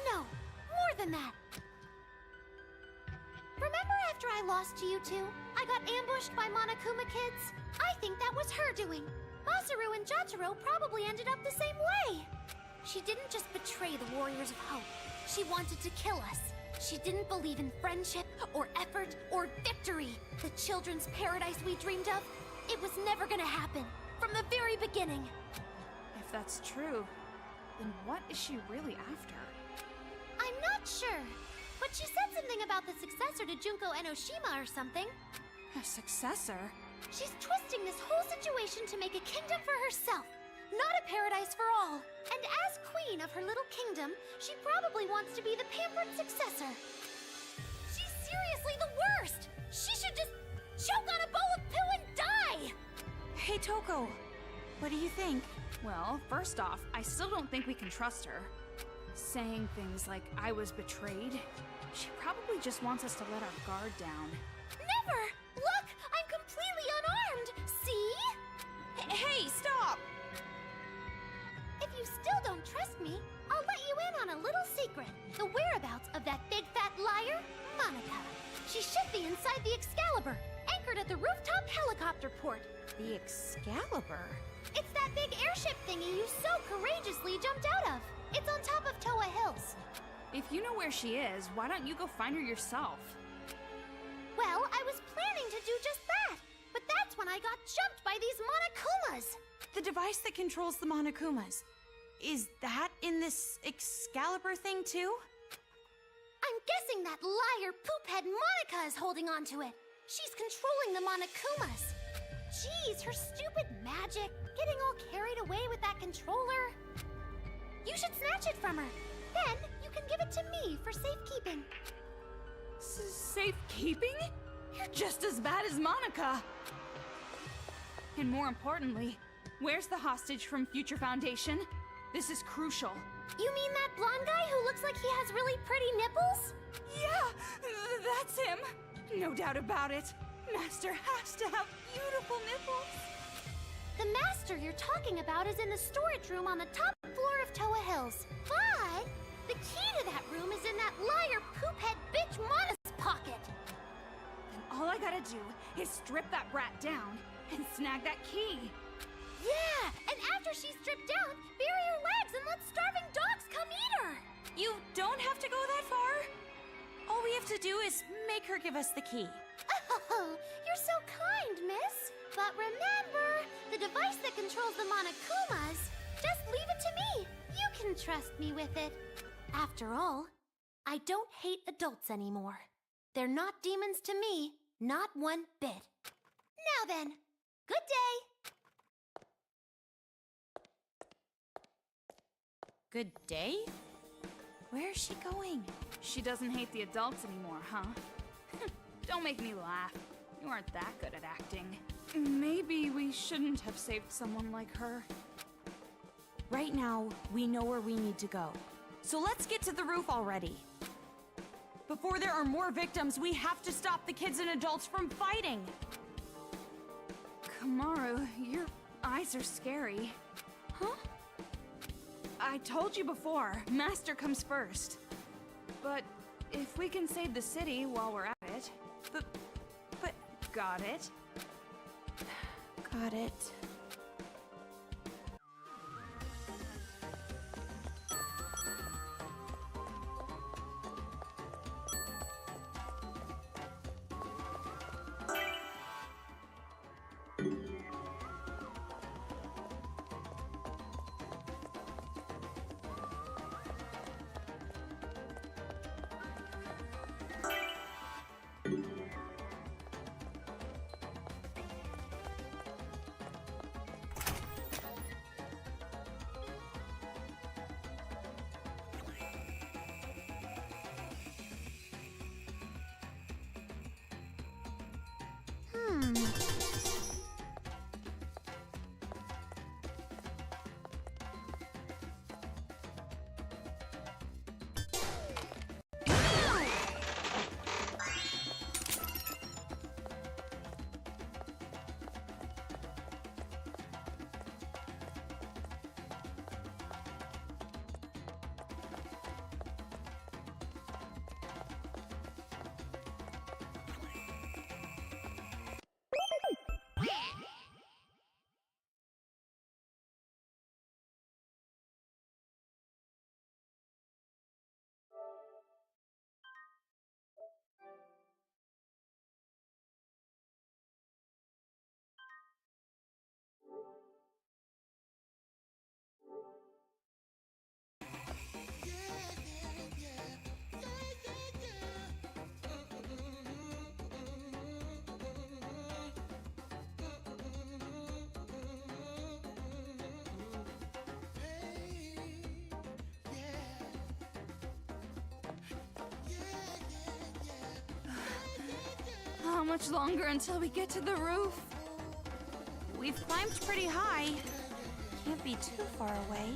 No, more than that. Remember after I lost to you two, I got ambushed by Monokuma kids? I think that was her doing. Masaru and Jotaro probably ended up the same way. She didn't just betray the Warriors of Hope. She wanted to kill us. She didn't believe in friendship, or effort, or victory. The children's paradise we dreamed of, it was never gonna happen. From the very beginning. If that's true, then what is she really after? I'm not sure. But she said something about the successor to Junko Enoshima or something. A successor? She's twisting this whole situation to make a kingdom for herself, not a paradise for all. And as queen of her little kingdom, she probably wants to be the pampered successor. She's seriously the worst! She should just choke on a bowl of poo and die! Hey, Toko, what do you think? Well, first off, I still don't think we can trust her. Saying things like, I was betrayed, she probably just wants us to let our guard down. Never! Look! I'm completely unarmed! See? Hey, stop! If you still don't trust me, I'll let you in on a little secret. The whereabouts of that big fat liar, Monica. She should be inside the Excalibur, anchored at the rooftop helicopter port. The Excalibur? It's that big airship thingy you so courageously jumped out of. It's on top of Toa Hills. If you know where she is, why don't you go find her yourself? Well, I was planning to do just that, but that's when I got jumped by these Monokumas. The device that controls the Monokumas. Is that in this Excalibur thing too? I'm guessing that liar poophead Monica is holding on to it. She's controlling the Monokumas. Jeez, her stupid magic, getting all carried away with that controller. You should snatch it from her. Then you can give it to me for safekeeping. Safekeeping? You're just as bad as Monica. And more importantly, where's the hostage from Future Foundation? This is crucial. You mean that blonde guy who looks like he has really pretty nipples? Yeah, that's him. No doubt about it. Master has to have beautiful nipples. The master you're talking about is in the storage room on the top floor of Toa Hills. But the key to that room is in that liar poophead bitch Mona's pocket. Then all I gotta do is strip that brat down and snag that key. Yeah, and after she's stripped down, bury her legs and let starving dogs come eat her. You don't have to go that far. All we have to do is make her give us the key. Oh, you're so kind, miss. But remember, the device that controls the Monokumas, just leave it to me. You can trust me with it. After all, I don't hate adults anymore. They're not demons to me, not one bit. Now then, good day. Good day? Where is she going? She doesn't hate the adults anymore, huh? Don't make me laugh. You aren't that good at acting. Maybe we shouldn't have saved someone like her. Right now, we know where we need to go. So let's get to the roof already. Before there are more victims, we have to stop the kids and adults from fighting. Kamaru, your eyes are scary. Huh? I told you before, Master comes first. But if we can save the city while we're at it... But... Got it? Got it. How much longer until we get to the roof? We've climbed pretty high. Can't be too far away.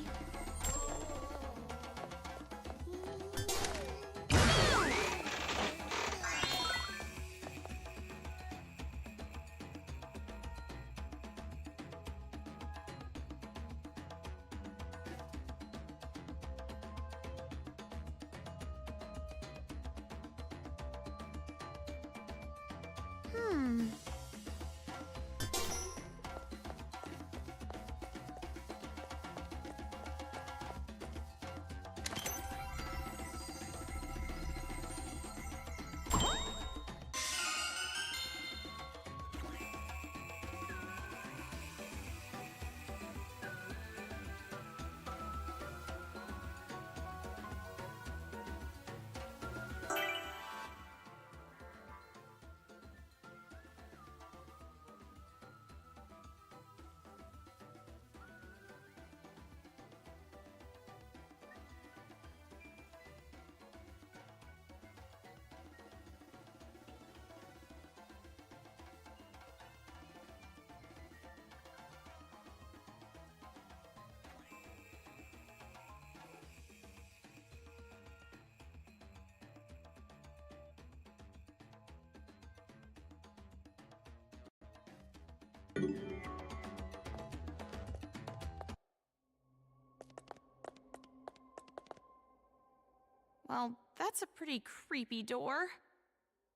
Well, that's a pretty creepy door.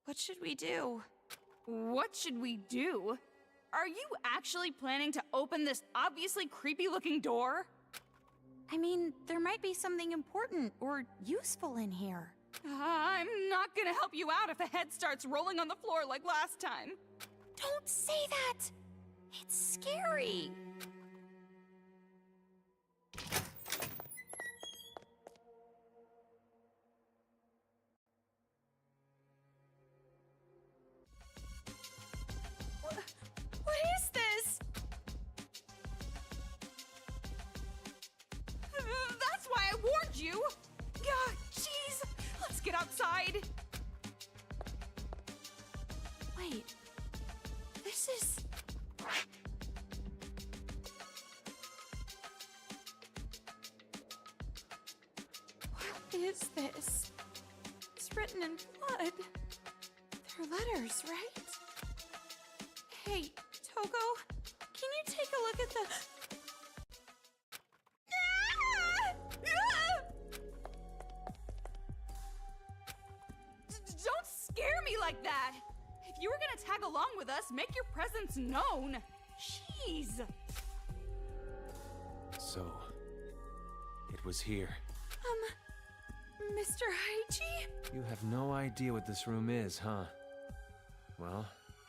What should we do? What should we do? Are you actually planning to open this obviously creepy-looking door? I mean, there might be something important or useful in here. I'm not gonna help you out if a head starts rolling on the floor like last time. Don't say that! It's scary! What is this? That's why I side. Wait, this is... What is this? It's written in blood. They're letters, right? Hey, Togo, can you take a look at the... Don't scare me like that! If you were gonna tag along with us, make your presence known! Jeez! So, it was here. Mr. Haichi? You have no idea what this room is, huh? Well,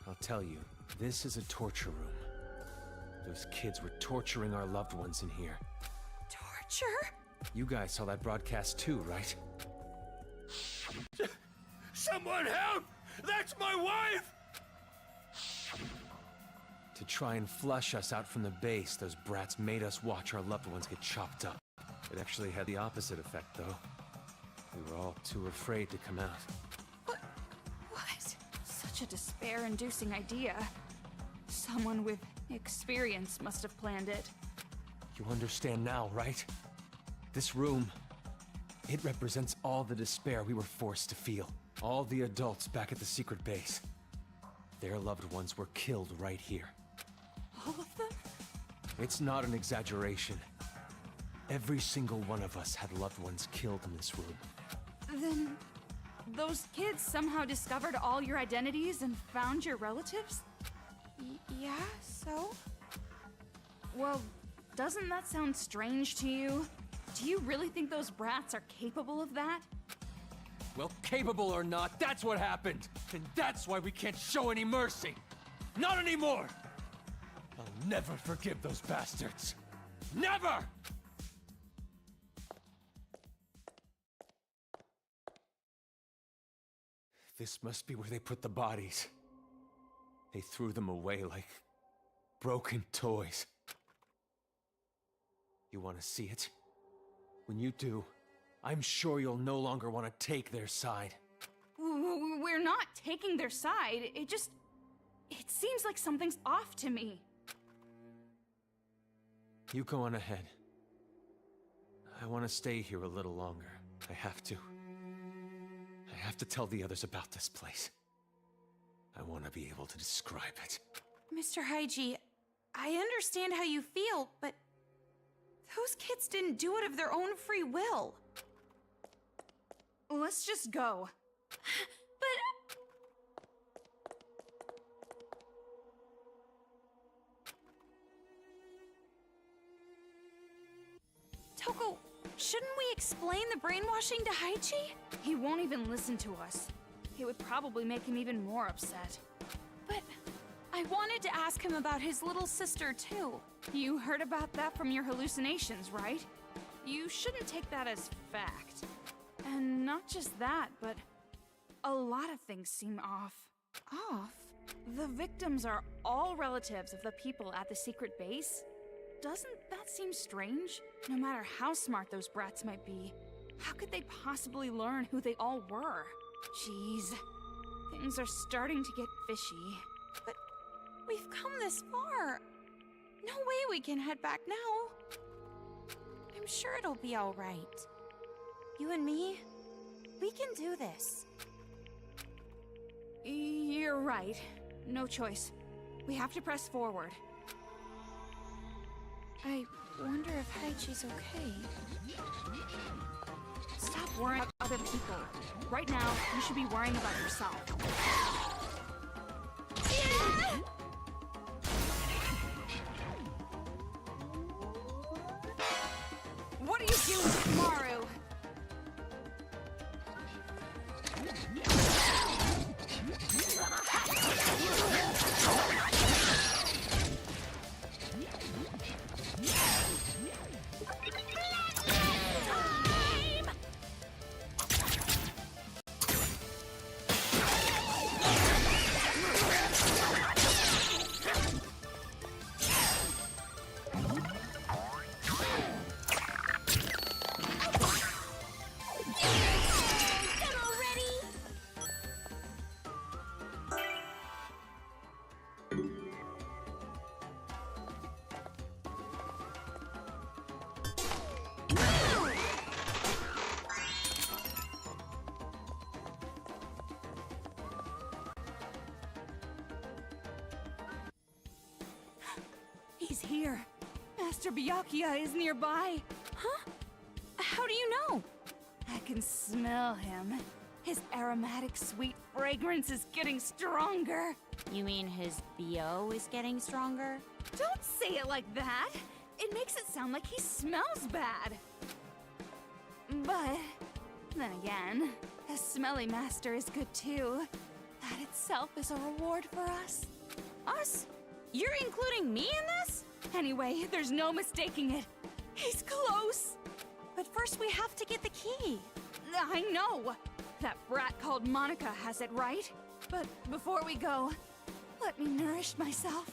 I'll tell you. This is a torture room. Those kids were torturing our loved ones in here. Torture? You guys saw that broadcast too, right? Someone help! That's my wife! To try and flush us out from the base, those brats made us watch our loved ones get chopped up. It actually had the opposite effect, though. We were all too afraid to come out. What? Such a despair-inducing idea. Someone with experience must have planned it. You understand now, right? This room, it represents all the despair we were forced to feel. All the adults back at the secret base. Their loved ones were killed right here. All of them? It's not an exaggeration. Every single one of us had loved ones killed in this room. Then, those kids somehow discovered all your identities and found your relatives? Yeah, so? Well, doesn't that sound strange to you? Do you really think those brats are capable of that? Well, capable or not, that's what happened! And that's why we can't show any mercy! Not anymore! I'll never forgive those bastards! Never! This must be where they put the bodies. They threw them away like broken toys. You want to see it? When you do, I'm sure you'll no longer want to take their side. We're not taking their side. It seems like something's off to me. You go on ahead. I want to stay here a little longer. I have to. I have to tell the others about this place. I want to be able to describe it. Mr. Haiji, I understand how you feel, but those kids didn't do it of their own free will. Let's just go. But... Toko, shouldn't we explain the brainwashing to Haichi? He won't even listen to us. It would probably make him even more upset. But I wanted to ask him about his little sister, too. You heard about that from your hallucinations, right? You shouldn't take that as fact. And not just that, but a lot of things seem off. Off? The victims are all relatives of the people at the secret base? Doesn't that seem strange? No matter how smart those brats might be, how could they possibly learn who they all were? Jeez, things are starting to get fishy. But we've come this far. No way we can head back now. I'm sure it'll be all right. You and me, we can do this. You're right. No choice. We have to press forward. I wonder if Haichi's okay. Stop worrying about other people. Right now, you should be worrying about yourself. Yeah! What are you doing, Maru? He's here. Master Byakuya is nearby. Huh? How do you know? I can smell him. His aromatic, sweet fragrance is getting stronger. You mean his BO is getting stronger? Don't say it like that. It makes it sound like he smells bad. But then again, a smelly master is good too. That itself is a reward for us. Us? You're including me in this? Anyway, there's no mistaking it. He's close. But first we have to get the key. I know. That brat called Monica has it, right? But before we go, let me nourish myself.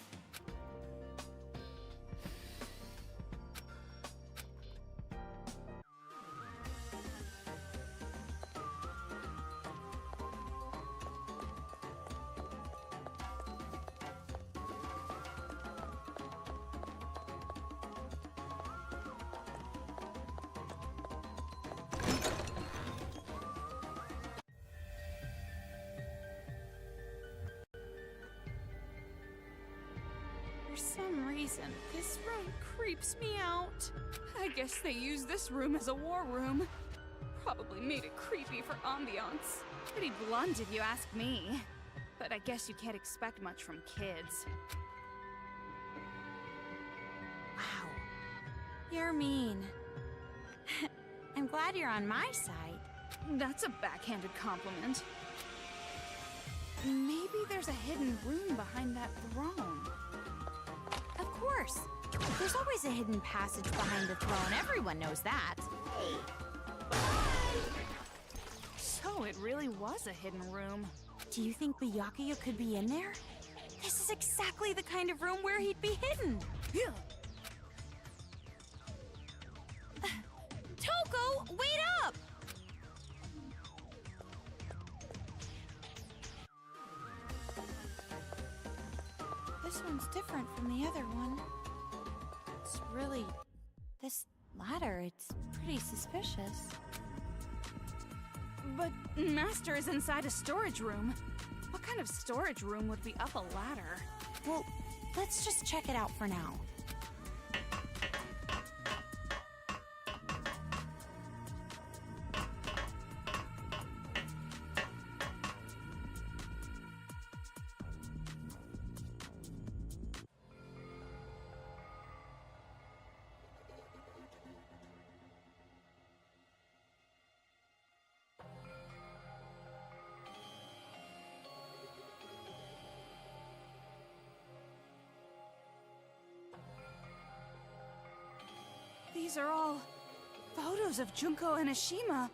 For some reason, this room creeps me out. I guess they used this room as a war room. Probably made it creepy for ambiance. Pretty blunt if you ask me. But I guess you can't expect much from kids. Wow. You're mean. I'm glad you're on my side. That's a backhanded compliment. Maybe there's a hidden room behind that throne. Of course. There's always a hidden passage behind the throne. Everyone knows that. So it really was a hidden room. Do you think Byakuya could be in there? This is exactly the kind of room where he'd be hidden. Toko, wait up! This one's different from the other one. It's really... this ladder, it's pretty suspicious. But Master is inside a storage room. What kind of storage room would be up a ladder? Well, let's just check it out for now. These are all photos of Junko and Ashima.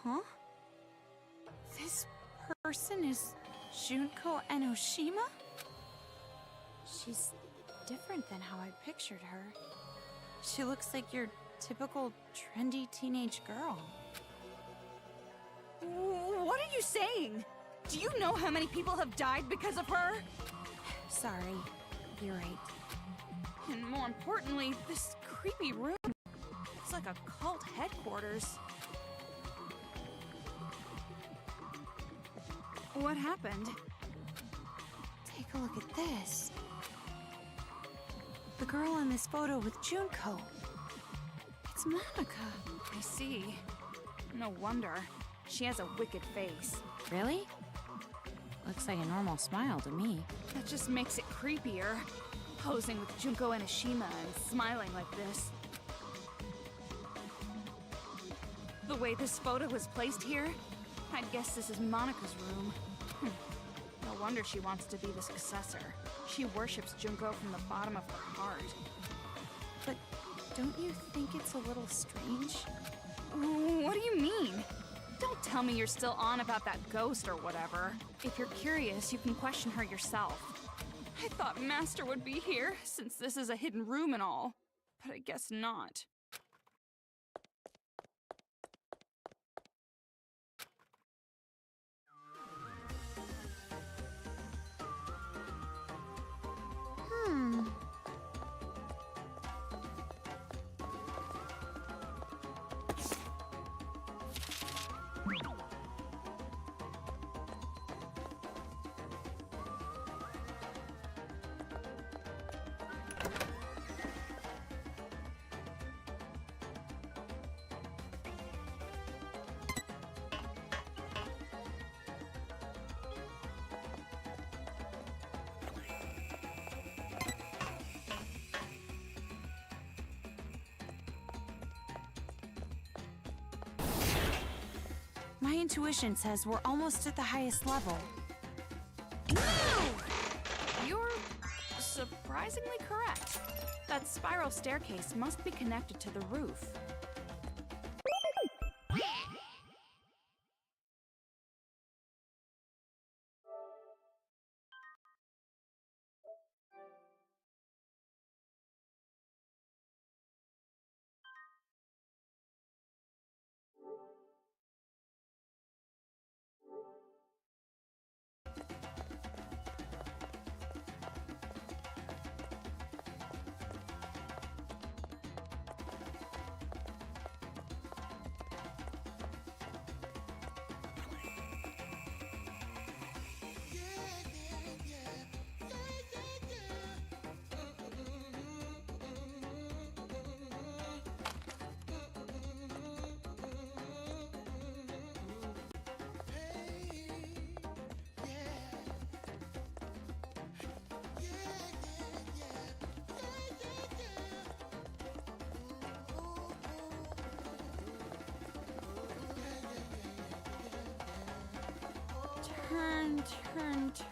Huh? This person is Junko Enoshima? She's different than how I pictured her. She looks like your typical trendy teenage girl. What are you saying? Do you know how many people have died because of her? Sorry, you're right. And more importantly, this creepy room. It's like a cult headquarters. What happened? Take a look at this. The girl in this photo with Junko. It's Monica. I see. No wonder. She has a wicked face. Really? Looks like a normal smile to me. That just makes it creepier. Posing with Junko and Ashima and smiling like this. The way this photo was placed here, I'd guess this is Monica's room. No wonder she wants to be the successor. She worships Junko from the bottom of her heart. But don't you think it's a little strange? What do you mean? Don't tell me you're still on about that ghost or whatever. If you're curious, you can question her yourself. I thought Master would be here, since this is a hidden room and all. But I guess not. intuition says we're almost at the highest level. You're surprisingly correct. That spiral staircase must be connected to the roof.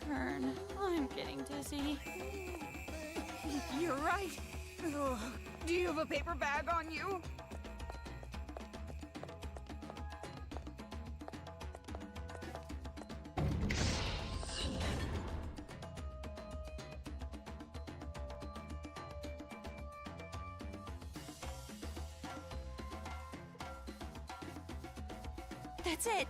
Turn. I'm getting dizzy. You're right. Ugh. Do you have a paper bag on you? That's it.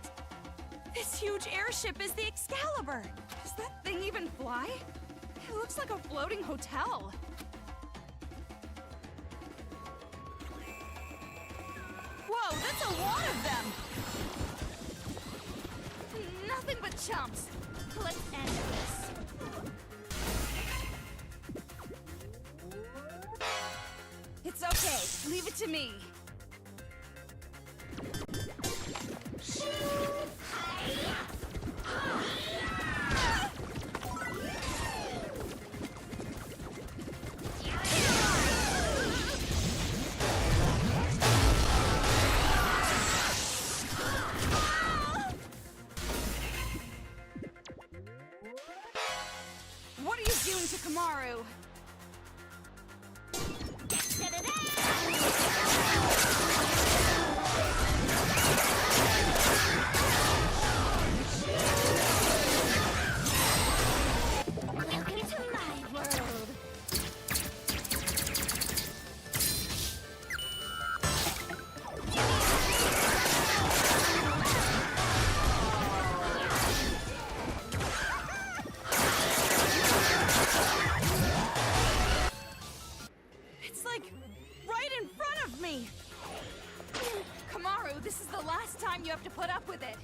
This huge airship is the Excalibur. Does that thing even fly? It looks like a floating hotel. Whoa, that's a lot of them. Nothing but chumps. Let's end this. It's okay. Leave it to me. What are you doing to Kamaru? Welcome to my world. It's like right in front of me. Kamaru, this is the last time you have to put up with it.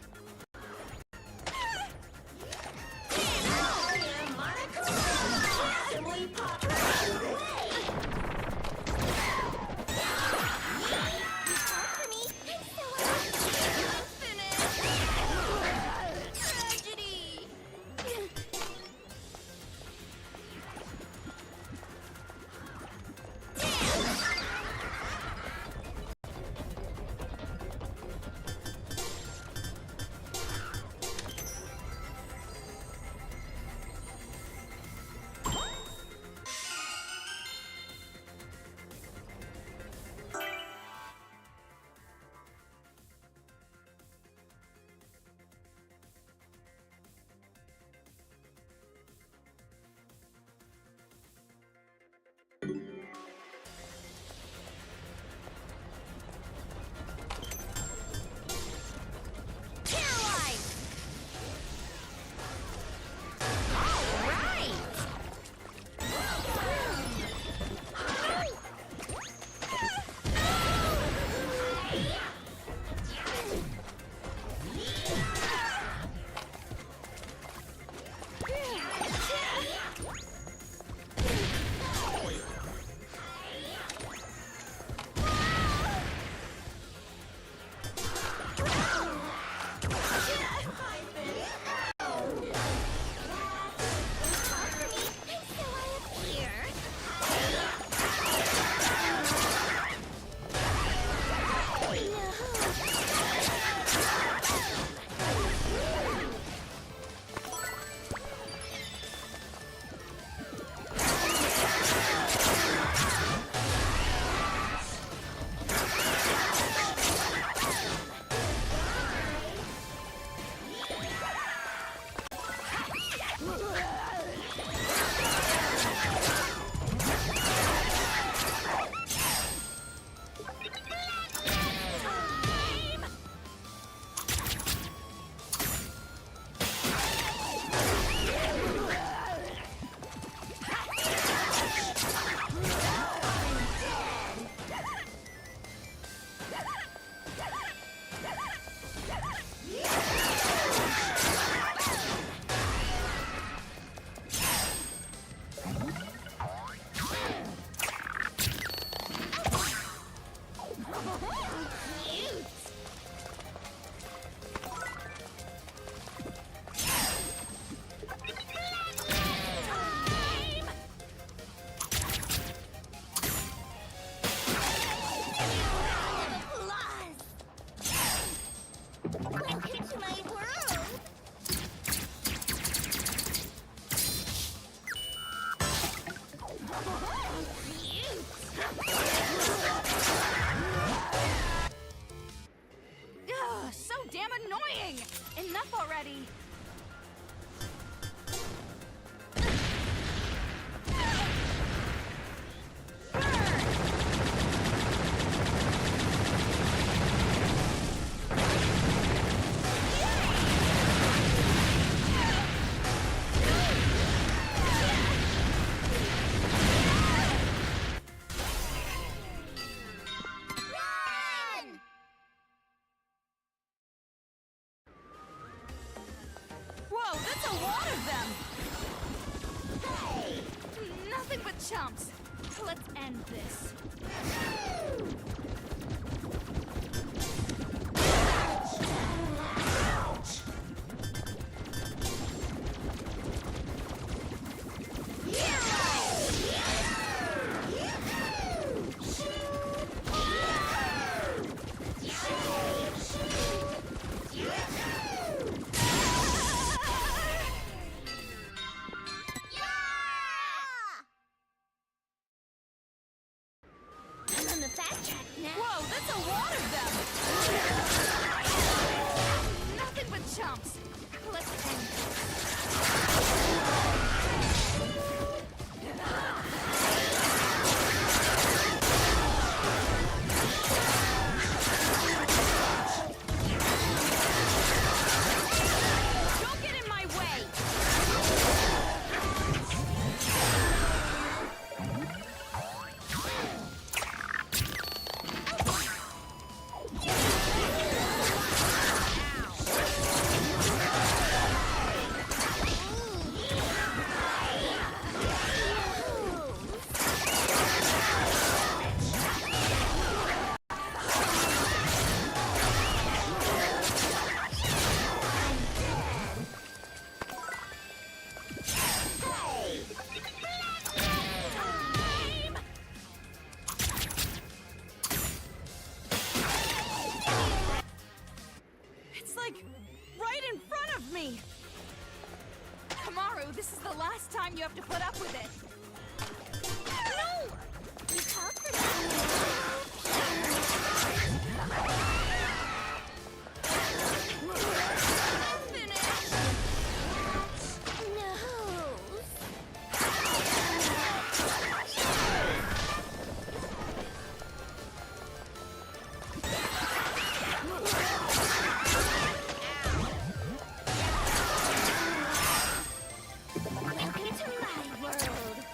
chumps. Let's end this. I'm on the fast track now. Whoa, that's a lot of them! Nothing but chumps. Let's end this. Don't get in my way! It's like right in front of me! Kamaru, this is the last time you have to put up with it. No! You called for me. Welcome to my world.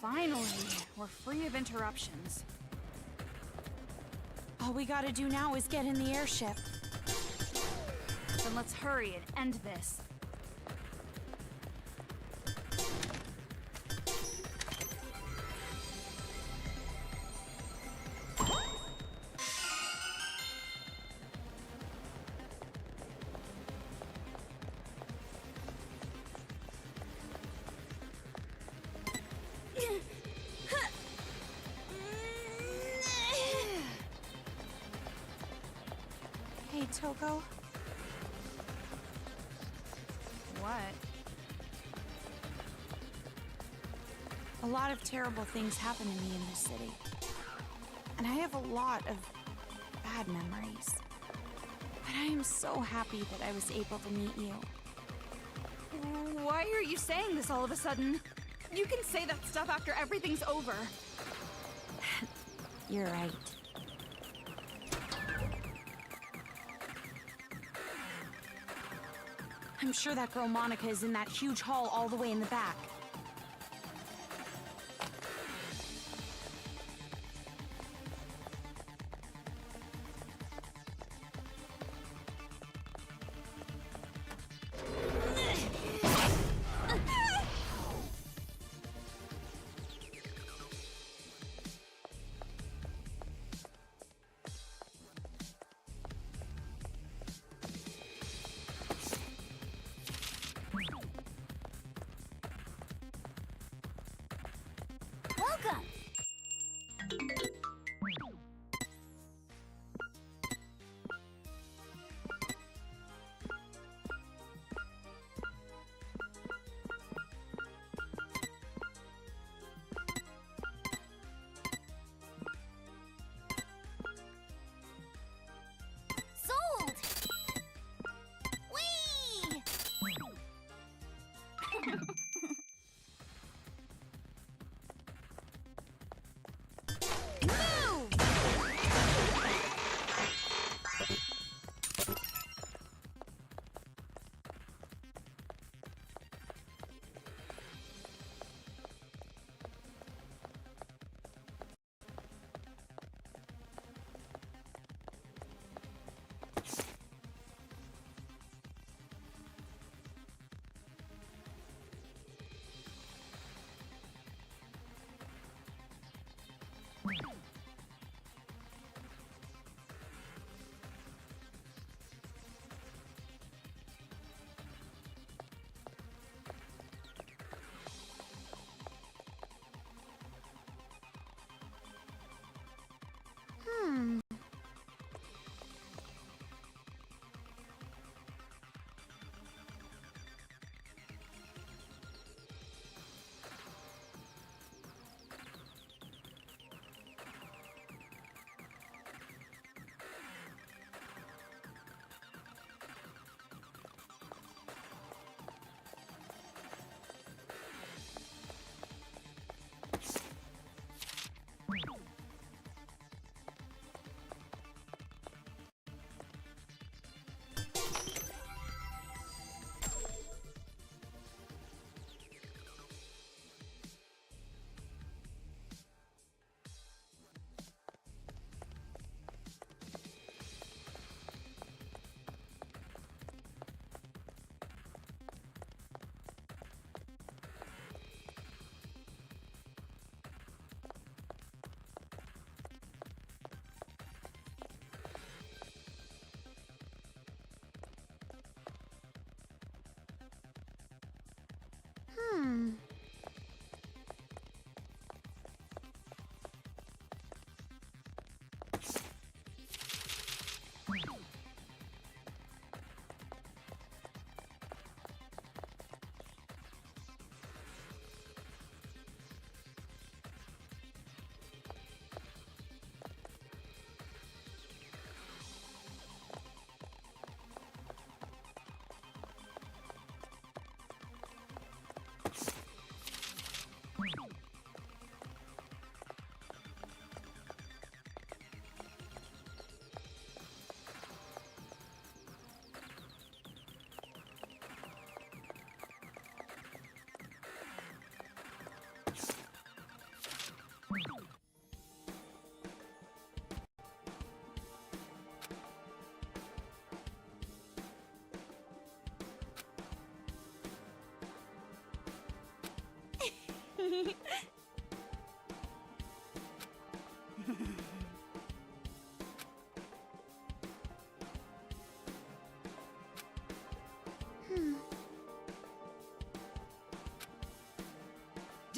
Finally, we're free of interruptions. All we gotta do now is get in the airship. Then let's hurry and end this. Hey, Toko. What? A lot of terrible things happen to me in this city. And I have a lot of bad memories. But I am so happy that I was able to meet you. Why are you saying this all of a sudden? You can say that stuff after everything's over. You're right. I'm sure that girl Monica is in that huge hall all the way in the back. Welcome! Sold! Whee!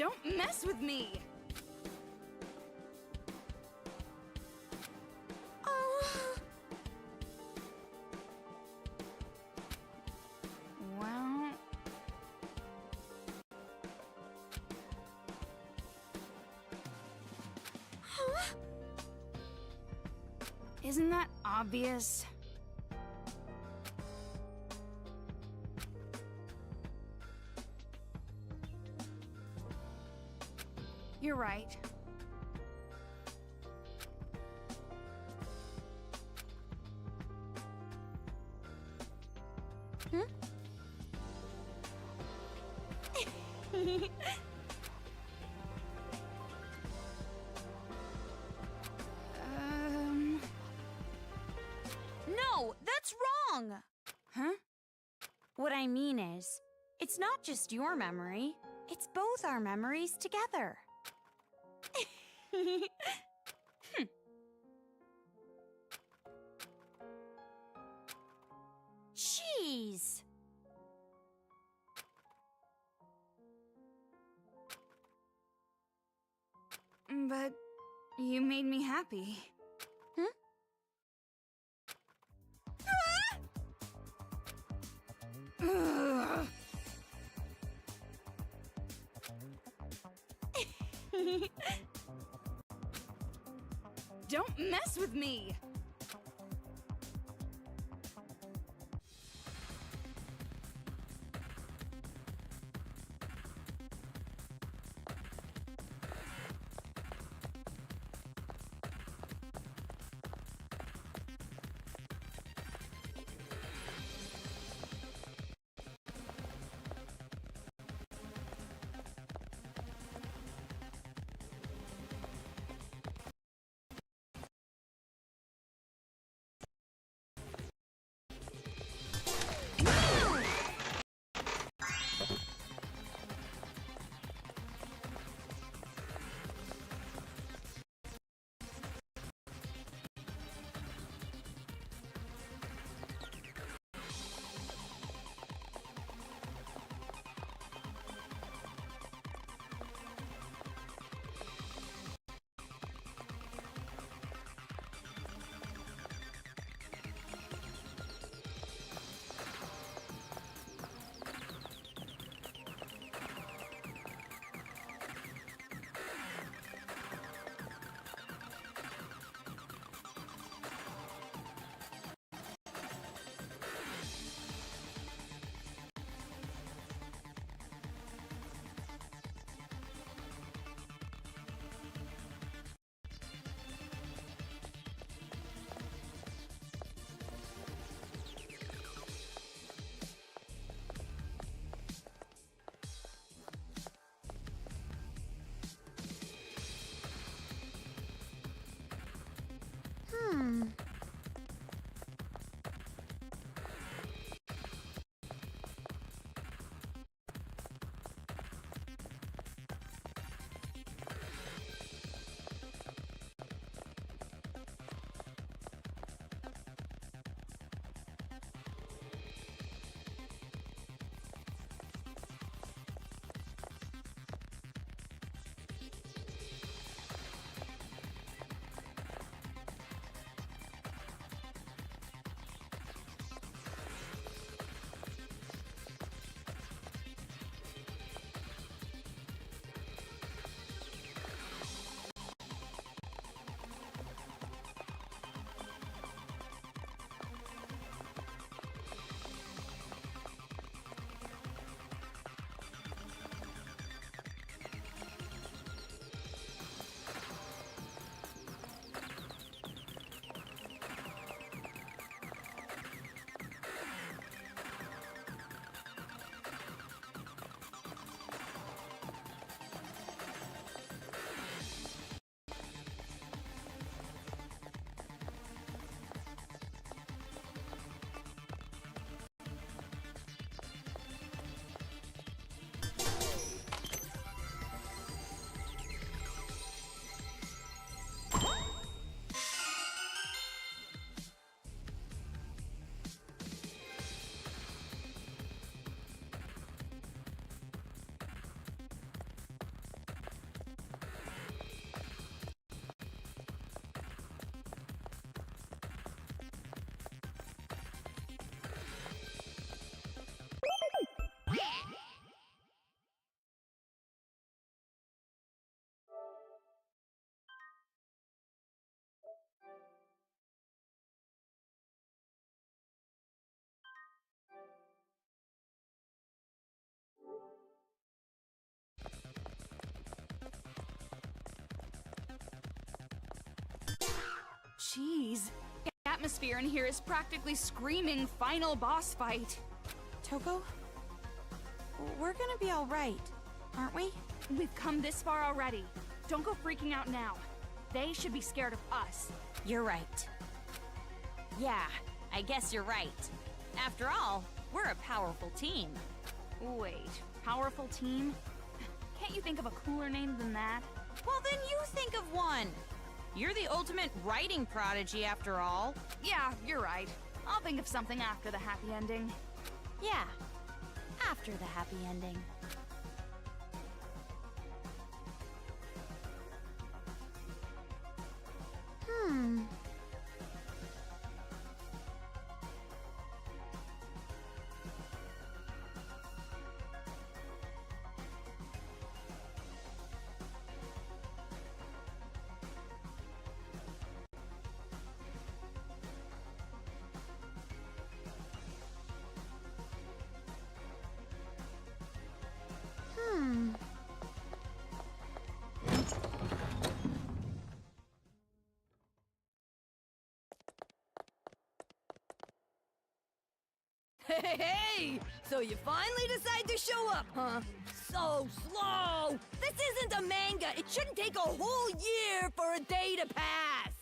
Don't mess with me! Oh. Well... Huh? Isn't that obvious? You're right. Hmm? No, that's wrong! Huh? What I mean is, it's not just your memory, it's both our memories together. Jeez! But you made me happy. Hmm? Ugh. Don't mess with me! Jeez. The atmosphere in here is practically screaming final boss fight. Toko? We're gonna be alright, aren't we? We've come this far already. Don't go freaking out now. They should be scared of us. You're right. Yeah, I guess you're right. After all, we're a powerful team. Wait, powerful team? Can't you think of a cooler name than that? Well, then you think of one. You're the ultimate writing prodigy, after all. Yeah, you're right. I'll think of something after the happy ending. Yeah, after the happy ending. Hey! So you finally decide to show up, huh? So slow! This isn't a manga! It shouldn't take a whole year for a day to pass!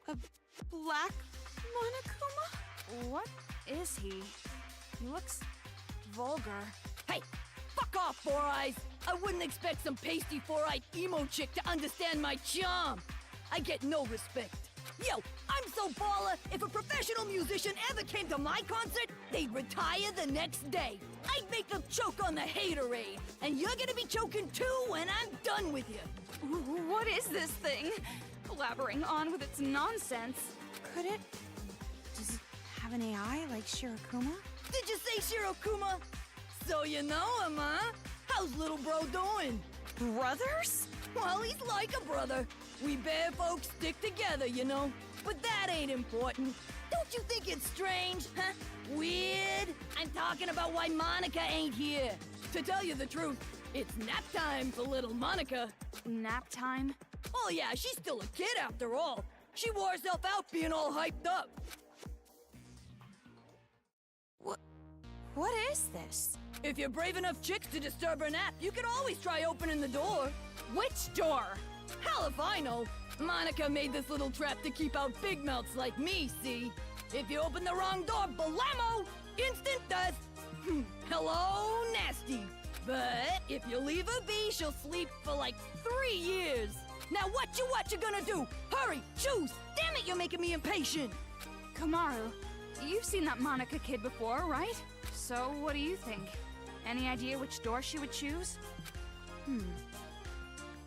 A black Monokuma? What is he? He looks vulgar. Hey! Fuck off, Four Eyes! I wouldn't expect some pasty four-eyed emo chick to understand my charm! I get no respect. Yo, I'm so baller, if a professional musician ever came to my concert, they'd retire the next day. I'd make them choke on the haterade, and you're gonna be choking too when I'm done with you. What is this thing? Blabbering on with its nonsense. Does it have an AI like Shirokuma? Did you say Shirokuma? So you know him, huh? How's little bro doing? Brothers? Well, he's like a brother. We bear folks stick together, you know. But that ain't important. Don't you think it's strange, huh? Weird? I'm talking about why Monica ain't here. To tell you the truth, it's nap time for little Monica. Nap time? Oh yeah, she's still a kid after all. She wore herself out being all hyped up. What is this? If you're brave enough chicks to disturb her nap, you can always try opening the door. Which door? Hell if I know. Monica made this little trap to keep out big mouths like me, see? If you open the wrong door, blammo! Instant death! Hello, nasty. But if you leave her be, she'll sleep for like 3 years. Now what you gonna do? Hurry, choose! Damn it, you're making me impatient! Kamaru, you've seen that Monica kid before, right? So what do you think? Any idea which door she would choose?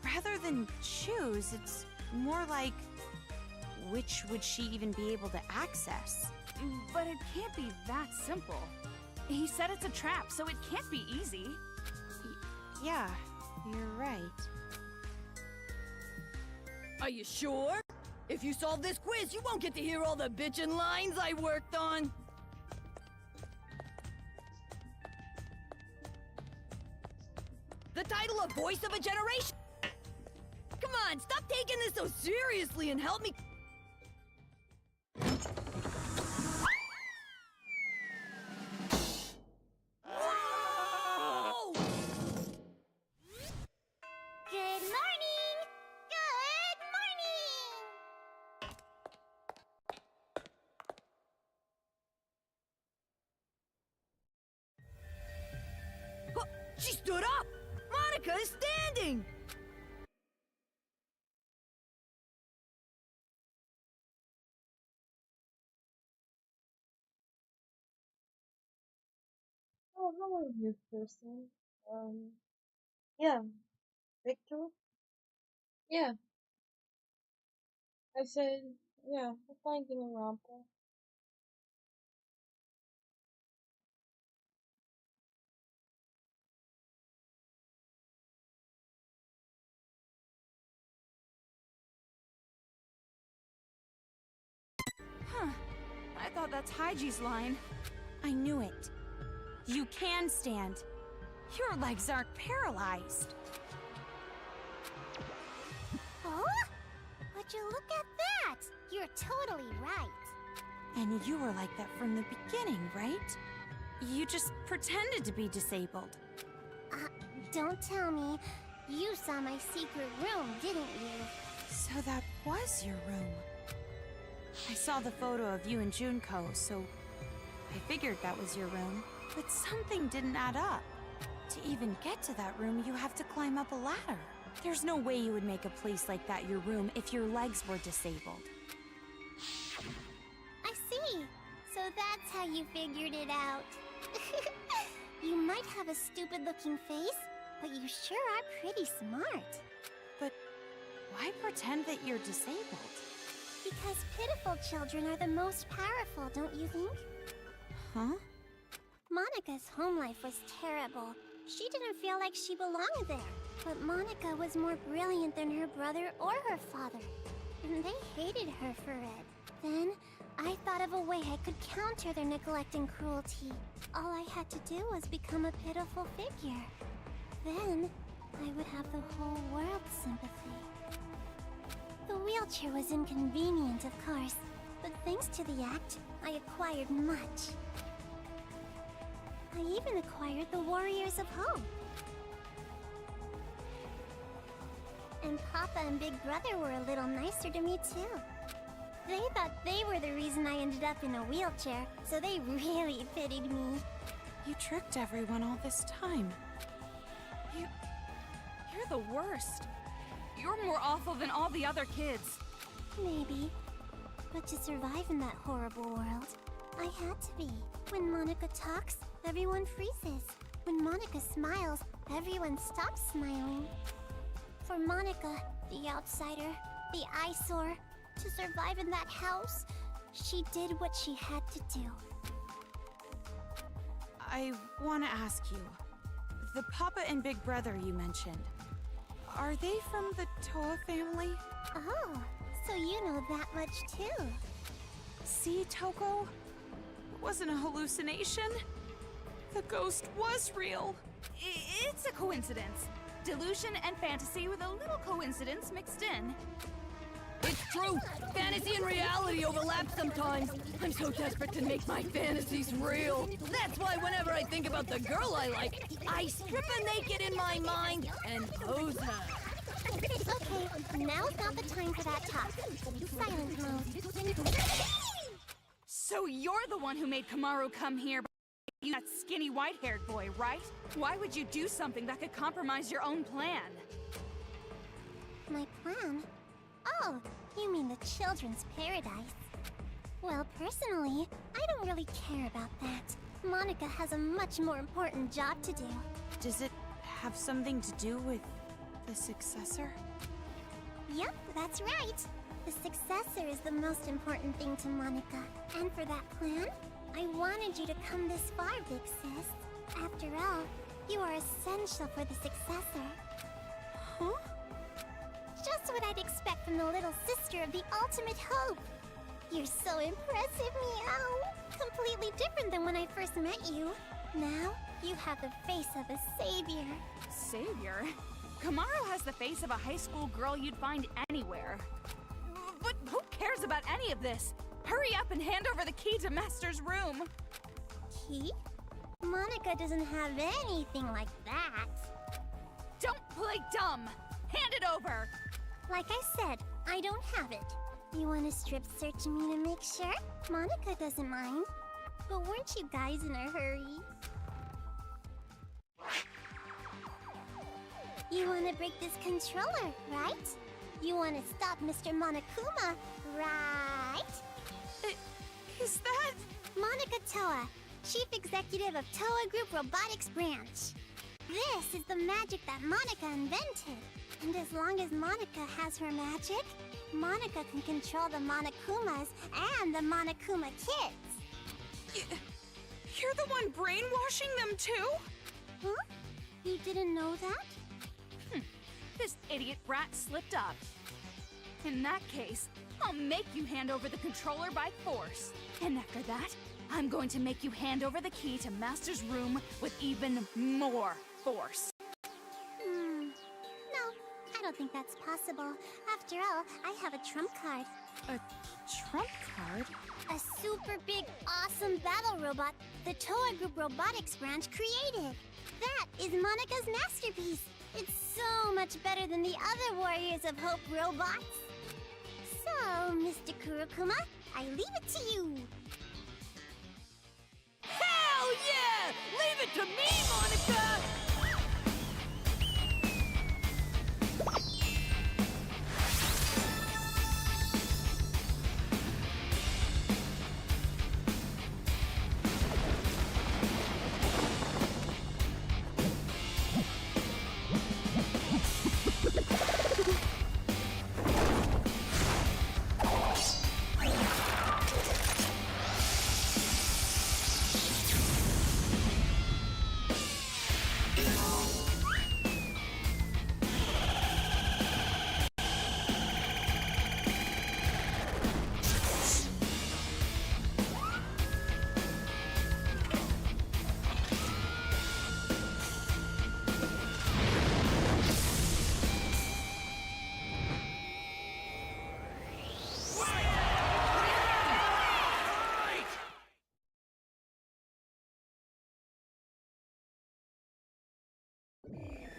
Rather than choose, it's more like, which would she even be able to access? But it can't be that simple. He said it's a trap, so it can't be easy. Yeah, you're right. Are you sure? If you solve this quiz, you won't get to hear all the bitchin' lines I worked on. The title of Voice of a Generation. Come on, stop taking this so seriously and help me. Whoa! Good morning! Good morning! Oh, she stood up! Monica is standing! Oh, how are you, person? Yeah, Victor? Yeah. I said, yeah, we're playing Danganronpa. Huh. I thought that's Haiji's line. I knew it. You can stand. Your legs aren't paralyzed. Oh? Would you look at that? You're totally right. And you were like that from the beginning, right? You just pretended to be disabled. Don't tell me. You saw my secret room, didn't you? So that was your room. I saw the photo of you and Junko, so I figured that was your room. But something didn't add up. To even get to that room, you have to climb up a ladder. There's no way you would make a place like that your room if your legs were disabled. I see. So that's how you figured it out. You might have a stupid-looking face, but you sure are pretty smart. But why pretend that you're disabled? Because pitiful children are the most powerful, don't you think? Huh? Monica's home life was terrible. She didn't feel like she belonged there. But Monica was more brilliant than her brother or her father. And they hated her for it. Then, I thought of a way I could counter their neglect and cruelty. All I had to do was become a pitiful figure. Then, I would have the whole world's sympathy. The wheelchair was inconvenient, of course, but thanks to the act, I acquired much. I even acquired the Warriors of Hope. And Papa and Big Brother were a little nicer to me, too. They thought they were the reason I ended up in a wheelchair, so they really pitied me. You tricked everyone all this time. You're the worst. You're more awful than all the other kids. Maybe. But to survive in that horrible world, I had to be. When Monica talks, everyone freezes. When Monica smiles, everyone stops smiling. For Monica, the outsider, the eyesore, to survive in that house, she did what she had to do. I want to ask you, the Papa and Big Brother you mentioned, are they from the Toa family? Oh, so you know that much too. See, Toko? It wasn't a hallucination. The ghost was real. It's a coincidence. Delusion and fantasy with a little coincidence mixed in. It's true! Fantasy and reality overlap sometimes. I'm so desperate to make my fantasies real. That's why whenever I think about the girl I like, I strip her naked in my mind and pose her. Okay, now's not the time for that talk. Silent mode. So you're the one who made Kamaru come here by you that skinny white-haired boy, right? Why would you do something that could compromise your own plan? My plan? Oh, you mean the children's paradise. Well, personally, I don't really care about that. Monica has a much more important job to do. Does it have something to do with the successor? Yep, that's right. The successor is the most important thing to Monica. And for that plan, I wanted you to come this far, Big Sis. After all, you are essential for the successor. Huh? Just what I'd expect from the little sister of the ultimate hope. You're so impressive, Meow. Completely different than when I first met you. Now, you have the face of a savior. Savior? Kamaru has the face of a high school girl you'd find anywhere. But who cares about any of this? Hurry up and hand over the key to Master's room. Key? Monica doesn't have anything like that. Don't play dumb. Hand it over. Like I said, I don't have it. You want to strip search me to make sure? Monica doesn't mind. But weren't you guys in a hurry? You want to break this controller, right? You want to stop Mr. Monokuma, right? Is that... Monica Toa, Chief Executive of Toa Group Robotics Branch. This is the magic that Monica invented. And as long as Monica has her magic, Monica can control the Monokumas and the Monokuma kids. You're the one brainwashing them too? Huh? You didn't know that? This idiot brat slipped up. In that case, I'll make you hand over the controller by force. And after that, I'm going to make you hand over the key to Master's room with even more force. No, I don't think that's possible. After all, I have a trump card. A trump card? A super big, awesome battle robot the Toa Group Robotics branch created. That is Monika's masterpiece. It's so much better than the other Warriors of Hope robots. So, Mr. Kurokuma, I leave it to you. Hell yeah! Leave it to me, Monica!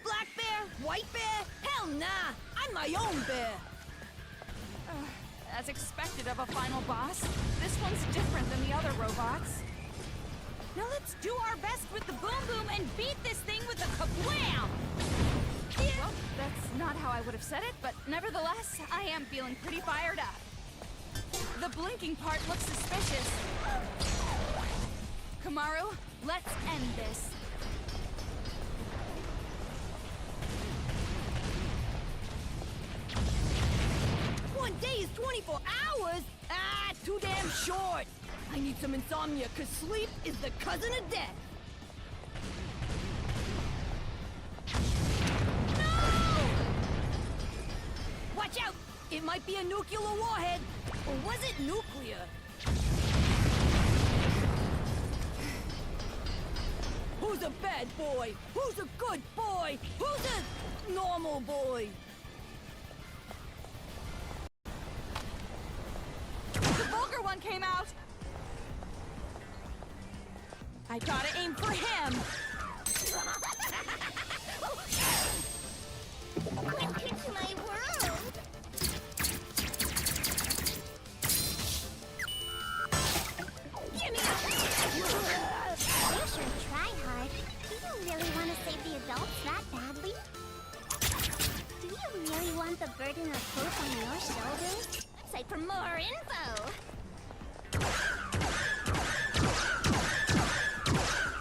Black bear? White bear? Hell nah! I'm my own bear! As expected of a final boss, this one's different than the other robots. Now let's do our best with the boom boom and beat this thing with a kablam! Well, that's not how I would have said it, but nevertheless, I am feeling pretty fired up. The blinking part looks suspicious. Kamaru, let's end this. One day is 24 hours? Ah, too damn short! I need some insomnia, cause sleep is the cousin of death! No! Watch out! It might be a nuclear warhead! Or was it nuclear? Who's a bad boy? Who's a good boy? Who's a normal boy? The vulgar one came out! I gotta aim for him! Welcome to my world! Gimme! You sure try hard. Do you really want to save the adults that badly? Do you really want the burden of hope on your shoulders? Website for more info.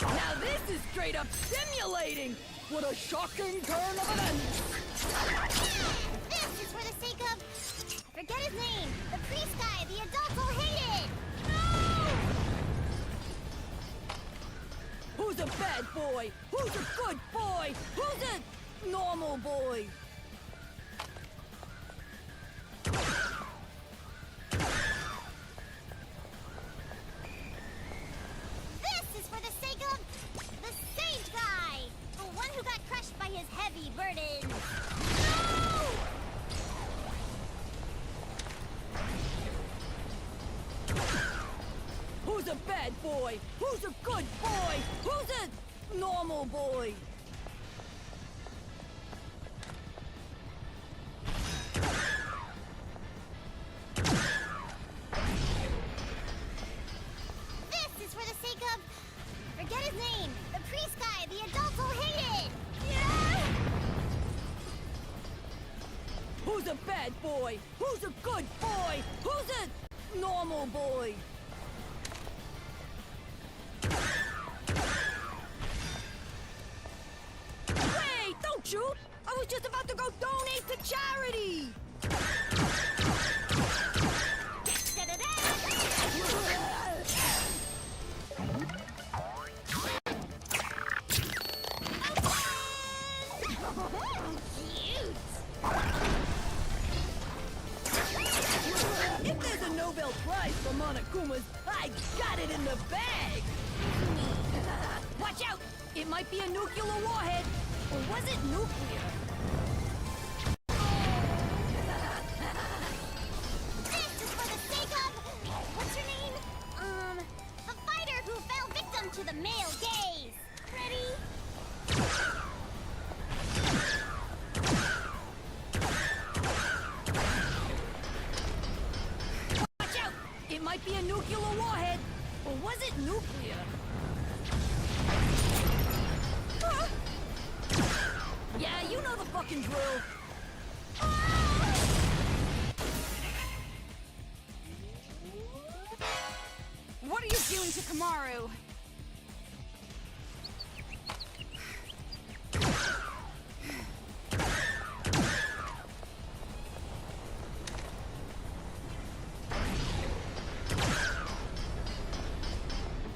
Now this is straight up stimulating! What a shocking turn of events! This is for the sake of... I forget his name. The priest guy the adults will hate it! Who's a bad boy? Who's a good boy? Who's a normal boy? This is for the sake of... the sage guy! The one who got crushed by his heavy burden! Who's a bad boy? Who's a good boy? Who's a normal boy? This is for the sake of... I forget his name. The priest guy the adults will hate it! Who's a bad boy? Who's a good boy? Who's a normal boy? Wait, don't shoot! I was just about to go donate to charity! If there's a Nobel Prize for Monokumas, I got it in the bag! Watch out! It might be a nuclear warhead! Or was it nuclear? This is to the male gaze. Ready? Watch out! It might be a nuclear warhead. Or was it nuclear? Ah! Yeah, you know the fucking drill. What are you doing to Kamaru?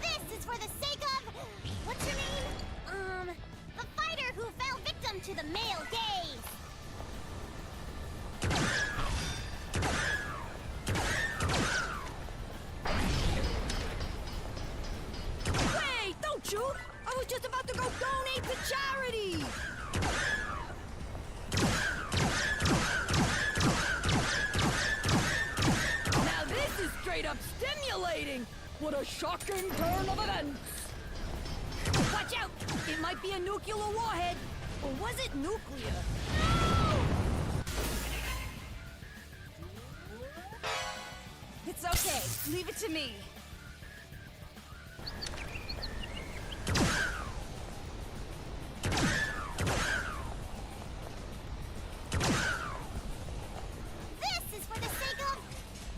This is for the sake of... What's your name? The fighter who fell victim to the male gaze. Wait, don't shoot! I was just about to go donate to charity! Now this is straight up stimulating! What a shocking turn of events! Watch out! It might be a nuclear warhead! Or was it nuclear? It's okay. Leave it to me. This is for the sake of...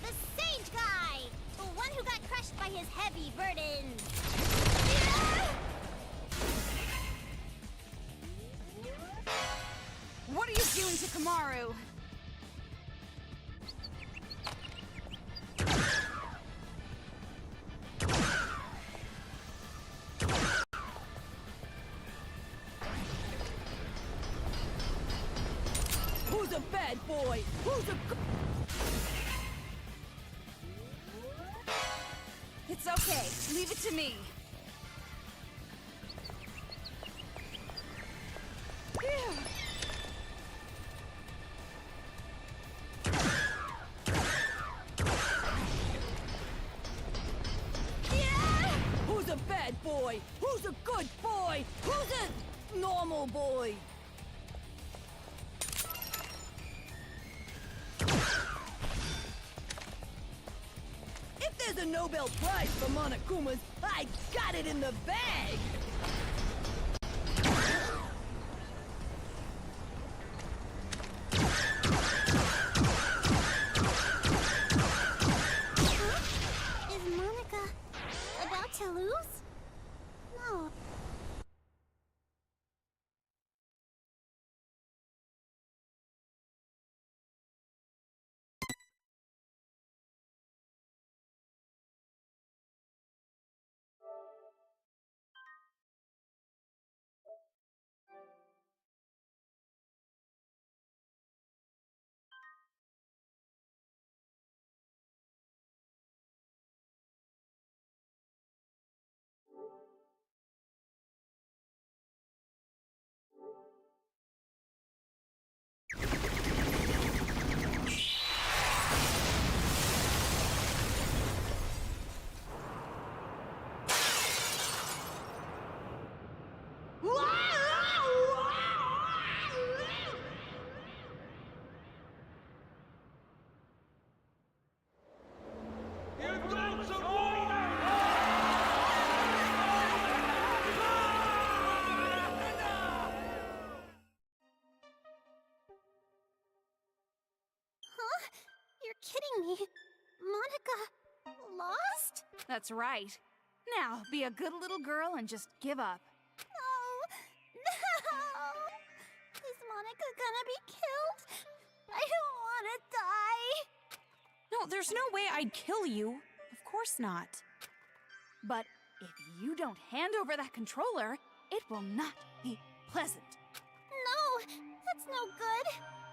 the sage guy! The one who got crushed by his heavy burdens. What are you doing to Kamaru? Who's a bad boy? Who's a... It's okay. Leave it to me. Who's a bad boy? Who's a good boy? Who's a normal boy? If there's a Nobel Prize for Monokumas, I got it in the bag! Is Monica about to lose? No. Huh? You're kidding me. Monica lost? That's right. Now, be a good little girl and just give up. No! Is Monica gonna be killed? I don't want to die. No, there's no way I'd kill you. Of course not. But if you don't hand over that controller, it will not be pleasant. No, that's no good.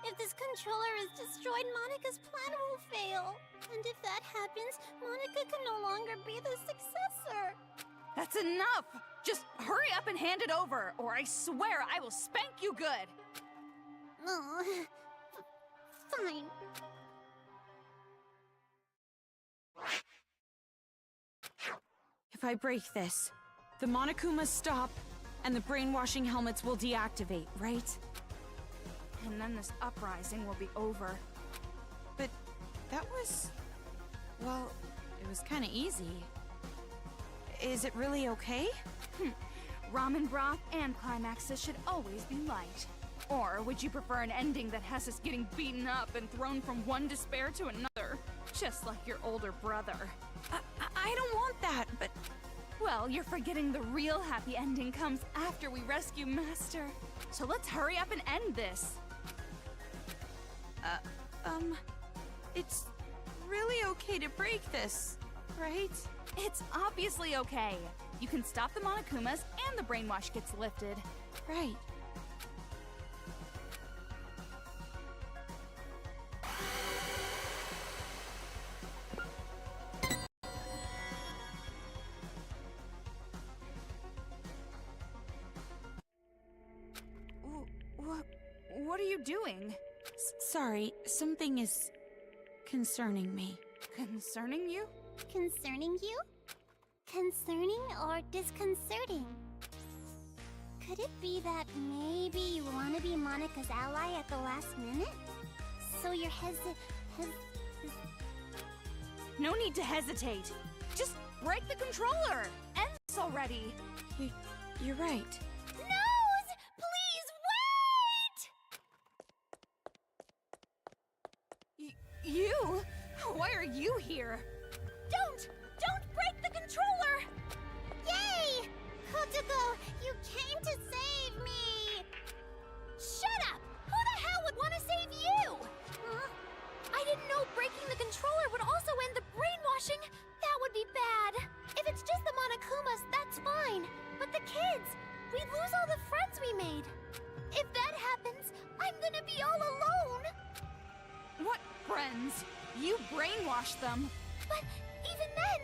If this controller is destroyed, Monica's plan will fail. And if that happens, Monica can no longer be the successor. That's enough! Just hurry up and hand it over, or I swear I will spank you good! Oh, fine. If I break this, The Monokumas stop, and the brainwashing helmets will deactivate, right? And then this uprising will be over. But that was... well, it was kinda easy. Is it really okay? Ramen broth and climaxes should always be light. Or would you prefer an ending that has us getting beaten up and thrown from one despair to another? Just like your older brother. I don't want that, but... Well, you're forgetting the real happy ending comes after we rescue Master. So let's hurry up and end this. It's really okay to break this, right? It's obviously okay. You can stop the Monokumas and the brainwash gets lifted. Right. What are you doing? Sorry, something is concerning me. Concerning you? Concerning you? Concerning or disconcerting? Could it be that maybe you want to be Monika's ally at the last minute? So you're No need to hesitate. Just break the controller. End this already. You're right. Nose! Please wait! You? Why are you here? Don't break the controller! Yay! Kotoko, you came to save me! Shut up! Who the hell would want to save you? Huh? I didn't know breaking the controller would also end the brainwashing. That would be bad. If it's just the Monokumas, that's fine. But the kids, we'd lose all the friends we made. If that happens, I'm gonna be all alone. What friends? You brainwashed them. But even then,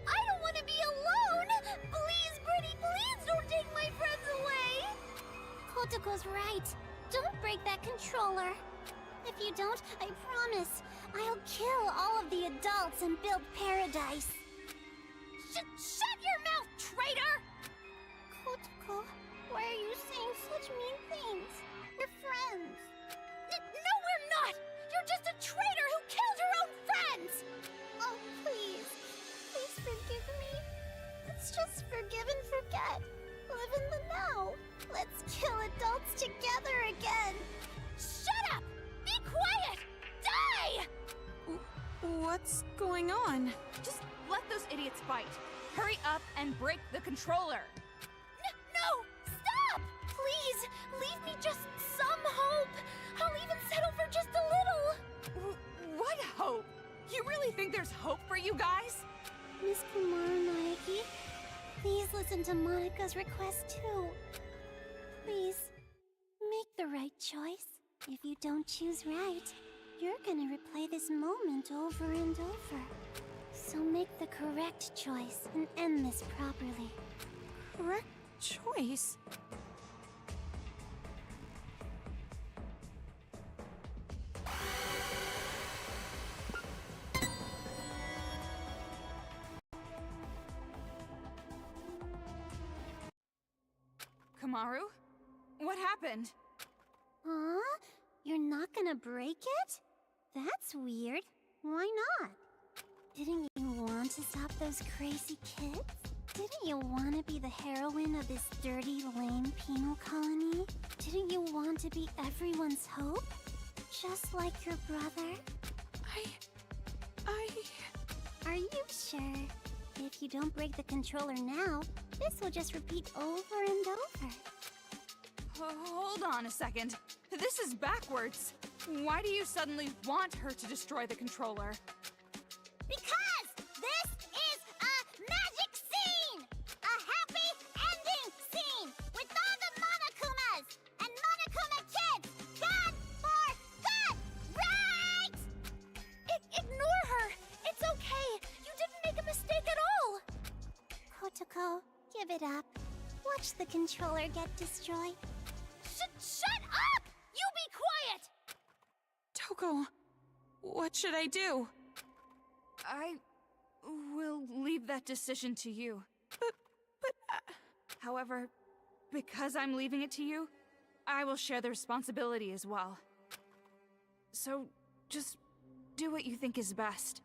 I don't want to be alone! Please, Pretty, please don't take my friends away! Kotoko's right. Don't break that controller. If you don't, I promise, I'll kill all of the adults and build paradise. Shut your mouth, traitor! Kotoko, why are you saying such mean things? We're friends. No, we're not! You're just a traitor who killed her own friends! Oh, please. Please forgive me. Let's just forgive and forget. Live in the now. Let's kill adults together again. Shut up! Be quiet! Die! What's going on? Just let those idiots fight. Hurry up and break the controller. No! Stop! Please, leave me just some hope. I'll even settle for just a little. What hope? You really think there's hope for you guys? Miss Kumara Naegi, please listen to Monika's request too. Please, make the right choice. If you don't choose right, you're gonna replay this moment over and over. So make the correct choice and end this properly. Correct choice? Kamaru? What happened? Huh? You're not gonna break it? That's weird. Why not? Didn't you want to stop those crazy kids? Didn't you want to be the heroine of this dirty, lame penal colony? Didn't you want to be everyone's hope? Just like your brother? Are you sure? If you don't break the controller now, this will just repeat over and over. Hold on a second. This is backwards. Why do you suddenly want her to destroy the controller? Because this is a magic scene! A happy ending scene! With all the Monokumas and Monokuma kids gone for good! Right! Ignore her! It's okay! You didn't make a mistake at all! Kotoko, give it up. Watch the controller get destroyed. Shut up! You be quiet! Toko, what should I do? I will leave that decision to you. But However, because I'm leaving it to you, I will share the responsibility as well. So, just do what you think is best.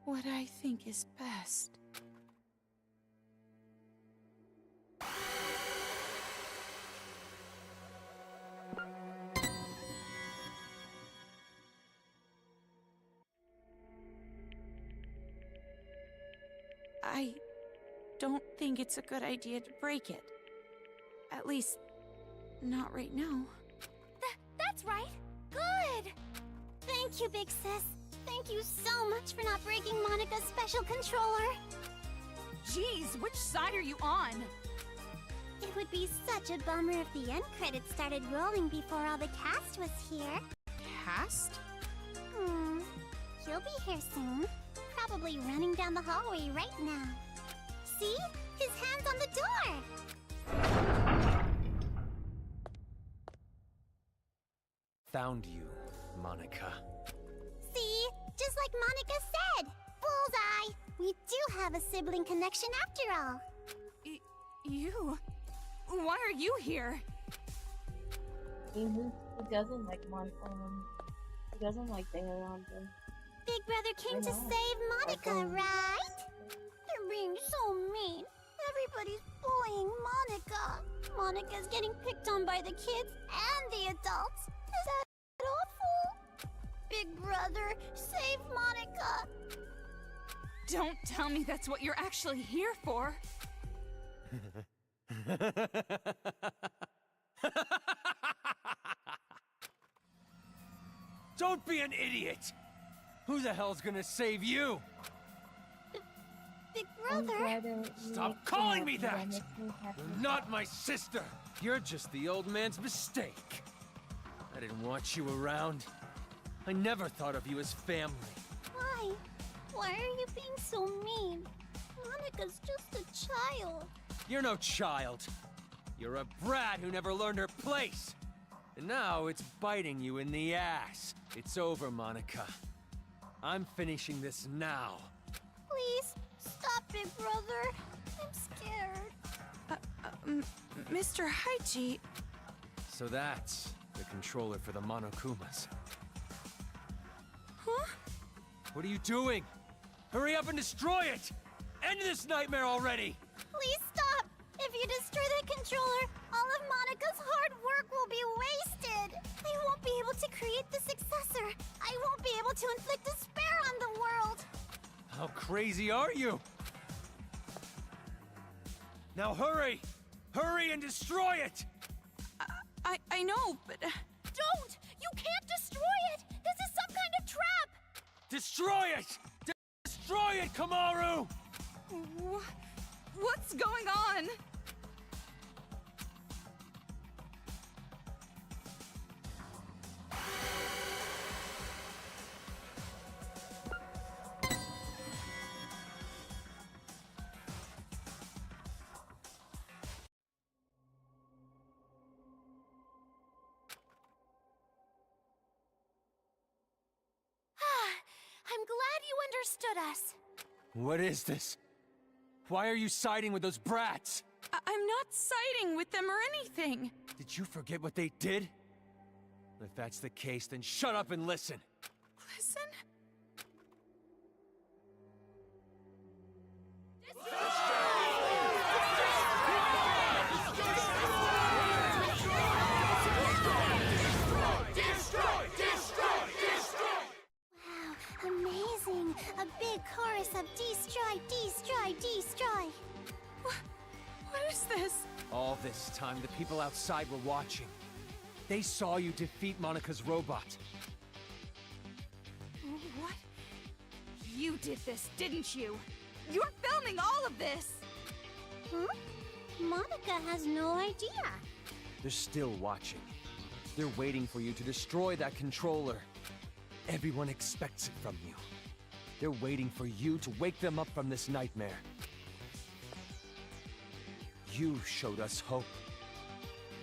What I think is best. I don't think it's a good idea to break it. At least, not right now. That's right. Good. Thank you, Big Sis. Thank you so much for not breaking Monica's special controller. Jeez, which side are you on? It would be such a bummer if the end credits started rolling before all the cast was here. Cast? He'll be here soon. Probably running down the hallway right now. See? His hand's on the door! Found you, Monica. See? Just like Monica said! Bullseye! We do have a sibling connection after all. You? Why are you here? He doesn't like Monica. He doesn't like Danganronpa. Big Brother came to save Monica, right? They're being so mean. Everybody's bullying Monica. Monica's getting picked on by the kids and the adults. Is that awful? Big Brother, save Monica. Don't tell me that's what you're actually here for. Don't be an idiot! Who the hell's gonna save you? Big Brother? Stop calling me that! You're not my sister! You're just the old man's mistake. I didn't want you around. I never thought of you as family. Why? Why are you being so mean? Monica's just a child. You're no child. You're a brat who never learned her place. And now it's biting you in the ass. It's over, Monica. I'm finishing this now. Please, stop, Big Brother. I'm scared. Mr. Haiji... So that's the controller for the Monokumas. Huh? What are you doing? Hurry up and destroy it! End this nightmare already! Please stop! If you destroy that controller, all of Monica's hard work will be wasted! I won't be able to create the successor! I won't be able to inflict despair on the world! How crazy are you? Now hurry! Hurry and destroy it! I know, but... Don't! You can't destroy it! This is some kind of trap! Destroy it! Destroy it, Kamaru! What's going on? I'm glad you understood us. What is this? Why are you siding with those brats? I'm not siding with them or anything. Did you forget what they did? If that's the case, then shut up and listen. Listen? Amazing! A big chorus of destroy, destroy, destroy! What is this? All this time, the people outside were watching. They saw you defeat Monica's robot. What? You did this, didn't you? You're filming all of this! Huh? Monica has no idea. They're still watching. They're waiting for you to destroy that controller. Everyone expects it from you. They're waiting for you to wake them up from this nightmare. You showed us hope.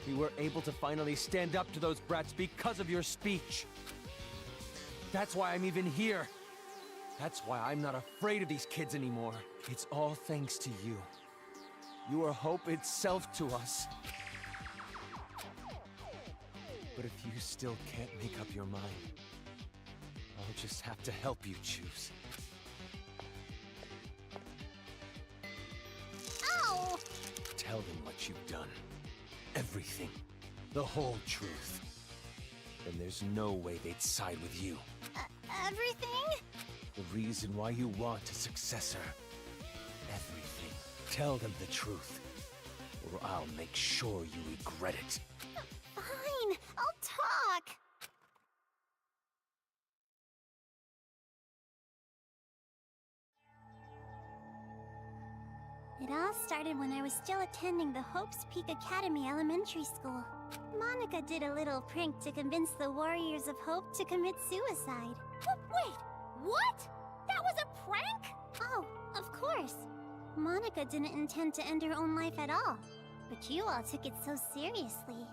We were able to finally stand up to those brats because of your speech. That's why I'm even here. That's why I'm not afraid of these kids anymore. It's all thanks to you. You are hope itself to us. But if you still can't make up your mind, I'll just have to help you choose. Ow! Tell them what you've done. Everything. The whole truth. Then there's no way they'd side with you. Everything? The reason why you want a successor. Everything. Tell them the truth, or I'll make sure you regret it. Fine, I'll talk. It all started when I was still attending the Hope's Peak Academy Elementary School. Monica did a little prank to convince the Warriors of Hope to commit suicide. Wait, what? That was a prank? Oh, of course. Monica didn't intend to end her own life at all, but you all took it so seriously.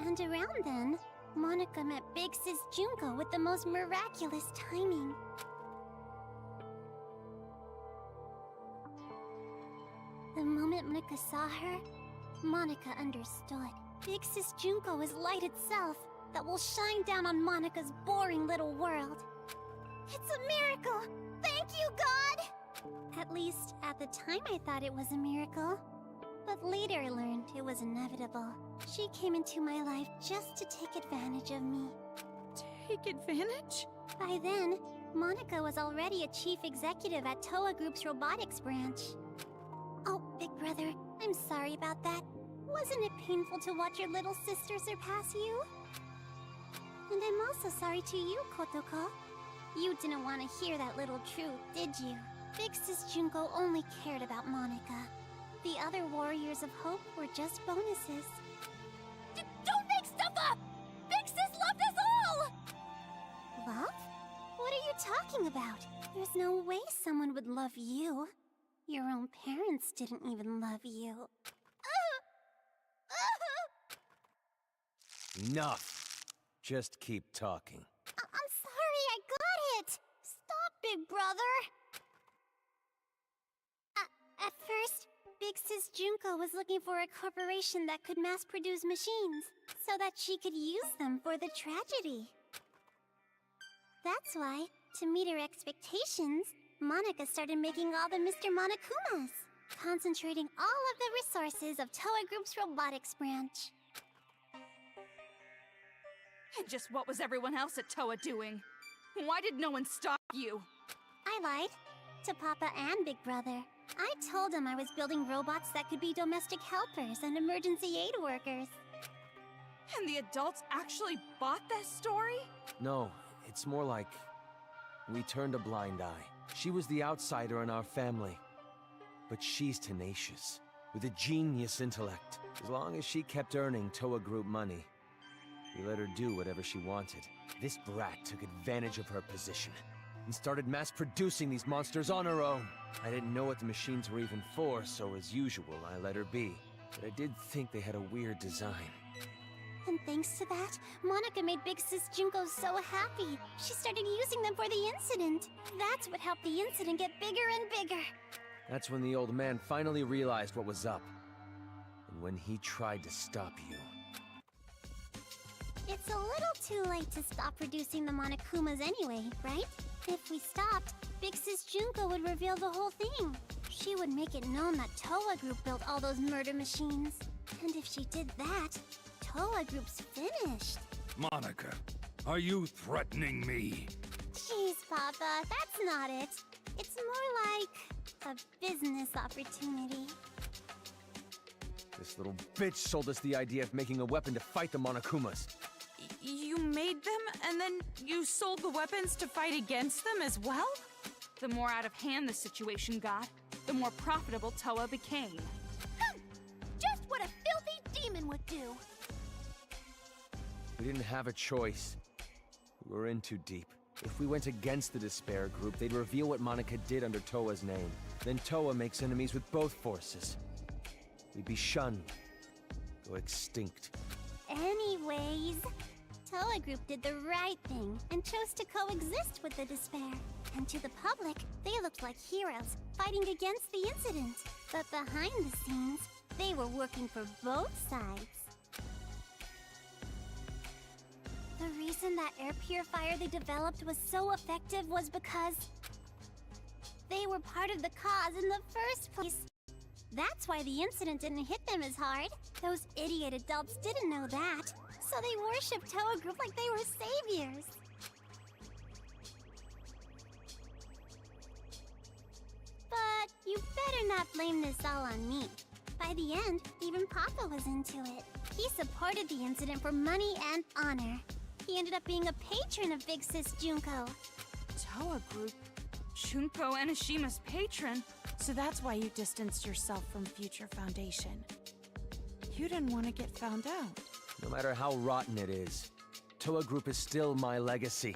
And around then, Monica met Big Sis Junko with the most miraculous timing. The moment Monica saw her, Monica understood. Big Sis Junko is light itself that will shine down on Monica's boring little world. It's a miracle! Thank you, God! At least, at the time I thought it was a miracle. But later I learned it was inevitable. She came into my life just to take advantage of me. Take advantage? By then, Monica was already a chief executive at Toa Group's robotics branch. Oh, Big Brother, I'm sorry about that. Wasn't it painful to watch your little sister surpass you? And I'm also sorry to you, Kotoko. You didn't want to hear that little truth, did you? Big Sis Junko only cared about Monica. The other Warriors of Hope were just bonuses. Don't make stuff up! Big Sis loved us all! Love? What are you talking about? There's no way someone would love you. Your own parents didn't even love you. Enough. Just keep talking. I'm sorry, I got it! Stop, Big Brother! At first, Big Sis Junko was looking for a corporation that could mass-produce machines, so that she could use them for the tragedy. That's why, to meet her expectations, Monica started making all the Mr. Monokumas, concentrating all of the resources of Toa Group's robotics branch. And just what was everyone else at Toa doing? Why did no one stop you? I lied. To Papa and Big Brother. I told them I was building robots that could be domestic helpers and emergency aid workers. And the adults actually bought that story? No, it's more like we turned a blind eye. She was the outsider in our family. But she's tenacious, with a genius intellect. As long as she kept earning Toa Group money, we let her do whatever she wanted. This brat took advantage of her position and started mass-producing these monsters on her own. I didn't know what the machines were even for, so as usual, I let her be. But I did think they had a weird design. And thanks to that, Monica made Big Sis Junko so happy. She started using them for the incident. That's what helped the incident get bigger and bigger. That's when the old man finally realized what was up. And when he tried to stop you. It's a little too late to stop producing the Monokumas anyway, right? If we stopped, Big Sis Junko would reveal the whole thing. She would make it known that Toa Group built all those murder machines. And if she did that, Toa Group's finished. Monica, are you threatening me? Jeez, Papa, that's not it. It's more like a business opportunity. This little bitch sold us the idea of making a weapon to fight the Monokumas. You made them, and then you sold the weapons to fight against them as well? The more out of hand the situation got, the more profitable Toa became. Just what a filthy demon would do. We didn't have a choice. We were in too deep. If we went against the Despair Group, they'd reveal what Monica did under Toa's name. Then Toa makes enemies with both forces. We'd be shunned. Go extinct. Anyways, Toa Group did the right thing and chose to coexist with the despair. And to the public, they looked like heroes, fighting against the incident. But behind the scenes, they were working for both sides. The reason that air purifier they developed was so effective was because they were part of the cause in the first place. That's why the incident didn't hit them as hard. Those idiot adults didn't know that, so they worshipped Toa Group like they were saviors. But you better not blame this all on me. By the end, even Papa was into it. He supported the incident for money and honor. He ended up being a patron of Big Sis Junko. Toa Group? Junko Enishima's patron? So that's why you distanced yourself from Future Foundation. You didn't want to get found out. No matter how rotten it is, Toa Group is still my legacy.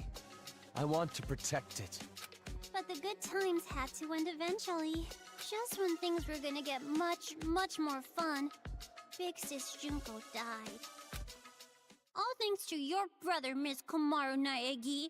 I want to protect it. But the good times had to end eventually. Just when things were gonna get much, much more fun, Big Sis Junko died. All thanks to your brother, Miss Komaru Naegi.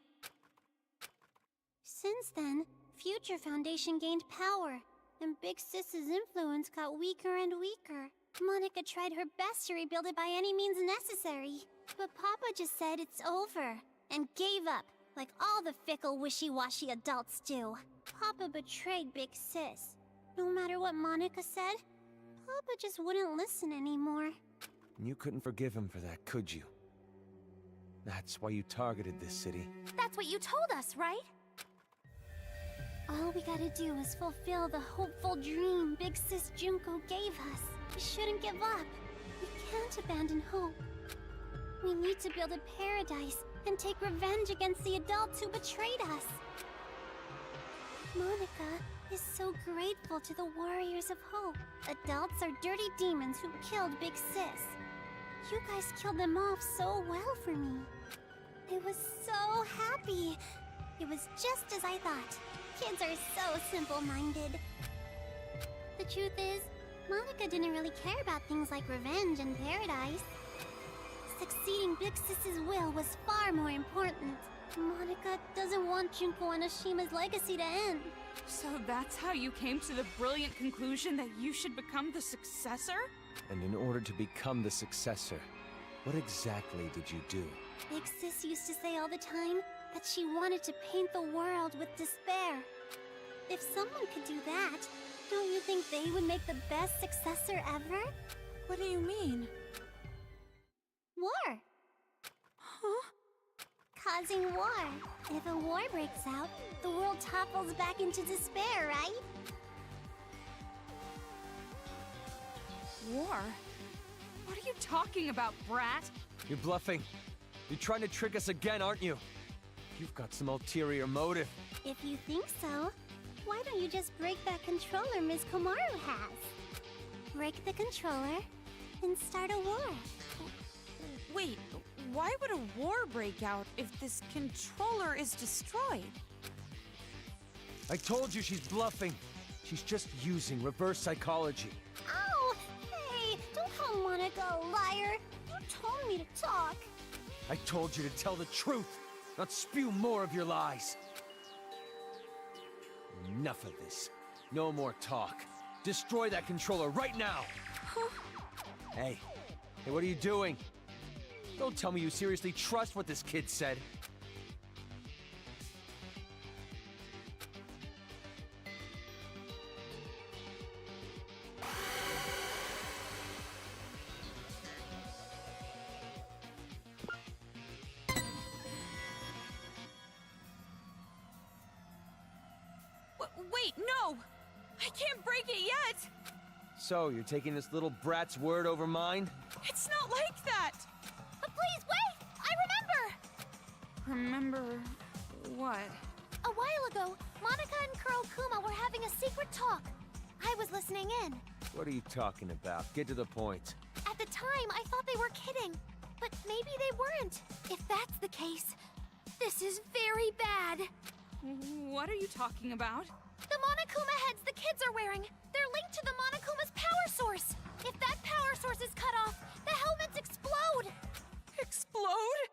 Since then, Future Foundation gained power, and Big Sis's influence got weaker and weaker. Monica tried her best to rebuild it by any means necessary, but Papa just said it's over, and gave up, like all the fickle, wishy-washy adults do. Papa betrayed Big Sis. No matter what Monica said, Papa just wouldn't listen anymore. You couldn't forgive him for that, could you? That's why you targeted this city. That's what you told us, right? All we gotta do is fulfill the hopeful dream Big Sis Junko gave us. We shouldn't give up. We can't abandon hope. We need to build a paradise and take revenge against the adults who betrayed us. Monica is so grateful to the Warriors of Hope. Adults are dirty demons who killed Big Sis. You guys killed them off so well for me. I was so happy. It was just as I thought. Kids are so simple-minded. The truth is, Monica didn't really care about things like revenge and paradise. Succeeding Big Sis's will was far more important. Monica doesn't want Junko Enishima's legacy to end. So that's how you came to the brilliant conclusion that you should become the successor? And in order to become the successor, what exactly did you do? Big Sis used to say all the time that she wanted to paint the world with despair. If someone could do that, don't you think they would make the best successor ever? What do you mean? War. Huh? Causing war. If a war breaks out, the world topples back into despair, right? War? What are you talking about, brat? You're bluffing. You're trying to trick us again, aren't you? You've got some ulterior motive. If you think so, why don't you just break that controller Ms. Komaru has? Break the controller and start a war. Wait, why would a war break out if this controller is destroyed? I told you she's bluffing. She's just using reverse psychology. Ow! Hey, don't call Monica a liar. You told me to talk. I told you to tell the truth, not spew more of your lies. Enough of this. No more talk. Destroy that controller right now! Hey, what are you doing? Don't tell me you seriously trust what this kid said. Wait, no! I can't break it yet! So, you're taking this little brat's word over mine? It's not like that! Please, wait! I remember! Remember... what? A while ago, Monica and Kurokuma were having a secret talk. I was listening in. What are you talking about? Get to the point. At the time, I thought they were kidding. But maybe they weren't. If that's the case, this is very bad. What are you talking about? The Monokuma heads the kids are wearing. They're linked to the Monokuma's power source. If that power source is cut off, the helmets explode. Explode?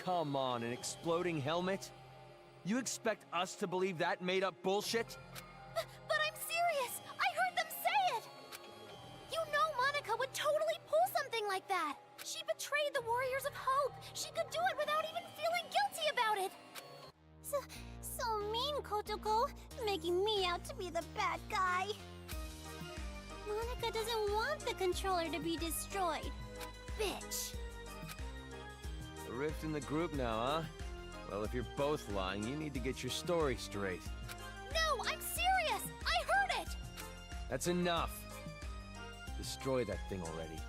come on, an exploding helmet? You expect us to believe that made-up bullshit? But I'm serious! I heard them say it! You know Monica would totally pull something like that! She betrayed the Warriors of Hope! She could do it without even feeling guilty about it! So mean, Kotoko, making me out to be the bad guy. Monica doesn't want the controller to be destroyed. Bitch. A rift in the group now, huh? Well, if you're both lying, you need to get your story straight. No, I'm serious! I heard it! That's enough. Destroy that thing already.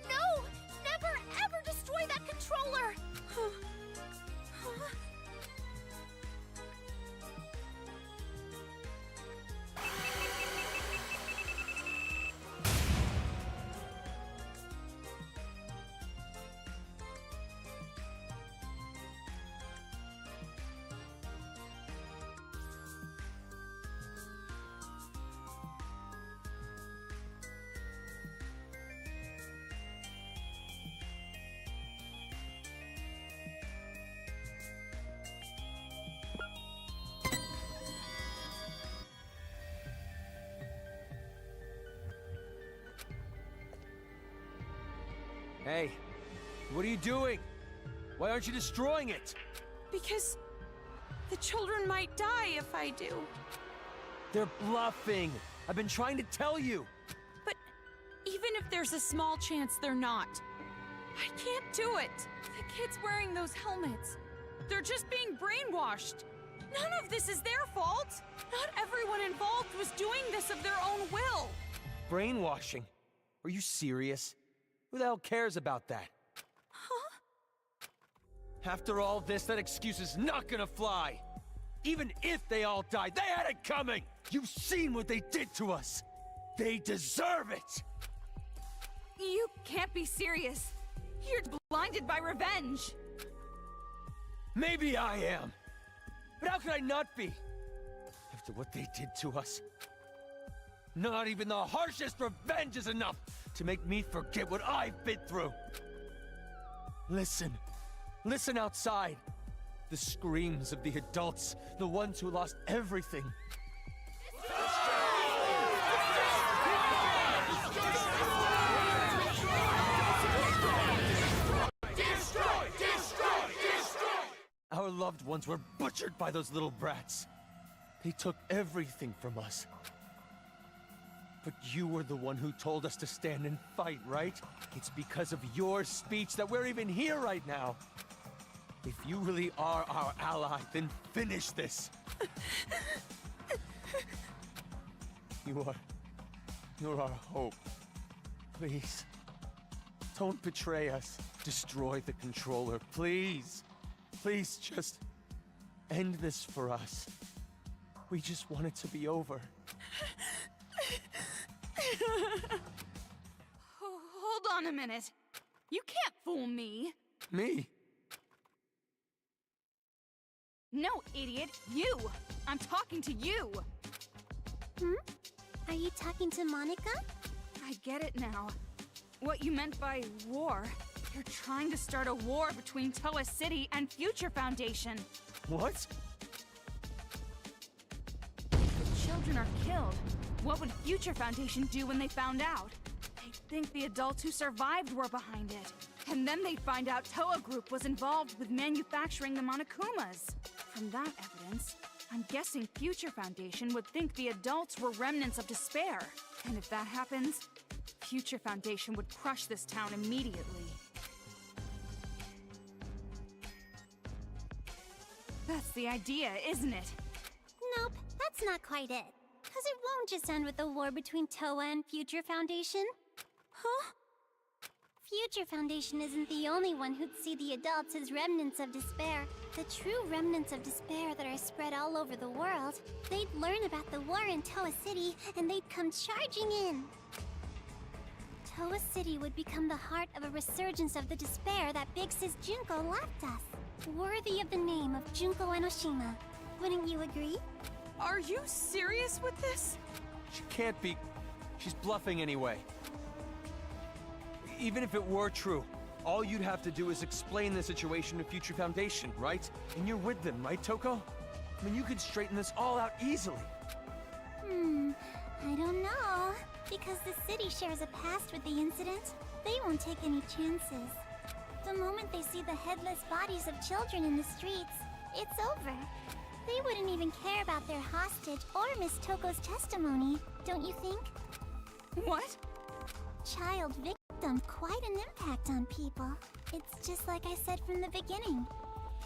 No! Never ever destroy that controller! Hey, what are you doing? Why aren't you destroying it? Because the children might die if I do. They're bluffing. I've been trying to tell you. But even if there's a small chance they're not, I can't do it. The kids wearing those helmets, they're just being brainwashed. None of this is their fault. Not everyone involved was doing this of their own will. Brainwashing? Are you serious? Who the hell cares about that? Huh? After all this, that excuse is not gonna fly. Even if they all died, they had it coming! You've seen what they did to us! They deserve it! You can't be serious. You're blinded by revenge. Maybe I am. But how could I not be? After what they did to us. Not even the harshest revenge is enough to make me forget what I've been through. Listen. Listen outside. The screams of the adults, the ones who lost everything. Our loved ones were butchered by those little brats. They took everything from us. But you were the one who told us to stand and fight, right? It's because of your speech that we're even here right now. If you really are our ally, then finish this. You're our hope. Please, don't betray us. Destroy the controller, please. Please, just end this for us. We just want it to be over. Hold on a minute. You can't fool me. Me? No, idiot. You! I'm talking to you! Are you talking to Monica? I get it now. What you meant by war. You're trying to start a war between Toa City and Future Foundation. What? The children are killed. What would Future Foundation do when they found out? They'd think the adults who survived were behind it. And then they'd find out Toa Group was involved with manufacturing the Monokumas. From that evidence, I'm guessing Future Foundation would think the adults were remnants of despair. And if that happens, Future Foundation would crush this town immediately. That's the idea, isn't it? Nope, that's not quite it. Because it won't just end with a war between Toa and Future Foundation. Huh? Future Foundation isn't the only one who'd see the adults as remnants of despair. The true remnants of despair that are spread all over the world. They'd learn about the war in Toa City, and they'd come charging in. Toa City would become the heart of a resurgence of the despair that Big Sis Junko left us. Worthy of the name of Junko Enoshima. Wouldn't you agree? Are you serious with this? She can't be. She's bluffing anyway. Even if it were true, All you'd have to do is explain the situation to Future Foundation, right? And you're with them, right, Toko? I mean, you could straighten this all out easily. I don't know. Because the city shares a past with the incident, they won't take any chances. The moment they see the headless bodies of children in the streets, it's over. They wouldn't even care about their hostage or Miss Toko's testimony, don't you think? What? Child victim, quite an impact on people. It's just like I said from the beginning.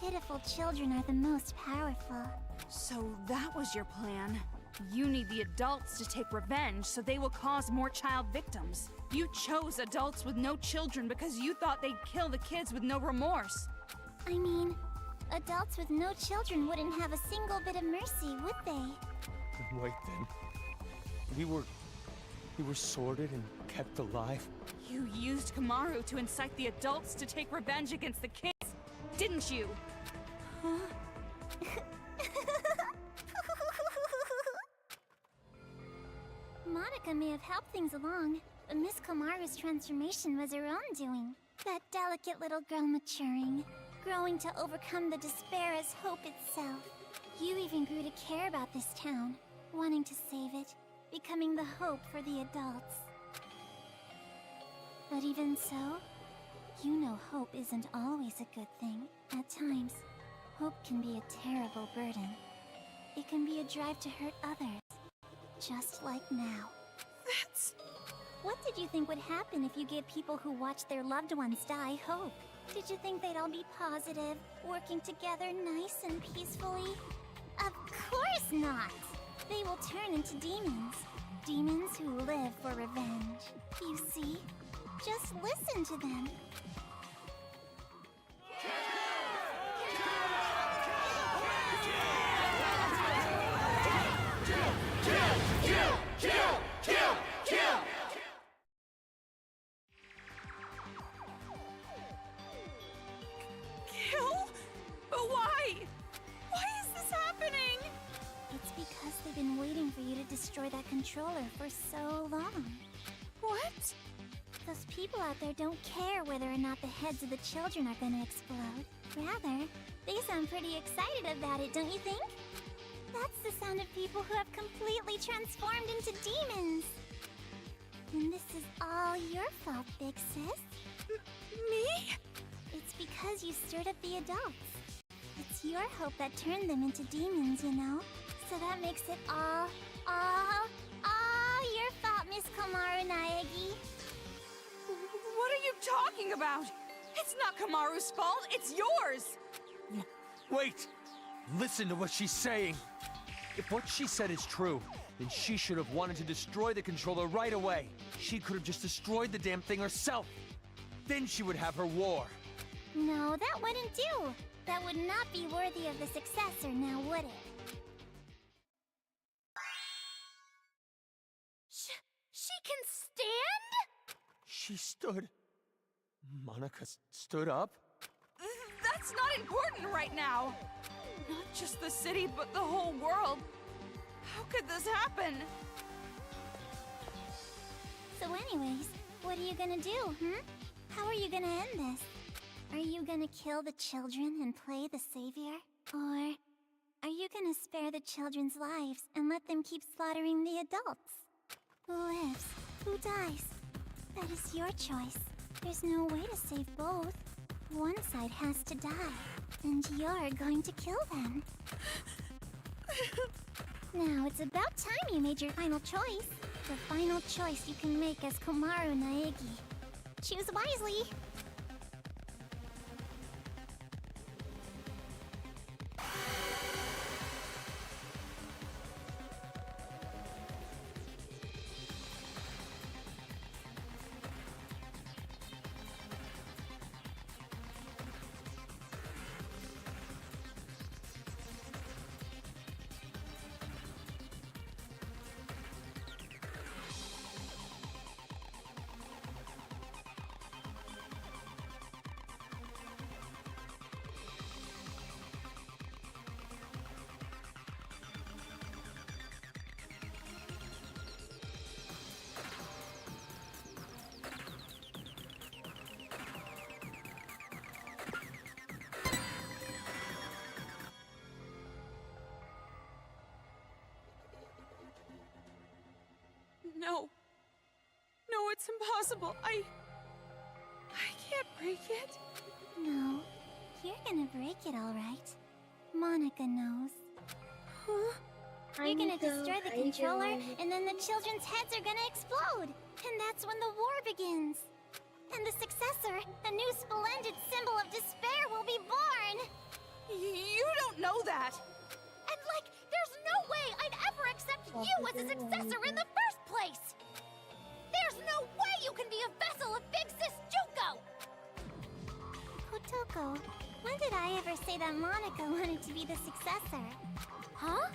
Pitiful children are the most powerful. So that was your plan. You need the adults to take revenge so they will cause more child victims. You chose adults with no children because you thought they'd kill the kids with no remorse. I mean, adults with no children wouldn't have a single bit of mercy, would they? Wait then. We were sorted and kept alive? You used Kamaru to incite the adults to take revenge against the kids, didn't you? Monica may have helped things along, but Miss Komaru's transformation was her own doing. That delicate little girl maturing, growing to overcome the despair as hope itself. You even grew to care about this town, wanting to save it, becoming the hope for the adults. But even so, you know hope isn't always a good thing. At times, hope can be a terrible burden. It can be a drive to hurt others. Just like now. That's... What did you think would happen if you gave people who watched their loved ones die hope? Did you think they'd all be positive, working together nice and peacefully? Of course not! They will turn into demons. Demons who live for revenge. You see? Just listen to them. Kill? But why? Why is this happening? It's because they've been waiting for you to destroy that controller for so long. What? Those people out there don't care whether or not the heads of the children are gonna explode. Rather, they sound pretty excited about it, don't you think? That's the sound of people who have completely transformed into demons. And this is all your fault, Big Sis. Me? It's because you stirred up the adults. It's your hope that turned them into demons, you know? So that makes it all your fault, Miss Komaru Naegi. What are you talking about? It's not Kamaru's fault, it's yours! Wait! Listen to what she's saying. If what she said is true, then she should have wanted to destroy the controller right away. She could have just destroyed the damn thing herself. Then she would have her war. No, that wouldn't do. That would not be worthy of the successor, now would it? She can stand? She stood. Monica stood up? That's not important right now. Not just the city, but the whole world. How could this happen? So anyways, what are you gonna do, How are you gonna end this? Are you gonna kill the children and play the savior? Or are you gonna spare the children's lives and let them keep slaughtering the adults? Who lives? Who dies? That is your choice. There's no way to save both. One side has to die, and you're going to kill them. Now, it's about time you made your final choice. The final choice you can make as Komaru Naegi. Choose wisely. impossible. I can't break it. No, you're gonna break it all right. Monica knows. Huh? You're gonna destroy the controller, and then the children's heads are gonna explode. And that's when the war begins. And the successor, a new splendid symbol of despair, will be born. You don't know that. And there's no way I'd ever accept you as a successor in the first place. There's no way you can be a vessel of Big Sis Junko. Kotoko, when did I ever say that Monica wanted to be the successor? Huh?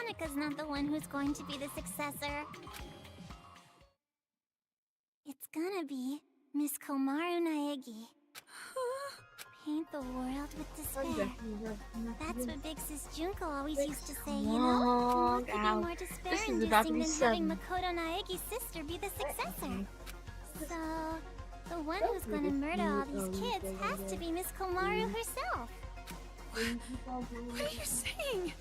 Monica's not the one who's going to be the successor. It's gonna be Miss Komaru Naegi. Paint the world with despair. That's what Big Sis Junko always used to say, you know? What could be more despair-inducing than having Makoto Naegi's sister be the successor? So, the one who's gonna murder all these kids has to be Miss Komaru herself. What are you saying?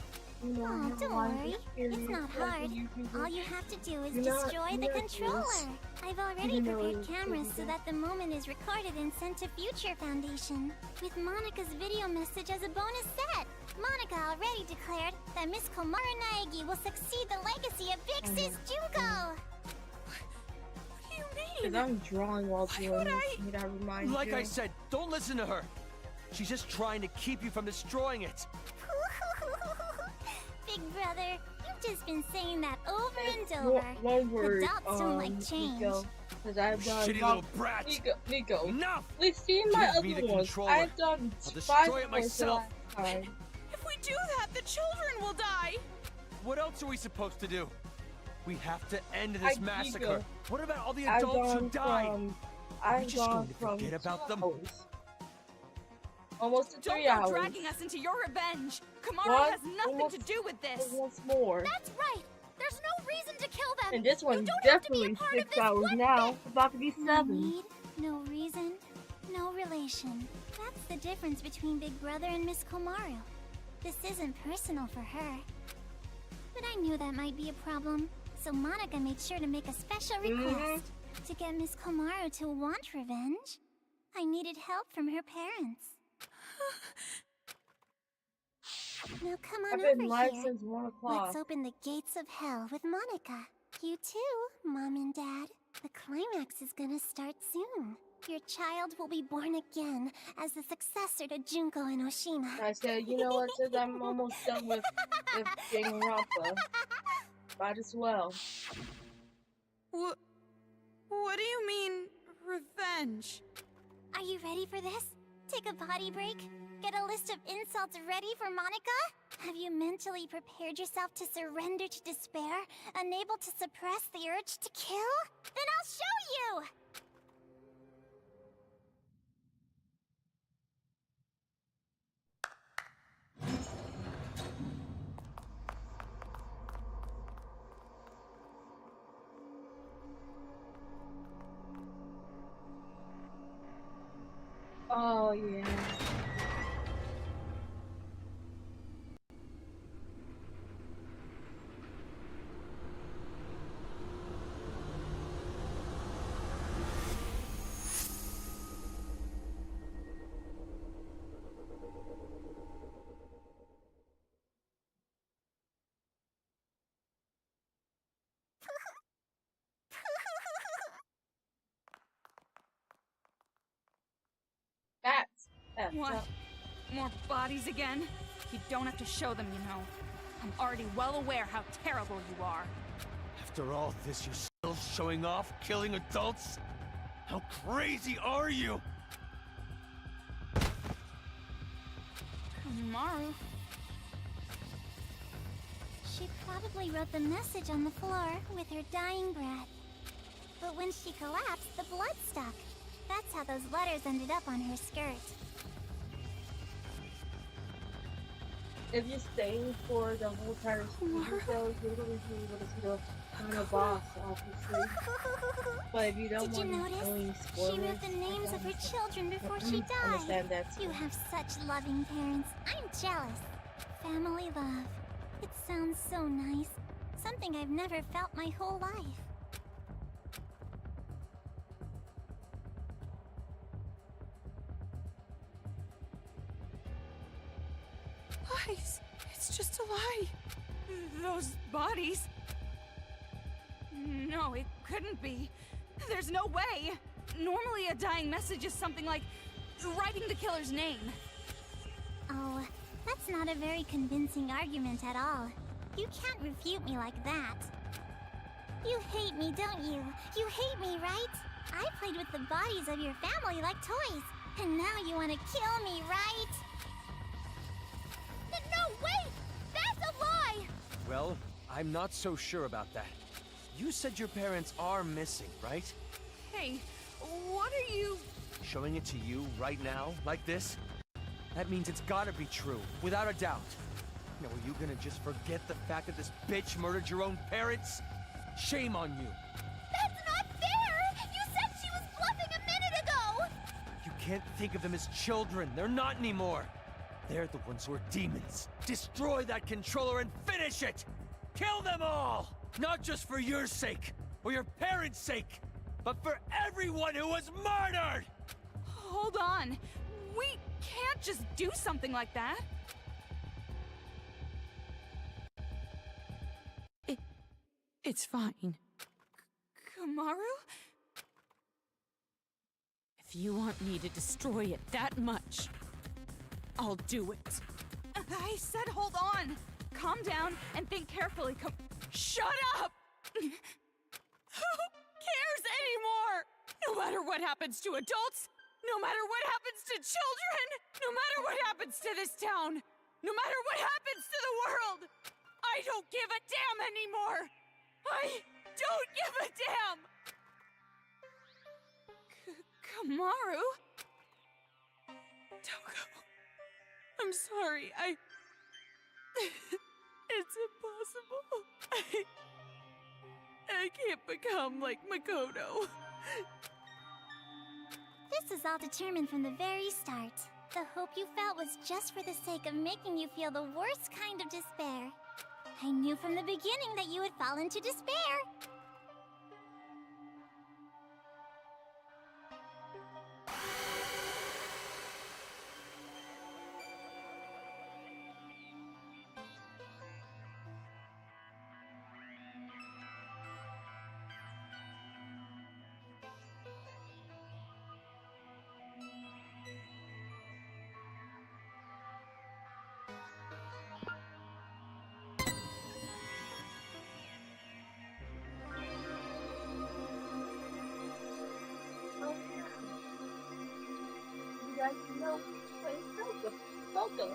Oh, don't worry. It's not hard. All you have to do is destroy the controller. I've already prepared cameras so that the moment is recorded and sent to Future Foundation, with Monica's video message as a bonus set. Monica already declared that Miss Komaru Naegi will succeed the legacy of Big Sis Junko. What do you mean? Because I'm drawing while doing this. That reminds you. Like I said, don't listen to her. She's just trying to keep you from destroying it. Big brother, you've just been saying that over and over. One word, Adults don't like change. Because I've done Shitty little brat. Nico. Enough. Please see my Give me other the ones. controller. I've done I'll 5 destroy it points the myself. last time. If we do that, the children will die. What else are we supposed to do? We have to end this massacre. Nico, What about all the I've adults who gone died? I've Are you just gone going to from forget about them? Almost to 3 Don't hours. go dragging us into your revenge. Kamaru What? has nothing Almost- to do with this. Once more. That's right. There's no reason to kill them. And this You one's don't have to be a definitely part of 6 this hours one now. bit. It's about to be No 7. need, no reason, no relation. That's the difference between Big Brother and Miss Komaru. This isn't personal for her. But I knew that might be a problem, so Monica made sure to make a special request. To get Miss Komaru to want revenge, I needed help from her parents. Now come on I've been over live here. since 1 o'clock. Let's open the gates of hell with Monica. You too, Mom and Dad. The climax is gonna start soon. Your child will be born again as the successor to Junko and Oshima. I said, you know what, since I'm almost done with Danganronpa, might as well. What do you mean, revenge? Are you ready for this? Take a potty break? Get a list of insults ready for Monica? Have you mentally prepared yourself to surrender to despair, unable to suppress the urge to kill? Then I'll show you! Oh, yeah. What? More bodies again? You don't have to show them, you know. I'm already well aware how terrible you are. After all this, you're still showing off, killing adults? How crazy are you? Maru. She probably wrote the message on the floor with her dying breath. But when she collapsed, the blood stuck. That's how those letters ended up on her skirt. If you're staying for the whole entire season, so you're going to be able to see the final boss, obviously. But if you don't Did you want notice? any She spoilers, wrote the names of her children before she died. understand that too. You have such loving parents. I'm jealous. Family love. It sounds so nice. Something I've never felt my whole life. Lies. It's just a lie. Those bodies. No, it couldn't be. There's no way. Normally a dying message is something like writing the killer's name. Oh, that's not a very convincing argument at all. You can't refute me like that. You hate me, don't you? You hate me, right? I played with the bodies of your family like toys, and now you want to kill me, right? No, wait! That's a lie! Well, I'm not so sure about that. You said your parents are missing, right? Hey, what are you... Showing it to you right now, like this? That means it's gotta be true, without a doubt. Now, are you gonna just forget the fact that this bitch murdered your own parents? Shame on you. That's not fair! You said she was bluffing a minute ago! You can't think of them as children. They're not anymore. They're the ones who are demons. Destroy that controller and finish it! Kill them all! Not just for your sake, or your parents' sake, but for everyone who was murdered! Hold on. We can't just do something like that. It's fine. Kamaru? If you want me to destroy it that much, I'll do it. I said hold on. Calm down and think carefully. Shut up! Who cares anymore? No matter what happens to adults, no matter what happens to children, no matter what happens to this town, no matter what happens to the world, I don't give a damn anymore! I don't give a damn! Kamaru? Don't go. I'm sorry, it's impossible. I can't become like Makoto. This is all determined from the very start. The hope you felt was just for the sake of making you feel the worst kind of despair. I knew from the beginning that you would fall into despair. You guys know play Coco.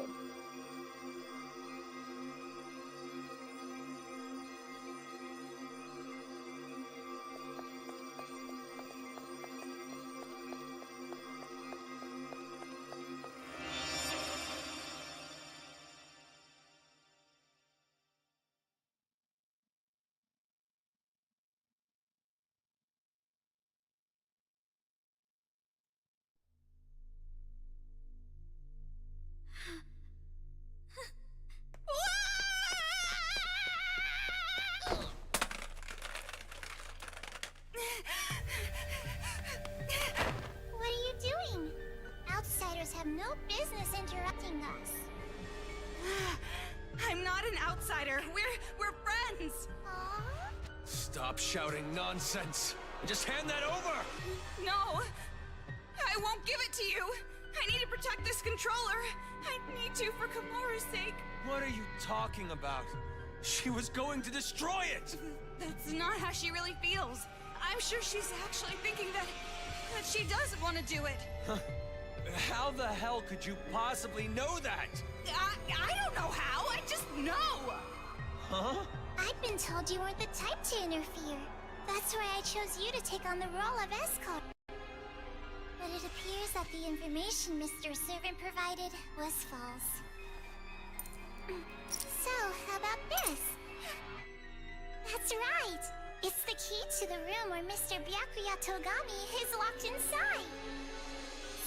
What are you doing? Outsiders have no business interrupting us. I'm not an outsider. We're friends. Stop shouting nonsense and just hand that over! No, I won't give it to you. I need to protect this controller. I need to for Kamaru's sake. What are you talking about? She was going to destroy it! That's not how she really feels. I'm sure she's actually thinking that she does want to do it. How the hell could you possibly know that? I don't know how. I just know. Huh? I've been told you weren't the type to interfere. That's why I chose you to take on the role of escort. But it appears that the information Mr. Servant provided was false. So, how about this? That's right! It's the key to the room where Mr. Byakuya Togami is locked inside!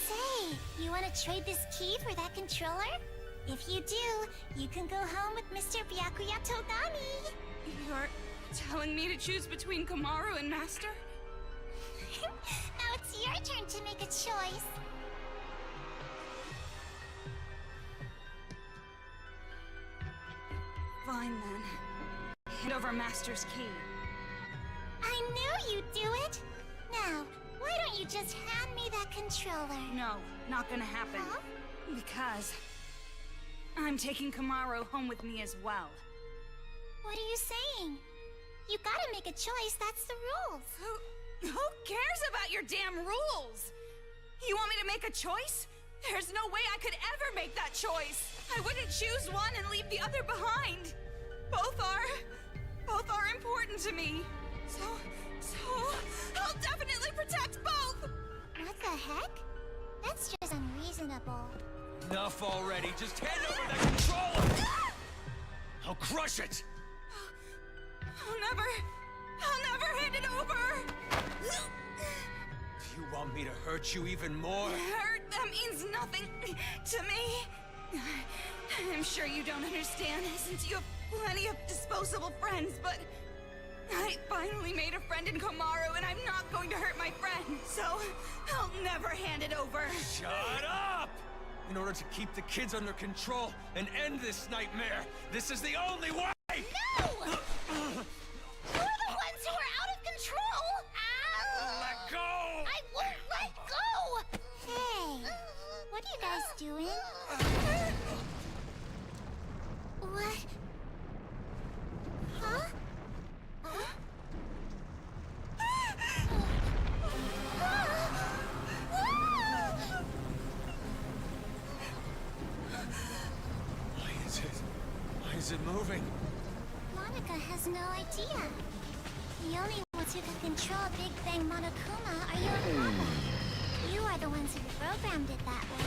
Say, you want to trade this key for that controller? If you do, you can go home with Mr. Byakuya Togami! You're telling me to choose between Kamaru and Master? Now it's your turn to make a choice. Fine then. Hand over Master's key. I knew you'd do it! Now, why don't you just hand me that controller? No, not gonna happen. Huh? Because I'm taking Kamaro home with me as well. What are you saying? You gotta make a choice, that's the rules. Who cares about your damn rules? You want me to make a choice? There's no way I could ever make that choice. I wouldn't choose one and leave the other behind. Both are important to me. So I'll definitely protect both. What the heck? That's just unreasonable. Enough already. Just hand over that controller! I'll crush it! I'll never hand it over! Do you want me to hurt you even more? Hurt? That means nothing to me. I'm sure you don't understand, since you have plenty of disposable friends, but I finally made a friend in Kamaro, and I'm not going to hurt my friend, so I'll never hand it over. Shut up! In order to keep the kids under control and end this nightmare, this is the only way! No! You're the ones who are out of control! Ow! Let go! I won't let go! Hey, what are you guys doing? What? Huh? Why is it moving? Monica has no idea. The only ones who can control Big Bang Monokuma are you and Papa. You are the ones who programmed it that way.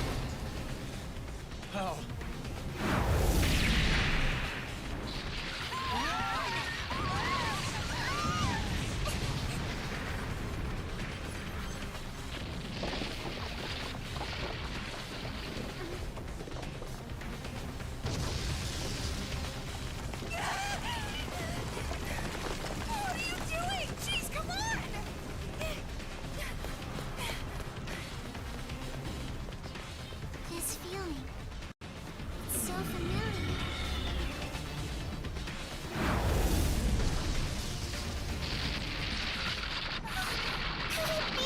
How? This feeling. It's so familiar. Could it be?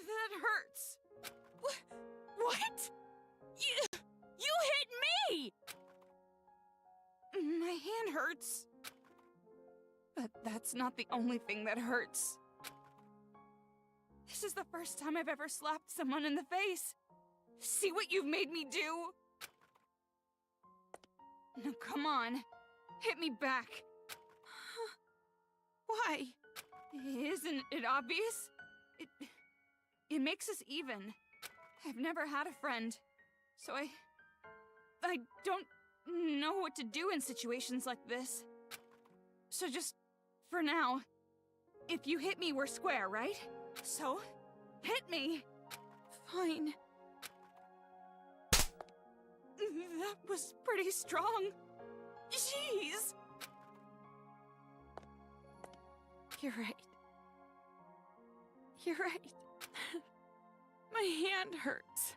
That hurts. What? You hit me! My hand hurts. But that's not the only thing that hurts. This is the first time I've ever slapped someone in the face. See what you've made me do? Now come on. Hit me back. Why? Isn't it obvious? It makes us even. I've never had a friend, so I don't know what to do in situations like this. So just, for now, if you hit me, we're square, right? So, hit me. Fine. That was pretty strong. Jeez. You're right. You're right. My hand hurts.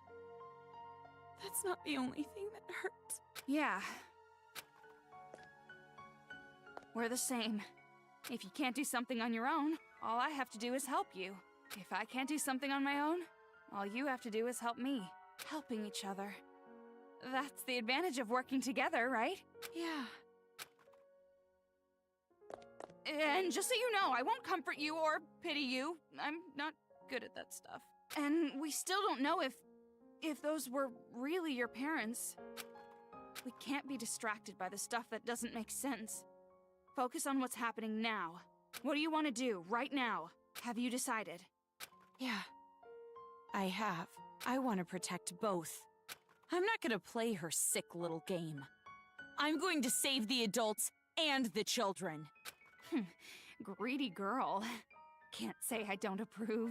That's not the only thing that hurts. Yeah. We're the same. If you can't do something on your own, all I have to do is help you. If I can't do something on my own, all you have to do is help me. Helping each other. That's the advantage of working together, right? Yeah. And just so you know, I won't comfort you or pity you. I'm not good at that stuff. And we still don't know if those were really your parents. We can't be distracted by the stuff that doesn't make sense. Focus on what's happening now. What do you want to do right now? Have you decided? Yeah. I have. I want to protect both. I'm not gonna play her sick little game. I'm going to save the adults and the children. Greedy girl. Can't say I don't approve.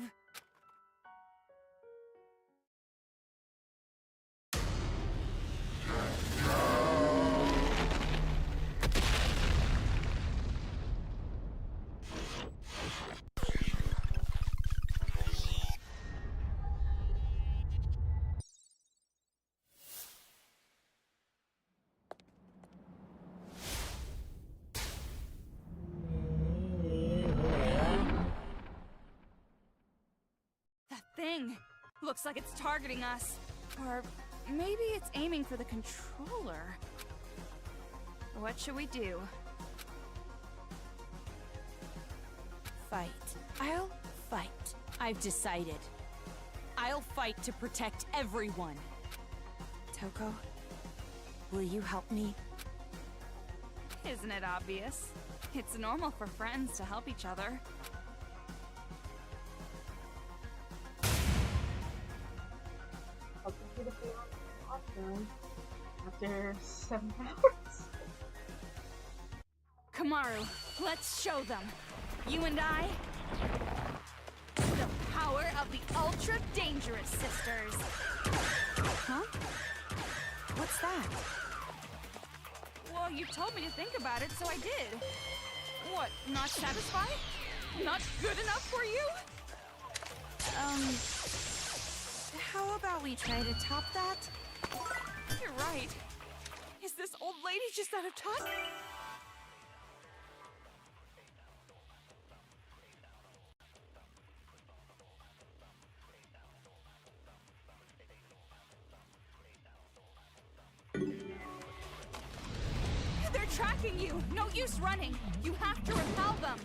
thing. Looks like it's targeting us. Or maybe it's aiming for the controller. What should we do? Fight. I'll fight. I've decided. I'll fight to protect everyone. Toko, will you help me? Isn't it obvious? It's normal for friends to help each other. Welcome to the Awesome. After 7 hours. Kamaru, let's show them. You and I. The power of the Ultra Dangerous Sisters. Huh? What's that? Well, you told me to think about it, so I did. What, not satisfied? Not good enough for you? How about we try to top that? You're right. Is this old lady just out of touch? They're tracking you! No use running! You have to repel them!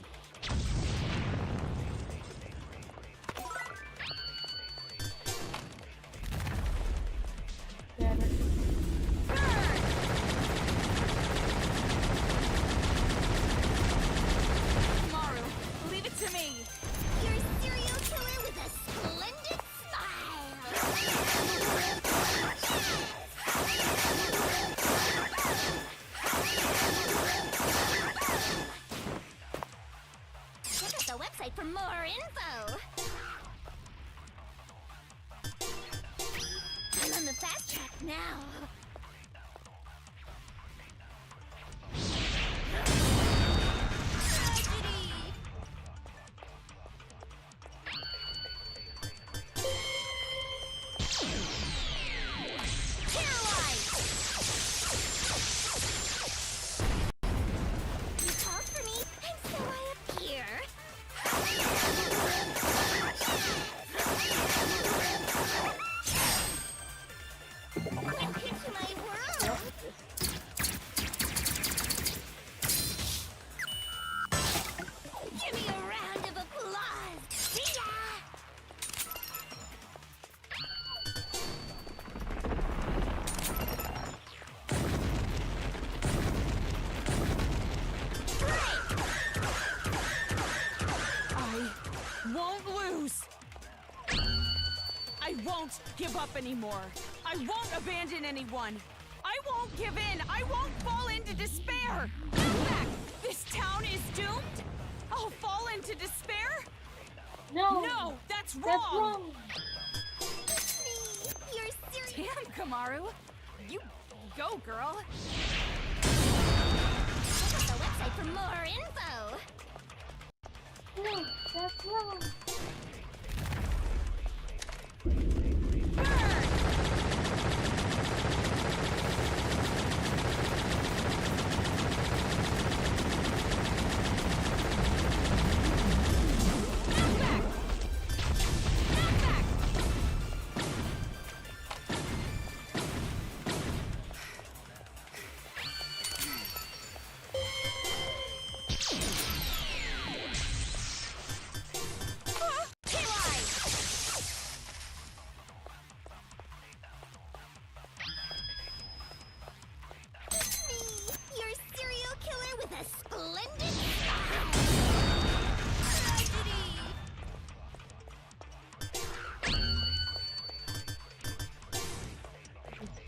Maru, leave it to me! You're a serial killer with a splendid Check out the website for more info. I'm on the fast track now. I won't give up anymore. I won't abandon anyone. I won't give in. I won't fall into despair. In fact, this town is doomed. I'll fall into despair. No. No, that's wrong. That's wrong. You're serious. Damn, Kamaru. You go, girl. Check out the website for more info. No, that's wrong.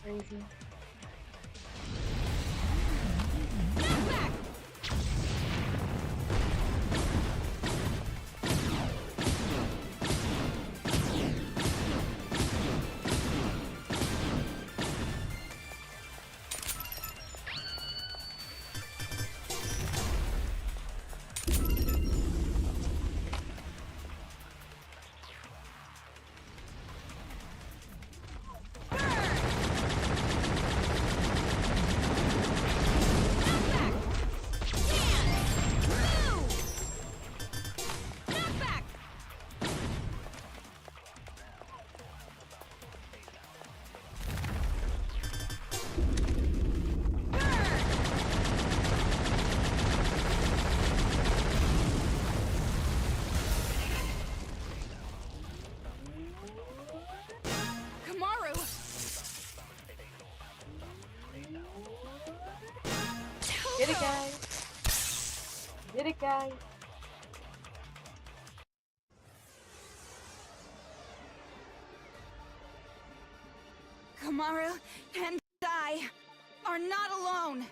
Crazy. guys. Komaru and I are not alone.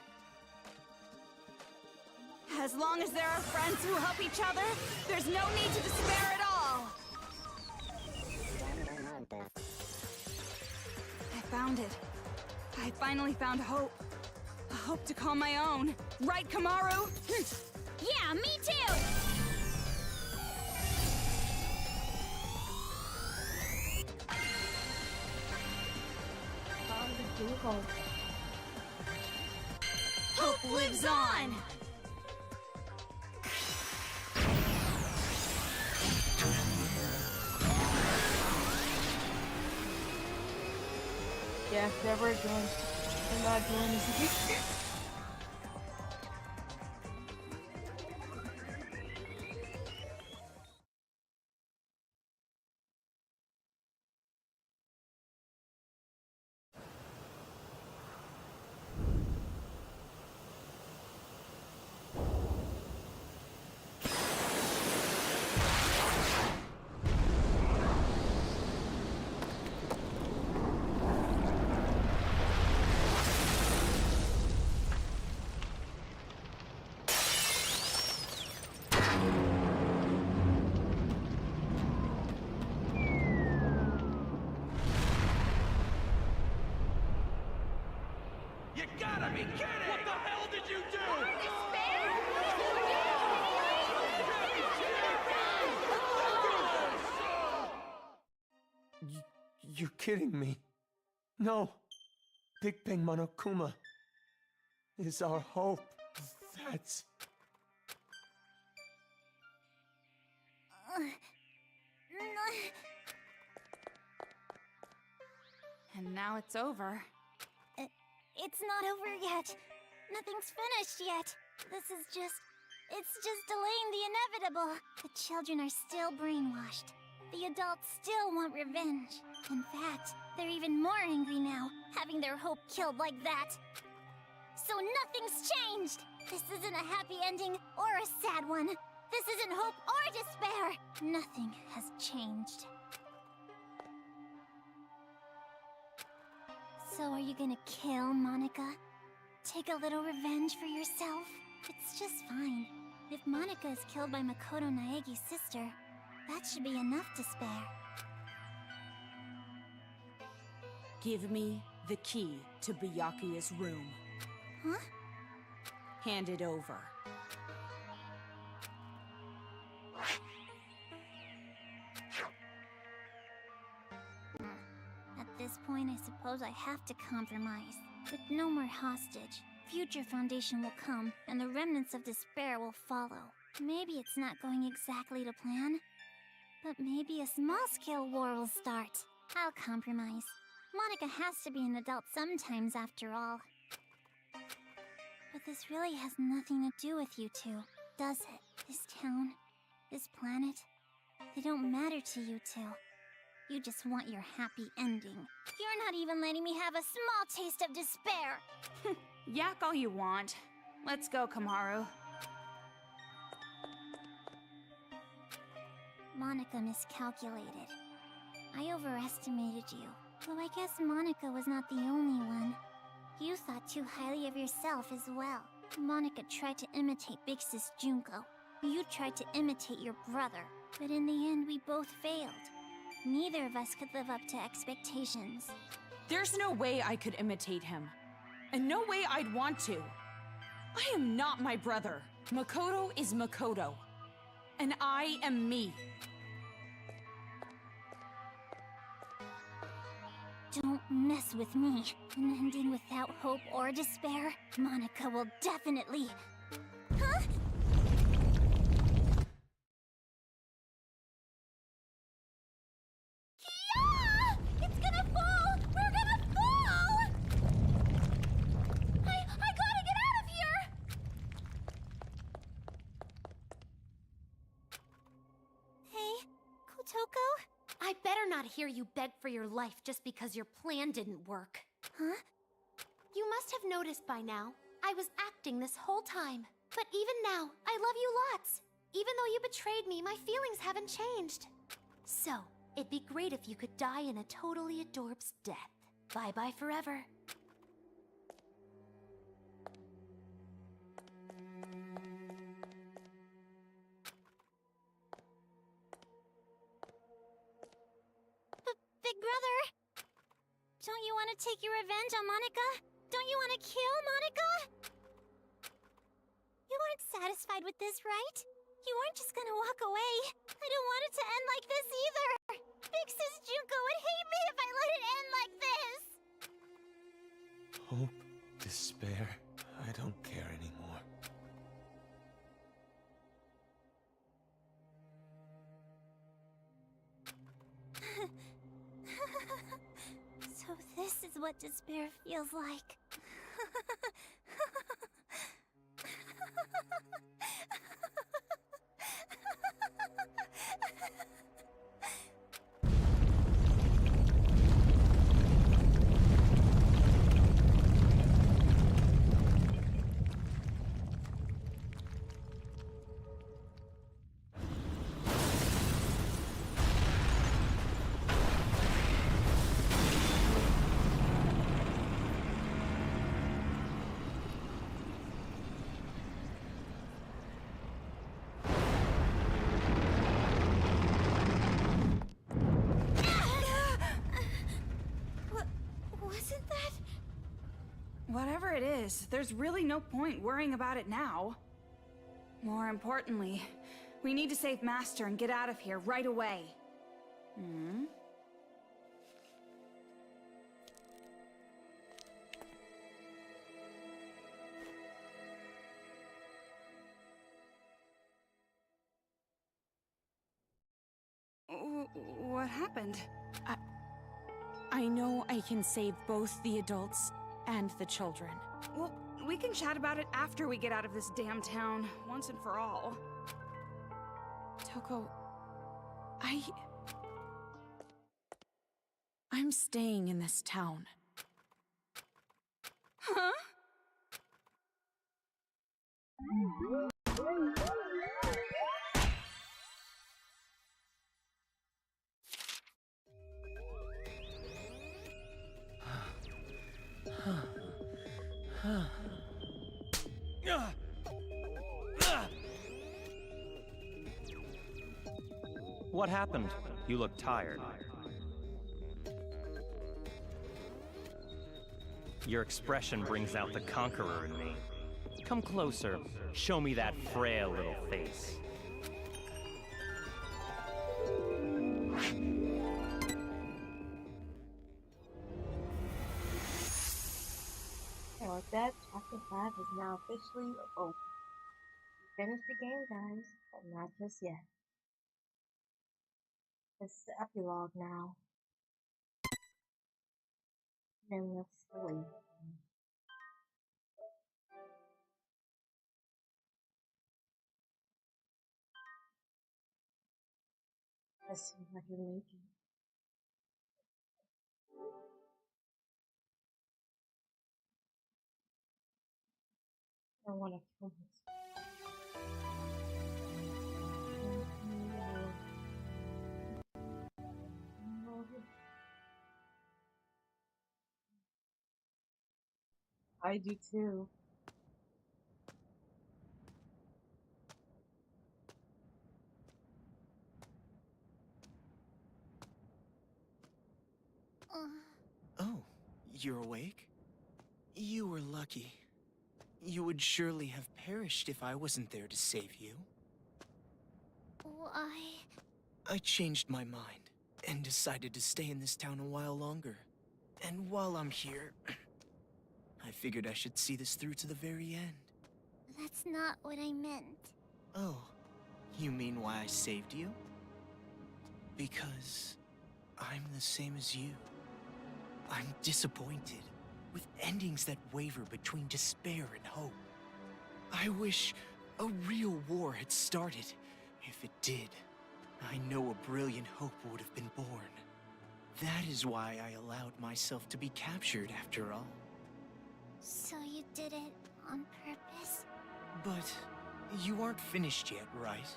As long as there are friends who help each other, there's no need to despair at all. I found it. I finally found hope. A hope to call my own. Right, Komaru? Yeah, me too! Hope lives on! Yeah, never again. I'm not doing this again. You gotta be kidding! What the hell did you do? You're kidding me. No. Big Bang Monokuma is our hope. That's... And now it's over. It's not over yet. Nothing's finished yet. It's just delaying the inevitable. The children are still brainwashed. The adults still want revenge. In fact, they're even more angry now, having their hope killed like that. So nothing's changed. This isn't a happy ending or a sad one. This isn't hope or despair. Nothing has changed. So are you gonna kill Monica? Take a little revenge for yourself? It's just fine. If Monica is killed by Makoto Naegi's sister, that should be enough to spare. Give me the key to Byakuya's room. Huh? Hand it over. At this point, I suppose I have to compromise. With no more hostage, Future Foundation will come, and the remnants of despair will follow. Maybe it's not going exactly to plan, but maybe a small-scale war will start. I'll compromise. Monica has to be an adult sometimes, after all. But this really has nothing to do with you two, does it? This town, this planet, they don't matter to you two. You just want your happy ending. You're not even letting me have a small taste of despair! Yak all you want. Let's go, Komaru. Monica miscalculated. I overestimated you. Though I guess Monica was not the only one. You thought too highly of yourself as well. Monica tried to imitate Big Sis Junko. You tried to imitate your brother. But in the end, we both failed. Neither of us could live up to expectations. There's no way I could imitate him. And no way I'd want to. I am not my brother. Makoto is Makoto. And I am me. Don't mess with me. An ending without hope or despair, Monica will definitely... Huh? Yeah! It's gonna fall! We're gonna fall! I gotta get out of here! Hey, Kotoko? I better not hear you beg for your life just because your plan didn't work. Huh? You must have noticed by now, I was acting this whole time. But even now, I love you lots. Even though you betrayed me, my feelings haven't changed. So, it'd be great if you could die in a totally adorbs death. Bye-bye forever. Big brother! Don't you want to take your revenge on Monica? Don't you want to kill Monica? You weren't satisfied with this, right? You weren't just gonna walk away. I don't want it to end like this either. Big Sis Junko would hate me if I let it end like this. Hope, despair, I don't care anymore. So this is what despair feels like. Wasn't that? Whatever it is, there's really no point worrying about it now. More importantly, we need to save Master and get out of here right away. Hmm? What happened? I know I can save both the adults and the children. Well, we can chat about it after we get out of this damn town, once and for all. Toko, I'm staying in this town. Huh? What happened? You look tired. Your expression brings out the conqueror in me. Come closer. Show me that frail little face. And with that, Chapter 5 is now officially open. We finished the game, guys, but not just yet. It's the epilogue now. Then let's leave. This seems like you're making. I want to kill myself. I do too. Oh, you're awake? You were lucky. You would surely have perished if I wasn't there to save you. Why? I changed my mind and decided to stay in this town a while longer. And while I'm here, I figured I should see this through to the very end. That's not what I meant. Oh, you mean why I saved you? Because I'm the same as you. I'm disappointed, with endings that waver between despair and hope. I wish a real war had started. If it did, I know a brilliant hope would have been born. That is why I allowed myself to be captured after all. So you did it on purpose? But you aren't finished yet, right?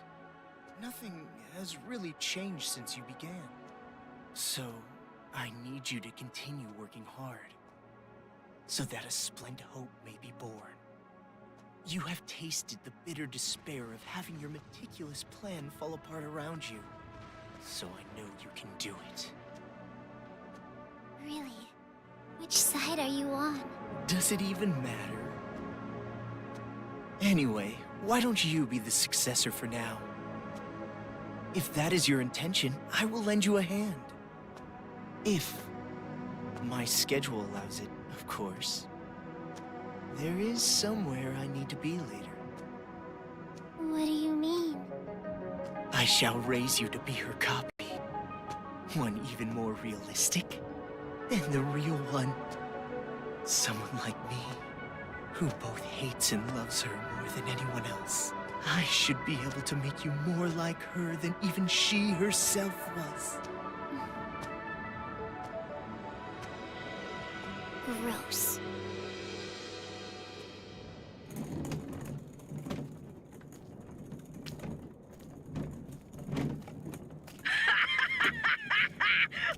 Nothing has really changed since you began. So, I need you to continue working hard, so that a splendid hope may be born. You have tasted the bitter despair of having your meticulous plan fall apart around you, so I know you can do it. Really? Which side are you on? Does it even matter? Anyway, why don't you be the successor for now? If that is your intention, I will lend you a hand. If my schedule allows it, of course. There is somewhere I need to be later. What do you mean? I shall raise you to be her copy. One even more realistic than the real one. Someone like me, who both hates and loves her more than anyone else. I should be able to make you more like her than even she herself was. Gross.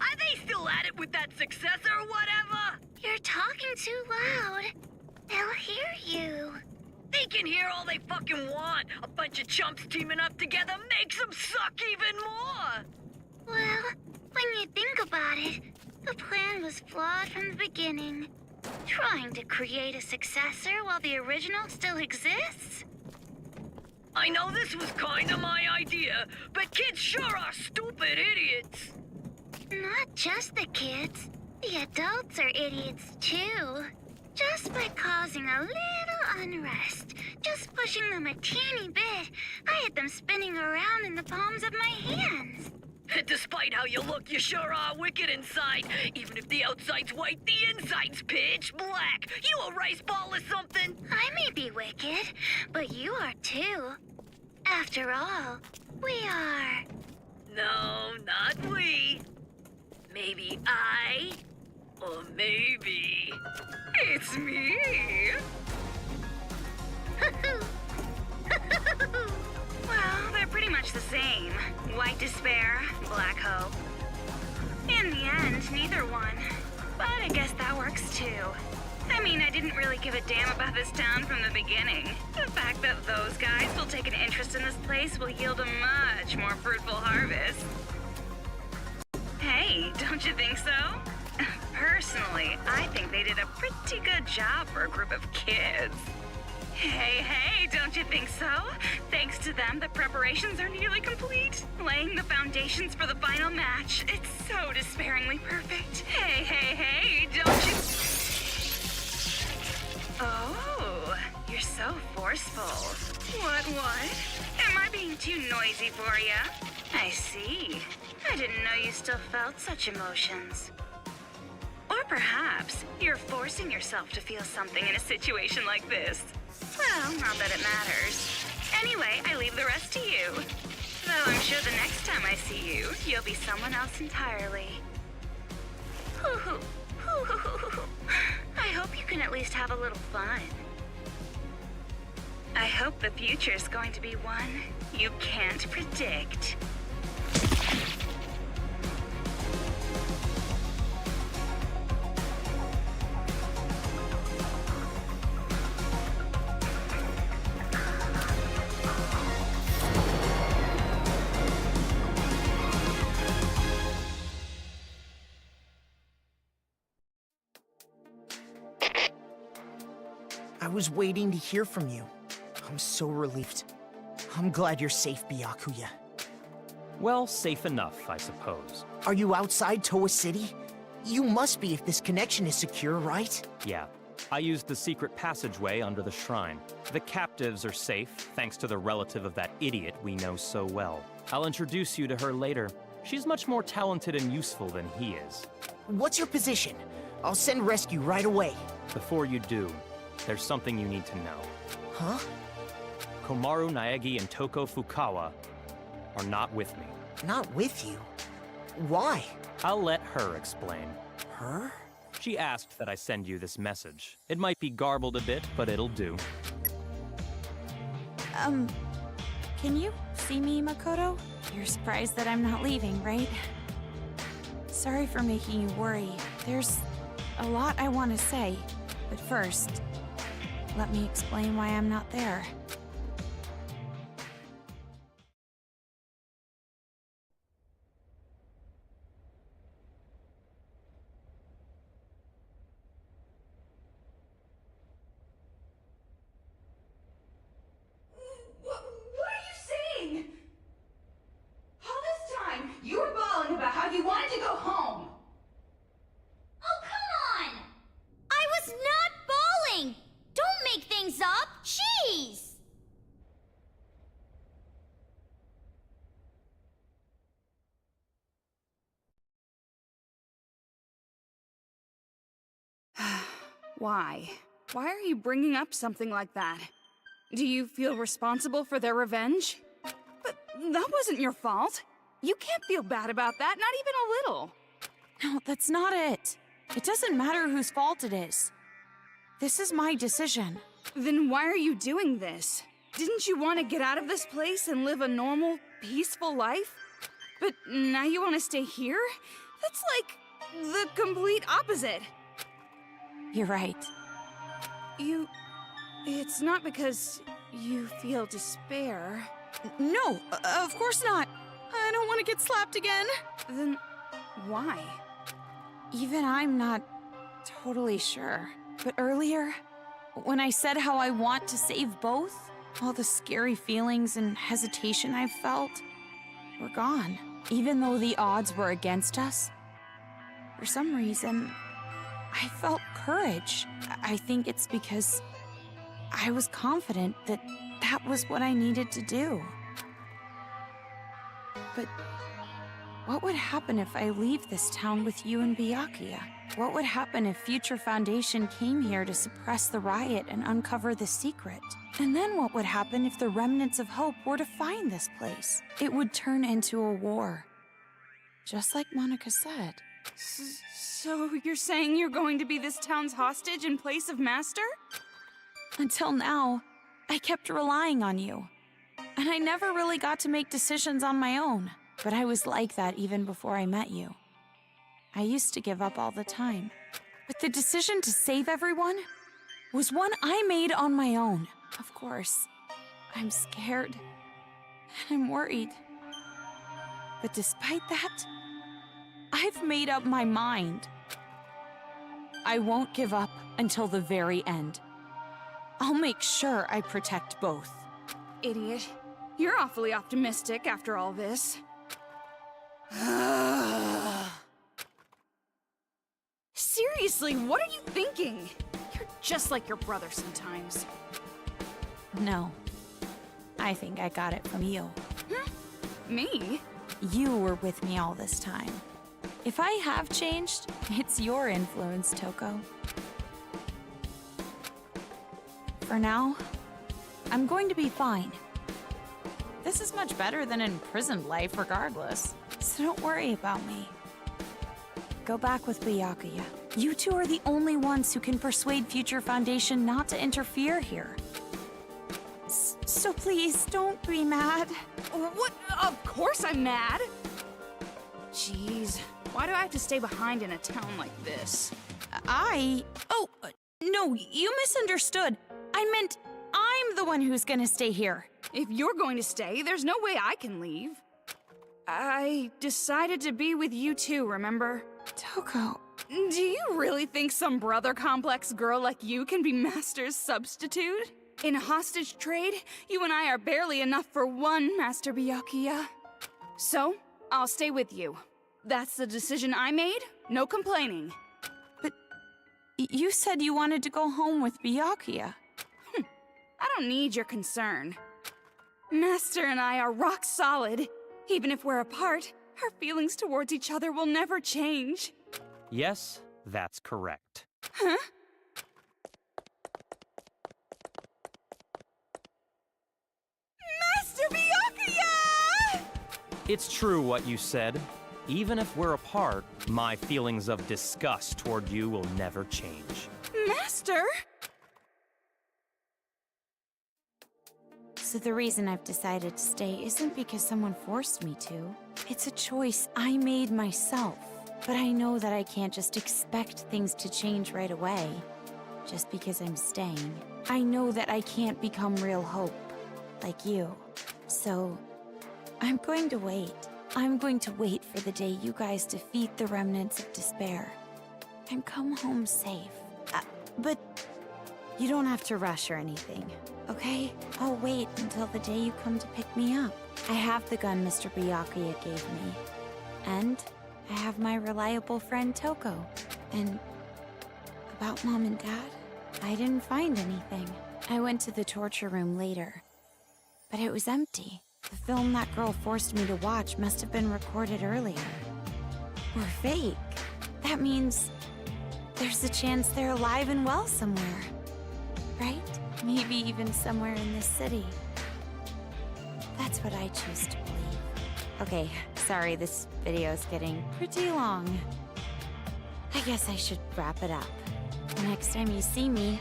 Are they still at it with that successor or whatever? You're talking too loud. They'll hear you. They can hear all they fucking want. A bunch of chumps teaming up together makes them suck even more. Well, when you think about it, the plan was flawed from the beginning. Trying to create a successor while the original still exists? I know this was kinda my idea, but kids sure are stupid idiots. Not just the kids. The adults are idiots too. Just by causing a little unrest, just pushing them a teeny bit, I had them spinning around in the palms of my hands. Despite how you look, you sure are wicked inside. Even if the outside's white, the inside's pitch black. You a rice ball or something? I may be wicked, but you are too. After all, we are... No, not we. Maybe I, or maybe it's me. Well, they're pretty much the same. White despair, black hope. In the end, neither one. But I guess that works too. I mean, I didn't really give a damn about this town from the beginning. The fact that those guys will take an interest in this place will yield a much more fruitful harvest. Hey, don't you think so? Personally, I think they did a pretty good job for a group of kids. Hey, don't you think so? Thanks to them, the preparations are nearly complete. Laying the foundations for the final match. It's so despairingly perfect. Hey, don't you... Oh, you're so forceful. What? Am I being too noisy for you? I see. I didn't know you still felt such emotions. Or perhaps you're forcing yourself to feel something in a situation like this. Well, not that it matters. Anyway, I leave the rest to you. Though I'm sure the next time I see you, you'll be someone else entirely. I hope you can at least have a little fun. I hope the future's going to be one you can't predict. I was waiting to hear from you. I'm so relieved. I'm glad you're safe, Byakuya. Well, safe enough, I suppose. Are you outside Toa City? You must be if this connection is secure, right? Yeah. I used the secret passageway under the shrine. The captives are safe, thanks to the relative of that idiot we know so well. I'll introduce you to her later. She's much more talented and useful than he is. What's your position? I'll send rescue right away. Before you do, there's something you need to know. Huh? Komaru Naegi and Toko Fukawa are not with me. Not with you? Why? I'll let her explain. Her? She asked that I send you this message. It might be garbled a bit, but it'll do. Can you see me, Makoto? You're surprised that I'm not leaving, right? Sorry for making you worry. There's a lot I want to say, but first, let me explain why I'm not there. What are you saying? All this time, you were bawling about how you wanted to go home. Oh, come on! I was not bawling! Don't make things up! Jeez! Why? Why are you bringing up something like that? Do you feel responsible for their revenge? But that wasn't your fault. You can't feel bad about that, not even a little. No, that's not it. It doesn't matter whose fault it is. This is my decision. Then why are you doing this? Didn't you want to get out of this place and live a normal, peaceful life? But now you want to stay here? That's like the complete opposite. You're right. It's not because you feel despair. No, of course not. I don't want to get slapped again. Then why? Even I'm not totally sure. But earlier, when I said how I want to save both, all the scary feelings and hesitation I've felt were gone. Even though the odds were against us, for some reason, I felt courage. I think it's because I was confident that that was what I needed to do. But what would happen if I leave this town with you and Byakuya? What would happen if Future Foundation came here to suppress the riot and uncover the secret? And then what would happen if the remnants of hope were to find this place? It would turn into a war. Just like Monica said. So you're saying you're going to be this town's hostage in place of Master? Until now, I kept relying on you. And I never really got to make decisions on my own. But I was like that even before I met you. I used to give up all the time. But the decision to save everyone was one I made on my own. Of course, I'm scared. And I'm worried. But despite that, I've made up my mind. I won't give up until the very end. I'll make sure I protect both. Idiot. You're awfully optimistic after all this. Seriously, what are you thinking? You're just like your brother sometimes. No. I think I got it from you. Huh? Me? You were with me all this time. If I have changed, it's your influence, Toko. For now, I'm going to be fine. This is much better than imprisoned life regardless, so don't worry about me. Go back with Byakuya. You two are the only ones who can persuade Future Foundation not to interfere here. So please, don't be mad. What? Of course I'm mad! Jeez, why do I have to stay behind in a town like this? Oh, no, you misunderstood. I meant I'm the one who's gonna stay here. If you're going to stay, there's no way I can leave. I decided to be with you too, remember? Toko. Do you really think some brother complex girl like you can be Master's substitute? In a hostage trade, you and I are barely enough for one, Master Byakuya. So, I'll stay with you. That's the decision I made, no complaining. But you said you wanted to go home with Byakuya. I don't need your concern. Master and I are rock solid. Even if we're apart, our feelings towards each other will never change. Yes, that's correct. Huh? Master Byakuya! It's true what you said. Even if we're apart, my feelings of disgust toward you will never change. Master? So the reason I've decided to stay isn't because someone forced me to. It's a choice I made myself. But I know that I can't just expect things to change right away, just because I'm staying. I know that I can't become real hope, like you. So, I'm going to wait. I'm going to wait for the day you guys defeat the remnants of despair and come home safe. But you don't have to rush or anything, okay? I'll wait until the day you come to pick me up. I have the gun Mr. Byakuya gave me. And I have my reliable friend Toko. And about Mom and Dad, I didn't find anything. I went to the torture room later, but it was empty. The film that girl forced me to watch must have been recorded earlier. Or fake. That means there's a chance they're alive and well somewhere. Right? Maybe even somewhere in this city. That's what I choose to believe. Okay, sorry, this video is getting pretty long. I guess I should wrap it up. The next time you see me,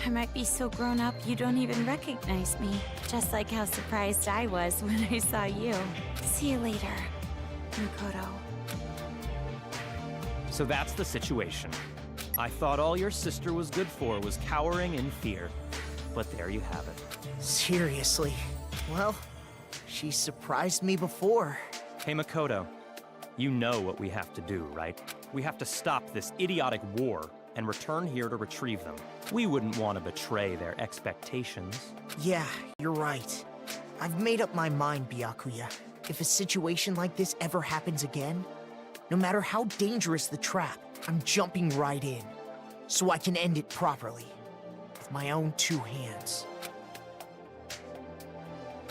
I might be so grown up you don't even recognize me. Just like how surprised I was when I saw you. See you later, Makoto. So that's the situation. I thought all your sister was good for was cowering in fear. But there you have it. Seriously? Well, she surprised me before. Hey Makoto, you know what we have to do, right? We have to stop this idiotic war and return here to retrieve them. We wouldn't want to betray their expectations. Yeah, you're right. I've made up my mind, Byakuya. If a situation like this ever happens again, no matter how dangerous the trap, I'm jumping right in, so I can end it properly, with my own 2 hands.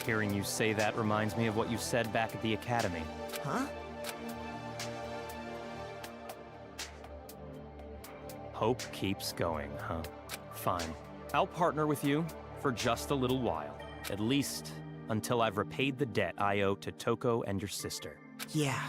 Hearing you say that reminds me of what you said back at the academy. Huh? Hope keeps going, huh? Fine. I'll partner with you for just a little while. At least until I've repaid the debt I owe to Toko and your sister. Yeah.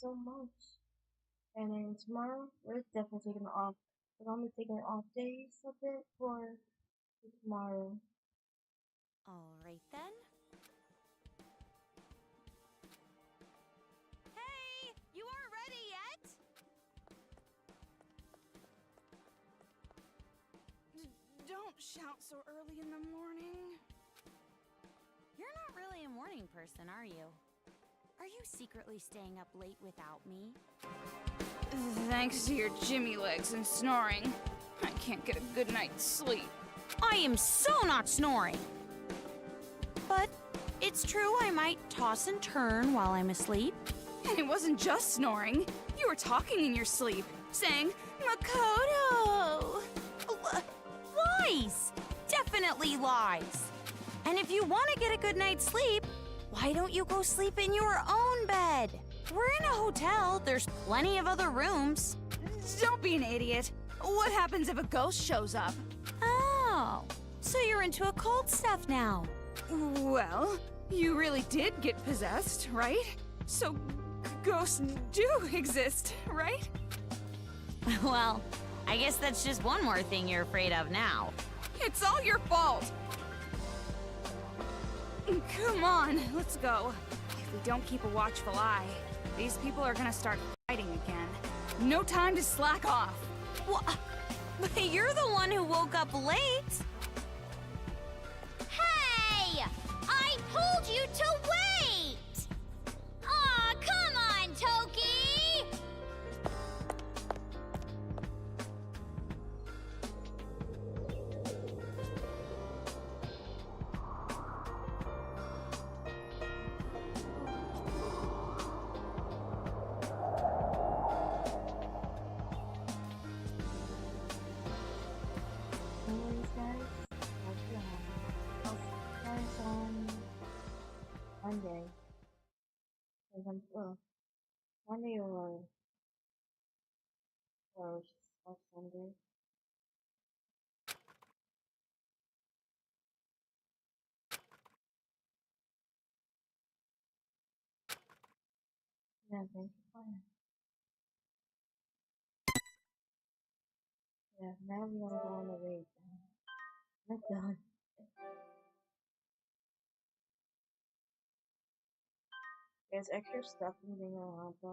so much. And then tomorrow, we're definitely taking off. We're gonna be taking off days a bit for tomorrow. Alright then. Hey! You aren't ready yet? Don't shout so early in the morning. You're not really a morning person, are you? Are you secretly staying up late without me? Thanks to your Jimmy legs and snoring, I can't get a good night's sleep. I am so not snoring! But it's true I might toss and turn while I'm asleep. And it wasn't just snoring. You were talking in your sleep, saying, Makoto! Lies! Definitely lies! And if you want to get a good night's sleep, why don't you go sleep in your own bed? We're in a hotel. There's plenty of other rooms. Don't be an idiot. What happens if a ghost shows up? Oh, so you're into occult stuff now. Well, you really did get possessed, right? So ghosts do exist, right? Well, I guess that's just one more thing you're afraid of now. It's all your fault. Come on, let's go. If we don't keep a watchful eye, these people are gonna start fighting again. No time to slack off. But you're the one who woke up late. Hey! I told you to wait! Aw, come on, Toki! Anyways, guys, I'll see you guys on Monday. Well, Monday or Sunday. Yeah, thank you for it. Yeah, now we're gonna go on the raid. We're done. There's extra stuff in Danganronpa.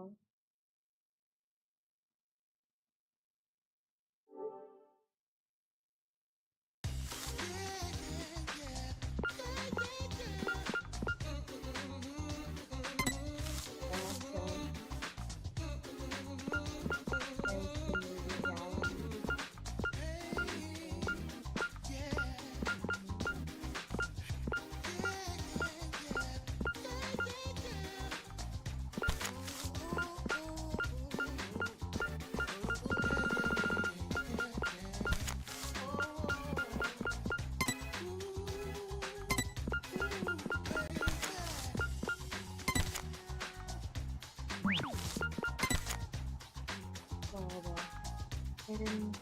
Hidden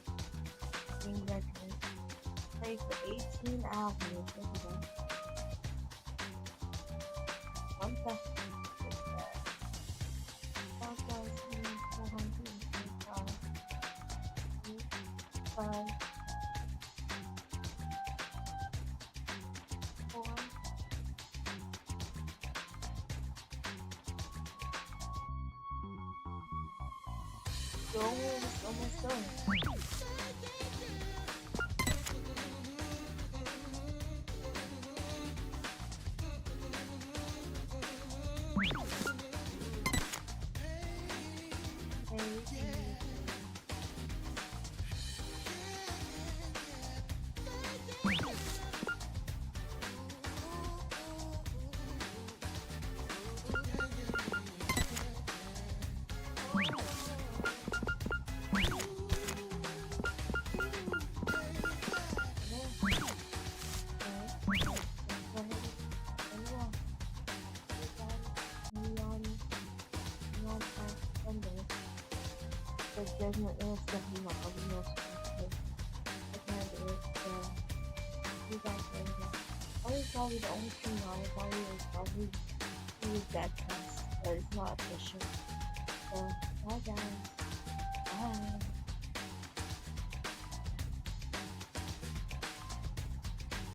Ring Records. Played for 18 hours. Look at that. One second. 1,425. 4. Almost done. There's definitely not going to be no surprise. You guys know I was probably the only team I was probably he was that test, but it's not official. So, bye guys. Bye.